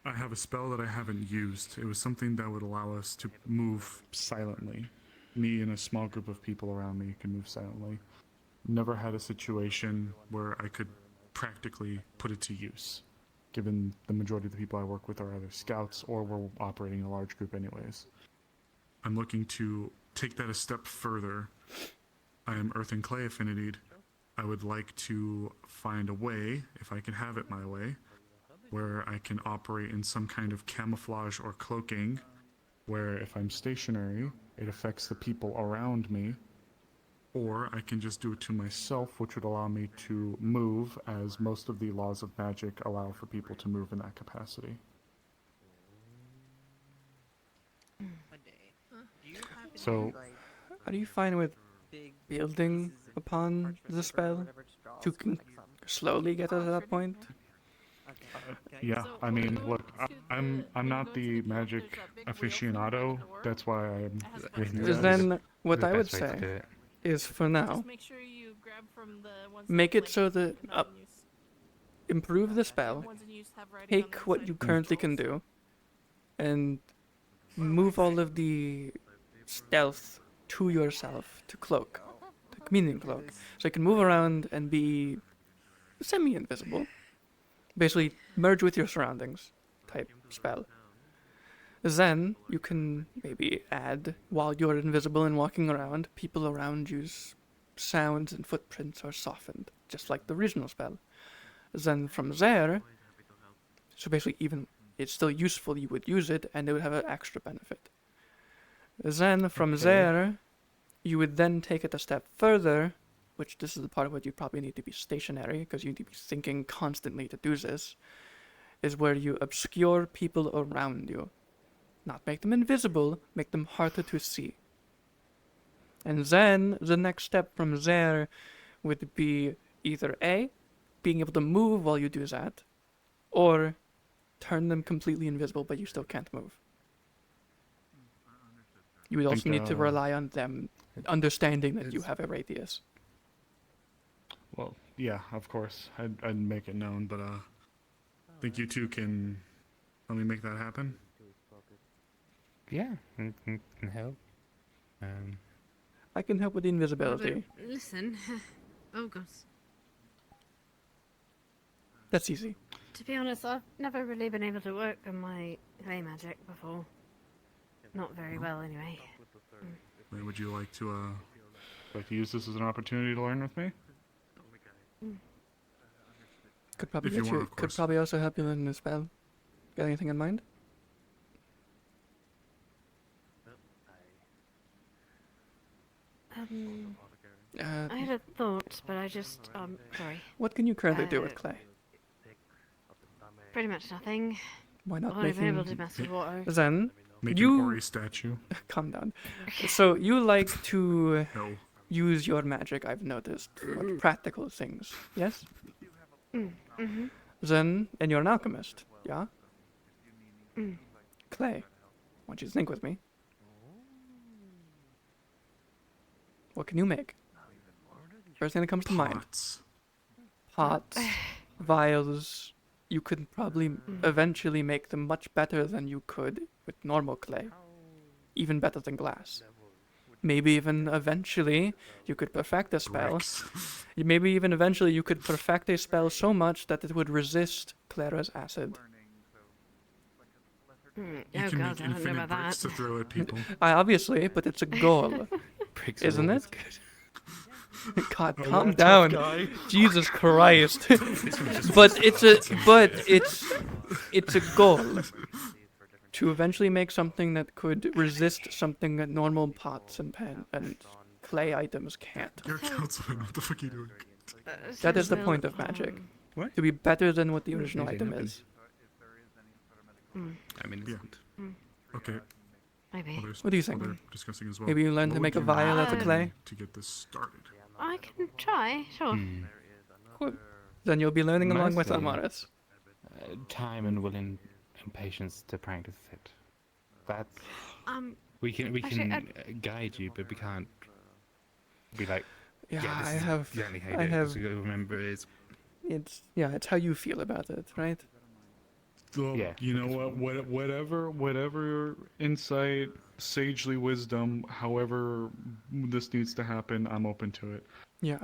I have a spell that I haven't used. It was something that would allow us to move silently. Me and a small group of people around me can move silently. Never had a situation where I could practically put it to use, given the majority of the people I work with are either scouts or we're operating in a large group anyways. I'm looking to take that a step further. I am Earth and Clay affinitied. I would like to find a way, if I can have it my way, where I can operate in some kind of camouflage or cloaking, where if I'm stationary, it affects the people around me, or I can just do it to myself, which would allow me to move, as most of the laws of magic allow for people to move in that capacity. So, Are you fine with building upon the spell to slowly get us to that point? yeah, I mean, look, I'm not the magic aficionado. That's why I'm with you guys. Then what the I would best way to do say it. is, for now, Just make sure you grab from the ones make that, it so that not in use. improve the spell, Ones in use have writing on take the what side. you currently can do, and move all of the stealth to yourself to cloak, to communion cloak, so you can move around and be semi-invisible. Basically, merge with your surroundings type spell. Then you can maybe add, while you're invisible and walking around, people around you's sounds and footprints are softened, just like the original spell. Then from there, so basically even it's still useful, you would use it, and it would have an extra benefit. Then from there, you would then take it a step further, which this is the part where you probably need to be stationary, because you need to be thinking constantly to do this, is where you obscure people around you. Not make them invisible, make them harder to see. And then the next step from there would be either A, being able to move while you do that, or turn them completely invisible but you still can't move. You would also need to rely on them understanding that you have a radius. Well, yeah, of course. I'd make it known, but I think you two can let me make that happen. Yeah, can help. I can help with the invisibility. Listen, oh gosh. That's easy. To be honest, I've never really been able to work on my clay magic before. Not very well, anyway. Would you like to use this as an opportunity to learn with me? Could probably If you get want, you. of Could course. probably also help you learn the spell. Got anything in mind? I had a thought, but I just, sorry. What can you currently do with clay? Pretty much nothing. Why not I've only been able to making... mess with water. Then, Make you... an Ori statue. Calm down. So, you like to No. use your magic, I've noticed, for practical things, yes? Mm-hmm. Then, and you're an alchemist, yeah? Mm. Clay, I want you to think with me. What can you make? First thing that comes to mind. Pots. pots, vials, you could probably eventually make them much better than you could with normal clay. Even better than glass. Maybe even eventually you could perfect a spell. Maybe even eventually you could perfect a spell so much that it would resist Clara's acid. You Oh can god, make I don't know infinite about bricks that. to throw at people. Obviously, but it's a goal, Bricks isn't always it? God, Oh, calm yeah, tough down. guy. Jesus Christ. but it's a goal to eventually make something that could resist something that normal pots and pan and clay items can't. You're a counselor. What the fuck are you doing? That is the point of magic. What? To be better than what the original Anything item happens. is. I mean, Okay. Maybe. Well, there's What do you think? other discussing as well. Maybe you learn to What make would a you vial out of need clay? to get this started. I can try, sure. Cool. Then you'll be learning along with Mostly, Amaris. Time and willing and patience to practice it. That's we can actually, guide you, but we can't be like. Yeah, this I is have. exactly how you I do it, 'cause have. you gotta remember It's how you feel about it, right? Well, Yeah, you know what? Whatever insight, sagely wisdom, however this needs to happen, I'm open to it. Yeah.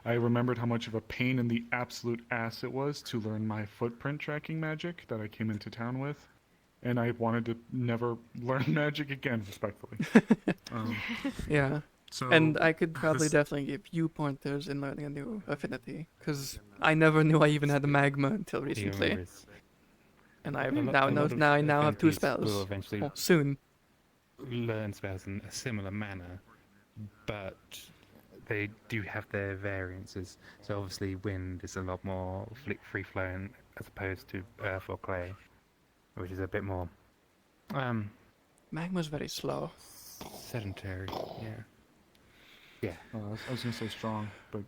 I remembered how much of a pain in the absolute ass it was to learn my footprint tracking magic that I came into town with, and I wanted to never learn magic again, respectfully. Yeah. So And I could probably this- definitely give you pointers in learning a new affinity, because I never knew I even had magma until recently. And I now have 2 spells. Will eventually Oh, soon. learn spells in a similar manner, but they do have their variances. So obviously, wind is a lot more free flowing as opposed to earth or clay, which is a bit more Magma's very slow. sedentary. Yeah. Yeah. I was gonna say strong, but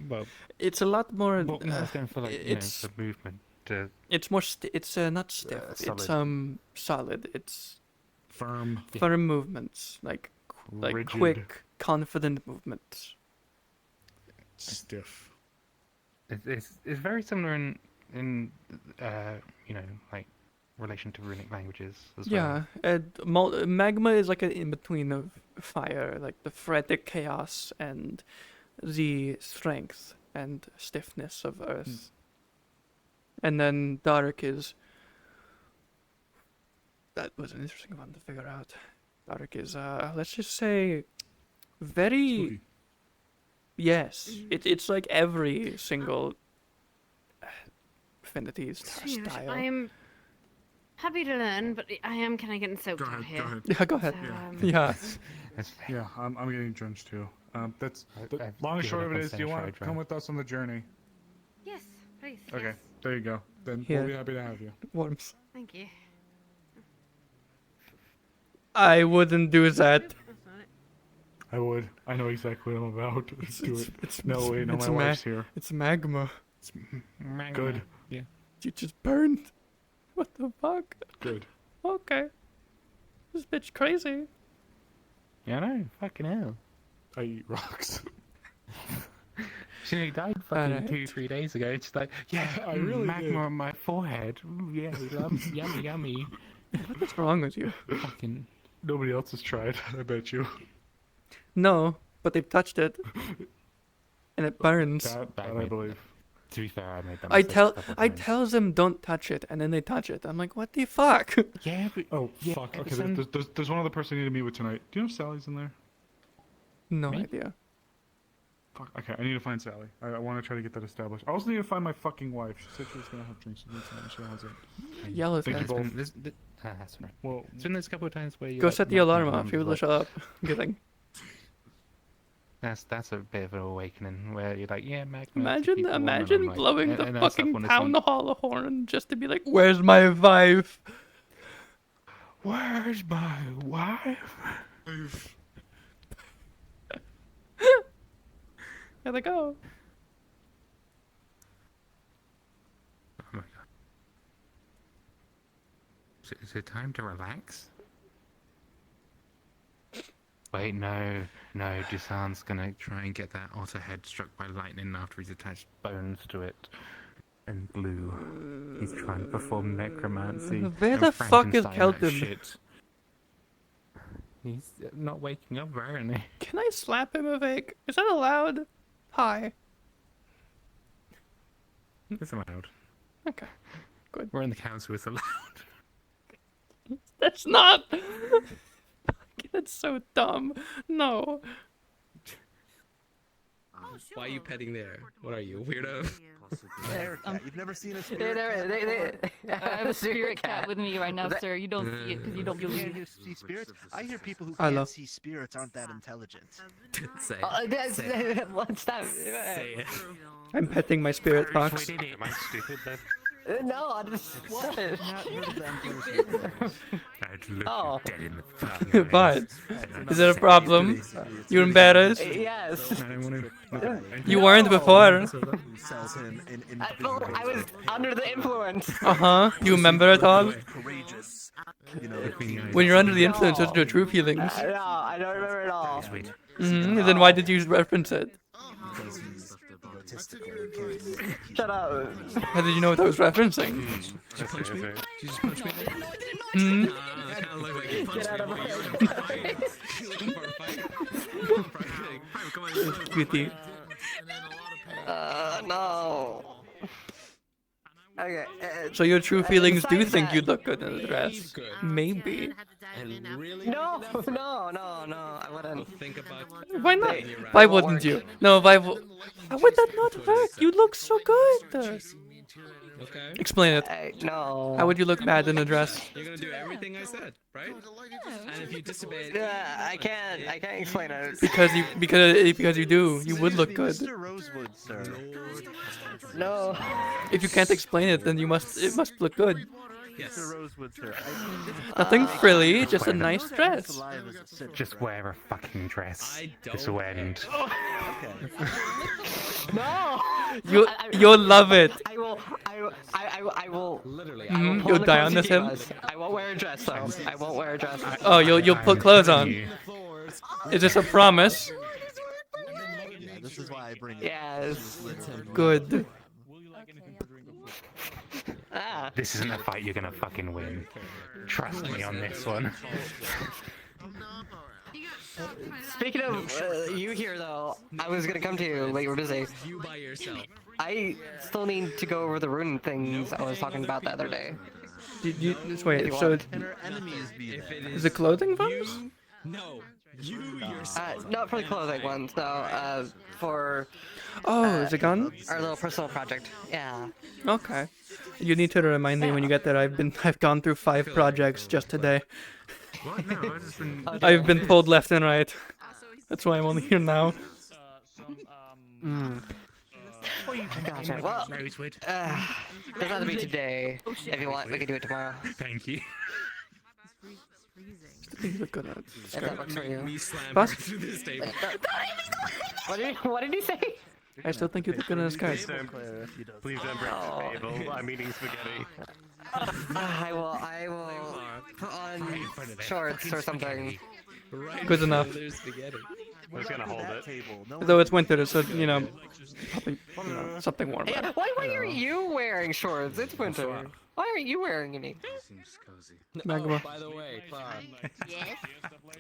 well, It's a lot more. Well, no, I was going for like it's the movement. It's more. It's not stiff. It's solid. It's firm movements, like Rigid. quick, confident movements. Stiff. It's very similar in like relation to runic languages as well. Yeah, magma is like an in between of fire, like the frenetic chaos and the strength and stiffness of earth. And then dark is. That was an interesting one to figure out. Dark is, let's just say, very. Spooky. Yes, it's like every single affinity's Shoot, style. I'm happy to learn, but I am kind of getting soaked out here. Yeah, go ahead. So, Yeah. Yeah, I'm getting drenched too. That's the long and short of it is. Do you want to come with us on the journey? Yes, please. Okay, Yes. there you go. Then Here. we'll be happy to have you. Worms. Thank you. I wouldn't do that. I would. I know exactly what I'm about. Let's do it. It's No, wait, no, my wife's here. It's magma. It's magma. Good. Yeah. You just burned. What the fuck? Good. Okay. This bitch crazy. Yeah, I know. Fucking hell. I eat rocks. She died fucking 2-3 days ago. It's like, yeah, I really magma did. on my forehead. Ooh, yeah, yummy, yummy. What's wrong with you? Fucking. Nobody else has tried. I bet you. No, but they've touched it. And it burns. That I believe. To be fair, I made that I mistake a couple I times. tell them don't touch it, and then they touch it. I'm like, what the fuck? Yeah, but Oh yeah, fuck. but Okay, some- there's one other person I need to meet with tonight. Do you know if Sally's in there? No idea. Fuck. Okay, I need to find Sally. I want to try to get that established. I also need to find my fucking wife. She said she was gonna have drinks with me tonight. She hasn't. Yell at Thank her. you both. That's right. Well, It's been this couple of times where you Go like, set the knock alarm on off. arms, You will like- shut up. Good thing. That's a bit of an awakening where you're like, yeah, magma. to Imagine, keep warm, and imagine I'm like- blowing and the then stuff fucking on this town one. hall horn just to be like, where's my wife? Where's my wife? There they go. Oh my god. Is it time to relax? Wait, no, Dusan's gonna try and get that otter head struck by lightning after he's attached bones to it. And glue. He's trying to perform necromancy. Where and the fuck is Frankenstein that Kelton? shit. He's not waking up, isn't he? Can I slap him awake? Is that allowed? Hi. It's allowed. Okay. Good. We're in the council, it's allowed. That's not. That's so dumb. No. Why are you petting there? What are you, a weirdo? You've never seen a spirit I have a spirit cat with me right now, sir. You don't see it because you don't believe You see spirits? I hear people who Hello. can't see spirits aren't that intelligent. Say What's that? Say it. I'm petting my spirit box. Am I stupid then? No, I just. What? I'd look Oh. you dead in the fucking But eyes. is it a problem? You embarrassed? Yes. I don't want to. You weren't before. Sells him in I was under the influence. You remember it all? courageous. You know, When you're under the influence, those are your true feelings. No, I don't remember it all. Then why did you reference it? because he's egotistical and can't Shut up. How did you know what I was referencing? Did you punch me? Did you just punch me? Hmm? It kind of looked like you punched me, but you're looking for a fight. You're looking for a fight? Come on, come on. Cutie. No. Okay. So your true feelings do think you look good in a dress? Good. Maybe. And really? No, I wouldn't. Think about Why not? getting your Why right. wouldn't you? No, why would that not work? You look so good. Okay. Explain it. No. How would you look mad in a dress? You're gonna do everything I said, right? And if you disobey, I can't explain it. Because you do. You would look good. Mr. Rosewood, sir. No. If you can't explain it, then it must look good. yes. Mr. Rosewood, sir. Nothing frilly, just a nice dress. Just wear a fucking dress. I This don't will end. No. You'll love it. I will. Literally, Mhm, you'll die on this him. I won't wear a dress though. I won't wear a dress. Oh, you'll put clothes on. Is this a promise? Yeah, this is why I bring it. Yes. Good. Ah. This isn't a fight you're gonna fucking win. Trust me on this one. Speaking of you here though, I was gonna come to you, but you were busy. you by yourself. I still need to go over the rune things I was talking about the other day. Wait, so And our enemies be If there. it is it clothing ones? no, you yourself. Not for the clothing ones, though. For Oh, is it gone? our little personal project. Yeah. Okay. You need to remind me when you get there. I've gone through 5 projects just today. What? No, I've just been. I've been pulled left and right. That's why I'm only here now. Gotcha. Well, doesn't have to be today. If you want, we can do it tomorrow. Thank you. You look good at it. If that works for you. Me slam What? through this table. What did he say? I still think you look good in a skirt. Please don't break the table. I'm eating spaghetti. I will put on shorts or something. Right Good enough. before there's spaghetti. I'm just gonna hold it. Though it's winter, so probably something warm. Yeah, why are you wearing shorts? It's winter. Why aren't you wearing any? Seems cozy. Magma. By the way, Clara. Yes.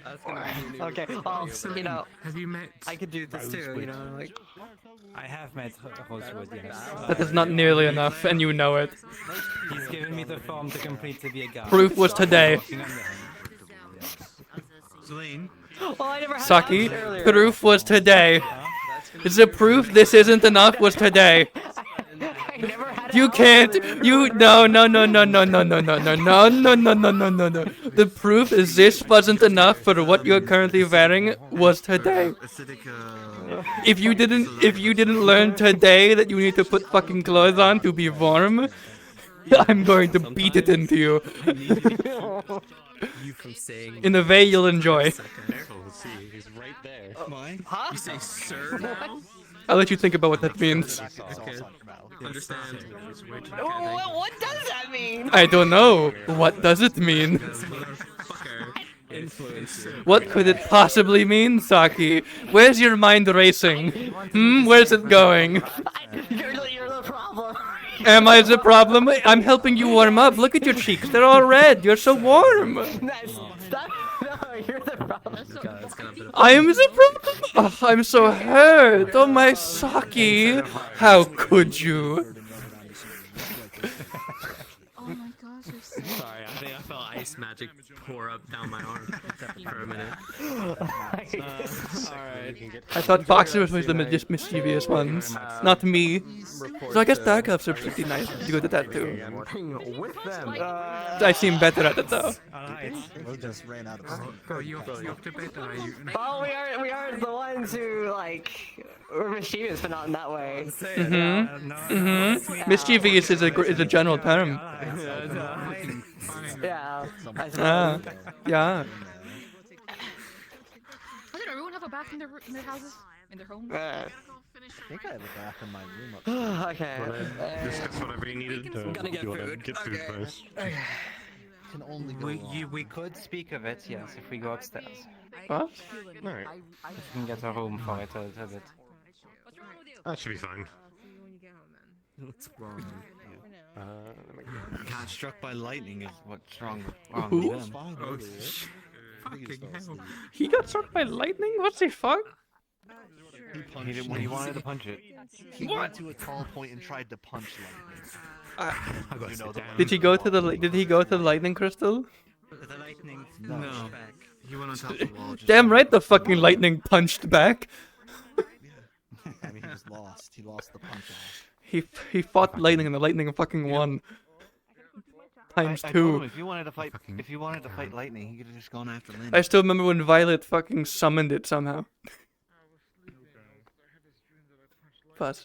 That's gonna be your new Okay, well, Have you met? I could do this too, like. I have met Rosewood, yes. That is not nearly enough, and you know it. He's given me the form to complete the VRChat. Proof was today. Celine. Well, I never had Saki, that earlier. proof was today. It's the proof this isn't enough was today. You can't. No. The proof is this wasn't enough for what you're currently wearing was today. If you didn't learn today that you need to put fucking clothes on to be warm, I'm going to beat it into you. You from saying In a way you'll enjoy. Careful, see, he's right there. Why? Huh? You say sir now? I'll let you think about what that means. Okay. Understand. What does that mean? I don't know. What does it mean? This motherfucker What could it possibly mean, Saki? Where's your mind racing? Where's it going? You're the problem. Am I the problem? I'm helping you warm up. Look at your cheeks. They're all red. You're so warm. No, you're the problem. I am the problem. Oh, I'm so hurt. Oh, my Saki. How could you? Oh my gosh, you're so Sorry, I think I felt ice magic pour up down my arm for a minute. Alright. I thought boxers was the mischievous ones, not me. So I guess dark elves are pretty nice. You good at that too. With them. I seem better at it though. We just ran out of steam. Oh, we aren't the ones who like were mischievous, but not in that way. Mischievous is a general term. Yeah. Yeah. Doesn't everyone have a bath in their houses? In their homes? I think I have a bath in my room upstairs. Okay. Discuss whatever you needed to. Gonna get you wanna food. Get food first. Can only go wrong. We could speak of it, yes, if we go upstairs. What? Alright. If we can get a room for it a little bit. That should be fine. What's wrong? Got struck by lightning is what's wrong Who? with them. Fucking hell. He got struck by lightning? What's the fuck? He didn't when he wanted to punch it. He What? went to a tall point and tried to punch lightning. Did he go to the lightning crystal? The lightning no. Back. He went on top of the wall. Damn right the fucking lightning punched back. I mean, he was lost. He lost the punch off. He fought lightning and the lightning fucking won. Times I told two. him if you wanted to fight lightning, he could have just gone after Lynn. I still remember when Violet fucking summoned it somehow. But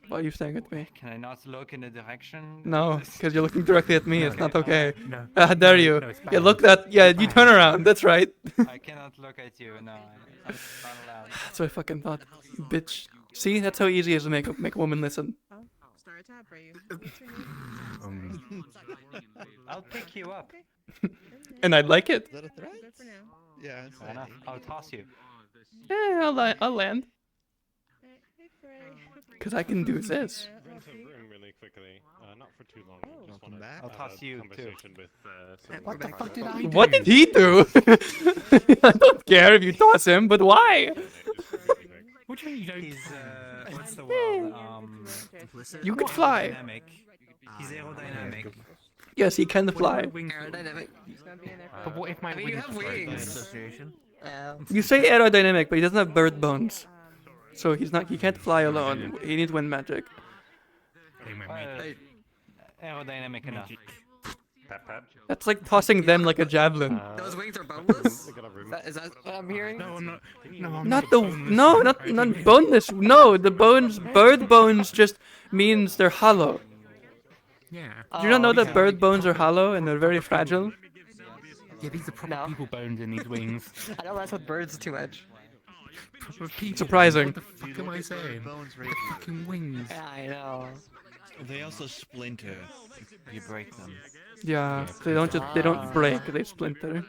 why are you staring at me? Can I not look in the direction? No, because you're looking directly at me. It's not okay. No. How dare you? No, it's Yeah, look that. Yeah, you turn around. That's right. I cannot look at you. No, I'm not allowed. That's what I fucking thought. Bitch. See, that's how easy it is to make a woman listen. I'll pick you up. And I'd like it. Is that a threat? Yeah, it's Fair enough. I'll toss you. Yeah, I'll land. Because I can do this. Run to room really quickly. Not for too long. Just wanna I'll have toss a you, conversation with some What the fuck did I do? What did he do? I don't care if you toss him, but why? Which one you don't? He's what's the word? You could fly. Aerodynamic. He's aerodynamic. Yes, he can fly. Aerodynamic. But what if my You have wings. You say aerodynamic, but he doesn't have bird bones. So he can't fly alone. He needs wind magic. Aerodynamic enough. That's like tossing them like a javelin. Those wings are boneless? Is that what I'm hearing? No, I'm not. Not boneless. No, the bones, bird bones just means they're hollow. Yeah. Do you not know that bird bones are hollow and they're very fragile? Yeah, these are proper people bones in these wings. I don't mess with birds too much. Proper people. Surprising. What the fuck am I saying? The fucking wings. Yeah, I know. They also splinter if you break them. Yeah, they don't break, they splinter.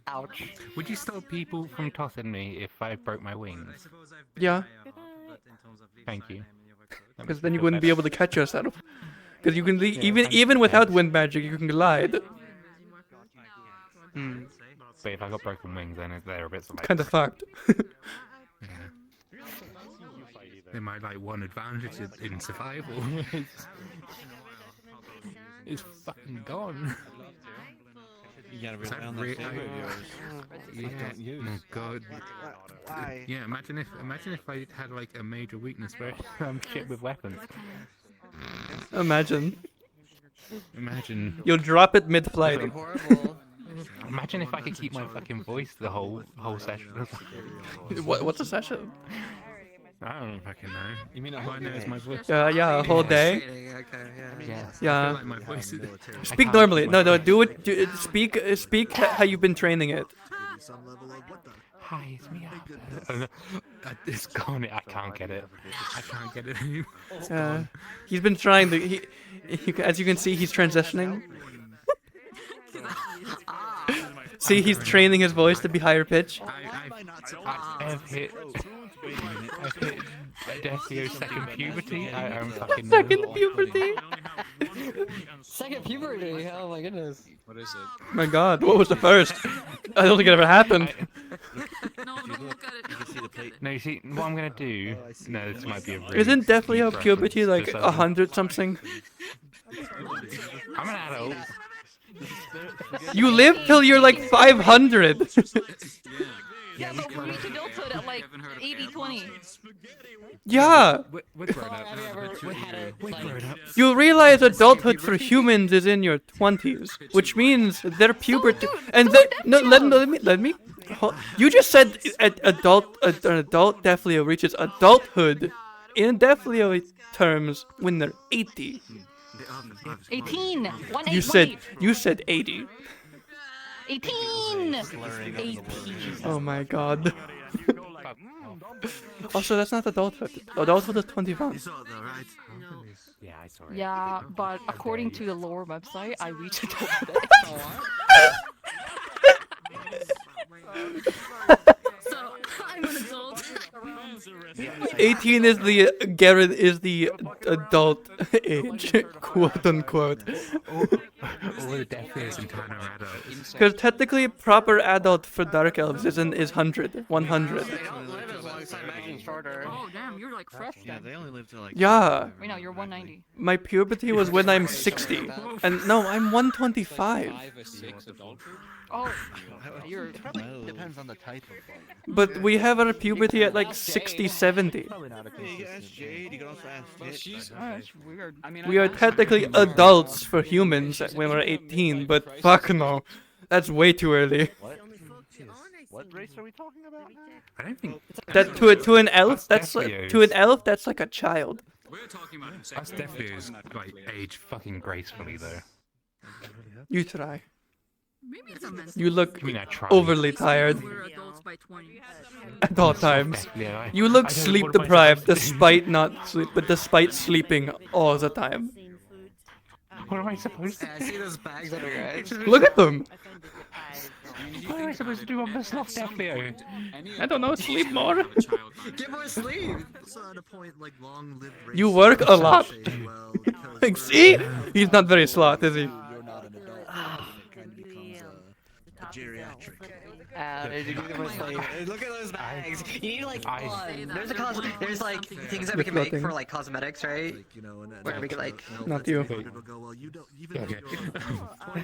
Ouch. Would you stop people from tossing me if I broke my wings? Yeah, Thank you. because then you wouldn't be able to catch yourself. Because you can even without wind magic, you can glide. But if I got broken wings, then they're a bit like... Kind of fucked. Yeah. They might like one advantage in survival. It's fucking gone. You gotta rely on that favorite of yours. Yeah. Oh god. Why? Yeah. Imagine if I had like a major weakness where I'm shit with weapons. Imagine. You'll drop it mid-flight. Imagine if I could keep my fucking voice the whole session. What's a session? I don't fucking know. You mean all I know is my voice? Yeah, a whole day. Yeah. I feel like my voice is... Speak normally. No, do it. Speak how you've been training it. Hi, it's me. It's gone. I can't get it. I can't get it anymore. He's been trying to. As you can see, he's transitioning. See, he's training his voice to be higher pitch. I've hit. Wait a minute. I've hit Decio's second puberty. I'm fucking. Second puberty. Second puberty. Oh my goodness. What is it? My God, what was the first? I don't think it ever happened. No, you see, what I'm gonna do. No, this might be a. Really Isn't definitely deep a puberty reference, like just 100 something? I'm an adult. You live till you're like 500. Yeah, but we reach adulthood at like 80-20. Yeah. We're grown up. You realize adulthood for humans is in your 20s, which means their puberty. And no, let me. You just said an adult Defleo reaches adulthood in Defleo terms when they're 80. 18. You said 80. 18. 18. Oh my God. Also, that's not adulthood. Adulthood is 21. Yeah, I saw it. Yeah, but according to the lore website, I reached adulthood. So I'm an adult. 18 is the Garrett is the adult age, quote unquote. All the Defios and Tanner are adults. Because technically, proper adult for Dark Elves is 100. 100. Oh damn, you're like fresh. Yeah, they only live to like. Yeah. Right now, you're 190. My puberty was when I'm 60, and no, I'm 125. Oh, you're. Depends on the type of one. But we have our puberty at like 60, 70. Yeah, you can ask Jade, you can also ask Titch. Oh, that's weird. We are technically adults for humans when we're 18, but fuck no. That's way too early. What race are we talking about now? I don't think That to an elf, that's like, to an elf, that's like a child. We're talking about us Defios like age fucking gracefully though. You try. Maybe it's a mental. You look I mean, I tried. overly tired We're adults by 20. at all times. Yeah, You look I don't sleep want myself deprived to- despite not sleep, but despite sleeping all the time. What am I supposed to I see those bags under your eyes. Look at them. What am I supposed to do on this loft, Defleo? I don't know. Sleep more. Get more sleep. You work a lot. See, he's not very sloth, is he? Geriatric. Look at those bags. You need like there's there's like things that we With can make nothing. for like cosmetics, right? Where we can like Not you.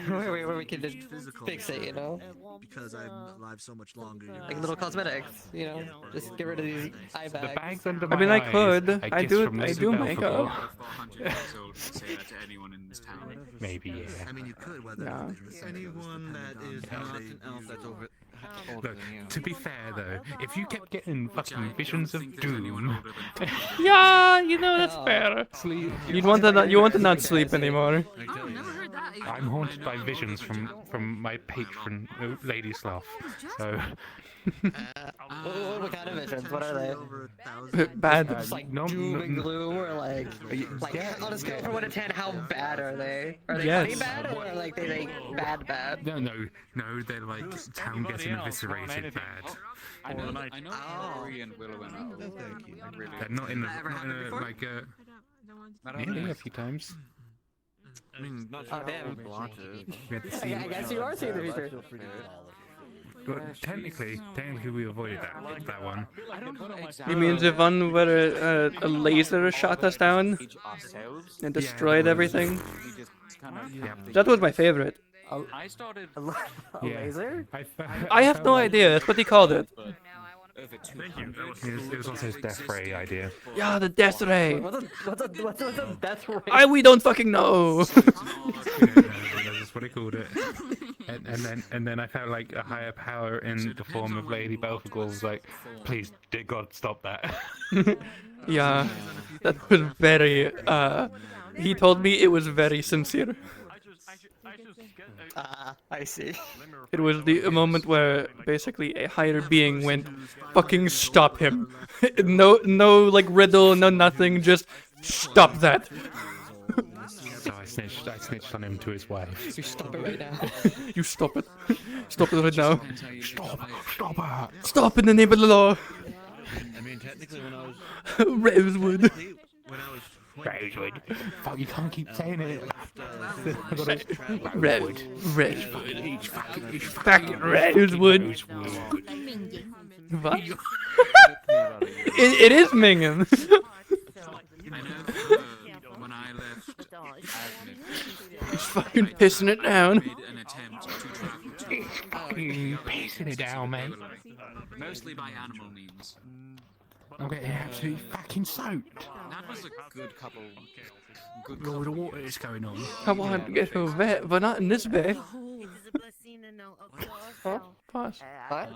where we can just fix it, you know? Because I'm alive so much longer. Like little cosmetics, you know? Just get rid of these eye The bags. bags under I my mean, I eyes, could. a I gift do. from I Mr. do Belphegor. makeup. 400, so say that to anyone in this town. Maybe, yeah. I mean, you could whether Yeah. anyone that is not an elf that's over. Look, to be fair though, if you kept getting fucking visions of doom, Yeah, you know that's fair. sleep. You want to not sleep anymore. Oh, never heard that. I'm haunted by visions from my patron, Lady Sloth. So What kind of visions? What are they? Bad. Just like no, doom and no, gloom, or like yeah, on a scale from 1 to 10, how bad are they? Are they Yes. funny bad, or are like they like bad? no, they're like town getting eviscerated bad. I know Rory and Willow and Owl. They're not in like maybe a few times. I mean, not Oh damn! We had to see. I guess you are seeing the future. But technically we avoided that one. You mean the one where a laser shot us down and destroyed everything? Yeah. That was my favorite. I started. Laser? I have no idea. That's what he called it. Thank you. That was It was also his death ray idea. Yeah, the death ray. What's a death ray? We don't fucking know. That's just what he called it. And then I felt like a higher power in the form of Lady Belphegor was like, please, dear God, stop that. Yeah, that was very. He told me it was very sincere. I see. It was the moment where basically a higher being went, fucking stop him. No, like riddle, no nothing, just stop that. So I snitched on him to his wife. You stop it right now. You stop it. Stop it right now. Stop it. Stop in the name of the law. I mean, technically, when I was Rosewood. when I was Rosewood. Fuck, you can't keep saying it. Red. Fucking Rosewood. What? It is minging. I know when I left He's fucking pissing it down. made an attempt to travel to Fucking pissing it down, mate. mostly by animal means. I'm getting absolutely fucking soaked. That was a good couple. Good All the water is going on. Come on, get to a vet, but not in this bay. Huh? Pass. What?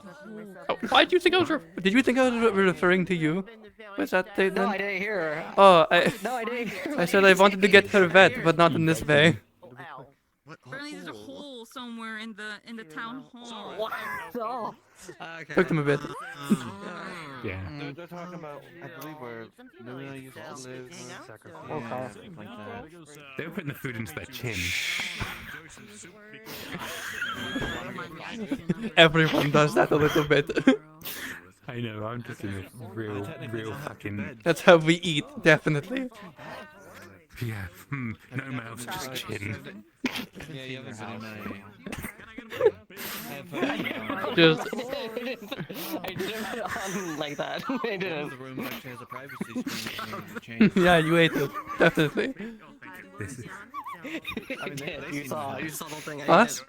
Oh, why do you think I was? Did you think I was referring to you? Was that the? No, I didn't hear her. Oh, No, I didn't hear her. I said I wanted to get her vet, but not in this bay. Apparently there's a hole somewhere in the town hall. What? Took them a bit. Yeah. They're talking about, I believe, where Luna used to live. Okay. Something like that. They were putting the food into their chin. Everyone does that a little bit. I know, I'm just in this real fucking... That's how we eat, definitely. Yeah, no mouth, just chin. Yeah, you haven't been Just... I didn't put it on like that. I didn't. The room actually has a privacy screen. Yeah, you ate it, definitely. This is... I did. You saw the whole thing. Us?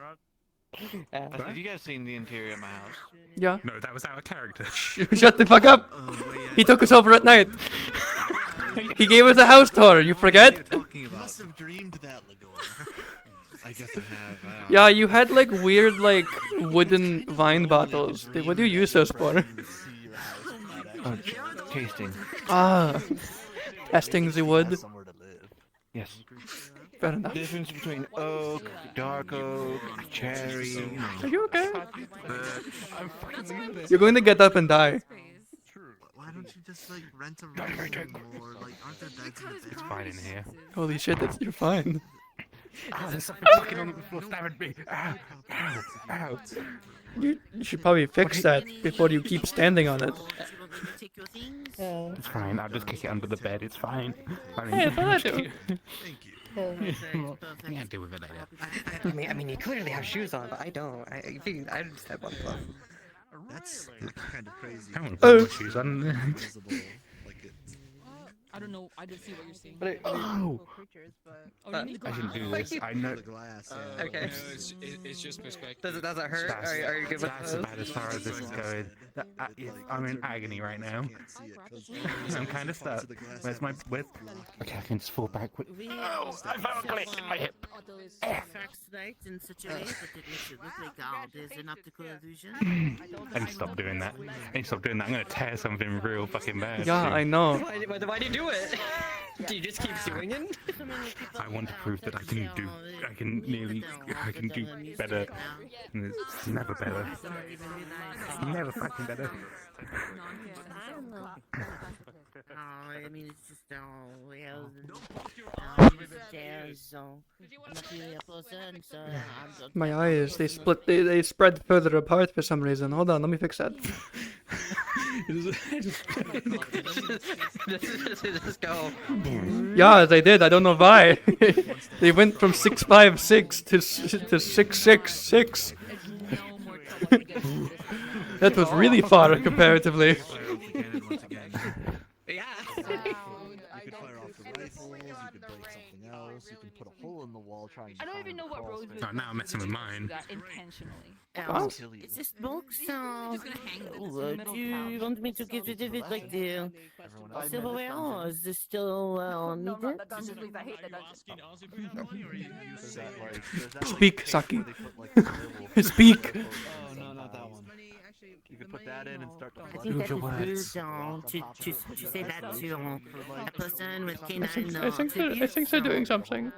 Have you guys seen the interior of my house? Yeah. No, that was out of character. Shut the fuck up! He took us over at night. He gave us a house tour, you forget? You must have dreamed that, Lagor. I guess I have. Yeah, you had like weird like wooden wine bottles. What do you use those for? Tasting. Ah, testing the wood. Yes. Fair enough. Difference between oak, dark oak, cherry. Are you okay? I'm fucking You're going to get up and die. Why don't you just like rent a room or like aren't there beds in the It's fine in here. Holy shit, you're fine. There's something fucking on the floor stabbing me. Ow, ow, ow. You should probably fix that before you keep standing on it. It's fine, I'll just kick it under the bed, it's fine. Hey, that's what I do. I can't deal with it later. I mean, you clearly have shoes on, but I don't. I just have one glove. That's kind of crazy. I want to put my shoes on. I don't know. I don't see what you're seeing. But Oh! Oh, you need I shouldn't do Like this. I know. The glass. Okay. No, it's just perspective. Does it hurt? That's, Are you good with that's those? about as far as this is going. I'm in agony right now. I'm kind of stuck. Where's my... Okay, I can just fall back. Oh, I found a click in my hip. Facts tonight in such a way that it makes it look like there's an optical illusion. I need to stop doing that. I need to stop doing that. I'm gonna tear something real fucking bad. Yeah, I know. Why do you do it? Do you just keep doing it? I want to prove that I can do better. And it's never better. Never fucking better. I mean, it's just, well, so I'm not really a person, so My eyes, they spread further apart for some reason. Hold on, let me fix that. Just go. Yeah, they did. I don't know why. They went from 656 to 666. That was really far comparatively. Yeah. You could fire off the rifles, you could break something else, you can put a hole in the wall trying to I don't even know what Rose Oh, now I'm messing with mine. intentionally. It's a smoke sound. Do you want me to get rid of it like the silverware, or is this still needed? Speak, Saki. Speak. Oh, no, not that one. You could put that in and start to I think that is rude to say that to a person with canine I think they're doing something.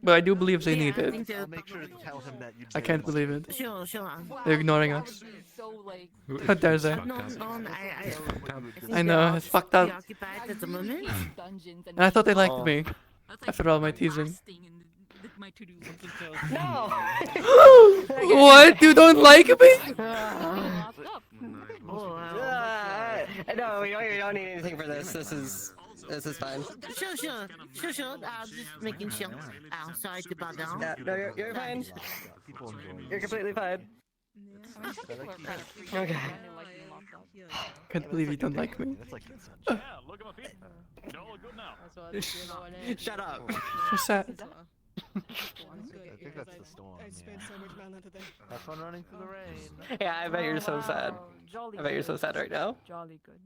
But I do believe they need it. I'll make sure to tell him that you I can't believe it. Sure. They're ignoring us. How dare they? I know, it's fucked up. Preoccupied at the moment. And I thought they liked me. After all my teasing. My to-do list. No! What? You don't like me? No, we don't need anything for this. This is fine. Sure. Just making sure. Sorry to bother. Yeah, no, you're fine. You're completely fine. Okay. Can't believe you don't like me. Shut up. So sad. I think that's the storm. I spent so much mana today. Have fun running through the rain. Yeah, I bet you're so sad. I bet you're so sad right now. Jolly good.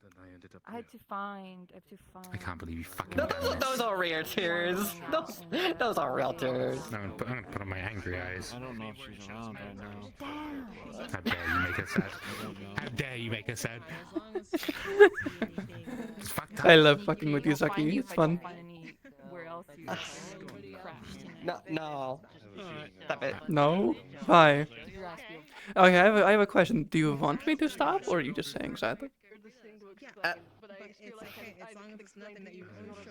Then I ended up. I have to find. I can't believe you fucking. Those are real tears. Those are real tears. No, I'm gonna put on my angry eyes. I don't know if she's around right now. How dare you make her sad? How dare you make her sad? I love fucking with you, Saki. It's fun. No. Stop it. No? Why? Okay, I have a question. Do you want me to stop, or are you just saying sadly?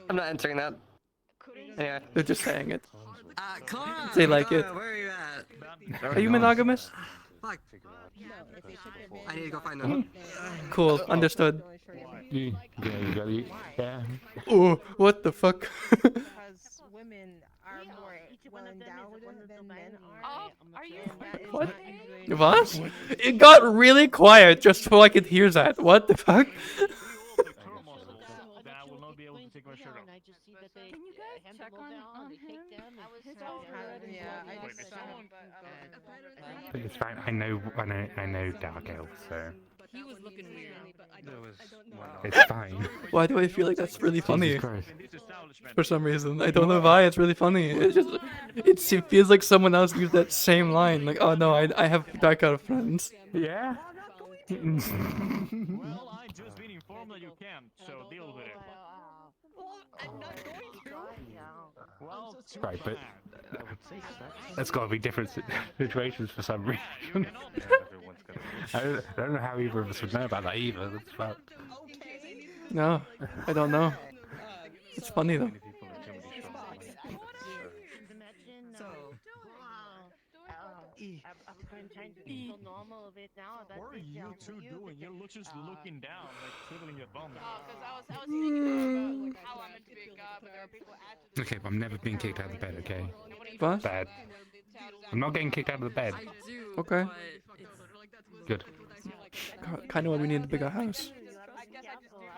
I'm not answering that. Anyway. They're just saying it. Clara! They like it. Where are you at? Are you monogamous? Fuck. I need to go find them. Cool, understood. Yeah. Oh, what the fuck? Because women are more well endowed than men are. Are you? What? What? It got really quiet just so I could hear that. What the fuck? Can you guys check on him? Yeah, I just saw him. But it's fine. I know Dark Elf, so. He was looking weird. It's fine. Why do I feel like that's really funny? Jesus Christ. For some reason, I don't know why. It's really funny. It feels like someone else used that same line. Like, oh no, I have Dark Elf friends. Yeah. Well, I just been informed that you can, so deal with it. I'm not going to. Well, Right, but that's got to be different situations for some reason. I don't know how either of us would know about that either. That's about... No, I don't know. It's funny though. What are you two doing? You're just looking down, like twiddling your thumbs. Because I was thinking about how I'm meant to be a god, but there are people actually. Okay, but I'm never being kicked out of the bed, okay? What? Bad. I'm not getting kicked out of the bed. Okay. Good. Kind of why we need a bigger house.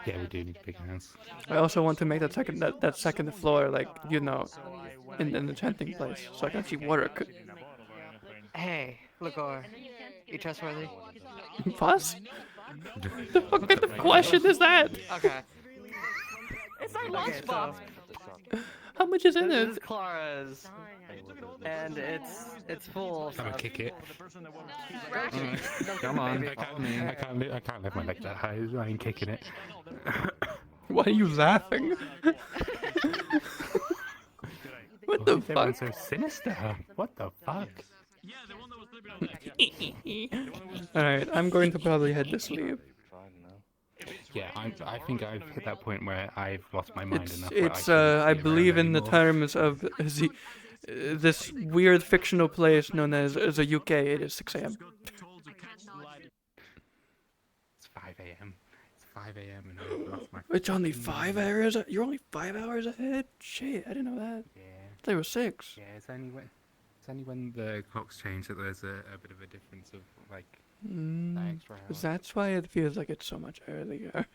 Yeah, we do need a bigger house. I also want to make that second floor, like, you know, in an enchanting place, so I can actually work. Hey, Ligor. You trustworthy? What? The fuck kind of question is that? Okay. It's our Okay, lunchbox. How much is in This is it? Clara's, and it's full. I'm gonna kick it. Come on, I can't lift my leg that high. I ain't kicking it. Why are you laughing? What the fuck? Everyone's so sinister. What the fuck? Alright, I'm going to probably head to sleep. Yeah, I think I've hit that point where I've lost my mind enough. I believe in the terms of this weird fictional place known as the UK. It is 6 a.m. It's 5 a.m. It's 5 a.m. and I've lost my. It's only 5 hours. You're only 5 hours ahead. Shit, I didn't know that. Yeah. They were 6. Yeah, it's only when the clocks change that there's a bit of a difference of like. That extra hour. That's why it feels like it's so much earlier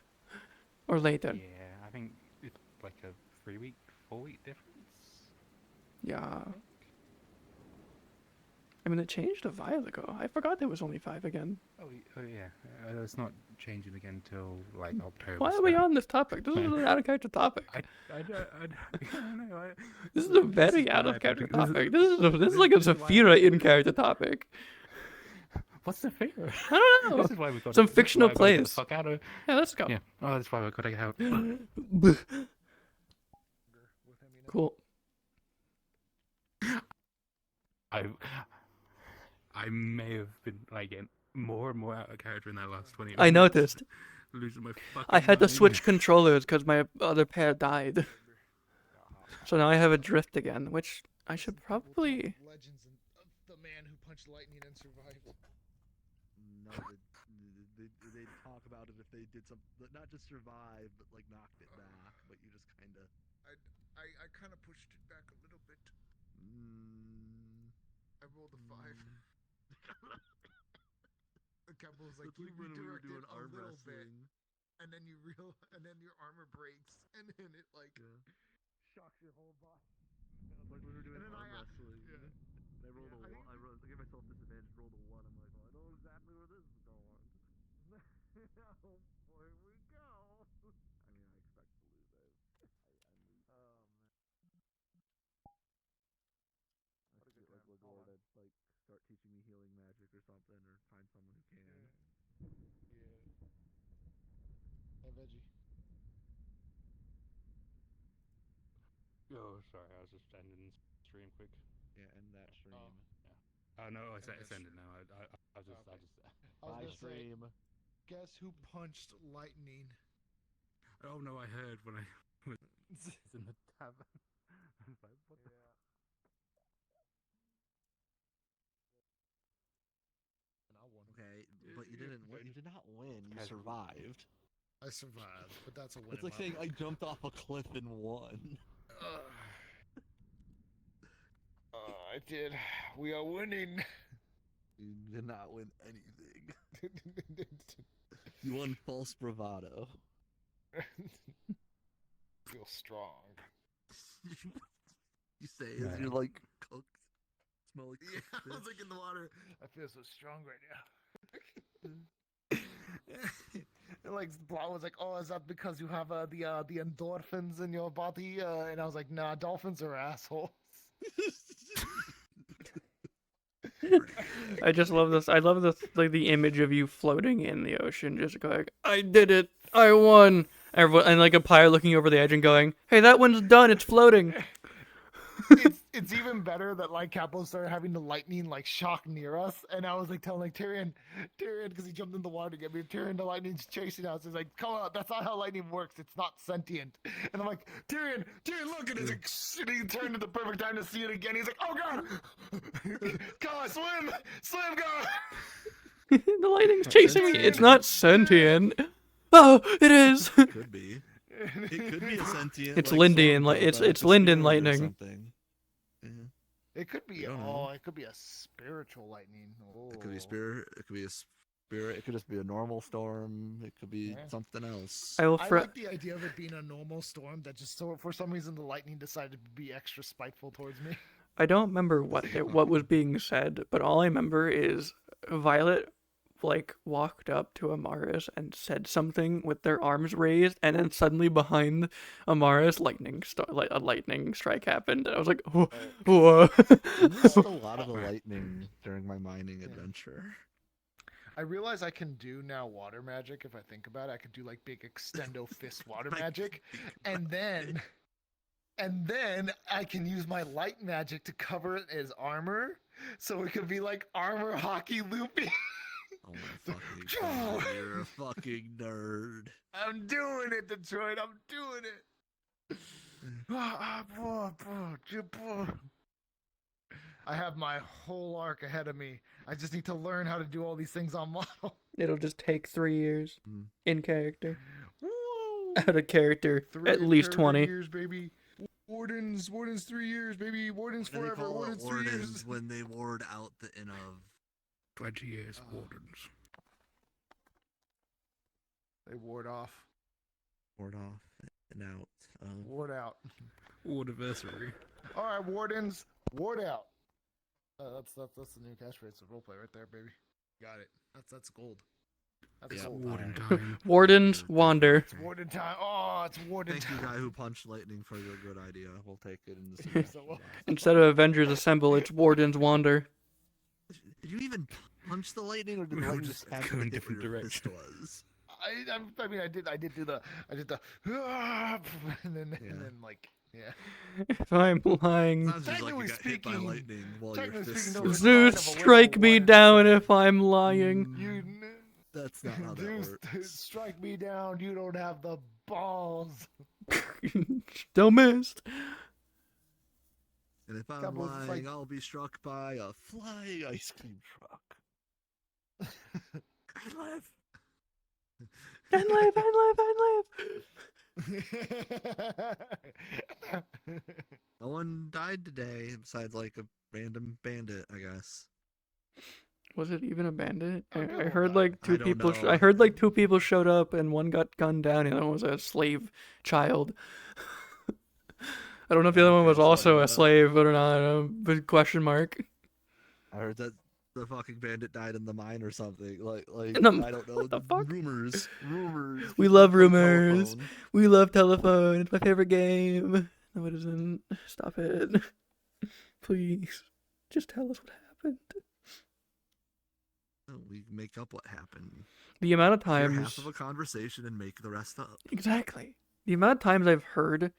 or later. Yeah, I think it's like a 4-week difference. Yeah. I mean, it changed a while ago. I forgot there was only 5 again. Oh yeah, it's not changing again till like October. Why are we on this topic? This is an out of character topic. I don't know. This is a very out of character topic. This is like a Saphira in character topic. What's the fear? I don't know. This is why we got Some fictional place. Fuck out of. Yeah, let's go. Yeah. Oh, that's why we got to get out. Cool. I may have been like getting more and more out of character in that last 20 minutes. I noticed. Losing my fucking I had to mind. switch controllers because my other pair died. So now I have a drift again, which I should probably. Legends and the man who punched lightning and survived. No, they'd talk about it if they did some, not just survive, but like knocked it back. But you just kind of. I kind of pushed it back a little bit. I rolled a 5. The couple was like, That's you like when we were redirected doing a arm little bit, wrestling. and then and then your armor breaks, and then it like shocks your whole body. It's like when we were doing And then arm wrestling. Yeah. And I rolled a 1. I gave myself disadvantage. Rolled a 1. I'm like, well, I know exactly where this is going. Oh boy, we go. I mean, I expect to lose. Oh man. I should like Lord, I'd like start teaching me healing magic or something, or find someone who can. Yeah. Hey, Veggie. Oh, sorry, I was just ending stream quick. Yeah, end that stream. Oh no, it's ended now. I just. I was Bye gonna stream. say, guess who punched lightning? Oh no, I heard when I was in the tavern. I was like, what the? Okay, but you didn't win. You did not win. You survived. I survived, but that's a win. It's like saying I jumped off a cliff and won. I did. We are winning. You did not win anything. You won false bravado. Feel strong. You say as you're like cooked. Smell like Yeah, cooked I was fish. like in the water. I feel so strong right now. And like Blah was like, "Oh, is that because you have the endorphins in your body?" And I was like, "Nah, dolphins are assholes." I just love this. I love this, like the image of you floating in the ocean, just going, "I did it! I won!" Everyone, and like a pyre looking over the edge and going, "Hey, that one's done. It's floating." It's even better that like Capo started having the lightning like shock near us, and I was like telling like Tyrion, because he jumped in the water to get me. Tyrion, the lightning's chasing us. He's like, "Come on, that's not how lightning works. It's not sentient." And I'm like, Tyrion, look at it. And he turned at the perfect time to see it again. He's like, "Oh god, God, swim, God." The lightning's chasing me. It's not sentient. Oh, it is. It could be. It could be a sentient. It's like, Lindian. form, It's like a Linden spirit or lightning. something. Yeah. It could be. You don't know. It could be a spiritual lightning. It could be spirit. It could be a spirit. It could just be a normal storm. It could be something else. I will I like the idea of it being a normal storm that just for some reason the lightning decided to be extra spiteful towards me. I don't remember what was being said, but all I remember is Violet like walked up to Amaris and said something with their arms raised, and then suddenly behind Amaris, a lightning strike happened, and I was like, "Whoa!" Whoa. I missed a lot of the lightning during my mining adventure. I realize I can do now water magic if I think about it. I could do like big extendo fist water magic, and then I can use my light magic to cover it as armor, so it could be like armor hockey loopy. Oh my fucking god, you're a fucking nerd. I'm doing it, Detroit. I'm doing it. I have my whole arc ahead of me. I just need to learn how to do all these things on model. It'll just take 3 years in character. Woo! Out of character, at least 20. years, baby. Wardens 3 years, baby. Wardens What do they forever. call it? Wardens 3 years. Wardens when they ward out the in of 20 years, Wardens. They ward off. Ward off and out. Ward out. Wardiversary. All right, Wardens, ward out. That's the new catchphrase of roleplay right there, baby. Got it. That's gold. That's gold. Warden time. Wardens wander. It's warden time. Oh, it's warden Thank time. you, guy who punched lightning, for your good idea. We'll take it in the series. Instead of Avengers Assemble, it's Wardens wander. Did you even punch the lightning, or did the lightning just happen to hit where your fist was? I mean, I did the, and then like, yeah. If I'm lying, Sounds just like you got hit by lightning while your fist. Zeus, strike me down if I'm lying. That's not how that Zeus, works. strike me down. You don't have the balls. Still missed. And if I'm Capo's just lying, like- I'll be struck by a flying ice cream truck. I live. No one died today besides like a random bandit, I guess. Was it even a bandit? I no heard one like died. two I don't people. know. I heard like two people showed up and one got gunned down and the other one was a slave child. I don't know if the other one was also a slave or not. But question mark. I heard that the fucking bandit died in the mine or something. Like In the- I don't know. what the fuck? Rumors. We People love play rumors. telephone. We love telephone. It's my favorite game. No, it isn't. Stop it. Please. Just tell us what happened. No, we make up what happened. The amount of Hear times. half of a conversation and make the rest up. Exactly. The amount of times I've heard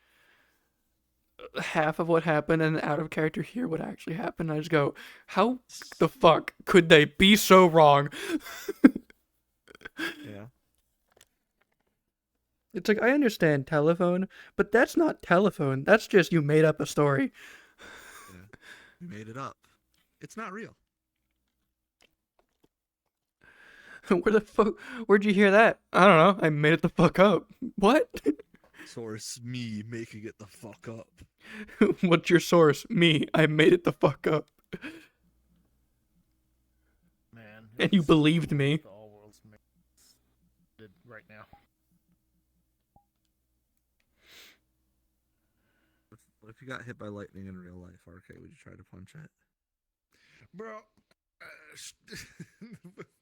half of what happened and out of character hear what actually happened, I just go, how the fuck could they be so wrong? Yeah. It's like, I understand telephone, but that's not telephone. That's just you made up a story. Yeah. We made it up. It's not real. Where the fuck? Where'd you hear that? I don't know. I made it the fuck up. What? Source me making it the fuck up. What's your source? Me. I made it the fuck up. Man. And you believed me. The all world's did right now. What if you got hit by lightning in real life, RK? Would you try to punch it? Bro.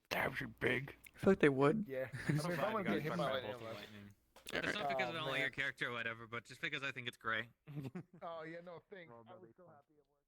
That was big. I feel like they would. Yeah. It's I mean, if I'm gonna get hit by lightning, It's not because Oh, I don't like man. your character or whatever, but just because I think it's gray. Oh yeah, no thanks. I was so happy it worked.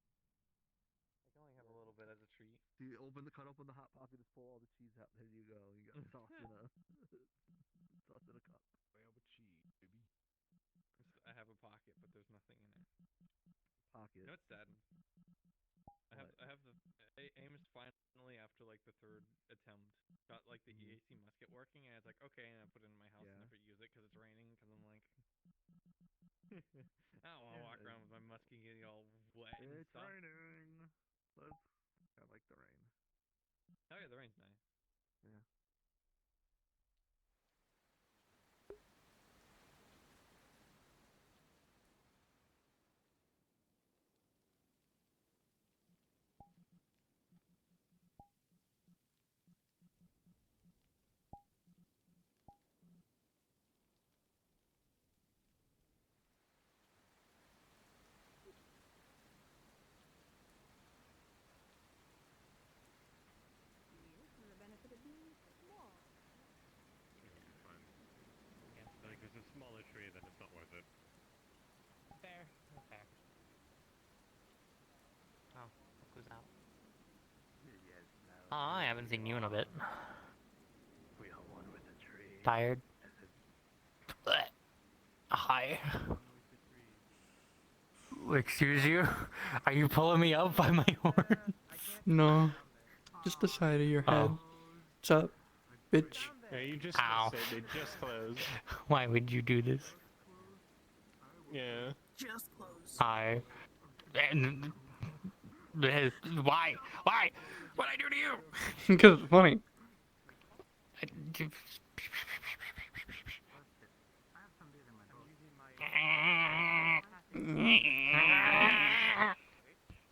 I can only have a little bit as a treat. Do you cut open the hot pocket, just pull all the cheese out. There you go. You got tossed in a tossed in a cup. Well, cheese, baby. I have a pocket, but there's nothing in it. Pocket. You know what's sad? I have the Ames finally after like the third attempt got like the EAC musket working, and it's like okay, and I put it in my house and never use it because it's raining. Because I'm like, I don't want to walk around with my musket getting all wet and It's stuff. raining. I like the rain. Oh yeah, the rain's nice. Yeah. Like, if it's a smaller tree, then it's not worth it. Fair. I haven't seen you in a bit. Tired? Blech. Hi. Excuse you? Are you pulling me up by my horn? No, just the side of your head. What's up, bitch? Yeah, you just Ow. missed it. They just closed. Why would you do this? Yeah. Just close. Hi. And why? Why? What'd I do to you? Because it's funny.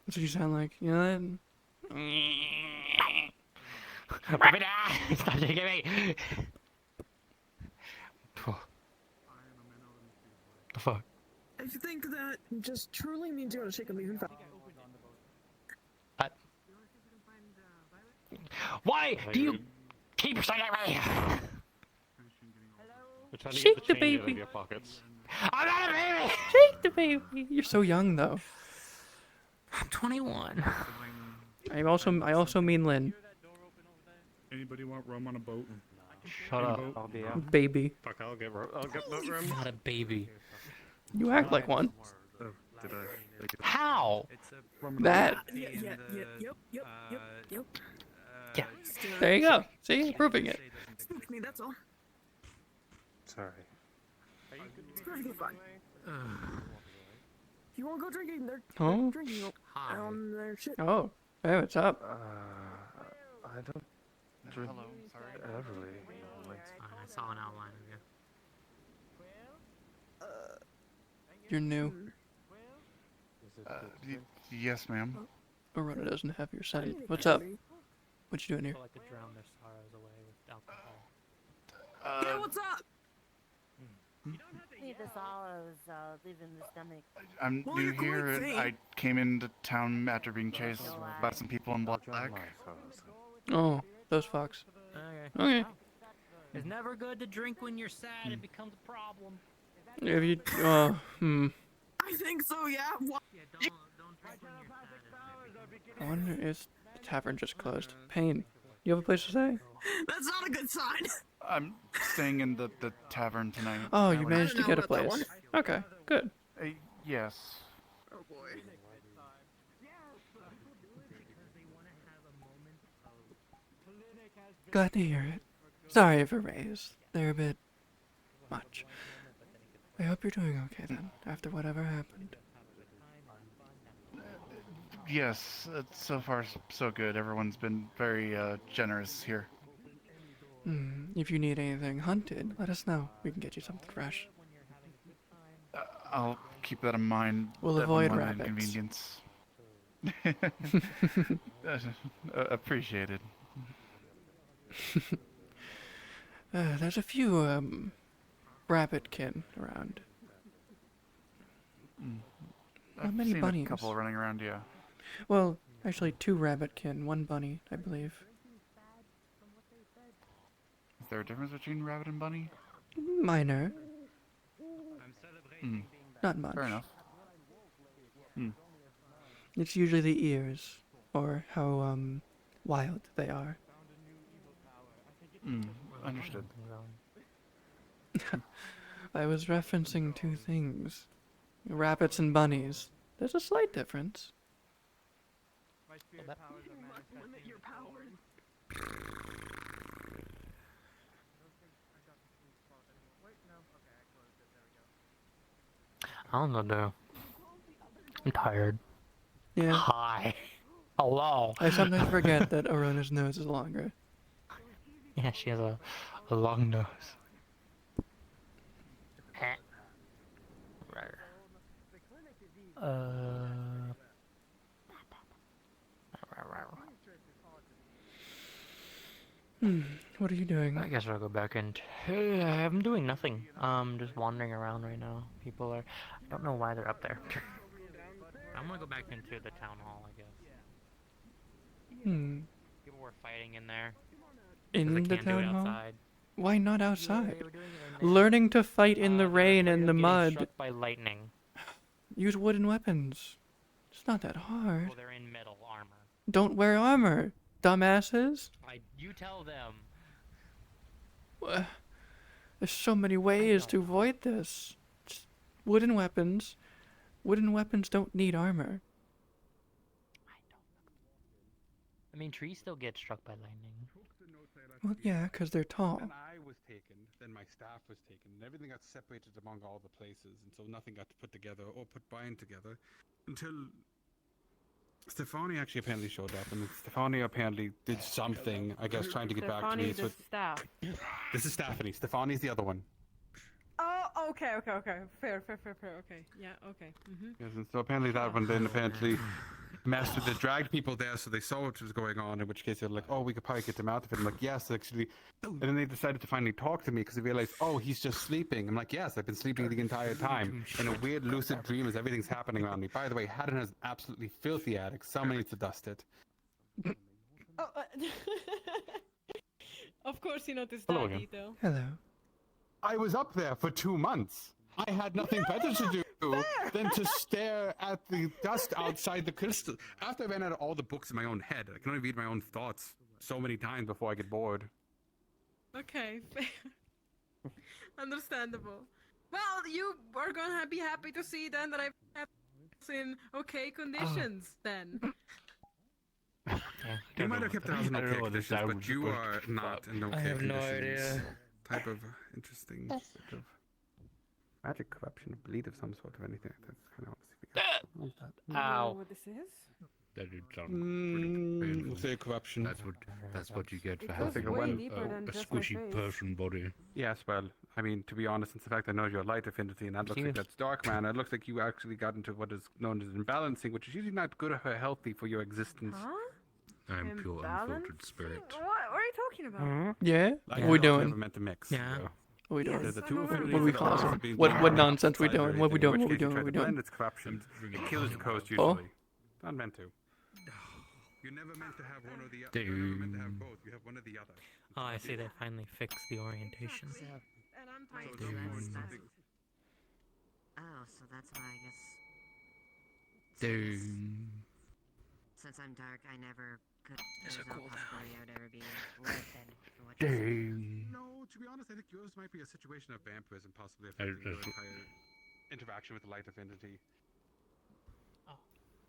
That's what you sound like. You know that? Stop shaking me! The fuck? I think that just truly means you're gonna shake him even faster. Why do you keep saying me? We're trying to Shake get the the change out baby. of your pockets. I'm not a baby! Shake the baby. You're so young though. I'm 21. I also mean Lynn. Anybody want rum on a boat? Shut up. I'll be out. Baby. Fuck, I'll get boat room. Not a baby. You act like one. Oh, did I? How? That. Yep. Yeah. There you go. See, proving it. Spooked me, that's all. Sorry. It's perfectly fine. If you wanna go drinking, they're Oh. drinking on their shit. Oh. Hey, what's up? I don't drink heavily. I saw an outline of you. You're new. Yes, ma'am. Aurora doesn't have your scent. What's up? What you doing here? People like to drown their sorrows away with alcohol. Yeah, what's up? Leave the sorrows, leave in the stomach. I'm Well, new you're here, quite and vain. I came into town after being chased by some people in black. Oh, those fucks. Okay. Okay. It's never good to drink when you're sad. It becomes a problem. If you, I think so, yeah. Don't drink when you're sad. I wonder if the tavern just closed. Pain. You have a place to stay? That's not a good sign. I'm staying in the tavern tonight. Oh, you managed to know get a about that place. Okay, good. Yes. Oh boy. Glad to hear it. Sorry for Rays. They're a bit much. I hope you're doing okay then, after whatever happened. Yes, so far so good. Everyone's been very generous here. If you need anything hunted, let us know. We can get you something fresh. I'll keep that in mind. We'll That avoid one rabbits. Inconvenience. Appreciated. There's a few, rabbitkin around. Not I've many seen bunnies. a couple running around, yeah. Well, actually 2 rabbitkin, 1 bunny, I believe. Is there a difference between rabbit and bunny? Minor. Not much. Fair enough. It's usually the ears, or how, wild they are. Understood. I was referencing 2 things. Rabbits and bunnies. There's a slight difference. Limit your power. I don't know, though. I'm tired. Yeah. Hi. Hello. I sometimes forget that Aurona's nose is longer. Yeah, she has a long nose. What are you doing? I guess I'll go back and I'm doing nothing. Just wandering around right now. People are. I don't know why they're up there. I'm gonna go back into the town hall, I guess. People were fighting in there. 'cause In they the can't do it town hall? outside. Why not outside? Learning to fight in the rain and the Getting mud. struck by lightning. Use wooden weapons. It's not that hard. Well, they're in metal armor. Don't wear armor. dumbasses. You tell them. There's so many ways to avoid this. Just wooden weapons. Wooden weapons don't need armor. I mean, trees still get struck by lightning. Well, yeah, because they're tall. Then I was taken, then my staff was taken, and everything got separated among all the places, and so nothing got put together or put bind together until Stefani actually apparently showed up, and Stefani apparently did something, I guess, trying to get back to me. Stephanie the staff. This is Stephanie. Stefani's the other one. Oh, okay. Fair. Okay, yeah, okay. Yes, and so apparently that one then apparently messed with the dragged people there, so they saw what was going on, in which case they're like, oh, we could probably get them out of it. I'm like, yes, actually. And then they decided to finally talk to me because they realized, oh, he's just sleeping. I'm like, yes, I've been sleeping the entire time in a weird lucid dream as everything's happening around me. By the way, Haddon has an absolutely filthy attic. Someone needs to dust it. Oh, of course you noticed Hello that again. detail. Hello. I was up there for 2 months. I had nothing better to do than to stare at the dust outside the crystal. After I ran out of all the books in my own head, I can only read my own thoughts so many times before I get bored. Okay, fair. Understandable. Well, you are gonna be happy to see then that I've kept us in okay conditions then. You might have kept the house in okay conditions, but you are not in okay I have no conditions. idea. Type of interesting bit of magic corruption, bleed of some sort of anything. That's kind of honestly. You know what this is? That did sound we'll say corruption. That's what you get It for goes having way deeper than a just my squishy face. person body. Yes, well, I mean, to be honest, since the fact I know your light affinity, and that looks like that's dark mana, it looks like you actually got into what is known as imbalancing, which is usually not good or healthy for your existence. Huh? I'm pure unfiltered spirit. What are you talking about? Yeah? Like, What we they're doing? never meant to mix. Yeah. So. What we doing? There's the two affinities What we that are also causing? being What combined nonsense we outside of doing? What we everything, doing? in What we which case you doing? try What we to blend doing? its corruption. It kills the coast Oh? usually. Not meant to. You're never meant to have one or the other. You're never meant to have both. You have one or the other. Oh, I see. They finally fixed the orientation. And I'm Wait, tired. so oh, so that's why I guess. Since I'm dark, I never could. There's no possibility I would ever be lit then. from what you're saying. No, to be honest, I think yours might be a situation of vampirism, possibly affecting your entire interaction with the light affinity.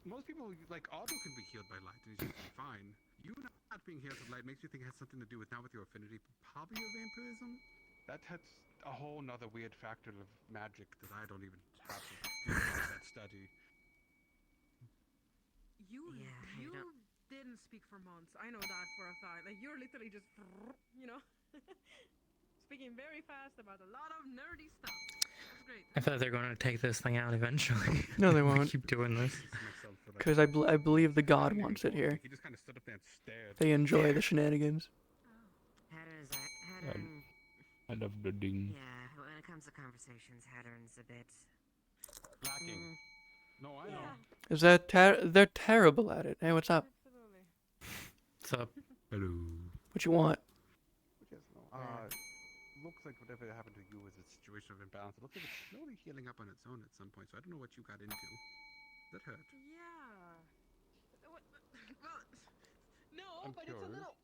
Most people, like, Otto can be healed by light and he's just fine. You not being healed with light makes you think it has something to do with not with your affinity, but probably your vampirism? That has a whole nother weird factor of magic that I don't even have to do that study. You didn't speak for months. I know that for a fact. Like you're literally just, you know, speaking very fast about a lot of nerdy stuff. That's great. I thought they're going to take this thing out eventually. No, they won't. Keep doing this. Because I believe the god wants it here. He just kind of stood up there and stared. They enjoy the shenanigans. Hattern, I love the ding. yeah, when it comes to conversations, Hattern's a bit lacking. No, I know. Is that they're terrible at it. Hey, what's up? What's up? Hello. What you want? Looks like whatever happened to you was a situation of imbalance. It looks like it's slowly healing up on its own at some point, so I don't know what you got into. That hurt. Yeah. Well, no, I'm but curious. it's a little.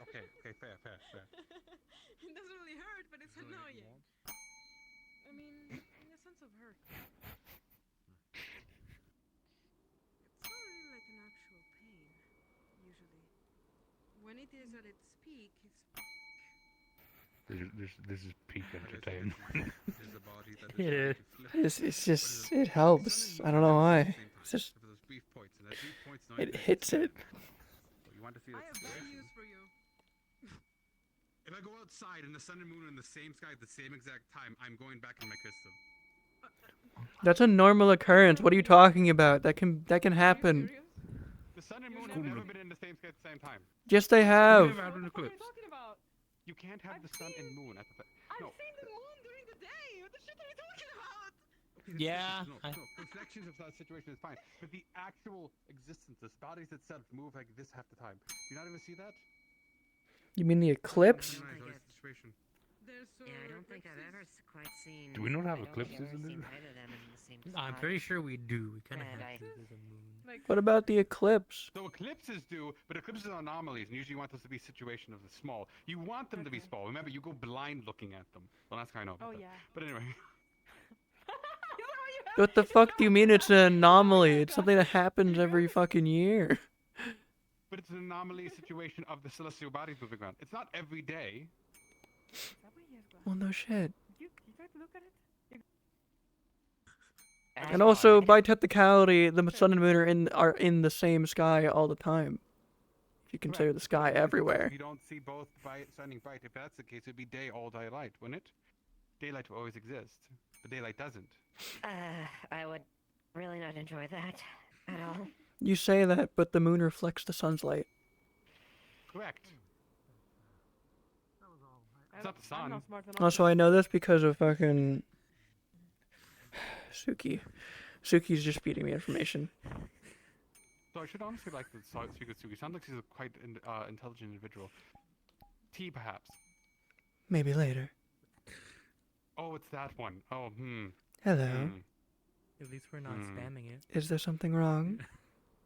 Okay, fair. It doesn't really hurt, but it's annoying. I mean, in a sense of hurt. It's not really like an actual pain, usually. When it is at its peak, it's This is peak entertainment. It is. It's just it helps. I don't know why. It's just it hits it. You want to see I have bad news for you. If I go outside and the sun and moon are in the same sky at the same exact time, I'm going back in my crystal. That's a normal occurrence. What are you talking about? That can happen. The sun and moon have never been in the same sky at the same time. Yes, they have. What are you talking about? You can't have the sun and moon at the I've seen the moon during the day. What the shit are you talking about? Yeah. No, reflections of that situation is fine. But the actual existence, the bodies itself move like this half the time. Do you not even see that? You mean the eclipse? The Yeah, I don't think I've ever quite seen. Do we not have I don't think eclipses I've ever in seen this? either of them in the same I'm spot. pretty sure we do. We kind of And have I- to. There's a moon. What about the eclipse? So eclipses do, but eclipses are anomalies, and usually you want those to be a situation of the small. You want them to be small. Remember, you go blind looking at them. Well, that's kind of. Oh, yeah. But anyway. What the fuck do you mean it's an anomaly? It's something that happens every fucking year. But it's an anomaly situation of the celestial bodies moving around. It's not every day. Well, no shit. You try to look at it? And also, by technicality, the sun and moon are in the same sky all the time. If you consider the sky everywhere. If you don't see both shining bright, if that's the case, it'd be day all daylight, wouldn't it? Daylight will always exist, but daylight doesn't. I would really not enjoy that at all. You say that, but the moon reflects the sun's light. Correct. It's not the sun. Also, I know this because of fucking Suki. Suki's just feeding me information. So I should honestly like the Suki. Sounds like she's a quite intelligent individual. T, perhaps. Maybe later. Oh, it's that one. Oh, Hello. At least we're not spamming it. Is there something wrong?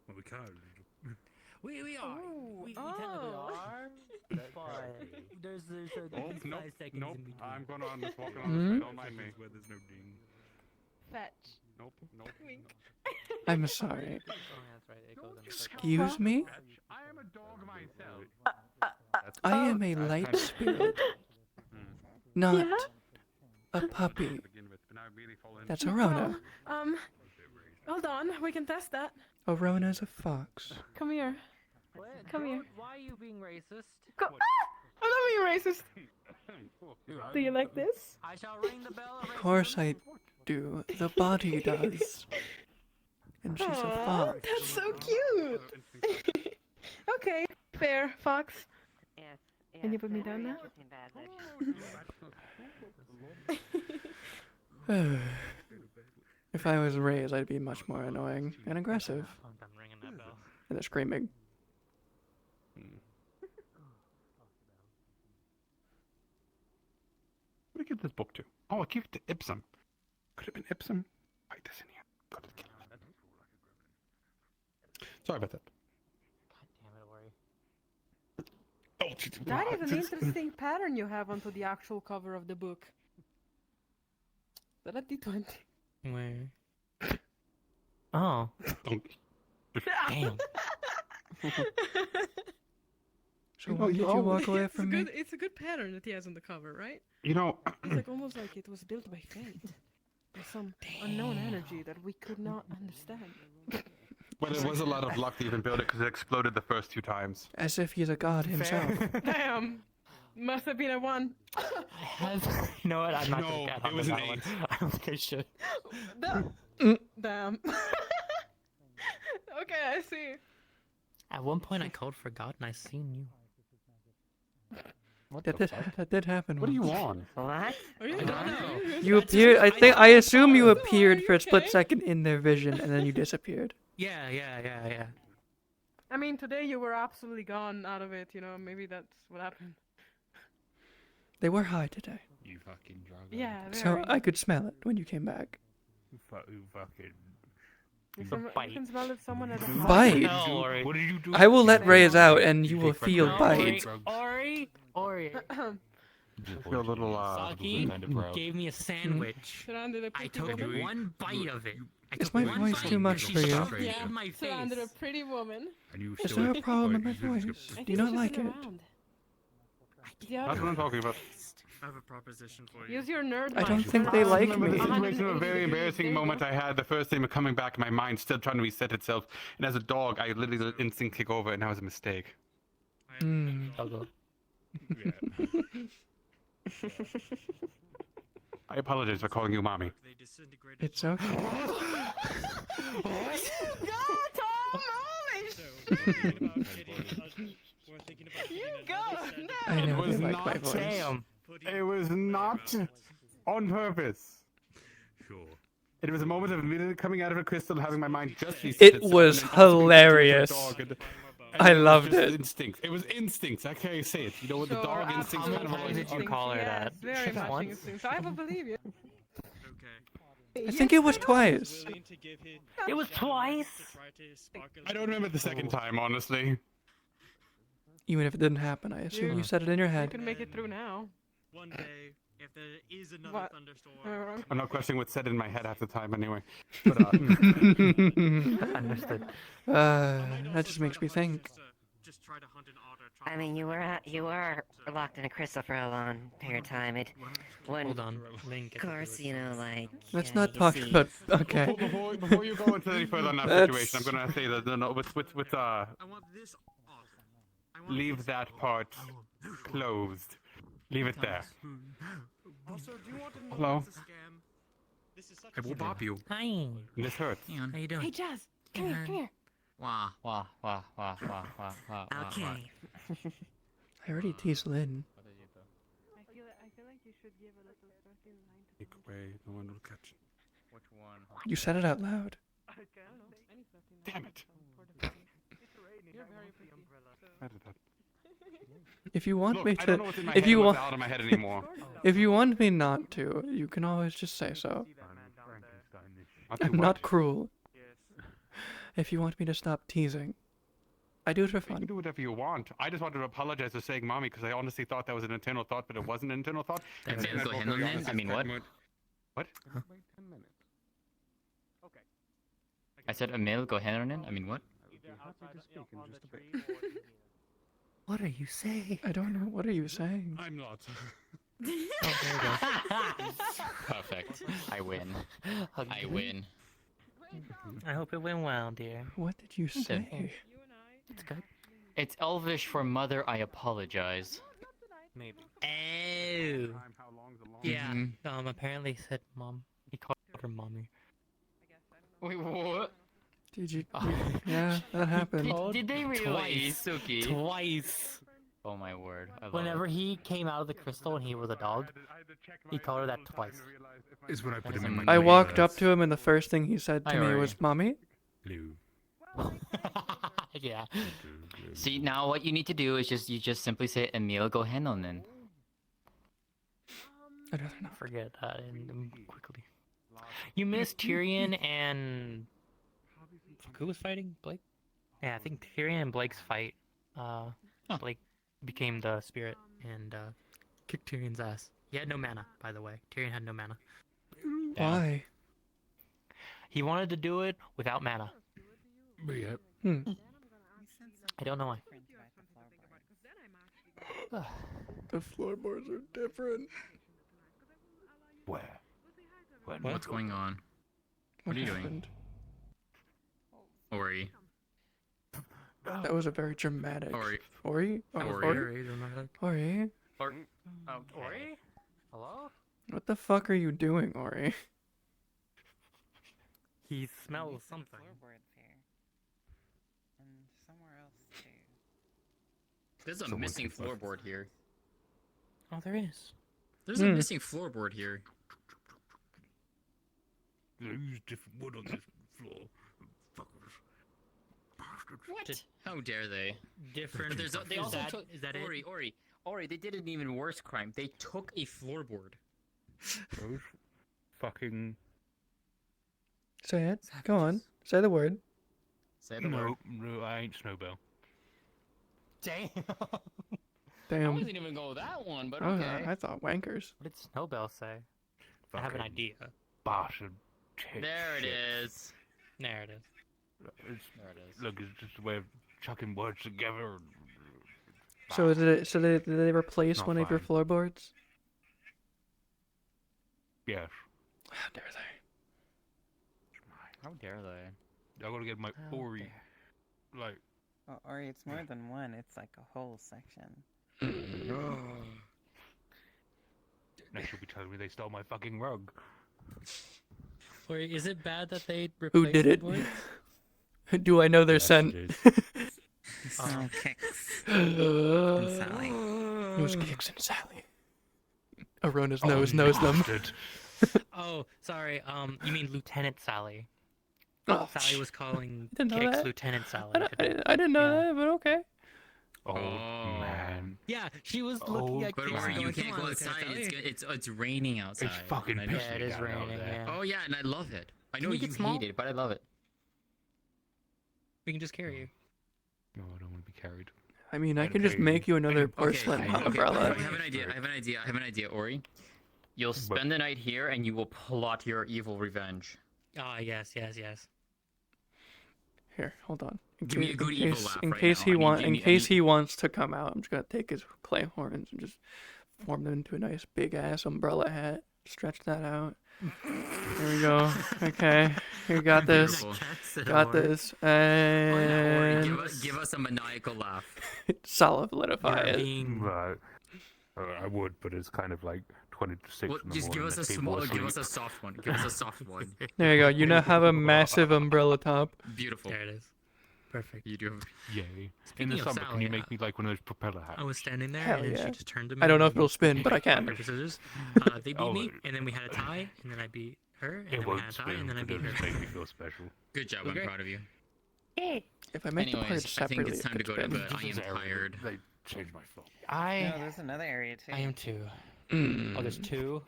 Well, we can't. We are. We technically are. But there's a Oh, 5 nope, seconds nope. in between. I'm going on this walking on this. Don't mind me. Where there's no ding. Fetch. Nope, nope. Wink. I'm sorry. Oh, that's right. It goes on the Excuse me? I am a dog myself. I am a light spirit. Not a puppy. That's Arona. Hold on. We can test that. Arona's a fox. Come here. Come here. Why are you being racist? I'm not being racist. Do you like this? I shall ring the bell. Of course I do. The body does. And she's a Aw, fox. that's so cute. Okay, fair, Fox. Yes. Can you put me down now? If I was raised, I'd be much more annoying and aggressive. I'm ringing that bell. And they're screaming. What did I give this book to? Oh, I gave it to Ibsen. Could have been Ibsen. Write this in here. Got to kill it. Sorry about that. Damn it, Ori. That is an interesting pattern you have onto the actual cover of the book. Is that a D20? Where? Oh. Damn. So why did you walk away It's from good, me? it's a good pattern that he has on the cover, right? You know, It's like almost like it was built by fate. By some unknown energy that we could not understand. well, it was a lot of luck to even build it because it exploded the first 2 times. As if he's a god himself. Damn! Must have been a 1. I have. You know what? I'm not gonna No, cat it on was an that one. 8. I don't think I should. Damn. Okay, I see. At one point, I called for God, and I seen you. What That did happen. What are you once. on? What? Are you You appeared. I assume you appeared for a split second in their vision, and then you disappeared. Yeah. I mean, today you were absolutely gone out of it, you know, maybe that's what happened. They were high today, You fucking drug. Yeah, so very. I could smell it when you came back. You fucking. You can smell if someone has a Bite. No, Ori. What did you do? I will let Rays out, and you will feel No, bite. Ori. I feel a little Saki kind of proud. gave me a sandwich. Surrounded a I pretty took woman. one bite of it. I Is took my one voice bite too much and for she you? shoved it in my Surrounded a face. pretty woman. Is there a problem with my voice? I Do you think not she's like it? around. Yeah. That's what I'm talking about. I have a proposition for you. Use your nerd I don't mind. think they like remember me. the situation of a 180 very degrees. embarrassing There you moment go. I had the first time coming back in my mind, still trying to reset itself. And as a dog, I literally let instinct kick over, and that was a mistake. Hmm. I apologize for calling you mommy. It's okay. You go! I It know was they like my not. voice. Damn. It was not on purpose. Sure. It was a moment of immediately coming out of a crystal and having my mind just reset It itself, was and then asking me to turn into a hilarious. dog and I it was loved just it. Instinct. It was instincts. I can't say it. You know what the Sure, dog instincts kind of absolutely. like. did you call her Yes, that? very Just much once? instincts. I will believe you. I think it was twice. It was twice. I don't remember the second time, honestly. Even if it didn't happen, I assume you said it in your You head. can make it through now. One day, if there is another What? thunderstorm. I'm not questioning what's said in my head half the time, anyway. But, Understood. That just makes me think. I mean, you were locked in a crystal for a long period of time. It wouldn't. Hold on. Link. Of course, you know, like. Let's you not you talk see- about. Okay. Before you go into any further on that situation, I'm gonna say that leave that part closed. Leave it there. Hello. I will bop you. Hi. This hurts. How you doing? Hey, Jazz, come here, come here. Wah, wah, wah, wah, wah, wah, wah. Okay. I already teased Lynn. I feel like you should give a little certain line to Take away, no one will catch it. Which one? You said it out loud. Damn it. You're very pretty. If you want Look, me I to, don't know what's in my if head you and what's want, out of my head anymore. if you want me not to, you can always just say so. I'll do I'm what? not cruel. If you want me to stop teasing, I do it for You can fun. do whatever you want. I just wanted to apologize for saying mommy because I honestly thought that was an internal thought, but it wasn't an internal thought. That And man's I go told handle her, it? honestly, I mean, what? What? I said a male go hand on it? I mean, what? What are you saying? I don't know. What are you saying? I'm not. Perfect. I win. I win. I hope it went well, dear. What did you say? It's good. It's Elvish for mother, I apologize. Maybe. Oh. Yeah. Mhm. Apparently he said mom. He called her mommy. Wait, what? Did you? Yeah, that happened. Did they really? Twice. Suki. Twice. Oh my word. I love Whenever it. he came out of the crystal and he was a dog, he called her that twice. Is when I put him in my I grave. walked up to him and the first thing he said to Hi, me Ori. was, "Mommy." Blue. Yeah. See, now what you need to do is you just simply say Emil go hand on then. I'd rather not. Forget that and quickly. You missed Tyrion and who was fighting? Blake? Yeah, I think Tyrion and Blake's fight. Blake became the spirit and kicked Tyrion's ass. He had no mana, by the way. Tyrion had no mana. Why? He wanted to do it without mana. Yeah. I don't know why. The floorboards are different. Where? What's going on? What are you doing? happened? Ori. That was a very dramatic. Ori. Ori? Oh, Ori. Ori? Ori? Ori? Hello? What the fuck are you doing, Ori? He smells something. And somewhere else too. There's a Someone missing keep left. floorboard here. Oh, there is. There's a missing floorboard here. There's different wood on this floor. Fuckers. Bastards. What? How dare they? Different. They also took. Is that Ori, it? Ori, they did an even worse crime. They took a floorboard. Those fucking. Say it. Go on. Say the word. Say the word. No, I ain't Snowbell. Damn. I Damn. wasn't even go with that one, but Oh, okay. I thought wankers. What did Snowbell say? I have an idea. Bastard. Tit There it shit. is. There it is. It's, There it is. look, it's just a way of chucking words together. So did they replace Not one of your fine. floorboards? Yes. How dare they? How dare they? I gotta get my How Ori. dare. Like. Oh, or it's more than one. It's like a whole section. Next you'll be telling me they stole my fucking rug. Wait, is it bad that they replaced Who did the it? boys? Do I know their Yes, scent? it Oh, Kicks. And Sally. It was Kicks and Sally. Arona's nose knows them. Oh, sorry. You mean Lieutenant Sally? Oh, Sally was calling I didn't know Kix that. Lieutenant Sally. I didn't know that, but okay. Oh, man. Yeah, she was Oh, looking at But Kix Ori, and you going, can't "Come go on, outside. Lieutenant Sally." It's raining outside. fucking and I pissing Yeah, it is down out raining. there. Yeah. Oh yeah, and I love it. I know Can you you get small? hate it, but I love it. We can just carry you. No, I don't want to be carried. I mean, I I'd can just pay- make you another Okay, porcelain okay, umbrella. I have an idea. I have an idea, Ori. You'll spend the night here, and you will plot your evil revenge. Ah, yes. Here, hold on. Give me a good evil laugh in right case now. he I need- want, I in need- case he wants to come out, I'm just gonna take his clay horns and just form them into a nice big ass umbrella hat. Stretch that out. There we go. Okay, you got this. Beautiful. Got this. Oh, yeah, Ori, And give us a maniacal laugh. solidify You're it. being Right. I would, but it's kind of like 20 to 6 Well, in the just give morning. us a and people small. Give asleep. us a soft one. Give us a soft one. There you go. You now have a massive umbrella top. Beautiful. There it is. Perfect. You do. Yay. In Speaking the of summer, can Sally, you make me like one of those propeller hats? I was standing there, Hell and then yeah. she just turned to me. I don't know if and it'll spin, but I can. rock, paper, scissors. They beat Oh, me, and then we had a tie, and then I beat her, and It then we won't had a tie, spin, and then I but beat it'll her. just make me feel special. Good job. I'm Okay. proud of you. If I make the Anyways, parts I separately, think it's time to it go could to spin. bed. I am tired. They changed my phone. No, there's another area too. I am too. Mm. Oh, there's two.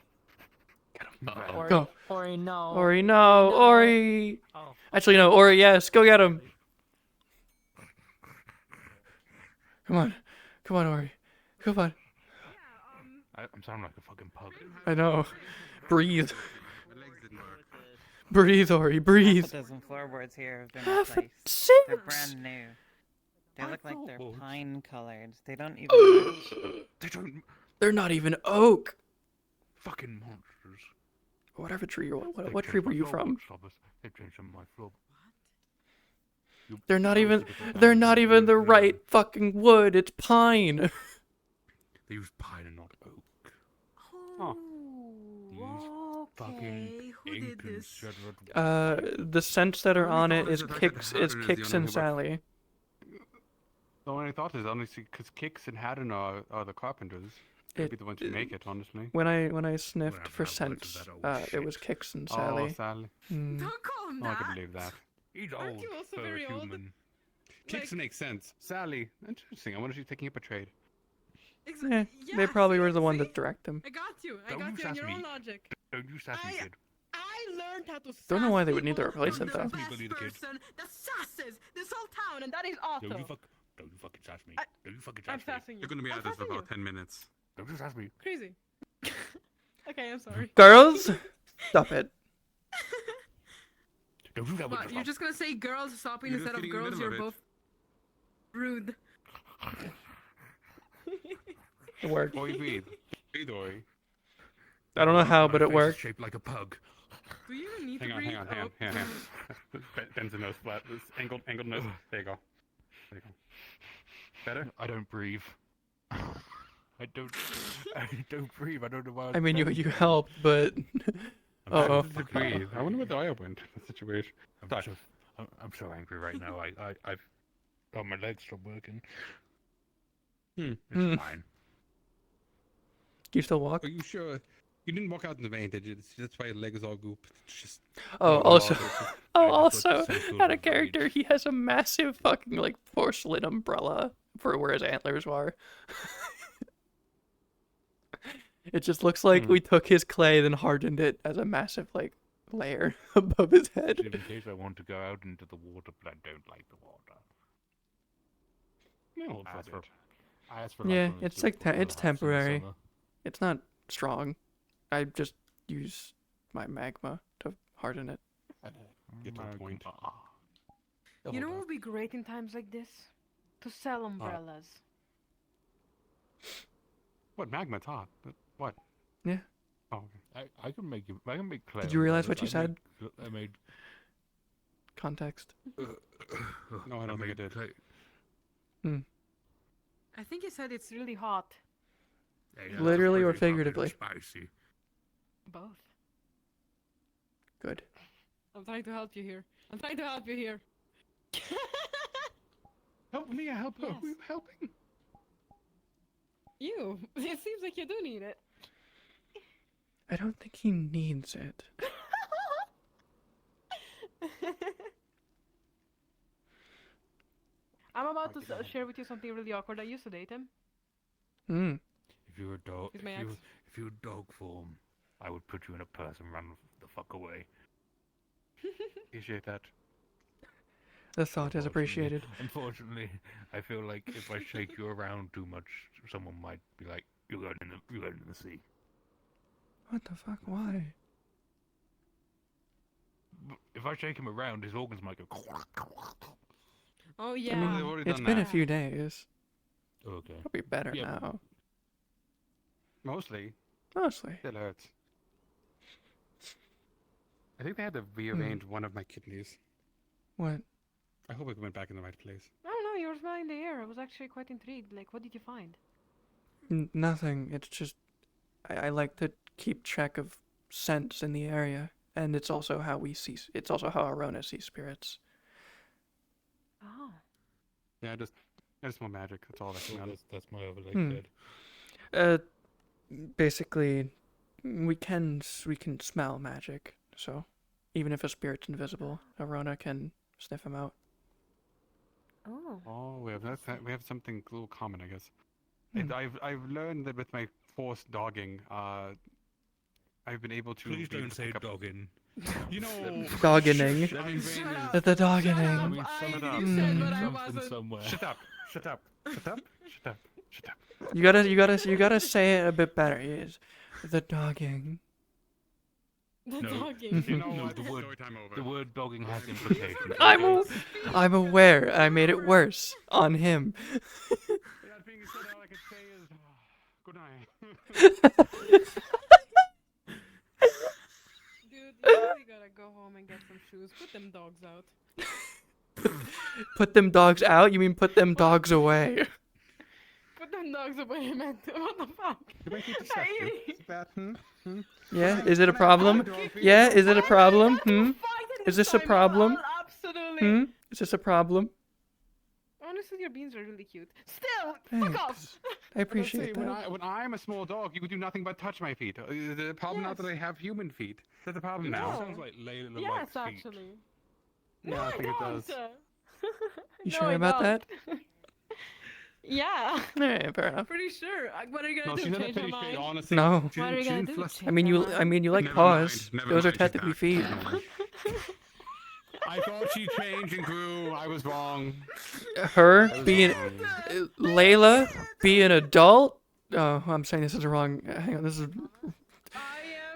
Uh-oh. Go. Ori, no. Ori, no. Ori. Oh. Actually, no. Ori, yes. Go get him. Come on, Ori. Come on. I'm sounding like a fucking pug. I know. Breathe. Breathe, Ori. Breathe. Half a dozen floorboards here have been Half a replaced. six. They're brand new. They look like they're floorboards. pine colored. They don't even match. They don't. They're not even oak. Fucking monsters. Whatever tree you're. They What changed tree my were you floorboards, from? Thomas. They changed some of my floor. You- They're not you even. used to get They're the not band- even the no, right fucking wood. It's pine. They use pine and not oak. These fucking inconsiderate. The scents that are Only on it thought is is that Kix. Haddon Is is the Kix only and who Sally. The only thought is honestly because Kix and Haddon are the carpenters. They'd be the ones who make it, honestly. When I sniffed Whatever, for I was scents, that old it shit. was Kix and Oh, Sally. Sally. Mm. Don't call him Oh, I that. can believe that. He's Aren't old you also for very a old? human. Like- Kix makes sense. Sally, interesting. I wonder if she's taking up a trade. Yeah, they probably were the one that direct him. I got you. I Don't got you you on sass your me. own logic. Don't you sass me, kid. I learned how to Don't know sass why they would need to people replace from it, the though. best Believe the kid. person that sasses this whole town, and that is Otto. Don't you fucking sass me. Don't you fucking I'm sass me. sassing you. You're gonna be I'm at this for sassing about you. 10 minutes. Don't you sass me. Crazy. Okay, I'm sorry. Girls, stop it. Don't you What, you're just gonna say girls stopping You're just instead of getting in the girls? middle You're of both rude. It worked. Oi, breathe. Breathe, Oi. I don't know how, My but it face is worked. shaped like a pug. Do you even need Hang to on, breathe? hang on, hang on, Oh. hang on. Bend the nose flat. This angled nose. There you go. There you go. Better? I don't breathe. I don't breathe. I don't know why. I mean, you helped, but. Uh-oh. To breathe. I wonder where the eye went in the situation. I'm so angry right now. My legs stop working. It's Hmm. fine. Do you still walk? Are you sure? You didn't walk out in the vein, did you? That's why your leg is all gooped. It's just. Oh, Oh, also, it's just- oh, I just also, got some sort out of of character, he has a massive fucking like porcelain umbrella for where his antlers are. It just looks like we took his clay, then hardened it as a massive like layer above his head. In case I want to go out into the water, but I don't like the water. No, I asked for Yeah, it's like it's temporary. It's not strong. I just use my magma to harden it. Get to the point. You know what would be great in times like this? To sell umbrellas. What magma's hot? What? Yeah. Oh, okay. I can make you. I can make clay. Did you realize umbrellas. what you said? I made. Context. No, I don't think I did. Hmm. I think he said it's really hot. Literally or figuratively? Spicy. Both. Good. I'm trying to help you here. I'm trying to help you here. Help me! Help her! Yes. Who are you helping? You. It seems like you do need it. I don't think he needs it. about to share with you something really awkward. I used to date him. Hmm. If you were dog, He's my ex. if you were dog form, I would put you in a purse and run the fuck away. Appreciate that. The thought is appreciated. Unfortunately, I feel like if I shake you around too much, someone might be like, "You're going in the sea." What the fuck? Why? If I shake him around, his organs might go. Oh I yeah. mean, it's been a few days. Okay. It'll be better Yeah, now. Mostly. Mostly. Still hurts. I think they had to rearrange one of my kidneys. What? I hope it went back in the right place. I don't know. You were smelling the air. I was actually quite intrigued. Like, what did you find? Nothing. It's just I like to keep track of scents in the area, and it's also how we see. It's also how Arona sees spirits. Oh. Yeah, I just want magic. That's all that can matter. That's my overlay Basically, we can smell magic. So, even if a spirit's invisible, Arona can sniff him out. Oh. Oh, we have something a little common, I guess. Hmm. I've learned that with my forced dogging, I've been able to. Please don't say dogging. You know, Doggening. The doggening. Shut up! Shut up! Shut up! Shut up! Shut up! You gotta say it a bit better. Yes. The dogging. The No, dogging. You know no, what? the word dogging has implications. I'm aware. I made it worse on him. That being said, all I can say is, good night. Dude, you really gotta go home and get some shoes. Put them dogs out. Put them dogs out? You mean put them dogs away? Put them dogs away, man. What the fuck? Yeah, is it a problem? Yeah, is it a problem? Is this a problem? Absolutely. Is this a problem? Honestly, your beans are really cute. Still, Thanks. fuck off. I appreciate When that. I'm a small dog, you can do nothing but touch my feet. The problem now that I have human feet. That's the problem now. No. Sounds like Layla Yes, likes feet. actually. No, I think it does. You No, sure I about don't. that? Yeah. Yeah, fair enough. Pretty sure. What are you No, gonna she's do? not Change your pretty straight, mind? honestly. No. What are you gonna do? Change I mean, your you mind? like Never paws. mind, never Those are mind, she's technically back. feet. Never mind. I thought she changed and grew. I was wrong. Her being Layla be an adult. Oh, I'm saying this is wrong. Hang on, this is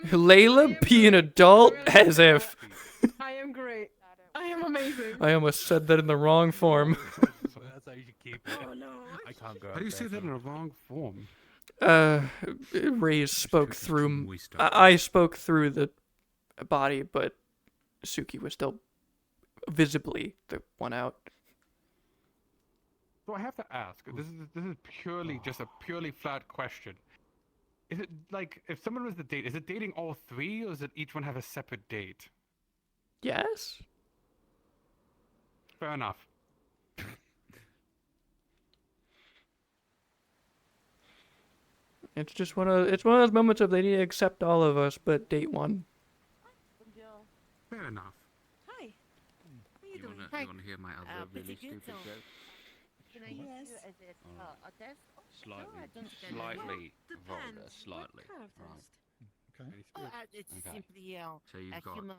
Layla be an adult as if I am great. I am amazing. I almost said that in the wrong form. That's how you should keep it. Oh no. I can't go. How do you say that in a wrong form? Ray spoke through. I spoke through the body, but Suki was still visibly the one out. So I have to ask. This is purely just a purely flat question. Is it like if someone was to date? Is it dating all three, or does it each one have a separate date? Yes. Fair enough. It's just one of those moments of they need to accept all of us, but date one. Fair enough. Hi. You wanna hear my other really stupid joke? Can I use it as a test? Slightly vulgar, slightly. Okay. It's Okay. simply So you've got human.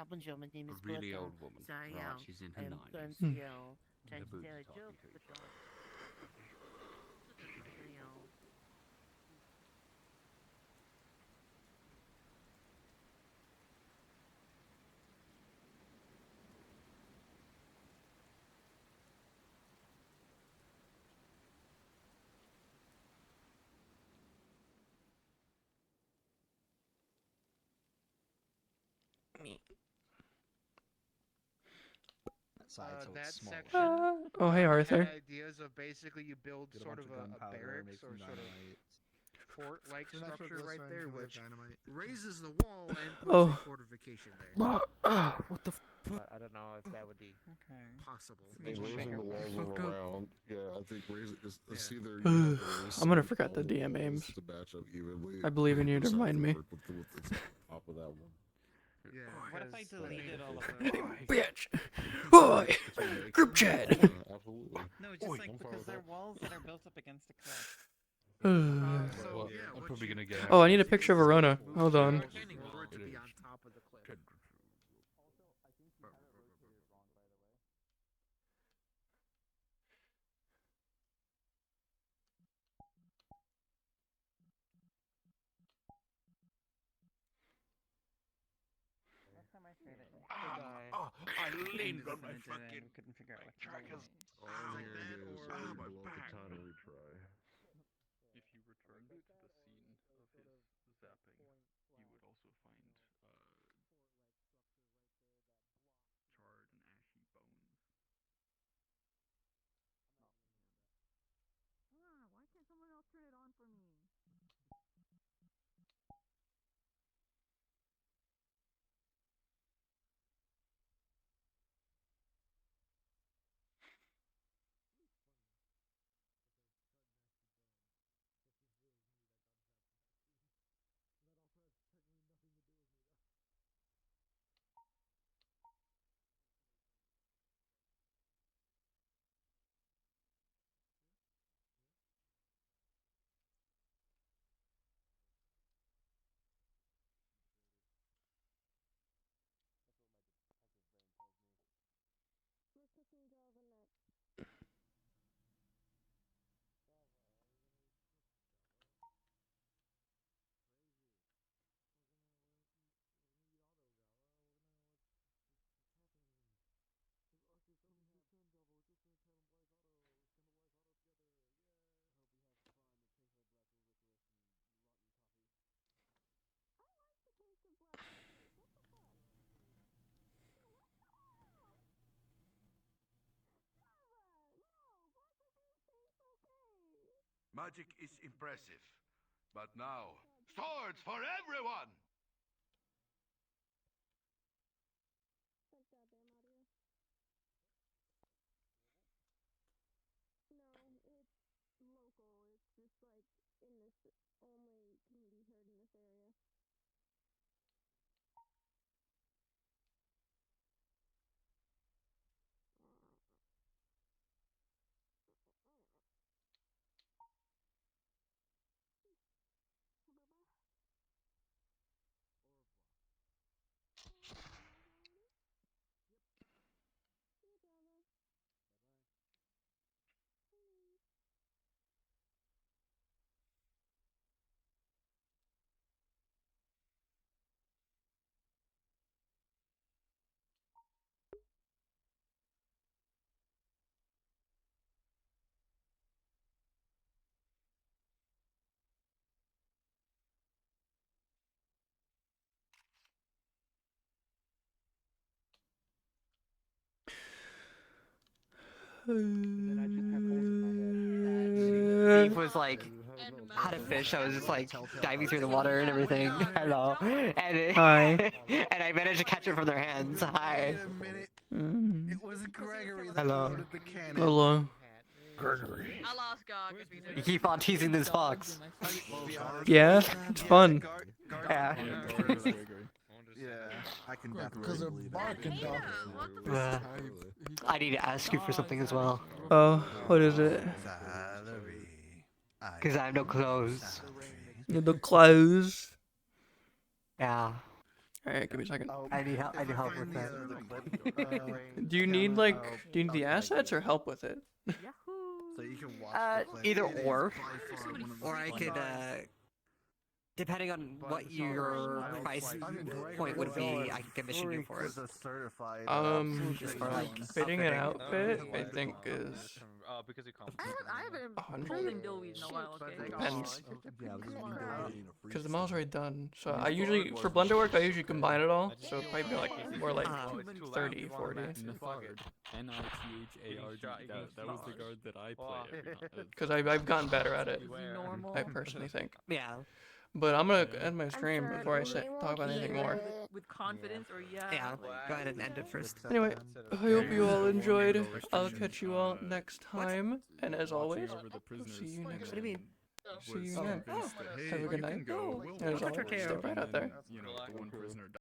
Bonjour, my name is a really Bertrand. old woman, So, right? She's in her I'm 90s. going Hmm. to try The to boobs tell a are joke, talking but That section. Oh, hey, Arthur. Had ideas of basically you build sort of a barracks or sort of fort-like structure right there, which raises the wall and puts Oh. a fortification there. What the I don't know if that would be possible. Hey, raising the walls all around. Yeah, I think raising it's either. I'm gonna forget the DM aims. To match up evenly. I believe in you to Just have remind me. work with the top of that one. Yeah. What if I deleted all of Hey, the... bitch! Boy! Group chat! Absolutely. No, just like because they're walls that are built up against a cliff. Well, I'm probably gonna get. Oh, I need a picture of Verona. Hold on. For it to be on top of the cliff. Last time I tried it, I leaned on my fucking couldn't figure out what to do. All I'm hearing is blow katana retry. If you returned to the scene of his zapping, you would also find charred and ashy bones. Why can't someone else turn it on for me? Magic is impressive, but now, swords for everyone! Beef was like had a fish. I was just like diving through the water and everything. Hello, and Hi. and I managed to catch it from their hands. Hi. It was Gregory that Hello. loaded the cannon. Hello. Gregory. I lost God because we did. You keep on teasing this fox. Yeah, it's fun. Yeah. Yeah, I can Because they're definitely barking, dog. I need to ask you for something as well. Oh, what is it? Because I have no clothes. The clothes. Yeah. Alright, give me a second. I need help with that. Do you need do you need the assets or help with it? So you can watch Either or I could depending on what your price point would be, I can commission you for it. Just for like fitting an outfit, I think is because it comes. I haven't 100. pulled in Dilweed in a while, okay? Depends. Because the model's already done. So I usually, for blender work, I usually combine it all. So it'd probably be like more like 30, 40. N-I-T-H-A-R-D. That was the guard that I play every night. Because I've gotten better at it. Normal. I personally think. Yeah. But I'm gonna end my stream before I talk about anything more. With confidence or yeah. Yeah, go ahead and end it first. Anyway, I hope you all enjoyed. I'll catch you all next time. And as always, see you next time. See you then. Have a good night. And as always, stay right out there. You know, the one prisoner